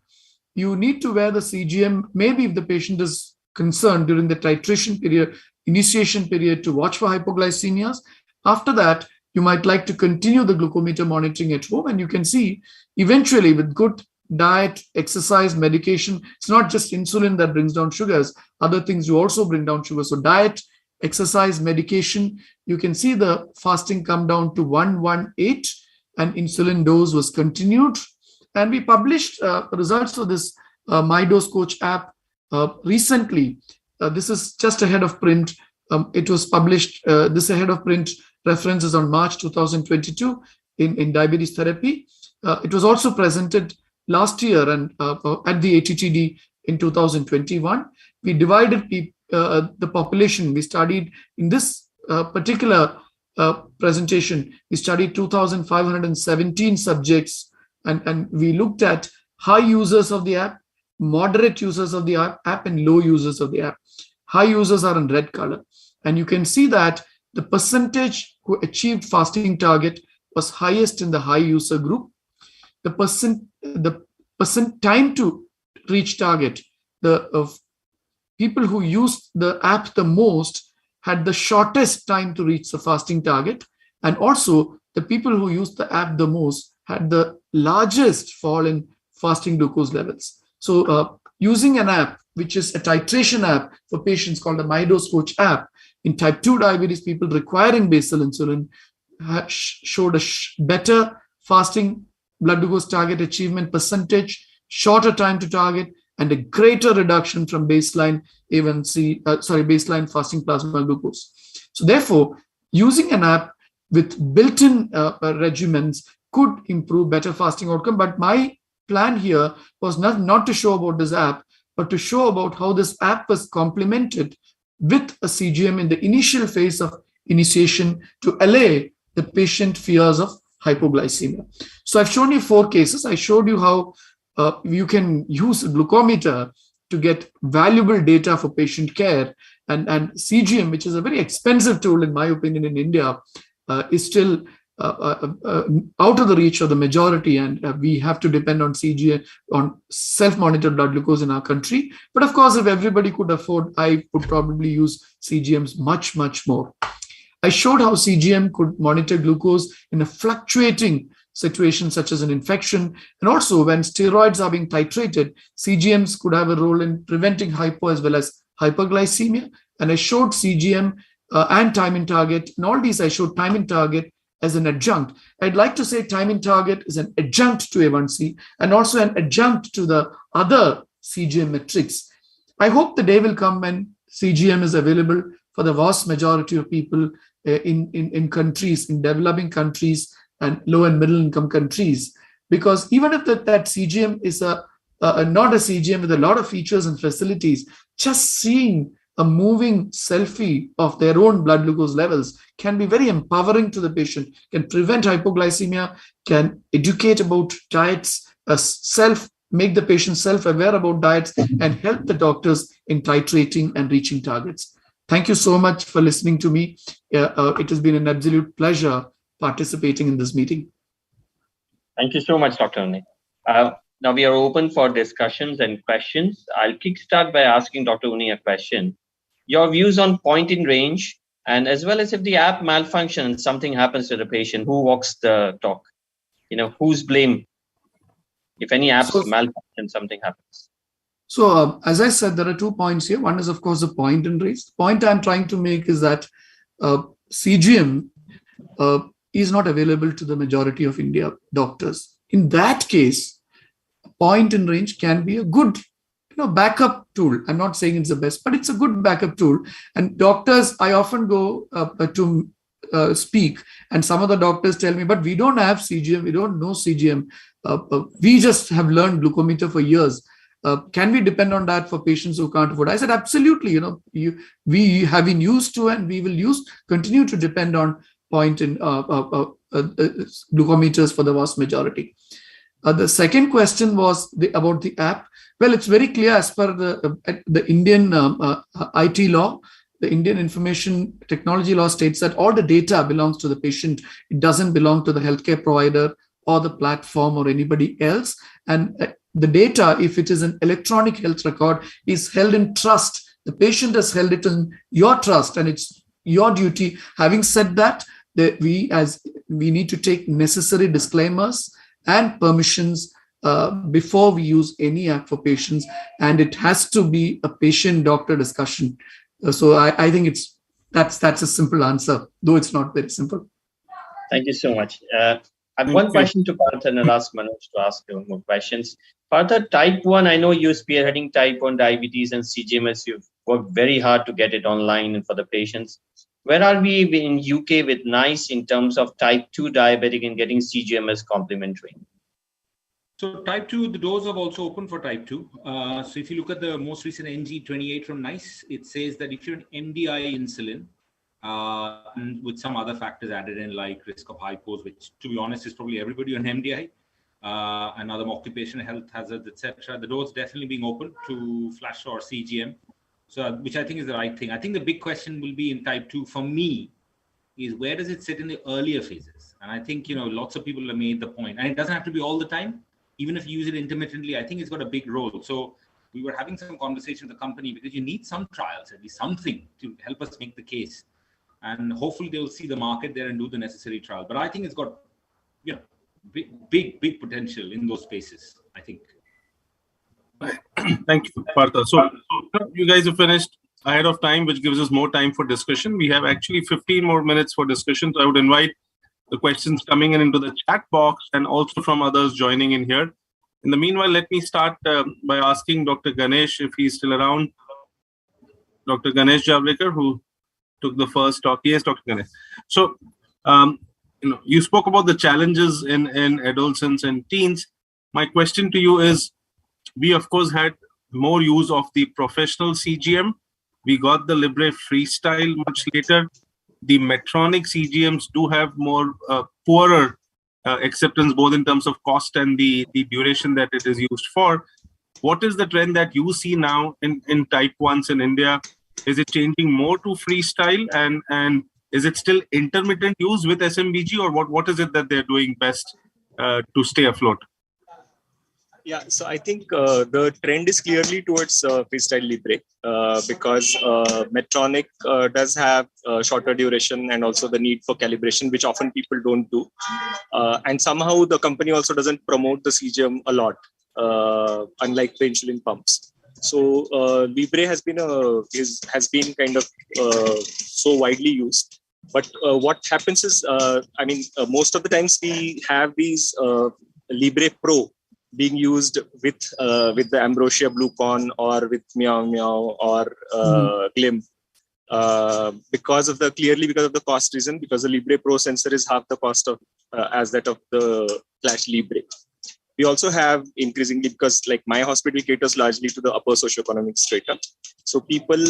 You need to wear the CGM, maybe if the patient is concerned during the titration period, initiation period to watch for hypoglycemias. After that, you might like to continue the glucometer monitoring at home, and you can see eventually with good diet, exercise, medication, it's not just insulin that brings down sugars, other things do also bring down sugar. So diet, exercise, medication, you can see the fasting come down to 118 and insulin dose was continued. And we published results of this My Dose Coach app recently. This is just ahead of print. It was published, this ahead of print reference is on March 2022 in Diabetes Therapy. It was also presented last year and at the ATTD in 2021. We divided the population. We studied in this particular presentation, we studied 2,517 subjects, and we looked at high users of the app, moderate users of the app, and low users of the app. High users are in red color. And you can see that the percentage who achieved fasting target was highest in the high user group. The percent time to reach target, the people who used the app the most had the shortest time to reach the fasting target. And also the people who used the app the most had the largest fall in fasting glucose levels. So using an app, which is a titration app for patients called the My Dose Coach app, in type 2 diabetes, people requiring basal insulin showed a better fasting blood glucose target achievement percentage, shorter time to target, and a greater reduction from baseline baseline fasting plasma glucose. So therefore, using an app with built-in regimens could improve better fasting outcome. But my plan here was not to show about this app, but to show about how this app was complemented with a CGM in the initial phase of initiation to allay the patient fears of hypoglycemia. So I've shown you 4 cases. I showed you how you can use a glucometer to get valuable data for patient care, and CGM, which is a very expensive tool in my opinion in India, is still out of the reach of the majority, and we have to depend on CGM, on self-monitored blood glucose in our country. But of course, if everybody could afford, I would probably use CGMs much, much more. I showed how CGM could monitor glucose in a fluctuating situation such as an infection, and also when steroids are being titrated, CGMs could have a role in preventing hypo as well as hyperglycemia. And I showed CGM and time in target. In all these, I showed time in target as an adjunct. I'd like to say time in target is an adjunct to A1C and also an adjunct to the other CGM metrics. I hope the day will come when CGM is available for the vast majority of people in countries, in developing countries and low and middle income countries. Because even if that CGM is not a CGM with a lot of features and facilities, just seeing a moving selfie of their own blood glucose levels can be very empowering to the patient, can prevent hypoglycemia, can educate about diets, make the patient self-aware about diets, and help the doctors in titrating and reaching targets. Thank you so much for listening to me. It has been an absolute pleasure participating in this meeting. Thank you so much, Dr. Uni. Now we are open for discussions and questions. I'll kickstart by asking Dr. Uni a question. Your views on point in range, and as well as if the app malfunctions, something happens to the patient, who walks the talk? Whose blame? If any apps malfunction, something happens. So as I said, there are 2 points here. One is, of course, the point in range. The point I'm trying to make is that CGM is not available to the majority of India doctors. In that case, point in range can be a good backup tool. I'm not saying it's the best, but it's a good backup tool. And doctors, I often go to speak, and some of the doctors tell me, but we don't have CGM, we don't know CGM. We just have learned glucometer for years. Can we depend on that for patients who can't afford? I said, absolutely. We have been used to, and we will continue to depend on point in glucometers for the vast majority. The second question was about the app. Well, it's very clear as per the Indian IT law. The Indian Information Technology Law states that all the data belongs to the patient. It doesn't belong to the healthcare provider or the platform or anybody else. And the data, if it is an electronic health record, is held in trust The patient has held it in your trust, and it's your duty. Having said that, we need to take necessary disclaimers and permissions before we use any app for patients, and it has to be a patient-doctor discussion. So I think that's a simple answer, though it's not very simple. Thank you so much. I have one question to Partha, and I'll ask Manoj to ask more questions. Partha, type 1, I know you're spearheading type 1 diabetes and CGMS. You've worked very hard to get it online and for the patients. Where are we in UK with NICE in terms of type 2 diabetic and getting CGMS complementary? So type 2, the doors have also opened for type 2. So if you look at the most recent NG28 from NICE, it says that if you're an MDI insulin, and with some other factors added in like risk of hypos, which to be honest is probably everybody on MDI, and other occupational health hazards, etc. The door's definitely being opened to flash or CGM, so which I think is the right thing. I think the big question will be in type 2 for me is where does it sit in the earlier phases? And I think, lots of people have made the point, and it doesn't have to be all the time. Even if you use it intermittently, I think it's got a big role. So we were having some conversation with the company because you need some trials, at least something to help us make the case. And hopefully they'll see the market there and do the necessary trial. But I think it's got, big potential in those spaces, I think. Thank you, Partha. So you guys have finished ahead of time, which gives us more time for discussion. We have actually 15 more minutes for discussion. So I would invite the questions coming in into the chat box and also from others joining in here. In the meanwhile, let me start by asking Dr. Ganesh if he's still around. Dr. Ganesh Javlikar, who took the first talk. Yes, Dr. Ganesh. So, you spoke about the challenges in adolescents and teens. My question to you is, we of course had more use of the professional CGM. We got the Libre Freestyle much later. The Medtronic CGMs do have more poorer acceptance, both in terms of cost and the duration that it is used for. What is the trend that you see now in type 1s in India? Is it changing more to freestyle, and is it still intermittent use with SMBG, or what is it that they're doing best to stay afloat? Yeah, so I think the trend is clearly towards freestyle Libre because Medtronic does have shorter duration and also the need for calibration, which often people don't do. And somehow the company also doesn't promote the CGM a lot, unlike the insulin pumps. So Libre has been kind of so widely used. But what happens is, most of the times we have these Libre Pro being used with the Ambrosia Bluecon or with Meow Meow or Glim because of the cost reason, because the Libre Pro sensor is half the cost of as that of the Flash Libre. We also have increasingly, because like my hospital caters largely to the upper socioeconomic strata, so people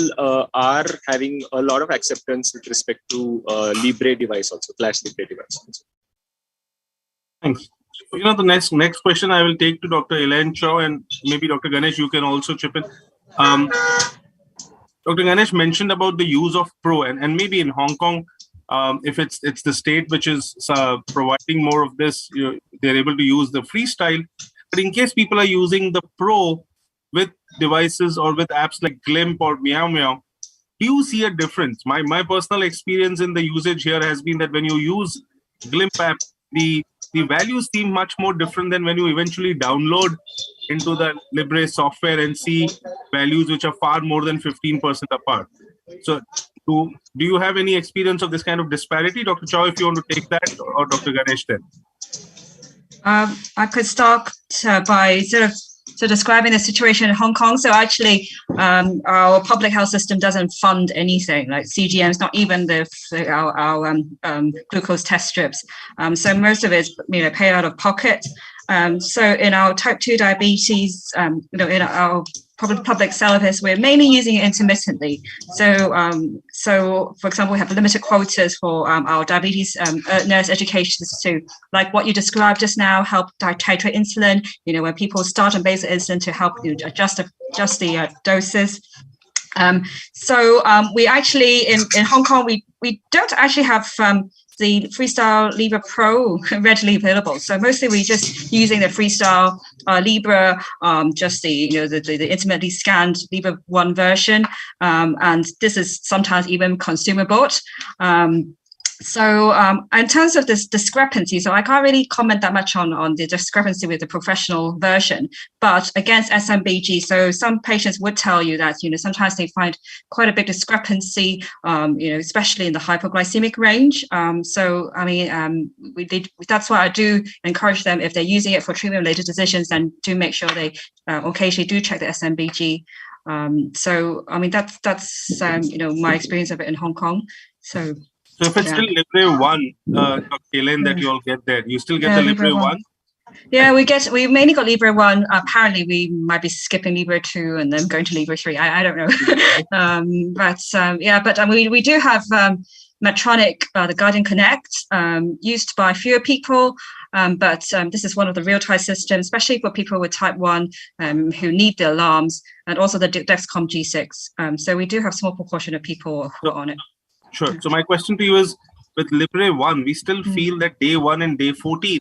are having a lot of acceptance with respect to Libre device also, Flash Libre device also. Thanks. The next question I will take to Dr. Elaine Chow, and maybe Dr. Ganesh, you can also chip in. Dr. Ganesh mentioned about the use of Pro, and maybe in Hong Kong, if it's the state which is providing more of this, they're able to use the freestyle. But in case people are using the Pro with devices or with apps like Glimp or Meow Meow, do you see a difference? My personal experience in the usage here has been that when you use Glimp app, the values seem much more different than when you eventually download into the Libre software and see values which are far more than 15% apart. So do you have any experience of this kind of disparity? Dr. Chow, if you want to take that, or Dr. Ganesh then? I could start by sort of describing the situation in Hong Kong. So actually, our public health system doesn't fund anything like CGMs, not even our glucose test strips. So most of it is paid out of pocket. So in our type 2 diabetes, in our public service, we're mainly using it intermittently. So for example, we have limited quotas for our diabetes nurse education to, like what you described just now, help titrate insulin. When people start on basal insulin to help adjust the doses. So we actually in Hong Kong we don't actually have the Freestyle Libre Pro readily available. So mostly we're just using the Freestyle Libre, just the intimately scanned Libre 1 version, and this is sometimes even consumer bought. So in terms of this discrepancy, so I can't really comment that much on the discrepancy with the professional version, but against SMBG, so some patients would tell you that, sometimes they find quite a big discrepancy, especially in the hypoglycemic range. So, I mean, that's why I do encourage them, if they're using it for treatment-related decisions, then do make sure they occasionally do check the SMBG. So, I mean, that's my experience of it in Hong Kong. So if it's still Libre 1, Kaylen, that you all get there, you still get the Libre 1? Yeah, we mainly got Libre 1. Apparently, we might be skipping Libre 2 and then going to Libre 3. I don't know. But we do have Medtronic, the Guardian Connect, used by fewer people. But this is one of the real-time systems, especially for people with type 1 who need the alarms, and also the Dexcom G6. So we do have a small proportion of people who are on it. Sure. So my question to you is, with Libre 1, we still feel that day 1 and day 14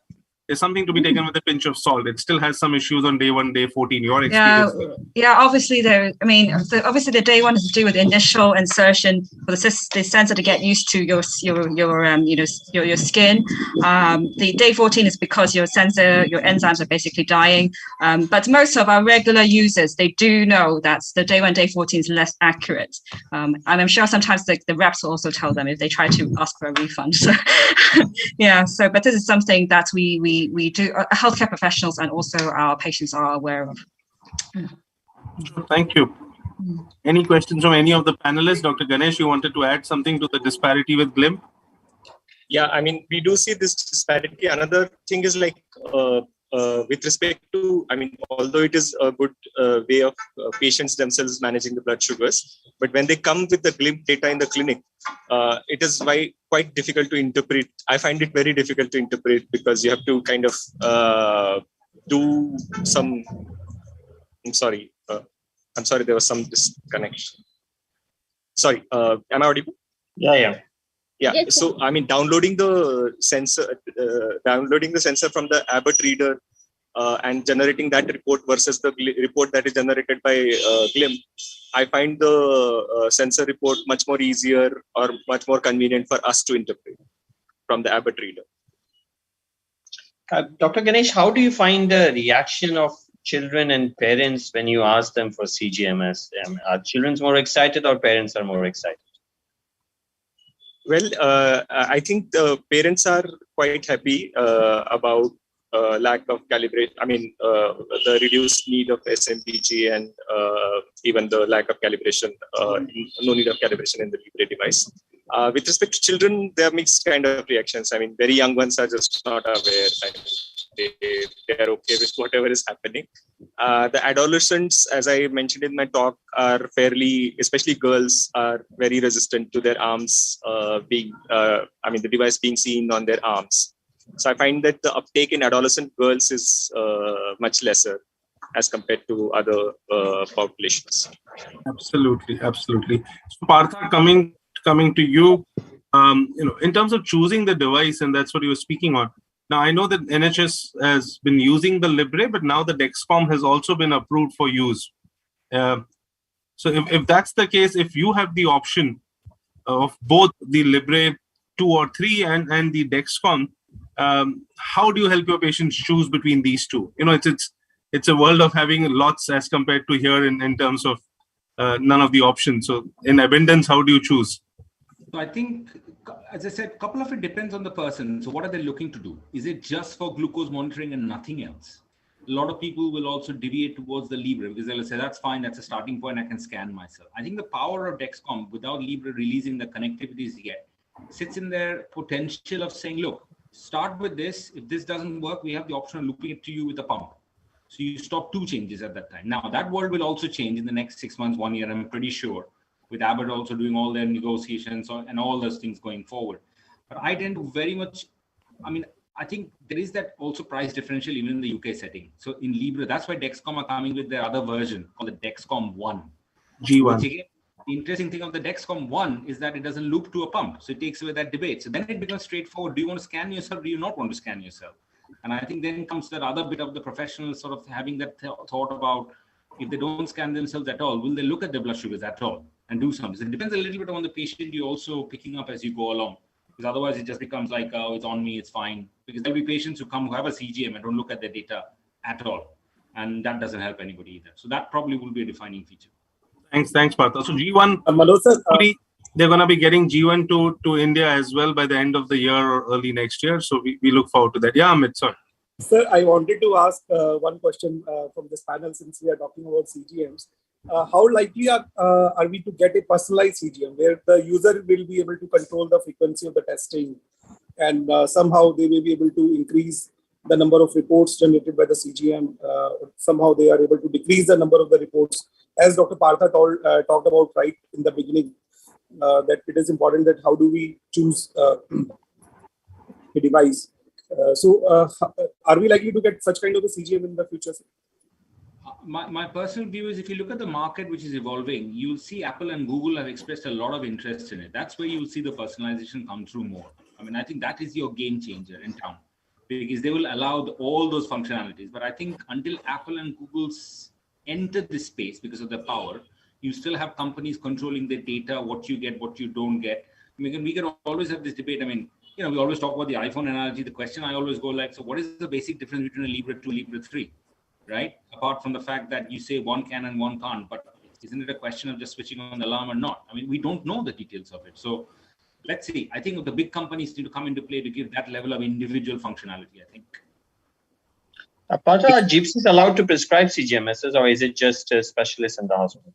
is something to be taken with a pinch of salt. It still has some issues on day 1, day 14. Your experience? Yeah. Obviously, obviously the day 1 is to do with initial insertion for the sensor to get used to your skin. The day 14 is because your sensor, your enzymes are basically dying. But most of our regular users, they do know that the day 1, day 14 is less accurate. And I'm sure sometimes the reps will also tell them if they try to ask for a refund. So but this is something that we do, healthcare professionals and also our patients are aware of. Thank you. Any questions from any of the panelists? Dr. Ganesh, you wanted to add something to the disparity with GLIM? Yeah, I mean, we do see this disparity. Another thing is like, with respect to, I mean, although it is a good way of patients themselves managing the blood sugars, but when they come with the GLIM data in the clinic, it is quite difficult to interpret. I find it very difficult to interpret because you have to kind of do some, I'm sorry, there was some disconnection. Sorry, am I audible? Yeah. Yes, so I mean, downloading the sensor from the Abbott reader and generating that report versus the report that is generated by GLIM, I find the sensor report much more easier or much more convenient for us to interpret from the Abbott reader. Dr. Ganesh, how do you find the reaction of children and parents when you ask them for CGMS? Are children more excited or parents are more excited? Well, I think the parents are quite happy about lack of calibration. I mean, the reduced need of SMPG and even the lack of calibration, no need of calibration in the Libre device. With respect to children, there are mixed kind of reactions. I mean, very young ones are just not aware. They are okay with whatever is happening. The adolescents, as I mentioned in my talk, are fairly, especially girls, are very resistant to their arms the device being seen on their arms. So I find that the uptake in adolescent girls is much lesser as compared to other populations. Absolutely. So Partha, coming to you, in terms of choosing the device, and that's what you were speaking on. Now, I know that NHS has been using the Libre, but now the Dexcom has also been approved for use. So if that's the case, if you have the option of both the Libre 2 or 3 and the Dexcom, how do you help your patients choose between these two? It's a world of having lots as compared to here in terms of none of the options. So in abundance, how do you choose? So I think, as I said, a couple of it depends on the person. So what are they looking to do? Is it just for glucose monitoring and nothing else? A lot of people will also deviate towards the Libre because they'll say, that's fine, that's a starting point, I can scan myself. I think the power of Dexcom, without Libre releasing the connectivities yet, sits in their potential of saying, look, start with this. If this doesn't work, we have the option of looping it to you with a pump. So you stop 2 changes at that time. Now, that world will also change in the next 6 months, 1 year, I'm pretty sure, with Abbott also doing all their negotiations and all those things going forward. But I tend to very much, I think there is that also price differential even in the UK setting. So in Libre, that's why Dexcom are coming with their other version called the Dexcom 1. G1. Which again, The interesting thing of the Dexcom 1 is that it doesn't loop to a pump. So it takes away that debate. So then it becomes straightforward. Do you want to scan yourself? Do you not want to scan yourself? And I think then comes that other bit of the professionals sort of having that thought about, if they don't scan themselves at all, will they look at their blood sugars at all and do something? So it depends a little bit on the patient you're also picking up as you go along. Because otherwise it just becomes like, oh, it's on me, it's fine. Because there'll be patients who come who have a CGM and don't look at their data at all. And that doesn't help anybody either. So that probably will be a defining feature. Thanks, Partha. So G1, they're going to be getting G1 to India as well by the end of the year or early next year. So we look forward to that. Yeah, Amit, sorry. Sir, I wanted to ask one question from this panel, since we are talking about CGMs. How likely are we to get a personalized CGM where the user will be able to control the frequency of the testing, and somehow they may be able to increase the number of reports generated by the CGM, somehow they are able to decrease the number of the reports, as Dr. Partha talked about right in the beginning, that it is important that how do we choose a device. Are we likely to get such kind of a CGM in the future? My personal view is, if you look at the market which is evolving, you'll see Apple and Google have expressed a lot of interest in it. That's where you'll see the personalization come through more. I mean, I think that is your game changer in town, because they will allow all those functionalities. But I think until Apple and Google enter this space because of their power, you still have companies controlling their data, what you get, what you don't get. I mean, we can always have this debate. I mean, you know, we always talk about the iPhone analogy. The question I always go like, so what is the basic difference between a Libre 2 and Libre 3, right? Apart from the fact that you say one can and one can't, but isn't it a question of just switching on the alarm or not? I mean, we don't know the details of it. So let's see. I think the big companies need to come into play to give that level of individual functionality, I think. Partha, are GPs allowed to prescribe CGMSs, or is it just specialists in the hospital?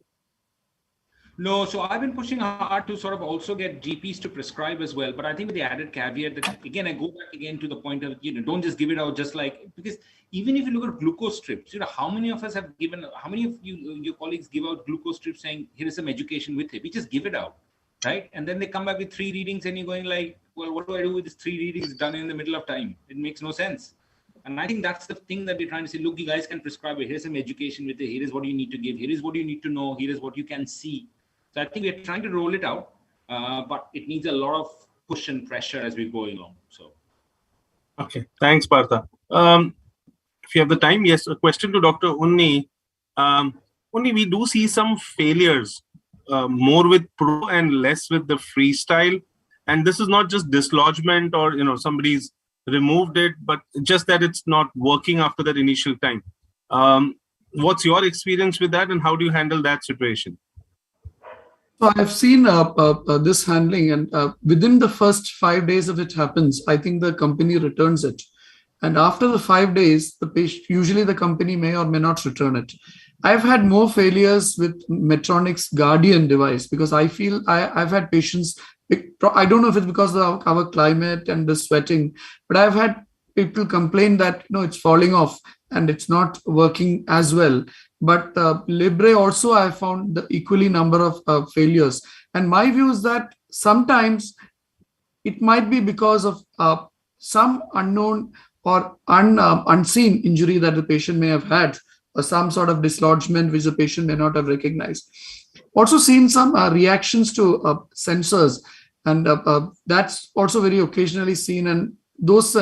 No, so I've been pushing hard to sort of also get GPs to prescribe as well. But I think with the added caveat that, again, I go back again to the point of, you know, don't just give it out just like, because even if you look at glucose strips, you know, how many of us have given, how many of your colleagues give out glucose strips saying, here is some education with it? We just give it out, right? And then they come back with 3 readings and you're going like, well, what do I do with these 3 readings done in the middle of time? It makes no sense. And I think that's the thing that we're trying to say, look, you guys can prescribe it. Here's some education with it. Here is what you need to give. Here is what you need to know. Here is what you can see. So I think we're trying to roll it out, but it needs a lot of push and pressure as we go along. So, okay, thanks, Partha. If you have the time, yes, a question to Dr. Unni. Unni, we do see some failures, more with Pro and less with the Freestyle. And this is not just dislodgement or, you know, somebody's removed it, but just that it's not working after that initial time. What's your experience with that, and how do you handle that situation? So I've seen this handling, and within the first 5 days of it happens, I think the company returns it. And after the 5 days, the patient, usually the company may or may not return it. I've had more failures with Medtronic's Guardian device, because I feel I've had patients, I don't know if it's because of our climate and the sweating, but I've had people complain that, you know, it's falling off and it's not working as well. But Libre also, I found the equally number of failures. And my view is that sometimes it might be because of some unknown or unseen injury that the patient may have had, or some sort of dislodgement which the patient may not have recognized. Also seen some reactions to sensors, and that's also very occasionally seen. And those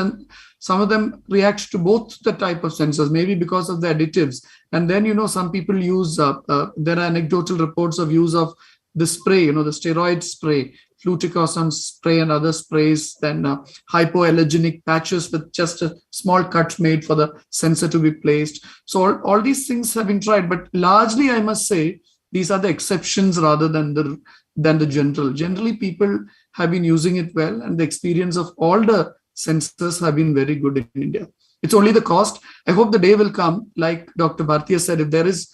some of them react to both the type of sensors, maybe because of the additives. And then, you know, some people use, there are anecdotal reports of use of the spray, you know, the steroid spray, fluticasone spray and other sprays, then hypoallergenic patches with just a small cut made for the sensor to be placed. So all these things have been tried, but largely I must say these are the exceptions rather than the general. Generally, people have been using it well, and the experience of all the sensors have been very good in India. It's only the cost. I hope the day will come, like Dr. Bhartiya said, if there is,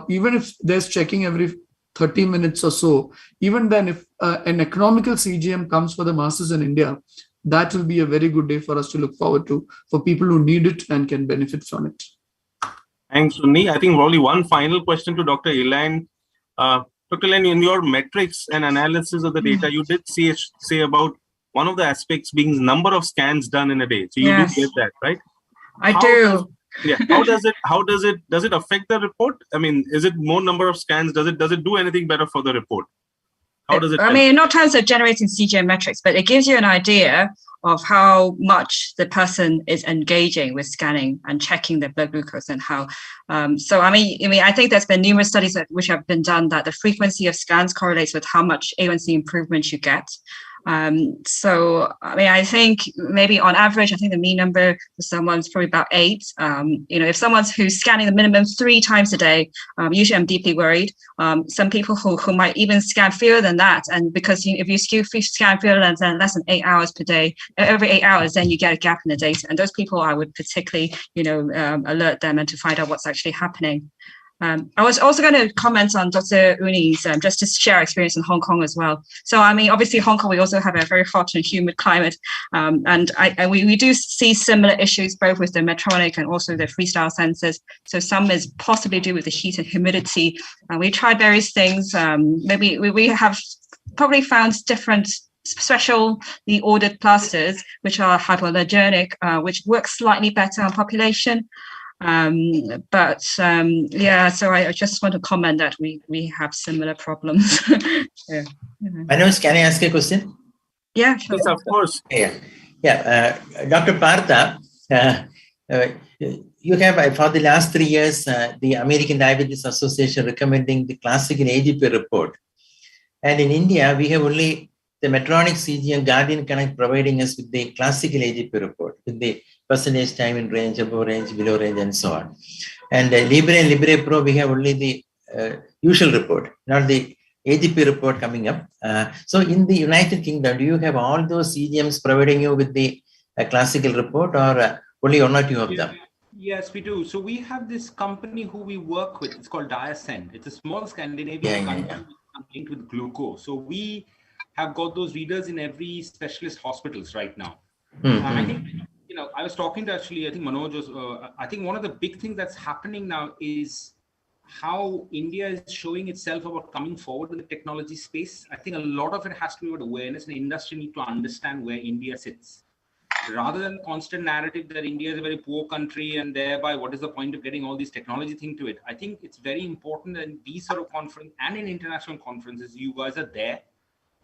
even if there's checking every 30 minutes or so, even then, if an economical CGM comes for the masses in India, that will be a very good day for us to look forward to, for people who need it and can benefit from it. Thanks, Unni. I think probably one final question to Dr. Elaine. Dr. Elaine, in your metrics and analysis of the data, you did say about one of the aspects being number of scans done in a day. So you do get that, right? I do. Yeah. Does it affect the report? I mean, is it more number of scans? Does it do anything better for the report? How does it I help? mean, not in terms of generating CGM metrics, but it gives you an idea of how much the person is engaging with scanning and checking their blood glucose and how. So I mean, I think there's been numerous studies which have been done that the frequency of scans correlates with how much A1C improvement you get. So I mean, I think maybe on average, I think the mean number for someone's probably about 8. If someone's who's scanning the minimum 3 times a day, usually I'm deeply worried. Some people who might even scan fewer than that, and because if you scan fewer than less than 8 hours per day, every 8 hours, then you get a gap in the data. And those people, I would particularly, alert them and to find out what's actually happening. I was also going to comment on Dr. Uni's, just to share experience in Hong Kong as well. So, I mean, obviously Hong Kong, we also have a very hot and humid climate. And we do see similar issues, both with the Medtronic and also the freestyle sensors. So some is possibly due with the heat and humidity. We tried various things. Maybe we have probably found different specially ordered plasters, which are hypoallergenic, which work slightly better on population. So I just want to comment that we have similar problems. Yeah. Manoj, can I ask a question? Yeah, sure. Yes, of course. Yeah. Dr. Partha, you have for the last 3 years the American Diabetes Association recommending the classical AGP report, and in India we have only the Medtronic CGM Guardian Connect providing us with the classical AGP report with the percentage time in range, above range, below range, and so on. And Libre and Libre Pro, we have only the usual report, not the AGP report coming up. So in the United Kingdom, do you have all those CGMs providing you with the classical report, or only 1 or 2 of them? Yes, we do. So we have this company who we work with. It's called Diascend. It's a small Scandinavian company linked with Gluco. So we have got those readers in every specialist hospitals right now. I think, I was talking to I think Manoj was, I think one of the big things that's happening now is how India is showing itself about coming forward in the technology space. I think a lot of it has to do with awareness, and industry need to understand where India sits. Rather than constant narrative that India is a very poor country and thereby what is the point of getting all these technology thing to it. I think it's very important that in these sort of conference and in international conferences, you guys are there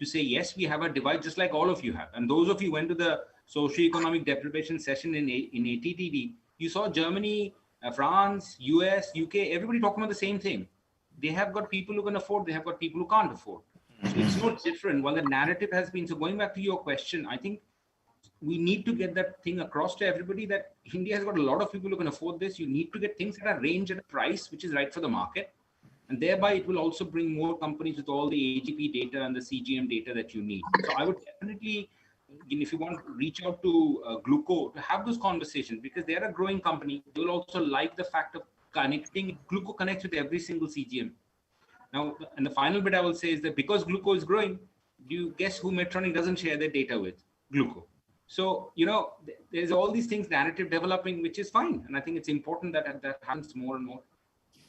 to say, yes, we have a device just like all of you have. And those of you went to the socio-economic deprivation session in ATTD, you saw Germany, France, US, UK, everybody talking about the same thing. They have got people who can afford, they have got people who can't afford. So it's not different. While the narrative has been, so going back to your question, I think we need to get that thing across to everybody that India has got a lot of people who can afford this. You need to get things at a range and a price which is right for the market. And thereby it will also bring more companies with all the AGP data and the CGM data that you need. So I would definitely, if you want to reach out to Gluco to have those conversations, because they're a growing company. They'll also like the fact of connecting. Gluco connects with every single CGM. Now, and the final bit I will say is that because Gluco is growing, do you guess who Medtronic doesn't share their data with? Gluco. So, there's all these things, narrative developing, which is fine. And I think it's important that that happens more and more.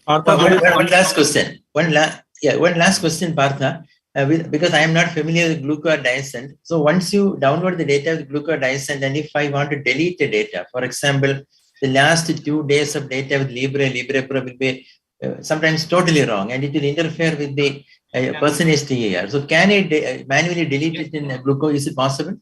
One last question. One last question, Partha. Because I am not familiar with Gluco or Diascend. So once you download the data with Gluco or Diascend, and if I want to delete the data, for example, the last 2 days of data with Libre Pro will be sometimes totally wrong, and it will interfere with the percentage TAR. So can it manually delete it in Gluco? Is it possible?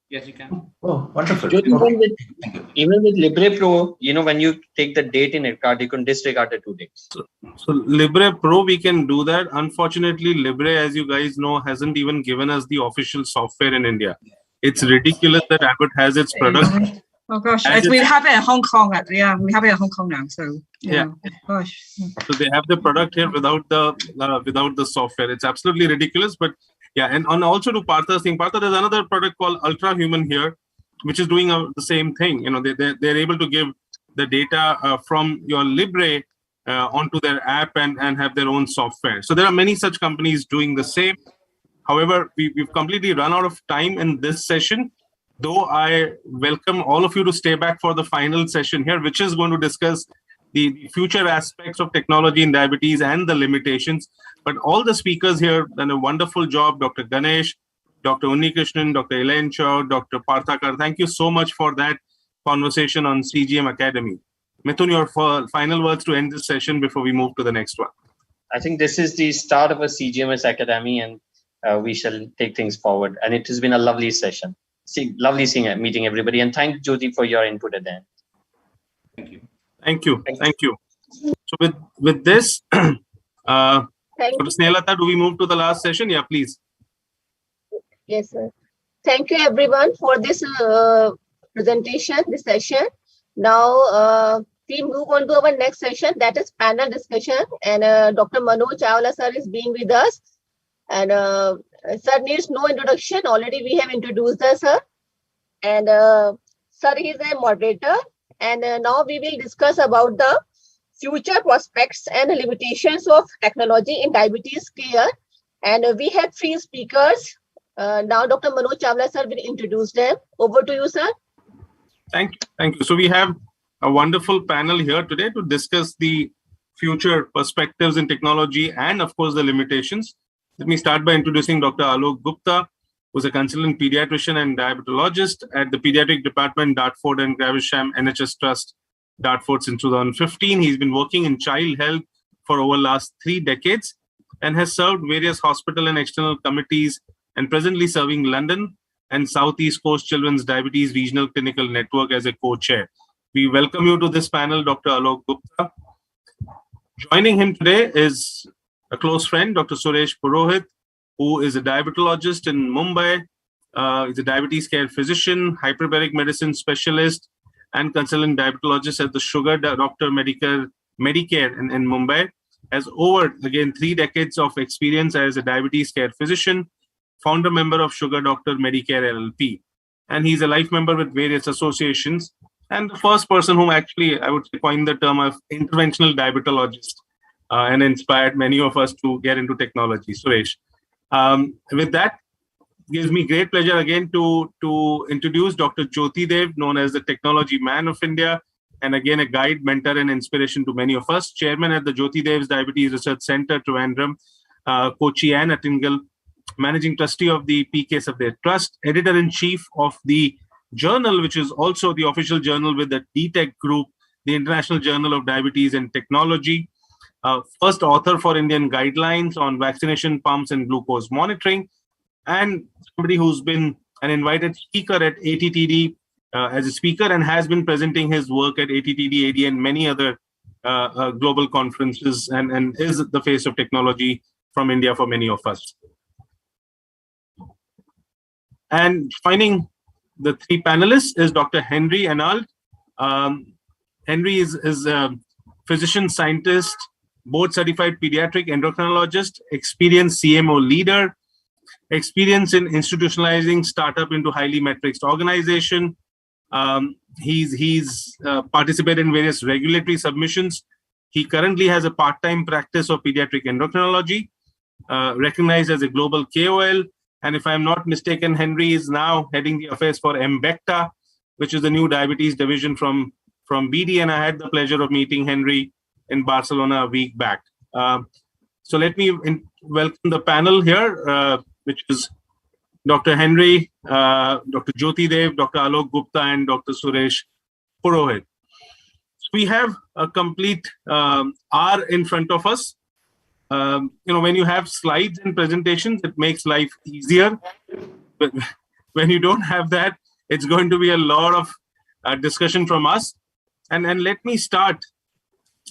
Yes, you can. Oh, wonderful. Even with Libre Pro, when you take the date in a card, you can disregard the 2 days. So Libre Pro, we can do that. Unfortunately, Libre, as you guys know, hasn't even given us the official software in India. It's ridiculous that Abbott has its product. Oh gosh, we have it in Hong Kong. We have it in Hong Kong now. So yeah. Gosh. So they have the product here without the software. It's absolutely ridiculous. But yeah, and also to Partha's thing, Partha, there's another product called Ultra Human here, which is doing the same thing. They're able to give the data from your Libre onto their app and have their own software. So there are many such companies doing the same. However, we've completely run out of time in this session, though I welcome all of you to stay back for the final session here, which is going to discuss the future aspects of technology in diabetes and the limitations. But all the speakers here done a wonderful job. Dr. Ganesh, Dr. Unnikrishnan, Dr. Elaine Chow, Dr. Parthakar, thank you so much for that. conversation on CGM Academy. Mithun, your final words to end this session before we move to the next one. I think this is the start of a CGMS Academy, and we shall take things forward. And it has been a lovely session. Meeting everybody. And thank Jyoti for your input at the end. Thank you. Thank you. Thank you. So with this, Snehata, do we move to the last session? Yeah, please. Yes, sir. Thank you, everyone, for this presentation, this session. Now, we move on to our next session, that is panel discussion. And Dr. Manoj Chawla, sir, is being with us. And sir needs no introduction. Already we have introduced the sir. And sir is a moderator. And now we will discuss about the future prospects and limitations of technology in diabetes care. And we have 3 speakers. Now Dr. Manoj Chawla, sir, will introduce them. Over to you, sir. Thank you. Thank you. So we have a wonderful panel here today to discuss the future perspectives in technology and, of course, the limitations. Let me start by introducing Dr. Alok Gupta, who's a consultant pediatrician and diabetologist at the Pediatric Department, Dartford and Gravesham NHS Trust, Dartford since 2015. He's been working in child health for over the last 3 decades and has served various hospital and external committees and presently serving London and Southeast Coast Children's Diabetes Regional Clinical Network as a co-chair. We welcome you to this panel, Dr. Alok Gupta. Joining him today is a close friend, Dr. Suresh Purohit, who is a diabetologist in Mumbai. He's a diabetes care physician, hyperbaric medicine specialist, and consultant diabetologist at the Sugar Doctor Medicare in Mumbai. Has over, again, 3 decades of experience as a diabetes care physician, founder member of Sugar Doctor Medicare LLP. And he's a life member with various associations. And the first person who actually, I would say, coined the term of interventional diabetologist and inspired many of us to get into technology. Suresh. With that, gives me great pleasure again to introduce Dr. Jyoti Dev, known as the Technology Man of India, and again a guide, mentor, and inspiration to many of us. Chairman at the Jyoti Dev's Diabetes Research Center, Trivandrum, Kochi and Attingal, managing trustee of the PK Safdare Trust, editor-in-chief of the journal, which is also the official journal with the D-Tech group, the International Journal of Diabetes and Technology, first author for Indian guidelines on vaccination pumps and glucose monitoring, and somebody who's been an invited speaker at ATTD as a speaker and has been presenting his work at ATTD, AD, and many other global conferences, and is the face of technology from India for many of us. And joining the 3 panelists is Dr. Henry Arnault. Henry is a physician scientist, board certified pediatric endocrinologist, experienced CMO leader, experience in institutionalizing startup into highly matrixed organization. He's participated in various regulatory submissions. He currently has a part-time practice of pediatric endocrinology, recognized as a global KOL. And if I'm not mistaken, Henry is now heading the affairs for Embecta, which is the new diabetes division from BD. And I had the pleasure of meeting Henry in Barcelona a week back. So let me welcome the panel here, which is Dr. Henry, Dr. Jyoti Dev, Dr. Alok Gupta, and Dr. Suresh Purohit. So we have a complete hour in front of us. When you have slides and presentations, it makes life easier. But when you don't have that, it's going to be a lot of discussion from us. And let me start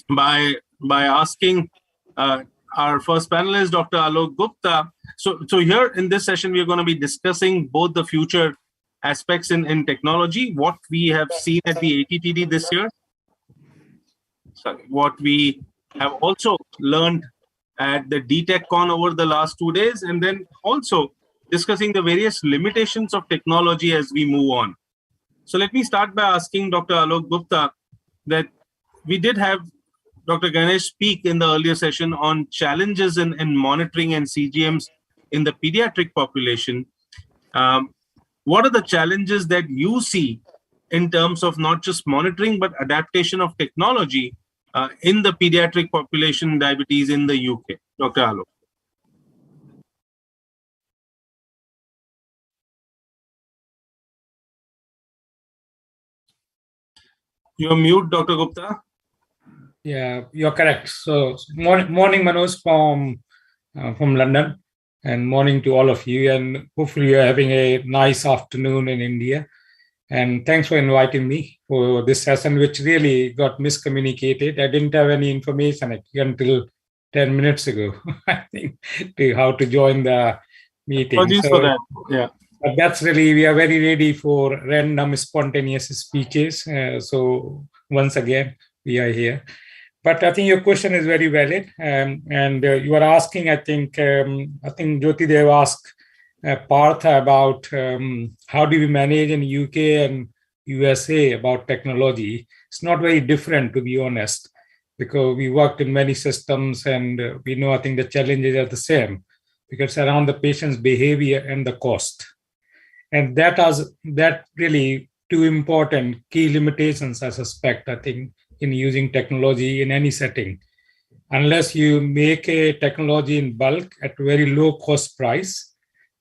by asking our first panelist, Dr. Alok Gupta. So here in this session, we're going to be discussing both the future aspects in technology, what we have seen at the ATTD this year, what we have also learned at the D-TechCon over the last 2 days, and then also discussing the various limitations of technology as we move on. So let me start by asking Dr. Alok Gupta that we did have Dr. Ganesh speak in the earlier session on challenges in monitoring and CGMs in the pediatric population. What are the challenges that you see in terms of not just monitoring, but adaptation of technology in the pediatric population diabetes in the UK? Dr. Alok. You're mute, Dr. Gupta. Yeah, you're correct. So morning, Manoj from London, and morning to all of you. And hopefully you're having a nice afternoon in India. And thanks for inviting me for this session, which really got miscommunicated. I didn't have any information until 10 minutes ago, I think, to how to join the meeting. Apologies for that. Yeah. But that's really, we are very ready for random spontaneous speeches. So once again, we are here. But I think your question is very valid. And you are asking, I think Jyoti Dev asked Partha about how do we manage in UK and USA about technology. It's not very different, to be honest, because we worked in many systems and we know, I think the challenges are the same because around the patient's behavior and the cost. And that really two important key limitations, I suspect, I think, in using technology in any setting. Unless you make a technology in bulk at very low cost price,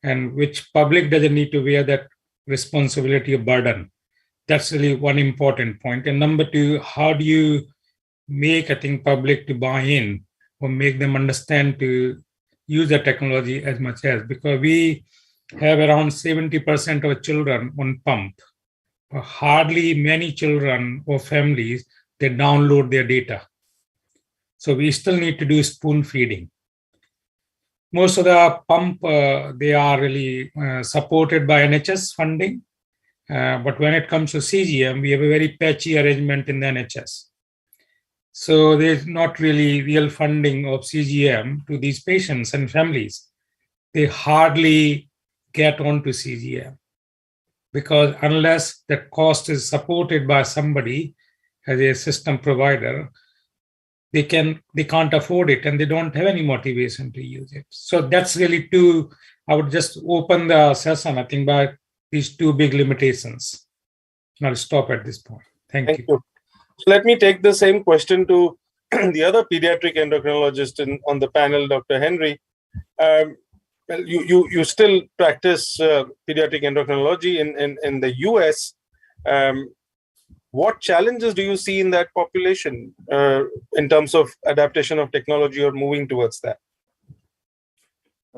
and which public doesn't need to bear that responsibility or burden. That's really one important point. And number two, how do you make, I think, public to buy in or make them understand to use the technology as much as, because we have around 70% of children on pump. Hardly many children or families, they download their data. So we still need to do spoon feeding. Most of the pump, they are really supported by NHS funding. But when it comes to CGM, we have a very patchy arrangement in the NHS. So there's not really real funding of CGM to these patients and families. They hardly get onto CGM because unless the cost is supported by somebody as a system provider, they can't afford it and they don't have any motivation to use it. So that's really two, I would just open the session, I think, by these two big limitations. And I'll stop at this point. Thank you. So let me take the same question to the other pediatric endocrinologist on the panel, Dr. Henry. Well, you still practice pediatric endocrinology in the US. What challenges do you see in that population in terms of adaptation of technology or moving towards that?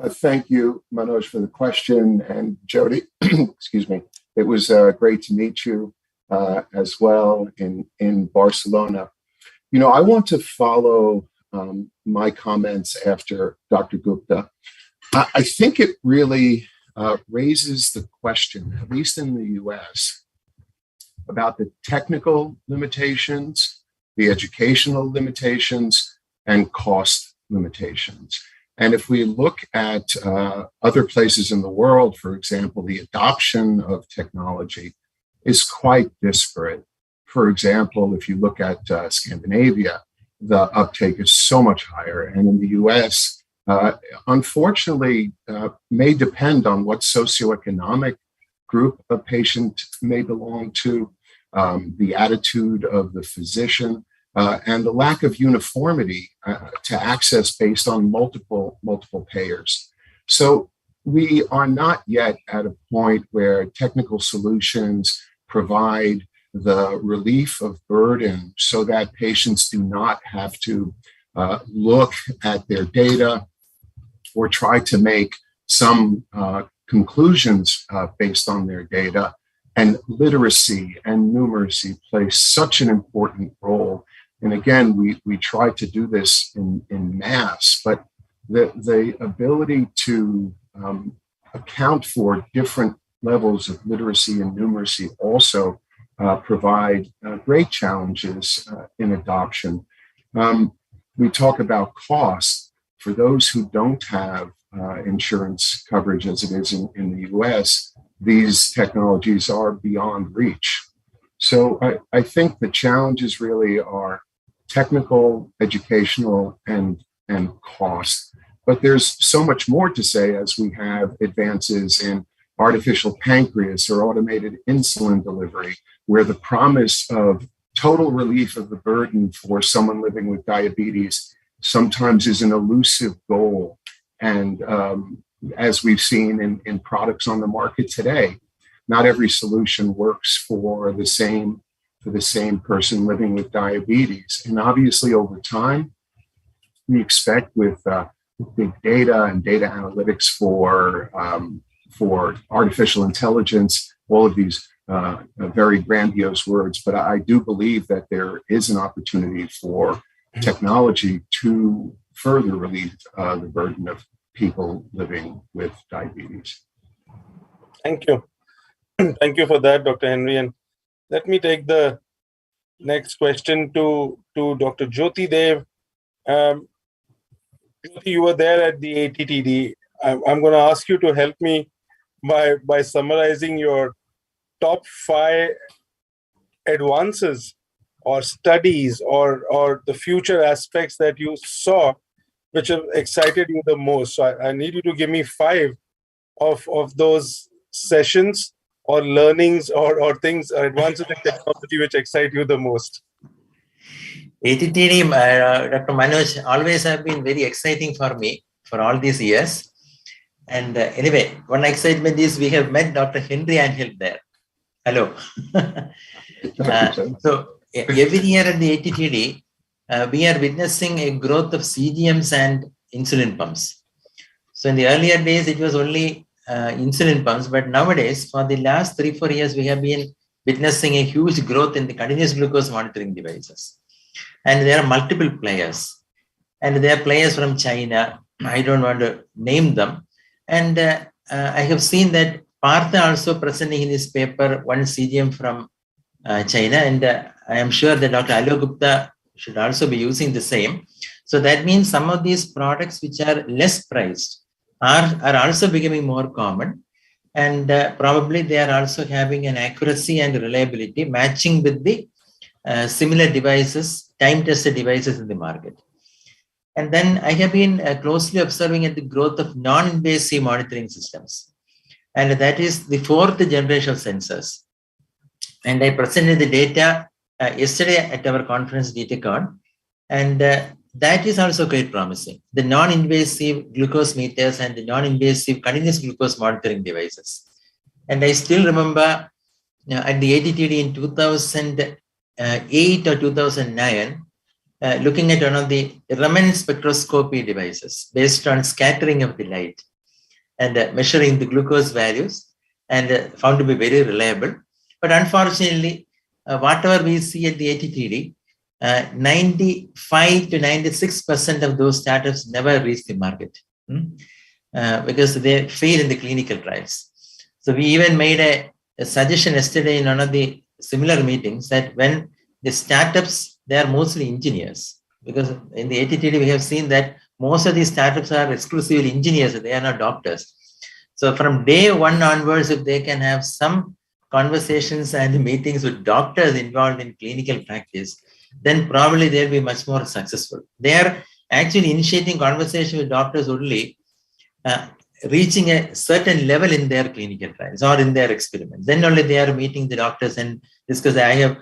Thank you, Manoj, for the question. And Jyoti, excuse me, it was great to meet you as well in Barcelona. You know, I want to follow my comments after Dr. Gupta. I think it really raises the question, at least in the US, about the technical limitations, the educational limitations, and cost limitations. And if we look at other places in the world, for example, the adoption of technology is quite disparate. For example, if you look at Scandinavia, the uptake is so much higher. And in the US, unfortunately, may depend on what socioeconomic group a patient may belong to, the attitude of the physician, and the lack of uniformity to access based on multiple payers. So we are not yet at a point where technical solutions provide the relief of burden so that patients do not have to look at their data or try to make some conclusions based on their data. And literacy and numeracy play such an important role. And again, we try to do this in mass, but the ability to account for different levels of literacy and numeracy also provide great challenges in adoption. We talk about cost. For those who don't have insurance coverage as it is in the US, these technologies are beyond reach. So I think the challenges really are technical, educational, and cost. But there's so much more to say as we have advances in artificial pancreas or automated insulin delivery, where the promise of total relief of the burden for someone living with diabetes sometimes is an elusive goal. And as we've seen in products on the market today, not every solution works for the same for the same person living with diabetes. And obviously over time, we expect with big data and data analytics for artificial intelligence, all of these very grandiose words, but I do believe that there is an opportunity for technology to further relieve the burden of people living with diabetes. Thank you. Thank you for that, Dr. Henry. And let me take the next question to Dr. Jyoti Dev. Jyoti, you were there at the ATTD. I'm going to ask you to help me by summarizing your top 5 advances or studies or the future aspects that you saw which have excited you the most. So I need you to give me 5 of those sessions or learnings or things or advances in technology which excite you the most. ATTD, Dr. Manoj, always have been very exciting for me for all these years. And anyway, one excitement is we have met Dr. Henry Angel there. Hello. So every year at the ATTD, we are witnessing a growth of CGMs and insulin pumps. So in the earlier days, it was only insulin pumps, but nowadays, for the last 3-4 years, we have been witnessing a huge growth in the continuous glucose monitoring devices. And there are multiple players. And there are players from China. I don't want to name them. And I have seen that Partha also presenting in this paper one CGM from China. And I am sure that Dr. Alok Gupta should also be using the same. So that means some of these products which are less priced are also becoming more common. And probably they are also having an accuracy and reliability matching with the similar devices, time-tested devices in the market. And then I have been closely observing at the growth of non-invasive monitoring systems. And that is the 4th generation of sensors. And I presented the data yesterday at our conference, D-TechCon. And that is also quite promising. The non-invasive glucose meters and the non-invasive continuous glucose monitoring devices. And I still remember at the ATTD in 2008 or 2009, looking at one of the Raman spectroscopy devices based on scattering of the light and measuring the glucose values and found to be very reliable. But unfortunately, whatever we see at the ATTD, 95 to 96% of those startups never reach the market because they fail in the clinical trials. So we even made a suggestion yesterday in one of the similar meetings that when the startups, they are mostly engineers, because in the ATTD we have seen that most of these startups are exclusively engineers, they are not doctors. So from day one onwards, if they can have some conversations and meetings with doctors involved in clinical practice, then probably they'll be much more successful. They are actually initiating conversation with doctors only reaching a certain level in their clinical trials or in their experiments. Then only they are meeting the doctors and discuss. I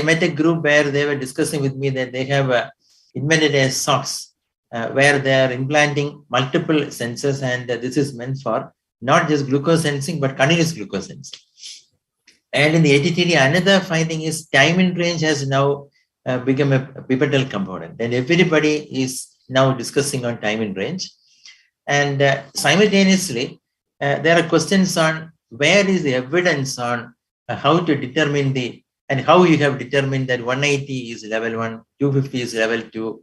met a group where they were discussing with me that they have invented a socks where they are implanting multiple sensors, and this is meant for not just glucose sensing, but continuous glucose sensing. And in the ATTD, another finding is time in range has now become a pivotal component, and everybody is now discussing on time in range. And simultaneously, there are questions on where is the evidence on how to determine and how you have determined that 180 is level 1, 250 is level 2,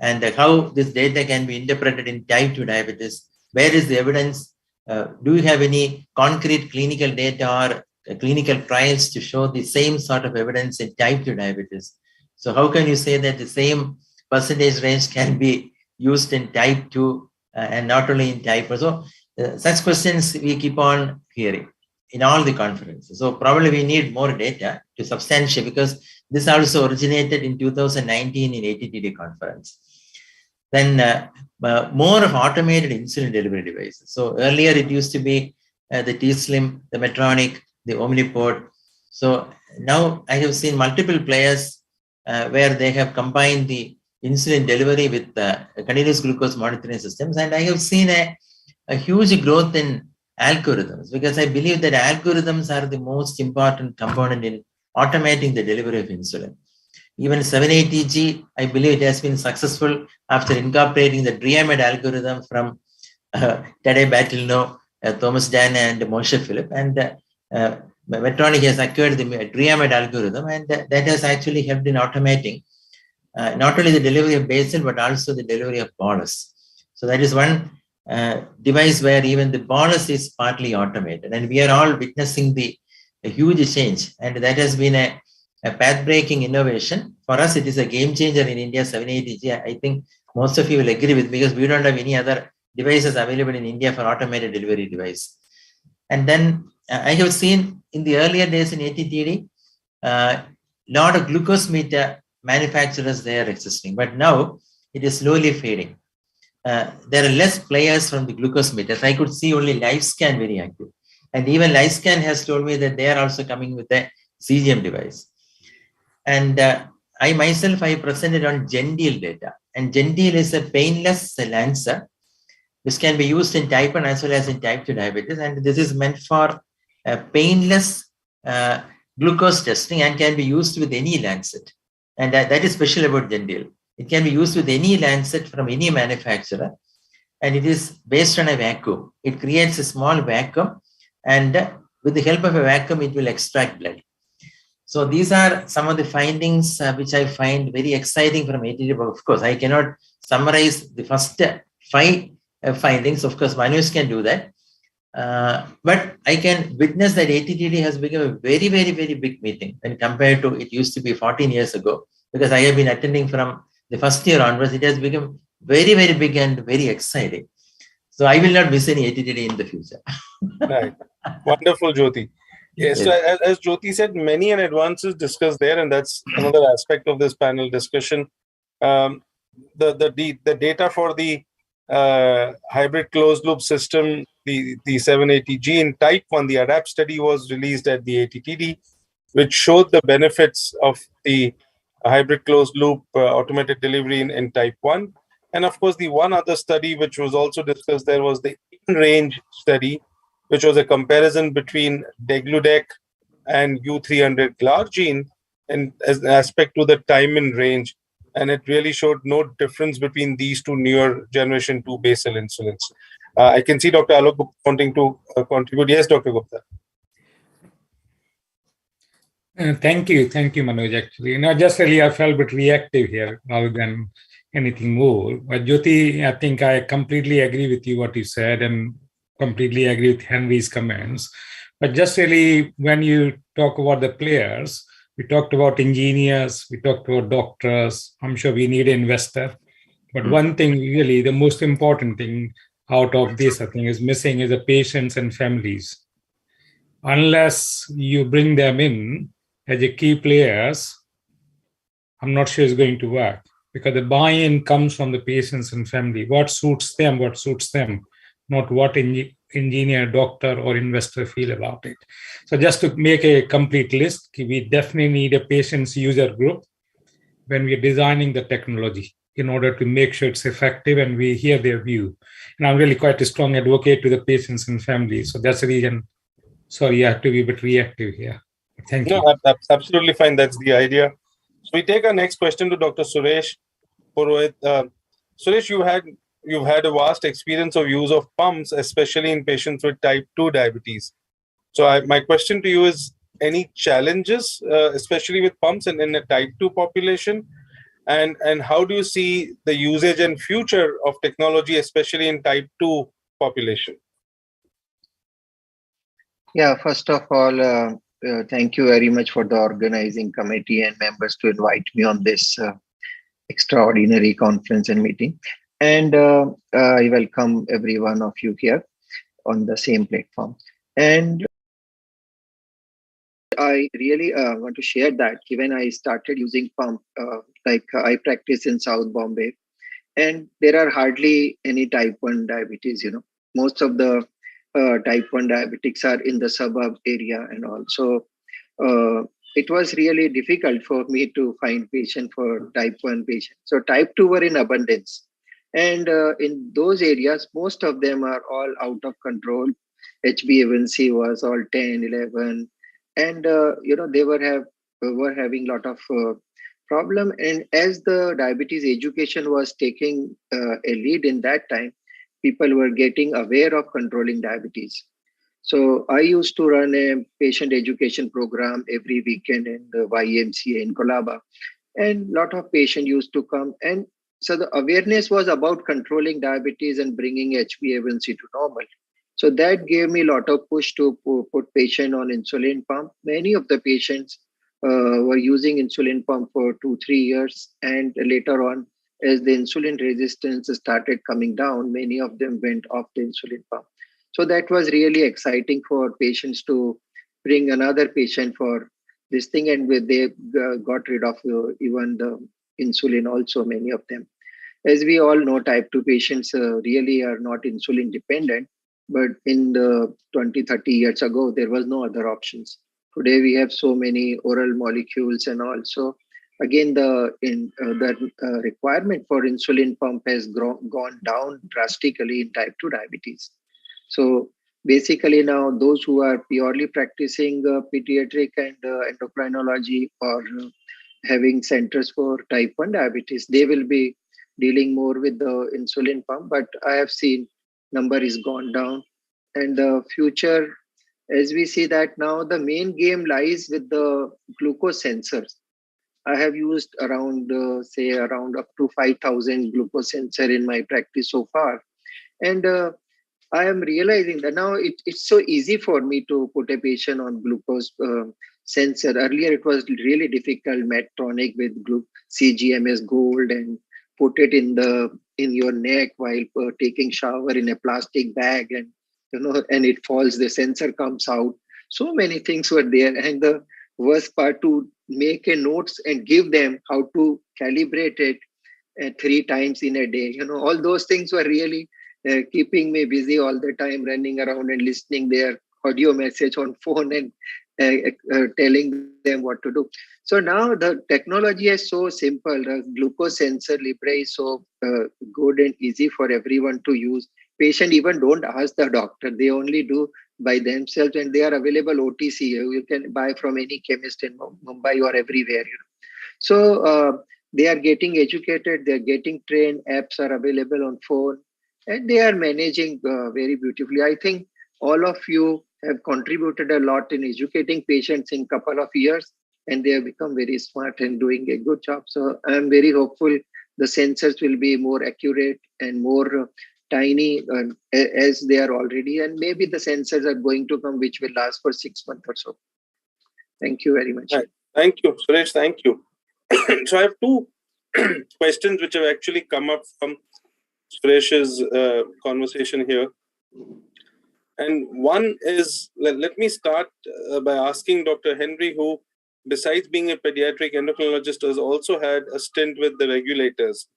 and how this data can be interpreted in type 2 diabetes. Where is the evidence? Do you have any concrete clinical data or clinical trials to show the same sort of evidence in type 2 diabetes? So how can you say that the same percentage range can be used in type 2 and not only in type 1? So such questions we keep on hearing in all the conferences. So probably we need more data to substantiate, because this also originated in 2019 in ATTD conference. Then more of automated insulin delivery devices. So earlier it used to be the T-Slim, the Medtronic, the Omnipod. So now I have seen multiple players where they have combined the insulin delivery with continuous glucose monitoring systems. And I have seen a huge growth in algorithms, because I believe that algorithms are the most important component in automating the delivery of insulin. Even 780G, I believe it has been successful after incorporating the DREAMED algorithm from Tadej Batilno, Thomas Dan, and Moshe Philip. And Medtronic has acquired the DREAMED algorithm, and that has actually helped in automating not only the delivery of basal, but also the delivery of bolus. So that is one device where even the bolus is partly automated. And we are all witnessing a huge change. And that has been a path-breaking innovation. For us, it is a game changer in India, 780G. I think most of you will agree with me, because we don't have any other devices available in India for automated delivery device. And then I have seen in the earlier days in ATTD, lot of glucose meter manufacturers there existing, but now it is slowly fading. There are less players from the glucose meters. I could see only LifeScan very active. And even LifeScan has told me that they are also coming with a CGM device. And I myself, I presented on GenDeal data. And GenDeal is a painless Lancer, which can be used in type 1 as well as in type 2 diabetes. And this is meant for painless glucose testing and can be used with any Lancet. And that is special about GenDeal. It can be used with any Lancet from any manufacturer. And it is based on a vacuum. It creates a small vacuum. And with the help of a vacuum, it will extract blood. So these are some of the findings which I find very exciting from ATTD. Of course, I cannot summarize the first 5 findings. Of course, Manus can do that. But I can witness that ATTD has become a very, very, very big meeting when compared to it used to be 14 years ago. Because I have been attending from the first year onwards, it has become very, very big and very exciting. So I will not miss any ATTD in the future. Right. Wonderful, Jyoti. Yes, so as Jyoti said, many advances discussed there, and that's another aspect of this panel discussion. The data for the hybrid closed loop system, the 780G in type 1, the ADAPT study was released at the ATTD, which showed the benefits of the hybrid closed loop automated delivery in type 1. And of course, the one other study which was also discussed there was the in-range study, which was a comparison between degludec and U300 glargine and as an aspect to the time in range. And it really showed no difference between these two newer generation 2 basal insulins. I can see Dr. Alok wanting to contribute. Yes, Dr. Gupta. Thank you, Manoj. Actually, just really I felt a bit reactive here rather than anything more. But Jyoti, I think I completely agree with you what you said, and completely agree with Henry's comments. But just really, when you talk about the players, we talked about engineers, we talked about doctors. I'm sure we need an investor. But one thing really, the most important thing out of this, I think, is missing is the patients and families. Unless you bring them in as a key players, I'm not sure it's going to work, because the buy-in comes from the patients and family. What suits them, not what engineer, doctor, or investor feel about it. So just to make a complete list, we definitely need a patients user group when we're designing the technology in order to make sure it's effective and we hear their view. And I'm really quite a strong advocate to the patients and families. So that's the reason, sorry, I have to be a bit reactive here. Thank you. No, that's absolutely fine. That's the idea. So we take our next question to Dr. Suresh Purohit. Suresh, you've had a vast experience of use of pumps, especially in patients with type 2 diabetes. So my question to you is, any challenges, especially with pumps and in a type 2 population? And how do you see the usage and future of technology, especially in type 2 population? Yeah, first of all, thank you very much for the organizing committee and members to invite me on this extraordinary conference and meeting. And I welcome every one of you here on the same platform. And I really want to share that when I started using pump, I practice in South Bombay, and there are hardly any type 1 diabetes, most of the type 1 diabetics are in the suburb area and all. So it was really difficult for me to find patient for type 1 patient. So type 2 were in abundance. And in those areas, most of them are all out of control. HbA1c was all 10, 11. And, they were have were having a lot of problem. And as the diabetes education was taking a lead in that time, people were getting aware of controlling diabetes. So I used to run a patient education program every weekend in the YMCA in Colaba, and a lot of patients used to come. And so the awareness was about controlling diabetes and bringing HbA1c to normal. So that gave me a lot of push to put patient on insulin pump. Many of the patients were using insulin pump for 2-3 years, and later on, as the insulin resistance started coming down, many of them went off the insulin pump. So that was really exciting for patients to bring another patient for this thing, and they got rid of even the insulin also, many of them. As we all know, type 2 patients really are not insulin dependent, but in the 20-30 years ago, there was no other options. Today, we have so many oral molecules and all. So again, the requirement for insulin pump has gone down drastically in type 2 diabetes. So basically now those who are purely practicing pediatric and endocrinology or having centers for type 1 diabetes, they will be dealing more with the insulin pump. But I have seen number is gone down. And the future, as we see that now, the main game lies with the glucose sensors. I have used around, around up to 5,000 glucose sensor in my practice so far. And I am realizing that now it's so easy for me to put a patient on glucose sensor. Earlier, it was really difficult, Medtronic with CGMS Gold, and put it in your neck while taking shower in a plastic bag, and and it falls, the sensor comes out. So many things were there, and the worst part, to make a notes and give them how to calibrate it 3 times in a day. All those things were really keeping me busy all the time, running around and listening their audio message on phone and telling them what to do. So now the technology is so simple. The glucose sensor Libre is so good and easy for everyone to use. Patient even don't ask the doctor. They only do by themselves, and they are available OTC. You can buy from any chemist in Mumbai or everywhere. So they are getting educated. They are getting trained. Apps are available on phone, and they are managing very beautifully. I think all of you have contributed a lot in educating patients in a couple of years, and they have become very smart and doing a good job. So I'm very hopeful the sensors will be more accurate and more tiny as they are already. And maybe the sensors are going to come which will last for 6 months or so. Thank you very much. Thank you, Suresh. Thank you. So I have 2 questions which have actually come up from Suresh's conversation here. And one is, let me start by asking Dr. Henry, who, besides being a pediatric endocrinologist, has also had a stint with the regulators.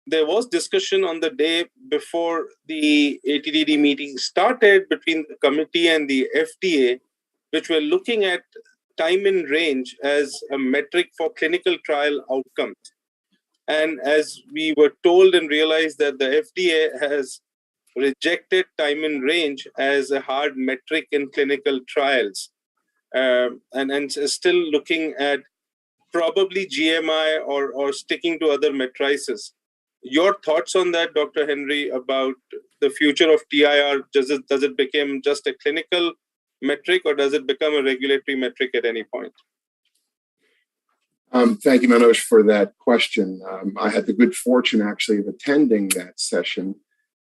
There was discussion on the day before the ATTD meeting started between the committee and the FDA, which were looking at time in range as a metric for clinical trial outcomes. And as we were told and realized that the FDA has rejected time in range as a hard metric in clinical trials, and still looking at probably GMI or sticking to other matrices. Your thoughts on that, Dr. Henry, about the future of TIR? Does it become just a clinical metric, or does it become a regulatory metric at any point? Thank you, Manoj, for that question. I had the good fortune actually of attending that session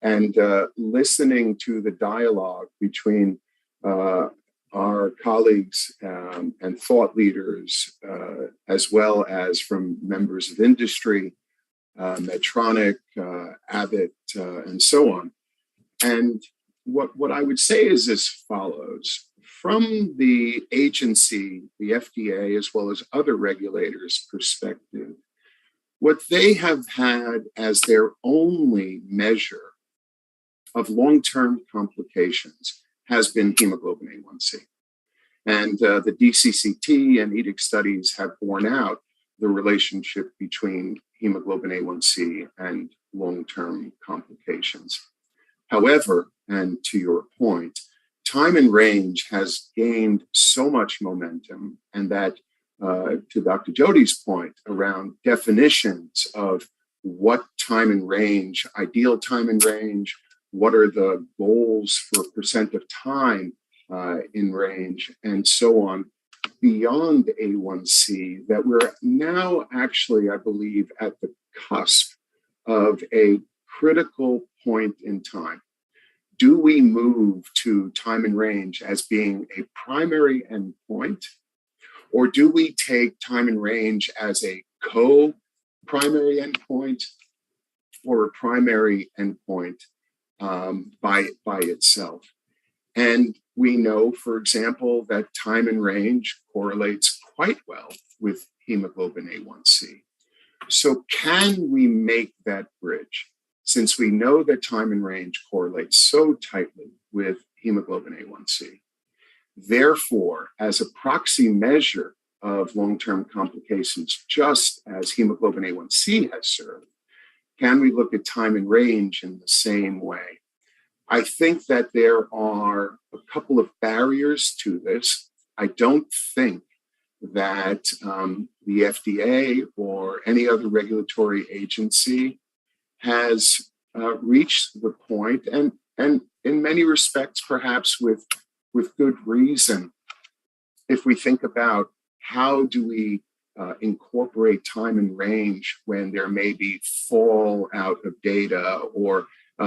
and listening to the dialogue between our colleagues and thought leaders, as well as from members of industry, Medtronic, Abbott, and so on. And what I would say is as follows. From the agency, the FDA, as well as other regulators' perspective, what they have had as their only measure of long-term complications has been hemoglobin A1C. And the DCCT and EDIC studies have borne out the relationship between hemoglobin A1C and long-term complications. However, and to your point, time and range has gained so much momentum, and that to Dr. Jody's point around definitions of what time and range, ideal time and range, what are the goals for percent of time in range, and so on, beyond A1C, that we're now actually, I believe, at the cusp of a critical point in time. Do we move to time and range as being a primary endpoint, or do we take time and range as a co-primary endpoint or a primary endpoint by itself? And we know, for example, that time and range correlates quite well with hemoglobin A1C. So can we make that bridge? Since we know that time and range correlates so tightly with hemoglobin A1C. Therefore, as a proxy measure of long-term complications, just as hemoglobin A1C has served, can we look at time and range in the same way? I think that there are a couple of barriers to this. I don't think that the FDA or any other regulatory agency has reached the point, and in many respects, perhaps with good reason, if we think about how do we incorporate time and range when there may be fallout of data or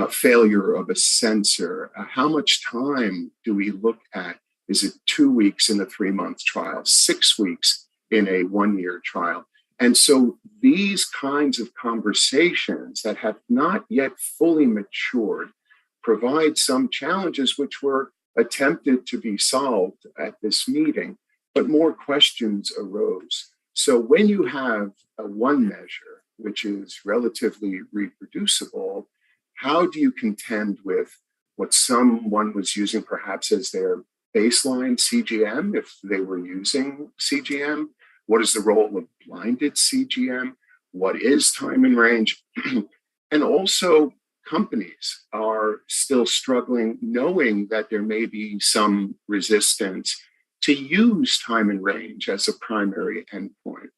failure of a sensor. How much time do we look at? Is it 2 weeks in a 3-month trial, 6 weeks in a 1-year trial? And so these kinds of conversations that have not yet fully matured provide some challenges which were attempted to be solved at this meeting, but more questions arose. So when you have a one measure, which is relatively reproducible, how do you contend with what someone was using perhaps as their baseline CGM, if they were using CGM? What is the role of blinded CGM? What is time and range? And also, companies are still struggling, knowing that there may be some resistance to use time and range as a primary endpoint.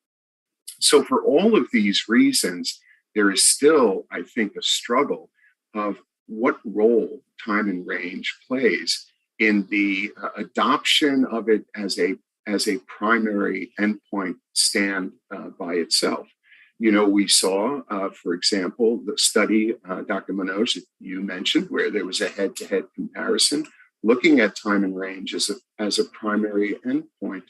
So for all of these reasons, there is still, I think, a struggle of what role time and range plays in the adoption of it as a primary endpoint stand by itself. You know, we saw, for example, the study, Dr. Manoj, that you mentioned, where there was a head-to-head comparison looking at time and range as a primary endpoint.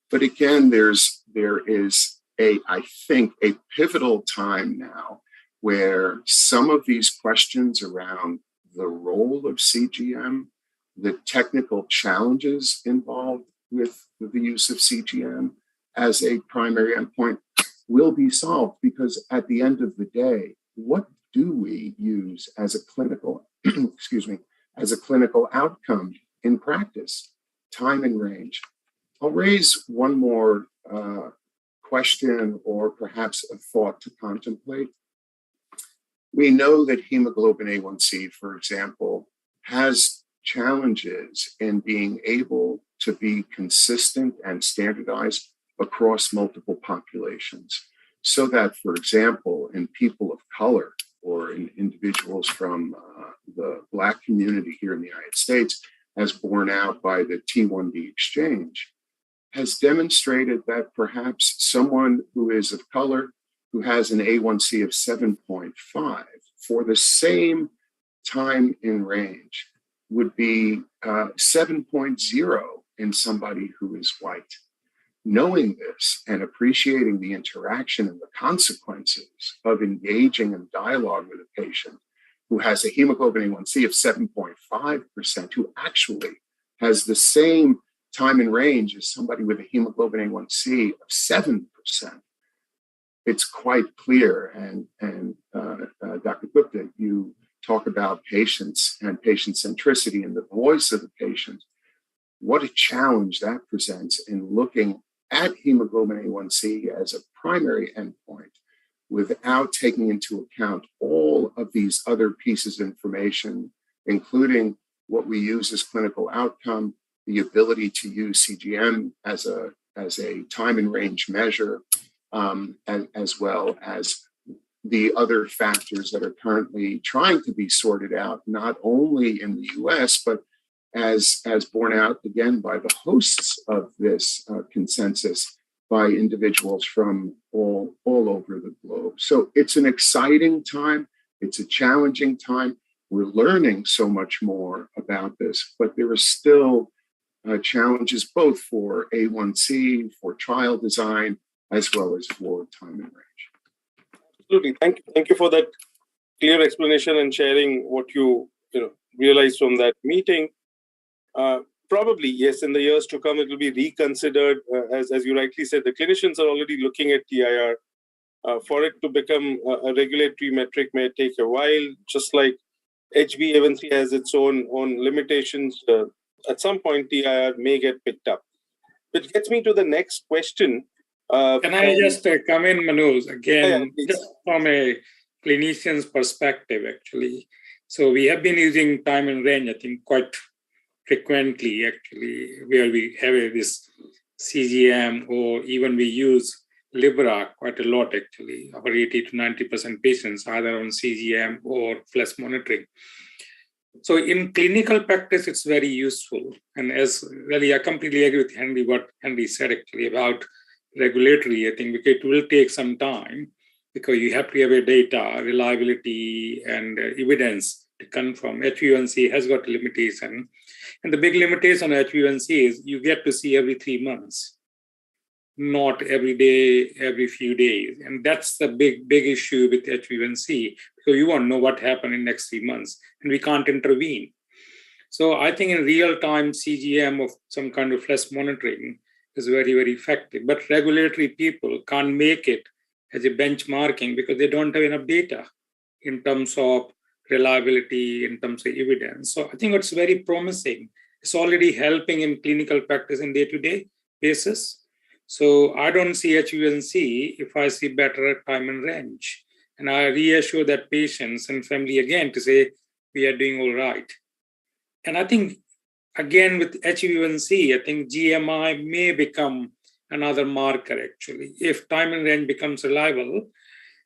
But again, there is I think, a pivotal time now where some of these questions around the role of CGM, the technical challenges involved with the use of CGM as a primary endpoint will be solved, because at the end of the day, what do we use as a clinical, as a clinical outcome in practice? Time and range. I'll raise one more question, or perhaps a thought to contemplate. We know that hemoglobin A1C, for example, has challenges in being able to be consistent and standardized across multiple populations. So that, for example, in people of color or in individuals from the Black community here in the United States, as borne out by the T1D exchange, has demonstrated that perhaps someone who is of color, who has an A1C of 7.5, for the same time in range, would be 7.0 in somebody who is white. Knowing this and appreciating the interaction and the consequences of engaging in dialogue with a patient who has a hemoglobin A1C of 7.5%, who actually has the same time in range as somebody with a hemoglobin A1C of 7%, it's quite clear. And Dr. Gupta, you talk about patients and patient centricity and the voice of the patient. What a challenge that presents in looking at hemoglobin A1C as a primary endpoint without taking into account all of these other pieces of information, including what we use as clinical outcome, the ability to use CGM as a time and range measure, as well as the other factors that are currently trying to be sorted out, not only in the US, but as borne out again by the hosts of this consensus, by individuals from all over the globe. So it's an exciting time. It's a challenging time. We're learning so much more about this, but there are still challenges both for A1C, for trial design, as well as for time and range. Absolutely. Thank you for that clear explanation and sharing what you realized from that meeting. Probably, yes, in the years to come, it will be reconsidered. As you rightly said, the clinicians are already looking at TIR. For it to become a regulatory metric may take a while, just like HbA1c has its own limitations. At some point, TIR may get picked up. Which gets me to the next question. Can I just come in, Manoj, again, just from a clinician's perspective, actually. So we have been using time and range, I think, quite frequently, actually, where we have this CGM, or even we use Libra quite a lot, actually. About 80 to 90% patients either on CGM or flash monitoring. So in clinical practice, it's very useful. And as really, I completely agree with Henry, what Henry said actually about regulatory. I think because it will take some time, because you have to have a data, reliability, and evidence to confirm. HbA1c has got a limitation. And the big limitation on HbA1c is you get to see every 3 months, not every day, every few days. And that's the big issue with HbA1c, because you won't know what happened in the next 3 months, and we can't intervene. So I think in real time, CGM of some kind of flash monitoring is very, very effective. But regulatory people can't make it as a benchmarking because they don't have enough data in terms of reliability, in terms of evidence. So I think it's very promising. It's already helping in clinical practice in day-to-day basis. So I don't see HbA1c if I see better time and range. And I reassure that patients and family again to say, we are doing all right. And I think, again, with HbA1c, I think GMI may become another marker, actually. If time and range becomes reliable,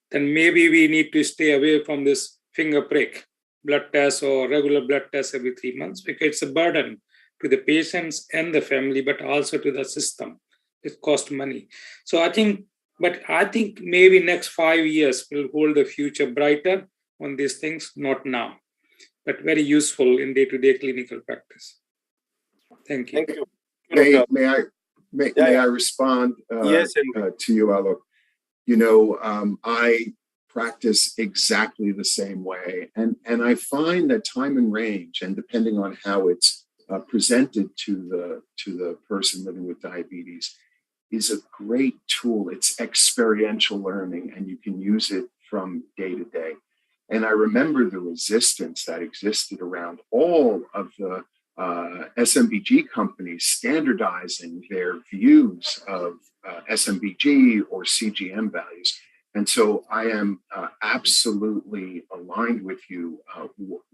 then maybe we need to stay away from this finger prick blood test or regular blood test every 3 months, because it's a burden to the patients and the family, but also to the system. It costs money. So I think maybe next 5 years will hold the future brighter on these things, not now, but very useful in day-to-day clinical practice. Thank you. Thank you. May I respond yes, to you, Alok? I practice exactly the same way. And I find that time and range, and depending on how it's presented to the person living with diabetes, is a great tool. It's experiential learning, and you can use it from day to day. And I remember the resistance that existed around all of the SMBG companies standardizing their views of SMBG or CGM values. And so I am absolutely aligned with you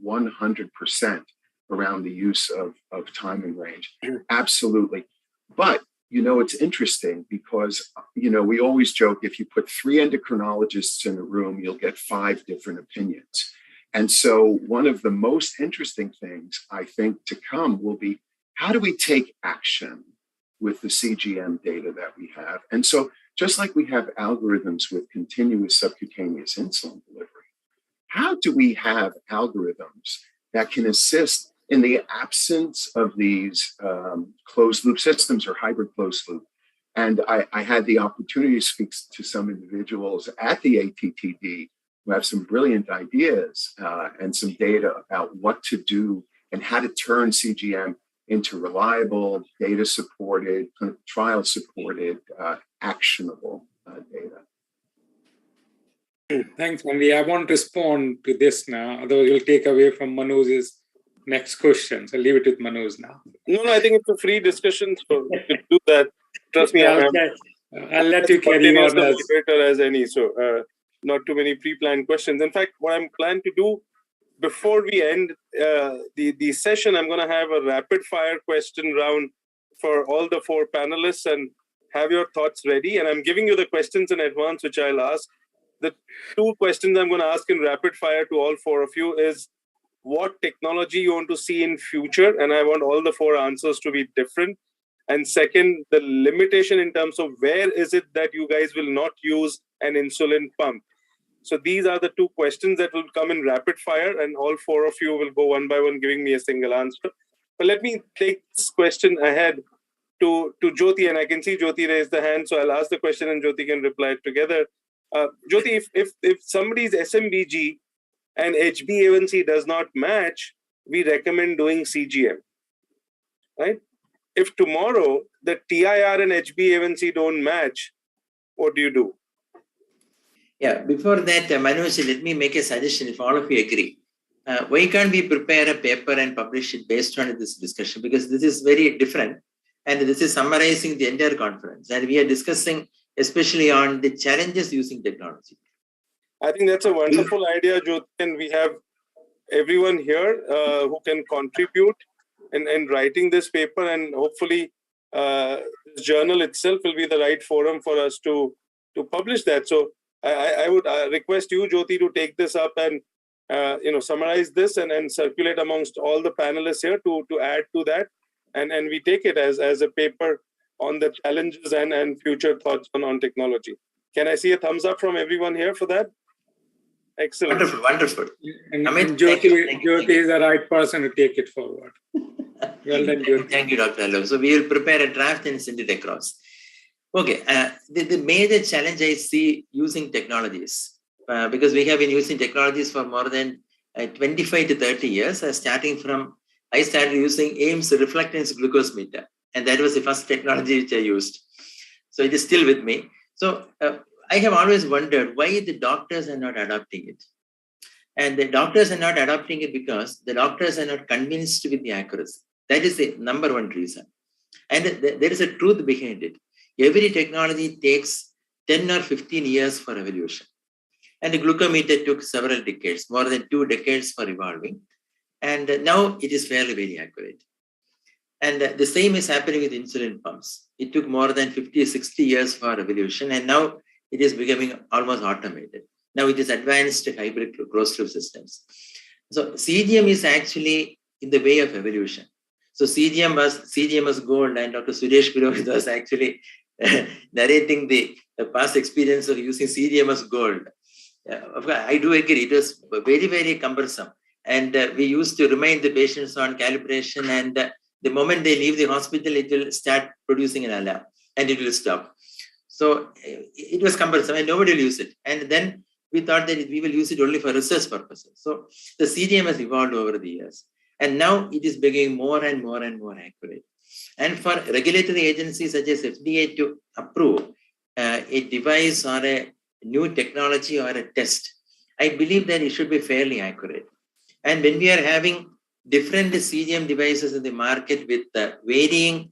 100% around the use of time and range. Absolutely. But, it's interesting because, we always joke, if you put 3 endocrinologists in a room, you'll get 5 different opinions. And so one of the most interesting things I think to come will be, how do we take action with the CGM data that we have? And so just like we have algorithms with continuous subcutaneous insulin delivery, how do we have algorithms that can assist in the absence of these closed loop systems or hybrid closed loop? And I had the opportunity to speak to some individuals at the ATTD who have some brilliant ideas and some data about what to do and how to turn CGM into reliable, data-supported, trial-supported, actionable data. Thanks, Andy. I want to respond to this now, otherwise you'll take away from Manoj's next question. So leave it with Manoj now. No, I think it's a free discussion, so you can do that. Trust me, I'll let you carry on as any. So not too many pre-planned questions. In fact, what I'm planning to do before we end the session, I'm going to have a rapid fire question round for all the 4 panelists, and have your thoughts ready. And I'm giving you the questions in advance, which I'll ask. The 2 questions I'm going to ask in rapid fire to all 4 of you is, what technology you want to see in future? And I want all the 4 answers to be different. And second, the limitation in terms of where is it that you guys will not use an insulin pump? So these are the 2 questions that will come in rapid fire, and all 4 of you will go one by one giving me a single answer. But let me take this question ahead to Jyoti, and I can see Jyoti raise the hand, so I'll ask the question and Jyoti can reply together. Jyoti, if somebody's SMBG and HbA1c does not match, we recommend doing CGM, right? If tomorrow the TIR and HbA1c don't match, what do you do? Yeah, before that, Manoj, let me make a suggestion if all of you agree. Why can't we prepare a paper and publish it based on this discussion? Because this is very different, and this is summarizing the entire conference. And we are discussing especially on the challenges using technology. I think that's a wonderful idea, Jyoti, and we have everyone here who can contribute in writing this paper, and hopefully this journal itself will be the right forum for us to publish that. So I would request you, Jyoti, to take this up and summarize this and circulate amongst all the panelists here to add to that, and we take it as a paper on the challenges and future thoughts on technology. Can I see a thumbs up from everyone here for that? Excellent. Wonderful, wonderful. And Jyoti is the right person to take it forward. Well done, Jyoti. Thank you, Dr. Alok. So we will prepare a draft and send it across. Okay, the major challenge I see using technologies, because we have been using technologies for more than 25 to 30 years, starting from, I started using Ames reflectance glucose meter, and that was the first technology which I used. So it is still with me. So I have always wondered why the doctors are not adopting it. And the doctors are not adopting it because the doctors are not convinced with the accuracy. That is the number one reason. And there is a truth behind it. Every technology takes 10 or 15 years for evolution. And the glucometer took several decades, more than 2 decades for evolving. And now it is fairly very accurate. And the same is happening with insulin pumps. It took more than 50, 60 years for evolution. And now it is becoming almost automated. Now it is advanced hybrid closed-loop systems. So CGM is actually in the way of evolution. So CGM was gold, and Dr. Suresh Purohit was actually narrating the past experience of using CGM as gold. Of course, I do agree, it was very, very cumbersome. And we used to remind the patients on calibration, and the moment they leave the hospital, it will start producing an alarm and it will stop. So it was cumbersome and nobody will use it. And then we thought that we will use it only for research purposes. So the CGM has evolved over the years. And now it is becoming more and more and more accurate. And for regulatory agencies such as FDA to approve a device or a new technology or a test, I believe that it should be fairly accurate. And when we are having different CGM devices in the market with varying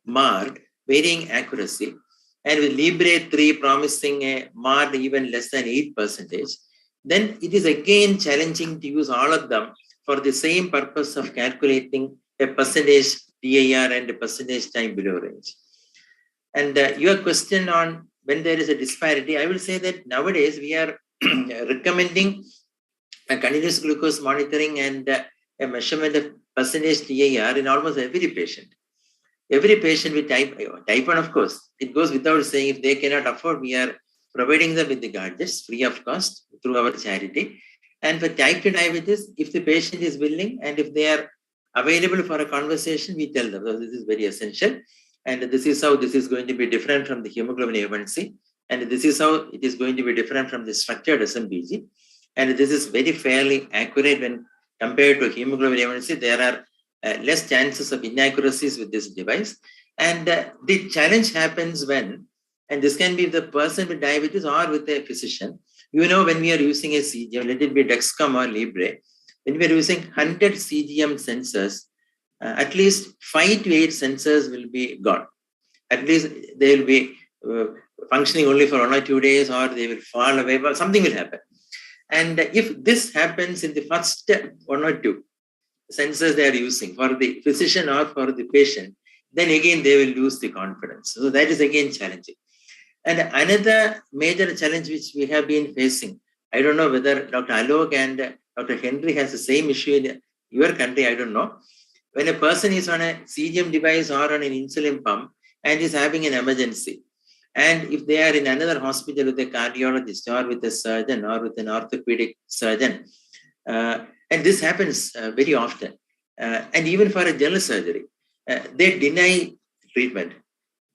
MARD, varying accuracy, and with Libre 3 promising a MARD even less than 8%, then it is again challenging to use all of them for the same purpose of calculating a percentage TIR and a percentage time below range. And your question on when there is a disparity, I will say that nowadays we are recommending a continuous glucose monitoring and a measurement of percentage TIR in almost every patient. Every patient with type 1, of course, it goes without saying, if they cannot afford, we are providing them with the gadgets free of cost through our charity. And for type 2 diabetes, if the patient is willing and if they are available for a conversation, we tell them, oh, this is very essential. And this is how this is going to be different from the hemoglobin A1C. And this is how it is going to be different from the structured SMBG. And this is very fairly accurate when compared to hemoglobin A1C. There are less chances of inaccuracies with this device. And the challenge happens when, and this can be the person with diabetes or with a physician, when we are using a CGM, let it be Dexcom or Libre, when we are using 100 CGM sensors, at least 5 to 8 sensors will be gone. At least they will be functioning only for 1 or 2 days, or they will fall away, but something will happen. And if this happens in the first 1 or 2 sensors they are using for the physician or for the patient, then again they will lose the confidence. So that is again challenging. And another major challenge which we have been facing, I don't know whether Dr. Alok and Dr. Henry has the same issue in your country, I don't know. When a person is on a CGM device or on an insulin pump and is having an emergency, and if they are in another hospital with a cardiologist or with a surgeon or with an orthopedic surgeon, and this happens very often, and even for a general surgery, they deny treatment.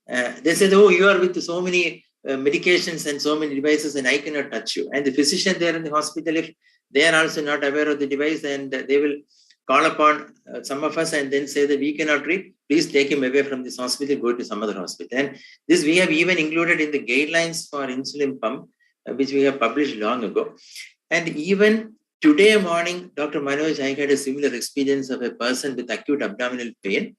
They say, oh, you are with so many medications and so many devices and I cannot touch you. And the physician there in the hospital, if they are also not aware of the device, then they will call upon some of us and then say that we cannot treat, please take him away from this hospital, go to some other hospital. And this we have even included in the guidelines for insulin pump, which we have published long ago. And even today morning, Dr. Manoj, I had a similar experience of a person with acute abdominal pain.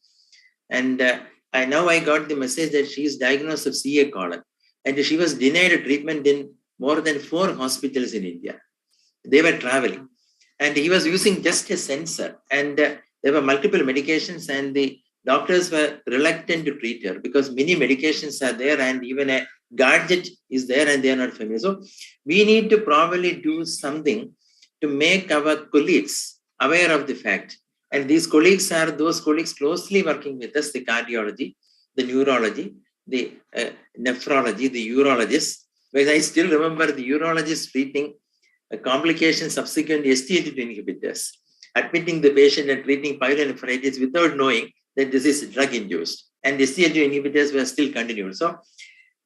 And now I got the message that she is diagnosed of CA colon. And she was denied a treatment in more than 4 hospitals in India. They were traveling. And he was using just a sensor. And there were multiple medications and the doctors were reluctant to treat her because many medications are there and even a gadget is there and they are not familiar. So we need to probably do something to make our colleagues aware of the fact. And these colleagues are those colleagues closely working with us, the cardiology, the neurology, the nephrology, the urologists. Because I still remember the urologist treating a complication subsequent ST2 inhibitors, admitting the patient and treating pyelonephritis without knowing that this is drug-induced. And the ST2 inhibitors were still continued. So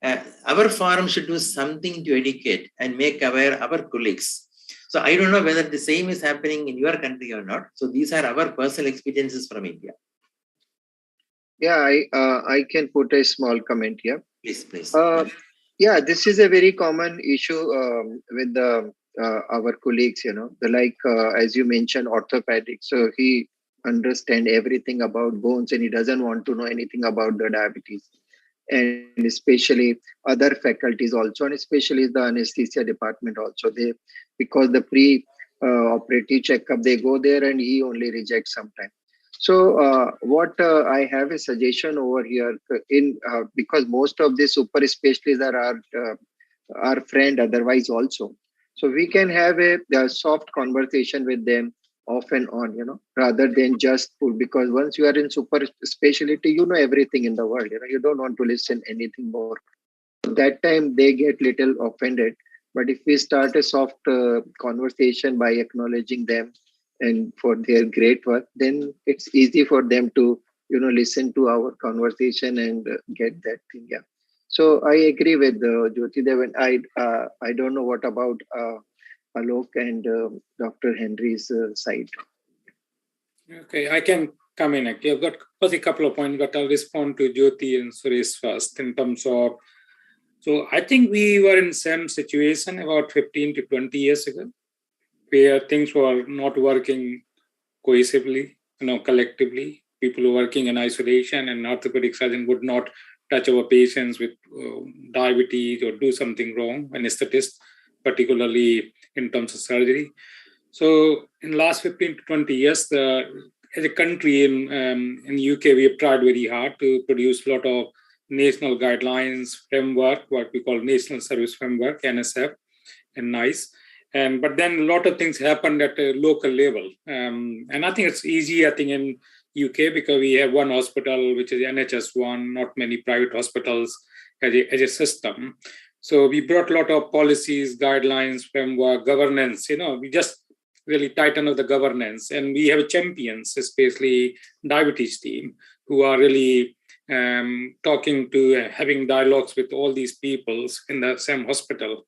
our forum should do something to educate and make aware our colleagues. So I don't know whether the same is happening in your country or not. So these are our personal experiences from India. Yeah, I can put a small comment here. Please. Yeah, this is a very common issue with our colleagues, as you mentioned, orthopedic. So he understands everything about bones and he doesn't want to know anything about the diabetes. And especially other faculties also, and especially the anesthesia department also. Because the pre-operative checkup, they go there and he only rejects sometimes. So what I have a suggestion over here, because most of the super specialists are our friend otherwise also. So we can have a soft conversation with them off and on, rather than just pull, because once you are in super specialty, you know everything in the world, you don't want to listen anything more. That time they get little offended. But if we start a soft conversation by acknowledging them and for their great work, then it's easy for them to, listen to our conversation and get that thing. Yeah. So I agree with Jyoti Devan. I don't know what about Alok and Dr. Henry's side. Okay, I can come in. I've got a couple of points, but I'll respond to Jyoti and Suresh first in terms of. So I think we were in same situation about 15 to 20 years ago, where things were not working cohesively, collectively. People were working in isolation, and orthopedic surgeon would not touch our patients with diabetes or do something wrong, anesthetist, particularly in terms of surgery. So in the last 15 to 20 years, as a country in UK, we have tried very hard to produce a lot of national guidelines, framework, what we call National Service Framework, NSF, and NICE. But then a lot of things happened at a local level. And I think it's easy, in UK, because we have one hospital, which is NHS one, not many private hospitals as a system. So we brought a lot of policies, guidelines, framework, governance, we just really tighten up the governance. And we have champions, especially diabetes team, who are really talking to, having dialogues with all these people in the same hospital.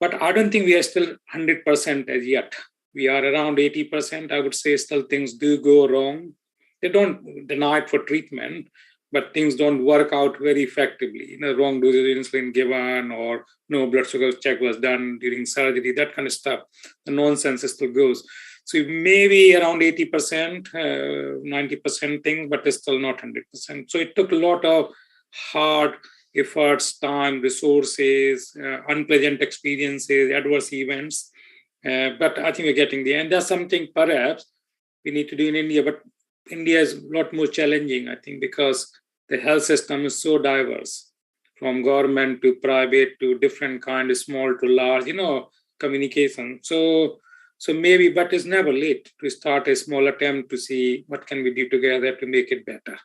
But I don't think we are still 100% as yet. We are around 80%. I would say still things do go wrong. They don't deny it for treatment, but things don't work out very effectively. Wrong dose of insulin given, or no blood sugar check was done during surgery, that kind of stuff. The nonsense still goes. So maybe around 80%, 90% things, but it's still not 100%. So it took a lot of hard efforts, time, resources, unpleasant experiences, adverse events But I think we're getting there. And that's something perhaps we need to do in India, but India is a lot more challenging, I think, because the health system is so diverse, from government to private to different kind, small to large, communication. So maybe, but it's never late to start a small attempt to see what can we do together to make it better.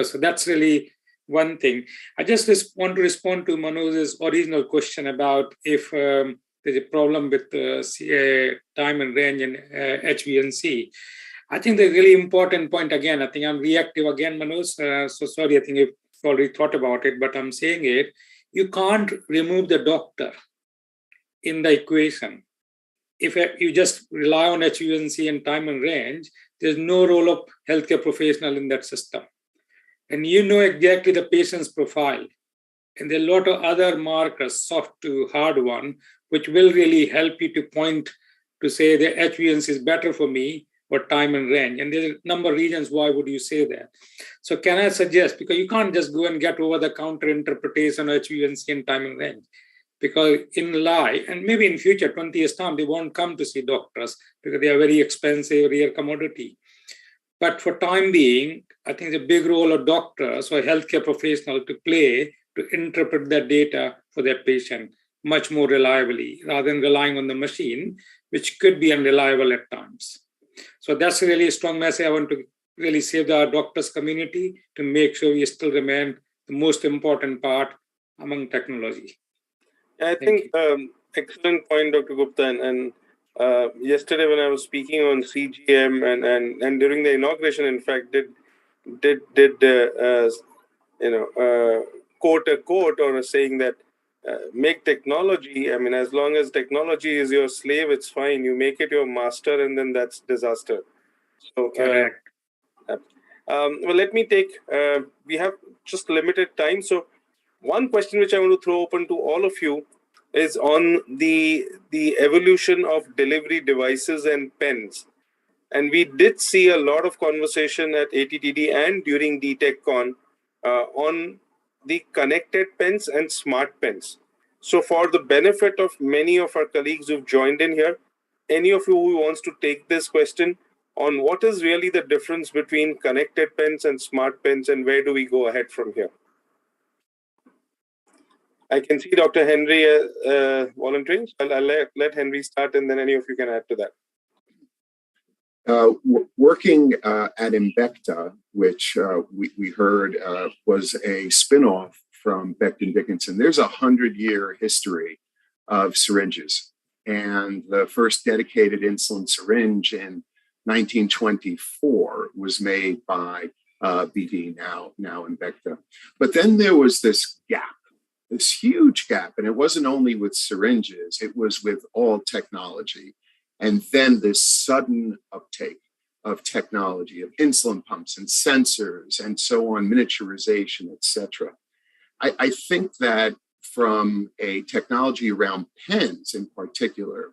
So that's really one thing. I just want to respond to Manoj's original question about if there's a problem with time and range and HVNC. I think the really important point, again, I think I'm reactive again, Manoj. So sorry, I think you've already thought about it, but I'm saying it. You can't remove the doctor in the equation. If you just rely on HVNC and time and range, there's no role of healthcare professional in that system. And you know exactly the patient's profile. And there are a lot of other markers, soft to hard one, which will really help you to point to say the HVNC is better for me or time and range. And there's a number of reasons why would you say that. So can I suggest, because you can't just go and get over-the-counter interpretation of HVNC and time and range. Because in life, and maybe in future, 20 years time, they won't come to see doctors because they are very expensive, rare commodity. But for time being, I think the big role of doctors or healthcare professional to play to interpret that data for their patient much more reliably rather than relying on the machine, which could be unreliable at times. So that's really a strong message I want to really save our doctors community to make sure we still remain the most important part among technology. I think excellent point, Dr. Gupta. And yesterday when I was speaking on CGM and during the inauguration, in fact, did quote a quote or a saying that make technology. I mean, as long as technology is your slave, it's fine. You make it your master, and then that's disaster. So, well, let me take. We have just limited time, so. One question which I want to throw open to all of you is on the evolution of delivery devices and pens. And we did see a lot of conversation at ATTD and during D-TechCon on the connected pens and smart pens. So for the benefit of many of our colleagues who've joined in here, any of you who wants to take this question on what is really the difference between connected pens and smart pens and where do we go ahead from here? I can see Dr. Henry volunteering. I'll let Henry start, and then any of you can add to that. Working at Embecta, which we heard was a spinoff from Becton Dickinson, there's a 100-year history of syringes. And the first dedicated insulin syringe in 1924 was made by BD, now Embecta. But then there was this gap. This huge gap, and it wasn't only with syringes, it was with all technology. And then this sudden uptake of technology, of insulin pumps and sensors and so on, miniaturization, etc. I think that from a technology around pens in particular,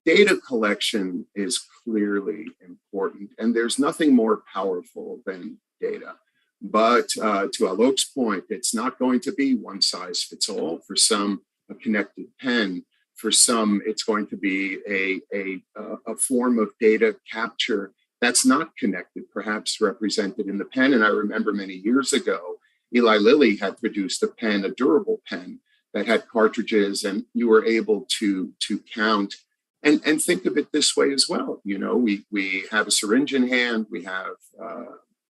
data collection is clearly important, and there's nothing more powerful than data. But to Alok's point, it's not going to be one size fits all. For some, a connected pen. For some, it's going to be a form of data capture that's not connected, perhaps represented in the pen. And I remember many years ago, Eli Lilly had produced a pen, a durable pen that had cartridges, and you were able to count and think of it this way as well. You know, we have a syringe in hand, we have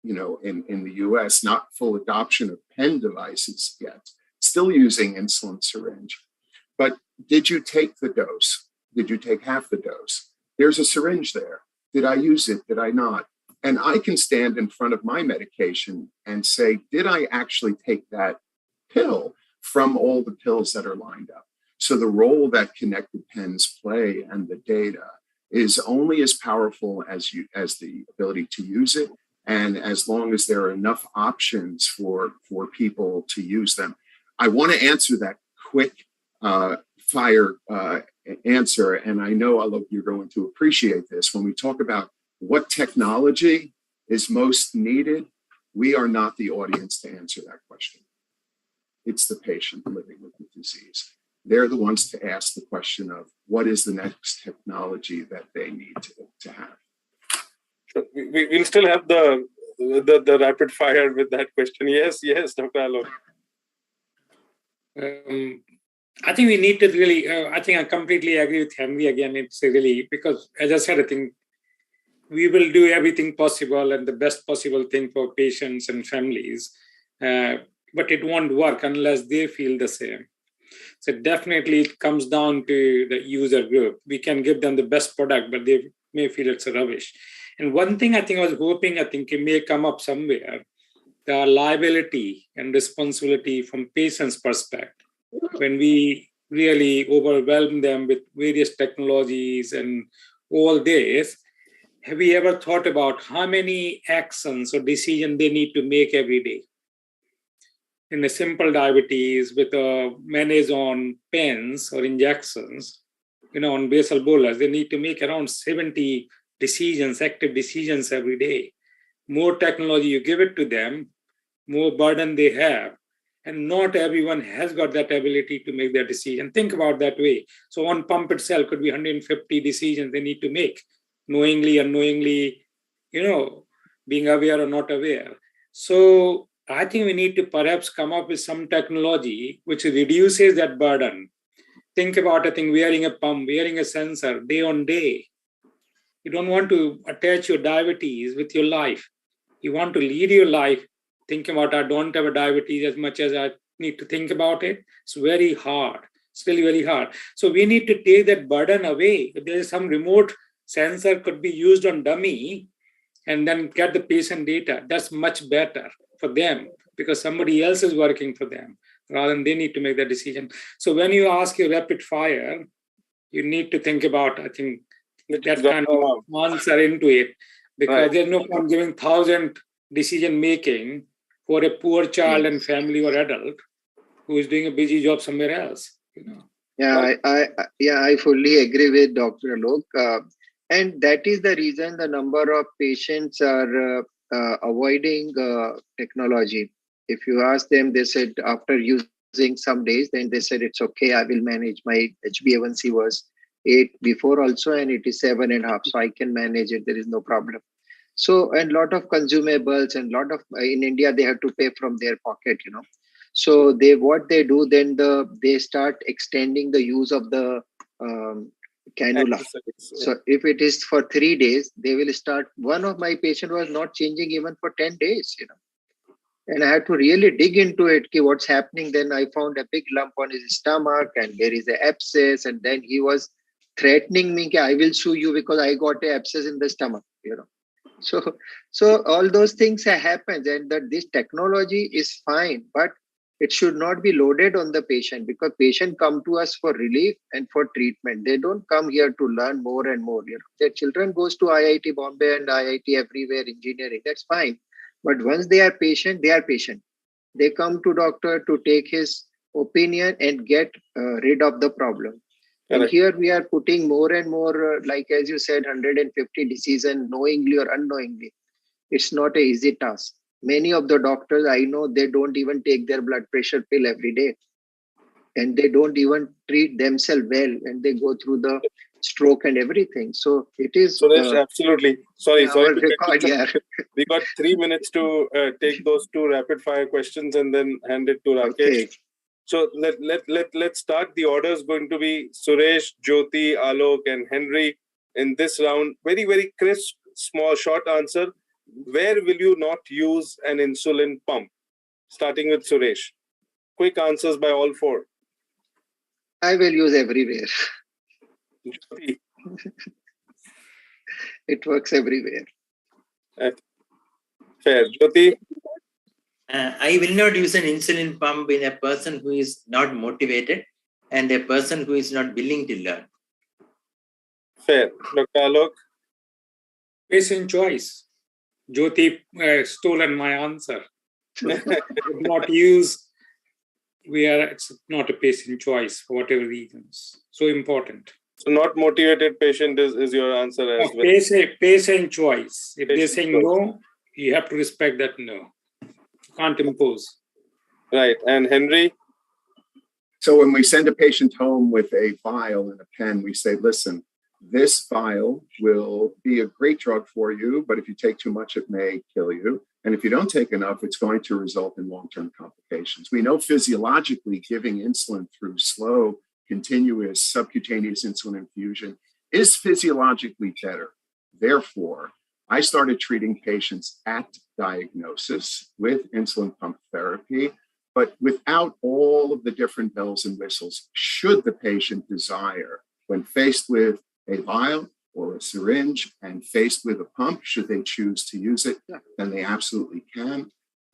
in the US, not full adoption of pen devices yet, still using insulin syringe. But did you take the dose? Did you take half the dose? There's a syringe there. Did I use it? Did I not? And I can stand in front of my medication and say, did I actually take that pill from all the pills that are lined up? So the role that connected pens play and the data is only as powerful as the ability to use it. And as long as there are enough options for people to use them. I want to answer that quick fire answer. And I know, Alok, you're going to appreciate this. When we talk about what technology is most needed, we are not the audience to answer that question. It's the patient living with the disease. they're the ones to ask the question of what is the next technology that they need to have. So we'll still have the rapid fire with that question. Yes, Dr. Alok. I think we need to really, I think I completely agree with Henry again. It's really, because as I said, I think we will do everything possible and the best possible thing for patients and families, but it won't work unless they feel the same. So definitely it comes down to the user group. We can give them the best product, but they may feel it's a rubbish. And one thing I think I was hoping, I think it may come up somewhere, the liability and responsibility from patients' perspective. When we really overwhelm them with various technologies and all this, have we ever thought about how many actions or decisions they need to make every day? In a simple diabetes with a manage on pens or injections, on basal bolus, they need to make around 70 decisions, active decisions every day. More technology you give it to them, more burden they have. And not everyone has got that ability to make their decision. Think about that way. So one pump itself could be 150 decisions they need to make, knowingly, unknowingly, being aware or not aware. So I think we need to perhaps come up with some technology which reduces that burden. Think about, I think, wearing a pump, wearing a sensor day on day. You don't want to attach your diabetes with your life. You want to lead your life thinking about, I don't have a diabetes as much as I need to think about it. It's very hard. It's really very hard. So we need to take that burden away. If there is some remote sensor could be used on dummy and then get the patient data, that's much better for them because somebody else is working for them rather than they need to make that decision. So when you ask your rapid fire, you need to think about, I think, that kind of answer into it, because there's no point giving 1,000 decision making for a poor child and family or adult who is doing a busy job somewhere else. Yeah, I fully agree with Dr. Alok. And that is the reason the number of patients are avoiding technology. If you ask them, they said after using some days, then they said, it's okay, I will manage. My HbA1c was 8 before also, and it is 7.5. So I can manage it. There is no problem. So, and lot of consumables and lot of, in India, they have to pay from their pocket, So what they do, then they start extending the use of the cannula. So if it is for 3 days, they will start. One of my patient was not changing even for 10 days, And I had to really dig into it, what's happening. Then I found a big lump on his stomach and there is an abscess. And then he was threatening me, I will sue you because I got an abscess in the stomach, So all those things have happened, and that this technology is fine, but it should not be loaded on the patient, because patients come to us for relief and for treatment. They don't come here to learn more and more. Their children goes to IIT Bombay and IIT everywhere, engineering. That's fine. But once they are patient, they are patient. They come to doctor to take his opinion and get rid of the problem. And here we are putting more and more, like as you said, 150 decisions knowingly or unknowingly. It's not an easy task. Many of the doctors I know, they don't even take their blood pressure pill every day. And they don't even treat themselves well, and they go through the stroke and everything. So it is... Suresh, absolutely. Sorry. Yeah. We got 3 minutes to take those 2 rapid fire questions and then hand it to Rakesh. Okay. So let's start. The order is going to be Suresh, Jyoti, Alok, and Henry in this round. Very, very crisp, small, short answer. Where will you not use an insulin pump? Starting with Suresh. Quick answers by all 4. I will use everywhere. Jyoti. It works everywhere. Fair. Jyoti? I will not use an insulin pump in a person who is not motivated and a person who is not willing to learn. Fair. Dr. Alok? Patient choice. Jyoti stolen my answer. Not use where it's not a patient choice for whatever reasons. So important. So not motivated patient is your answer as well. Patient choice. If they're saying choice. no, you have to respect that no. Can't impose. Right. And Henry? So when we send a patient home with a vial and a pen, we say, listen, this vial will be a great drug for you, but if you take too much, it may kill you. And if you don't take enough, it's going to result in long-term complications. We know physiologically giving insulin through slow, continuous subcutaneous insulin infusion is physiologically better. Therefore, I started treating patients at diagnosis with insulin pump therapy, but without all of the different bells and whistles, should the patient desire, when faced with a vial or a syringe and faced with a pump, should they choose to use it, then they absolutely can.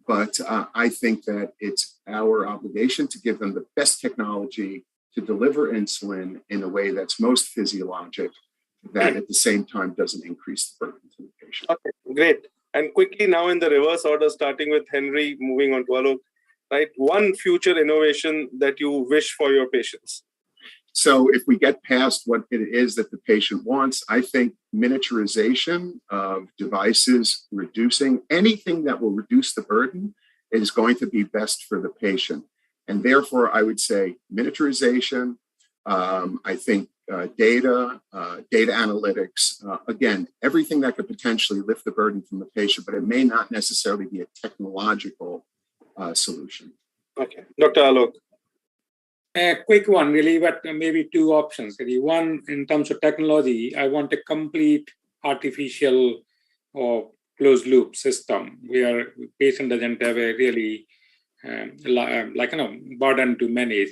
But I think that it's our obligation to give them the best technology to deliver insulin in a way that's most physiologic, that at the same time doesn't increase the burden to the patient. Okay, great. And quickly now in the reverse order, starting with Henry, moving on to Alok, right? One future innovation that you wish for your patients. So if we get past what it is that the patient wants, I think miniaturization of devices, reducing anything that will reduce the burden is going to be best for the patient. And therefore, I would say miniaturization, I think data analytics, again, everything that could potentially lift the burden from the patient, but it may not necessarily be a technological solution. Okay, Dr. Alok. A quick one, really, but maybe two options. Really. One, in terms of technology, I want a complete artificial or closed loop system where the patient doesn't have a really burden to manage.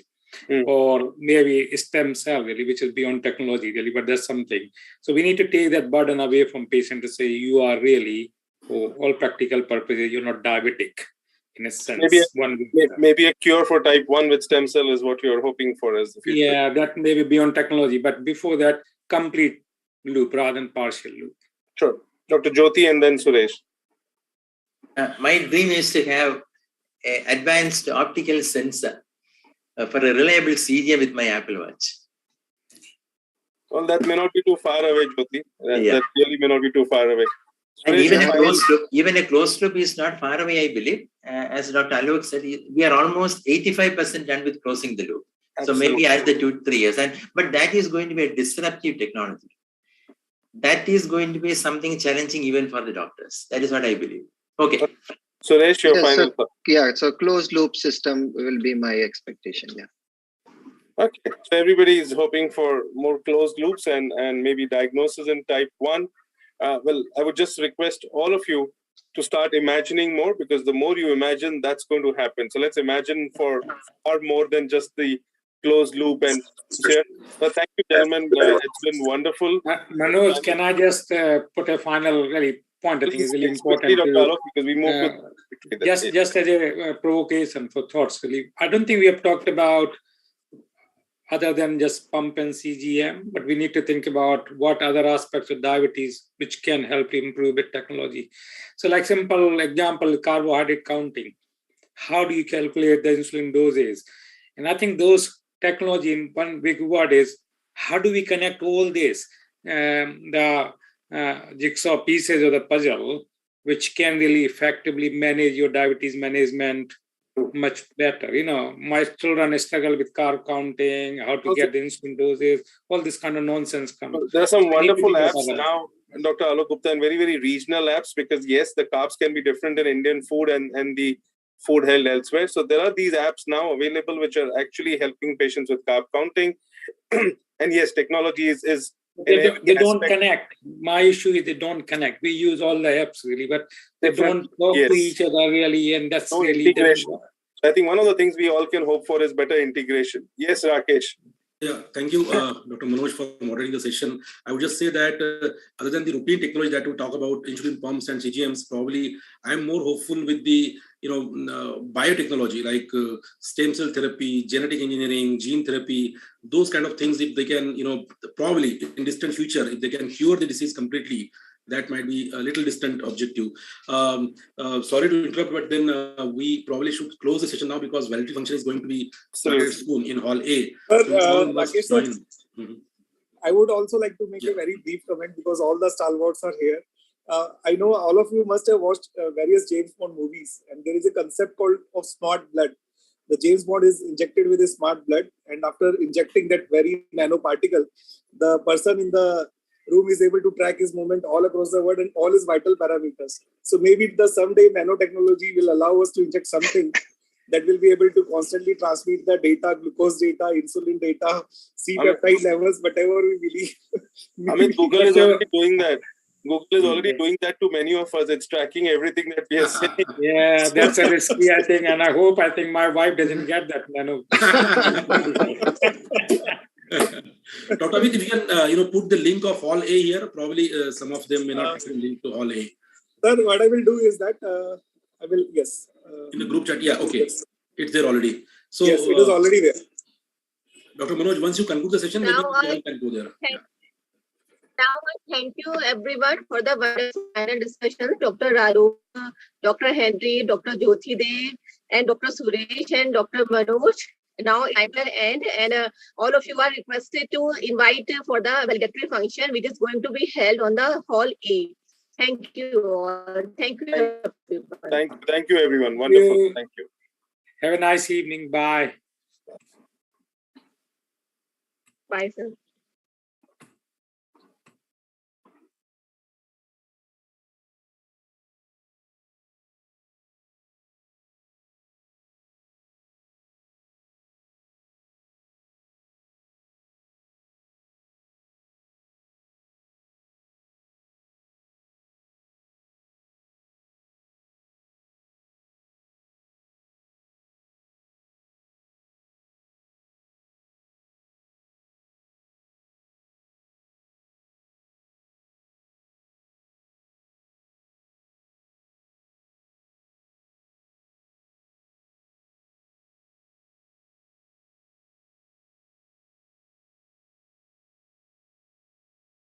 Or maybe stem cell, really, which is beyond technology, really, but that's something. So we need to take that burden away from patient to say you are really, for all practical purposes, you're not diabetic. In a sense, maybe a cure for type 1 with stem cell is what you're hoping for as the future. Yeah, that may be beyond technology, but before that, complete loop rather than partial loop. Sure. Dr. Jyoti and then Suresh. My dream is to have an advanced optical sensor for a reliable CGM with my Apple Watch. Well, that may not be too far away, Jyoti. That really may not be too far away. And even a closed loop is not far away, I believe. As Dr. Alok said, we are almost 85% done with closing the loop. Absolutely. So maybe as the 2-3 years. But that is going to be a disruptive technology. That is going to be something challenging even for the doctors. That is what I believe. Okay. Suresh, your final thought. So closed loop system will be my expectation. Yeah. Okay. So everybody is hoping for more closed loops and maybe diagnosis in type 1. Well, I would just request all of you to start imagining more, because the more you imagine, that's going to happen. So let's imagine for far more than just the closed loop. And well, thank you, gentlemen. It's been wonderful. Manoj, can I just put a final point? I think is really important. Because we move just as a provocation for thoughts, really. I don't think we have talked about other than just pump and CGM, but we need to think about what other aspects of diabetes which can help improve with technology. So like simple example, carbohydrate counting. How do you calculate the insulin doses? And I think those technology in one big word is, how do we connect all this, the jigsaw pieces of the puzzle, which can really effectively manage your diabetes management much better. My children struggle with carb counting, how to get the insulin doses, all this kind of nonsense comes. There are some wonderful apps now, Dr. Alok Gupta, and very, very regional apps, because yes, the carbs can be different in Indian food and the food held elsewhere. So there are these apps now available which are actually helping patients with carb counting. And yes, technology is they don't connect. My issue is they don't connect. We use all the apps really, but they don't talk to each other really, and that's really integration. I think one of the things we all can hope for is better integration. Yes, Rakesh. Yeah, thank you, Dr. Manoj, for moderating the session. I would just say that other than the routine technology that we talk about, insulin pumps and CGMs, probably I'm more hopeful with the biotechnology like stem cell therapy, genetic engineering, gene therapy, those kind of things. If they can, probably in distant future, if they can cure the disease completely, that might be a little distant objective. Sorry to interrupt, but then we probably should close the session now because validity function is going to be started soon in Hall A. Rakesh, I would also like to make a very brief comment because all the stalwarts are here. I know all of you must have watched various James Bond movies, and there is a concept called of smart blood. The James Bond is injected with a smart blood, and after injecting that very nanoparticle, the person in the room is able to track his movement all across the world and all his vital parameters. So maybe the someday nanotechnology will allow us to inject something that will be able to constantly transmit the data, glucose data, insulin data, C-peptide levels, whatever we believe. I mean, Google is already doing that. Google is already doing that to many of us. It's tracking everything that we are saying. Yeah, that's a risky, I think, and I think my wife doesn't get that nano. Dr. Amit, if you can, put the link of all A here, probably some of them may not have the link to all A. Sir, what I will do is that I will, yes. In the group chat, yeah, okay. Yes. It's there already. So yes, it is already there. Dr. Manoj, once you conclude the session, maybe you can go there. Now, thank you everyone for the wonderful panel discussion. Dr. Raro, Dr. Henry, Dr. Jyoti Dev, and Dr. Suresh and Dr. Manoj. Now I will end, and all of you are requested to invite for the valedictory function, which is going to be held on the hall A. Thank you all. Thank you, everyone. Thank you, everyone. Wonderful. Thank you. Have a nice evening. Bye. Bye, sir.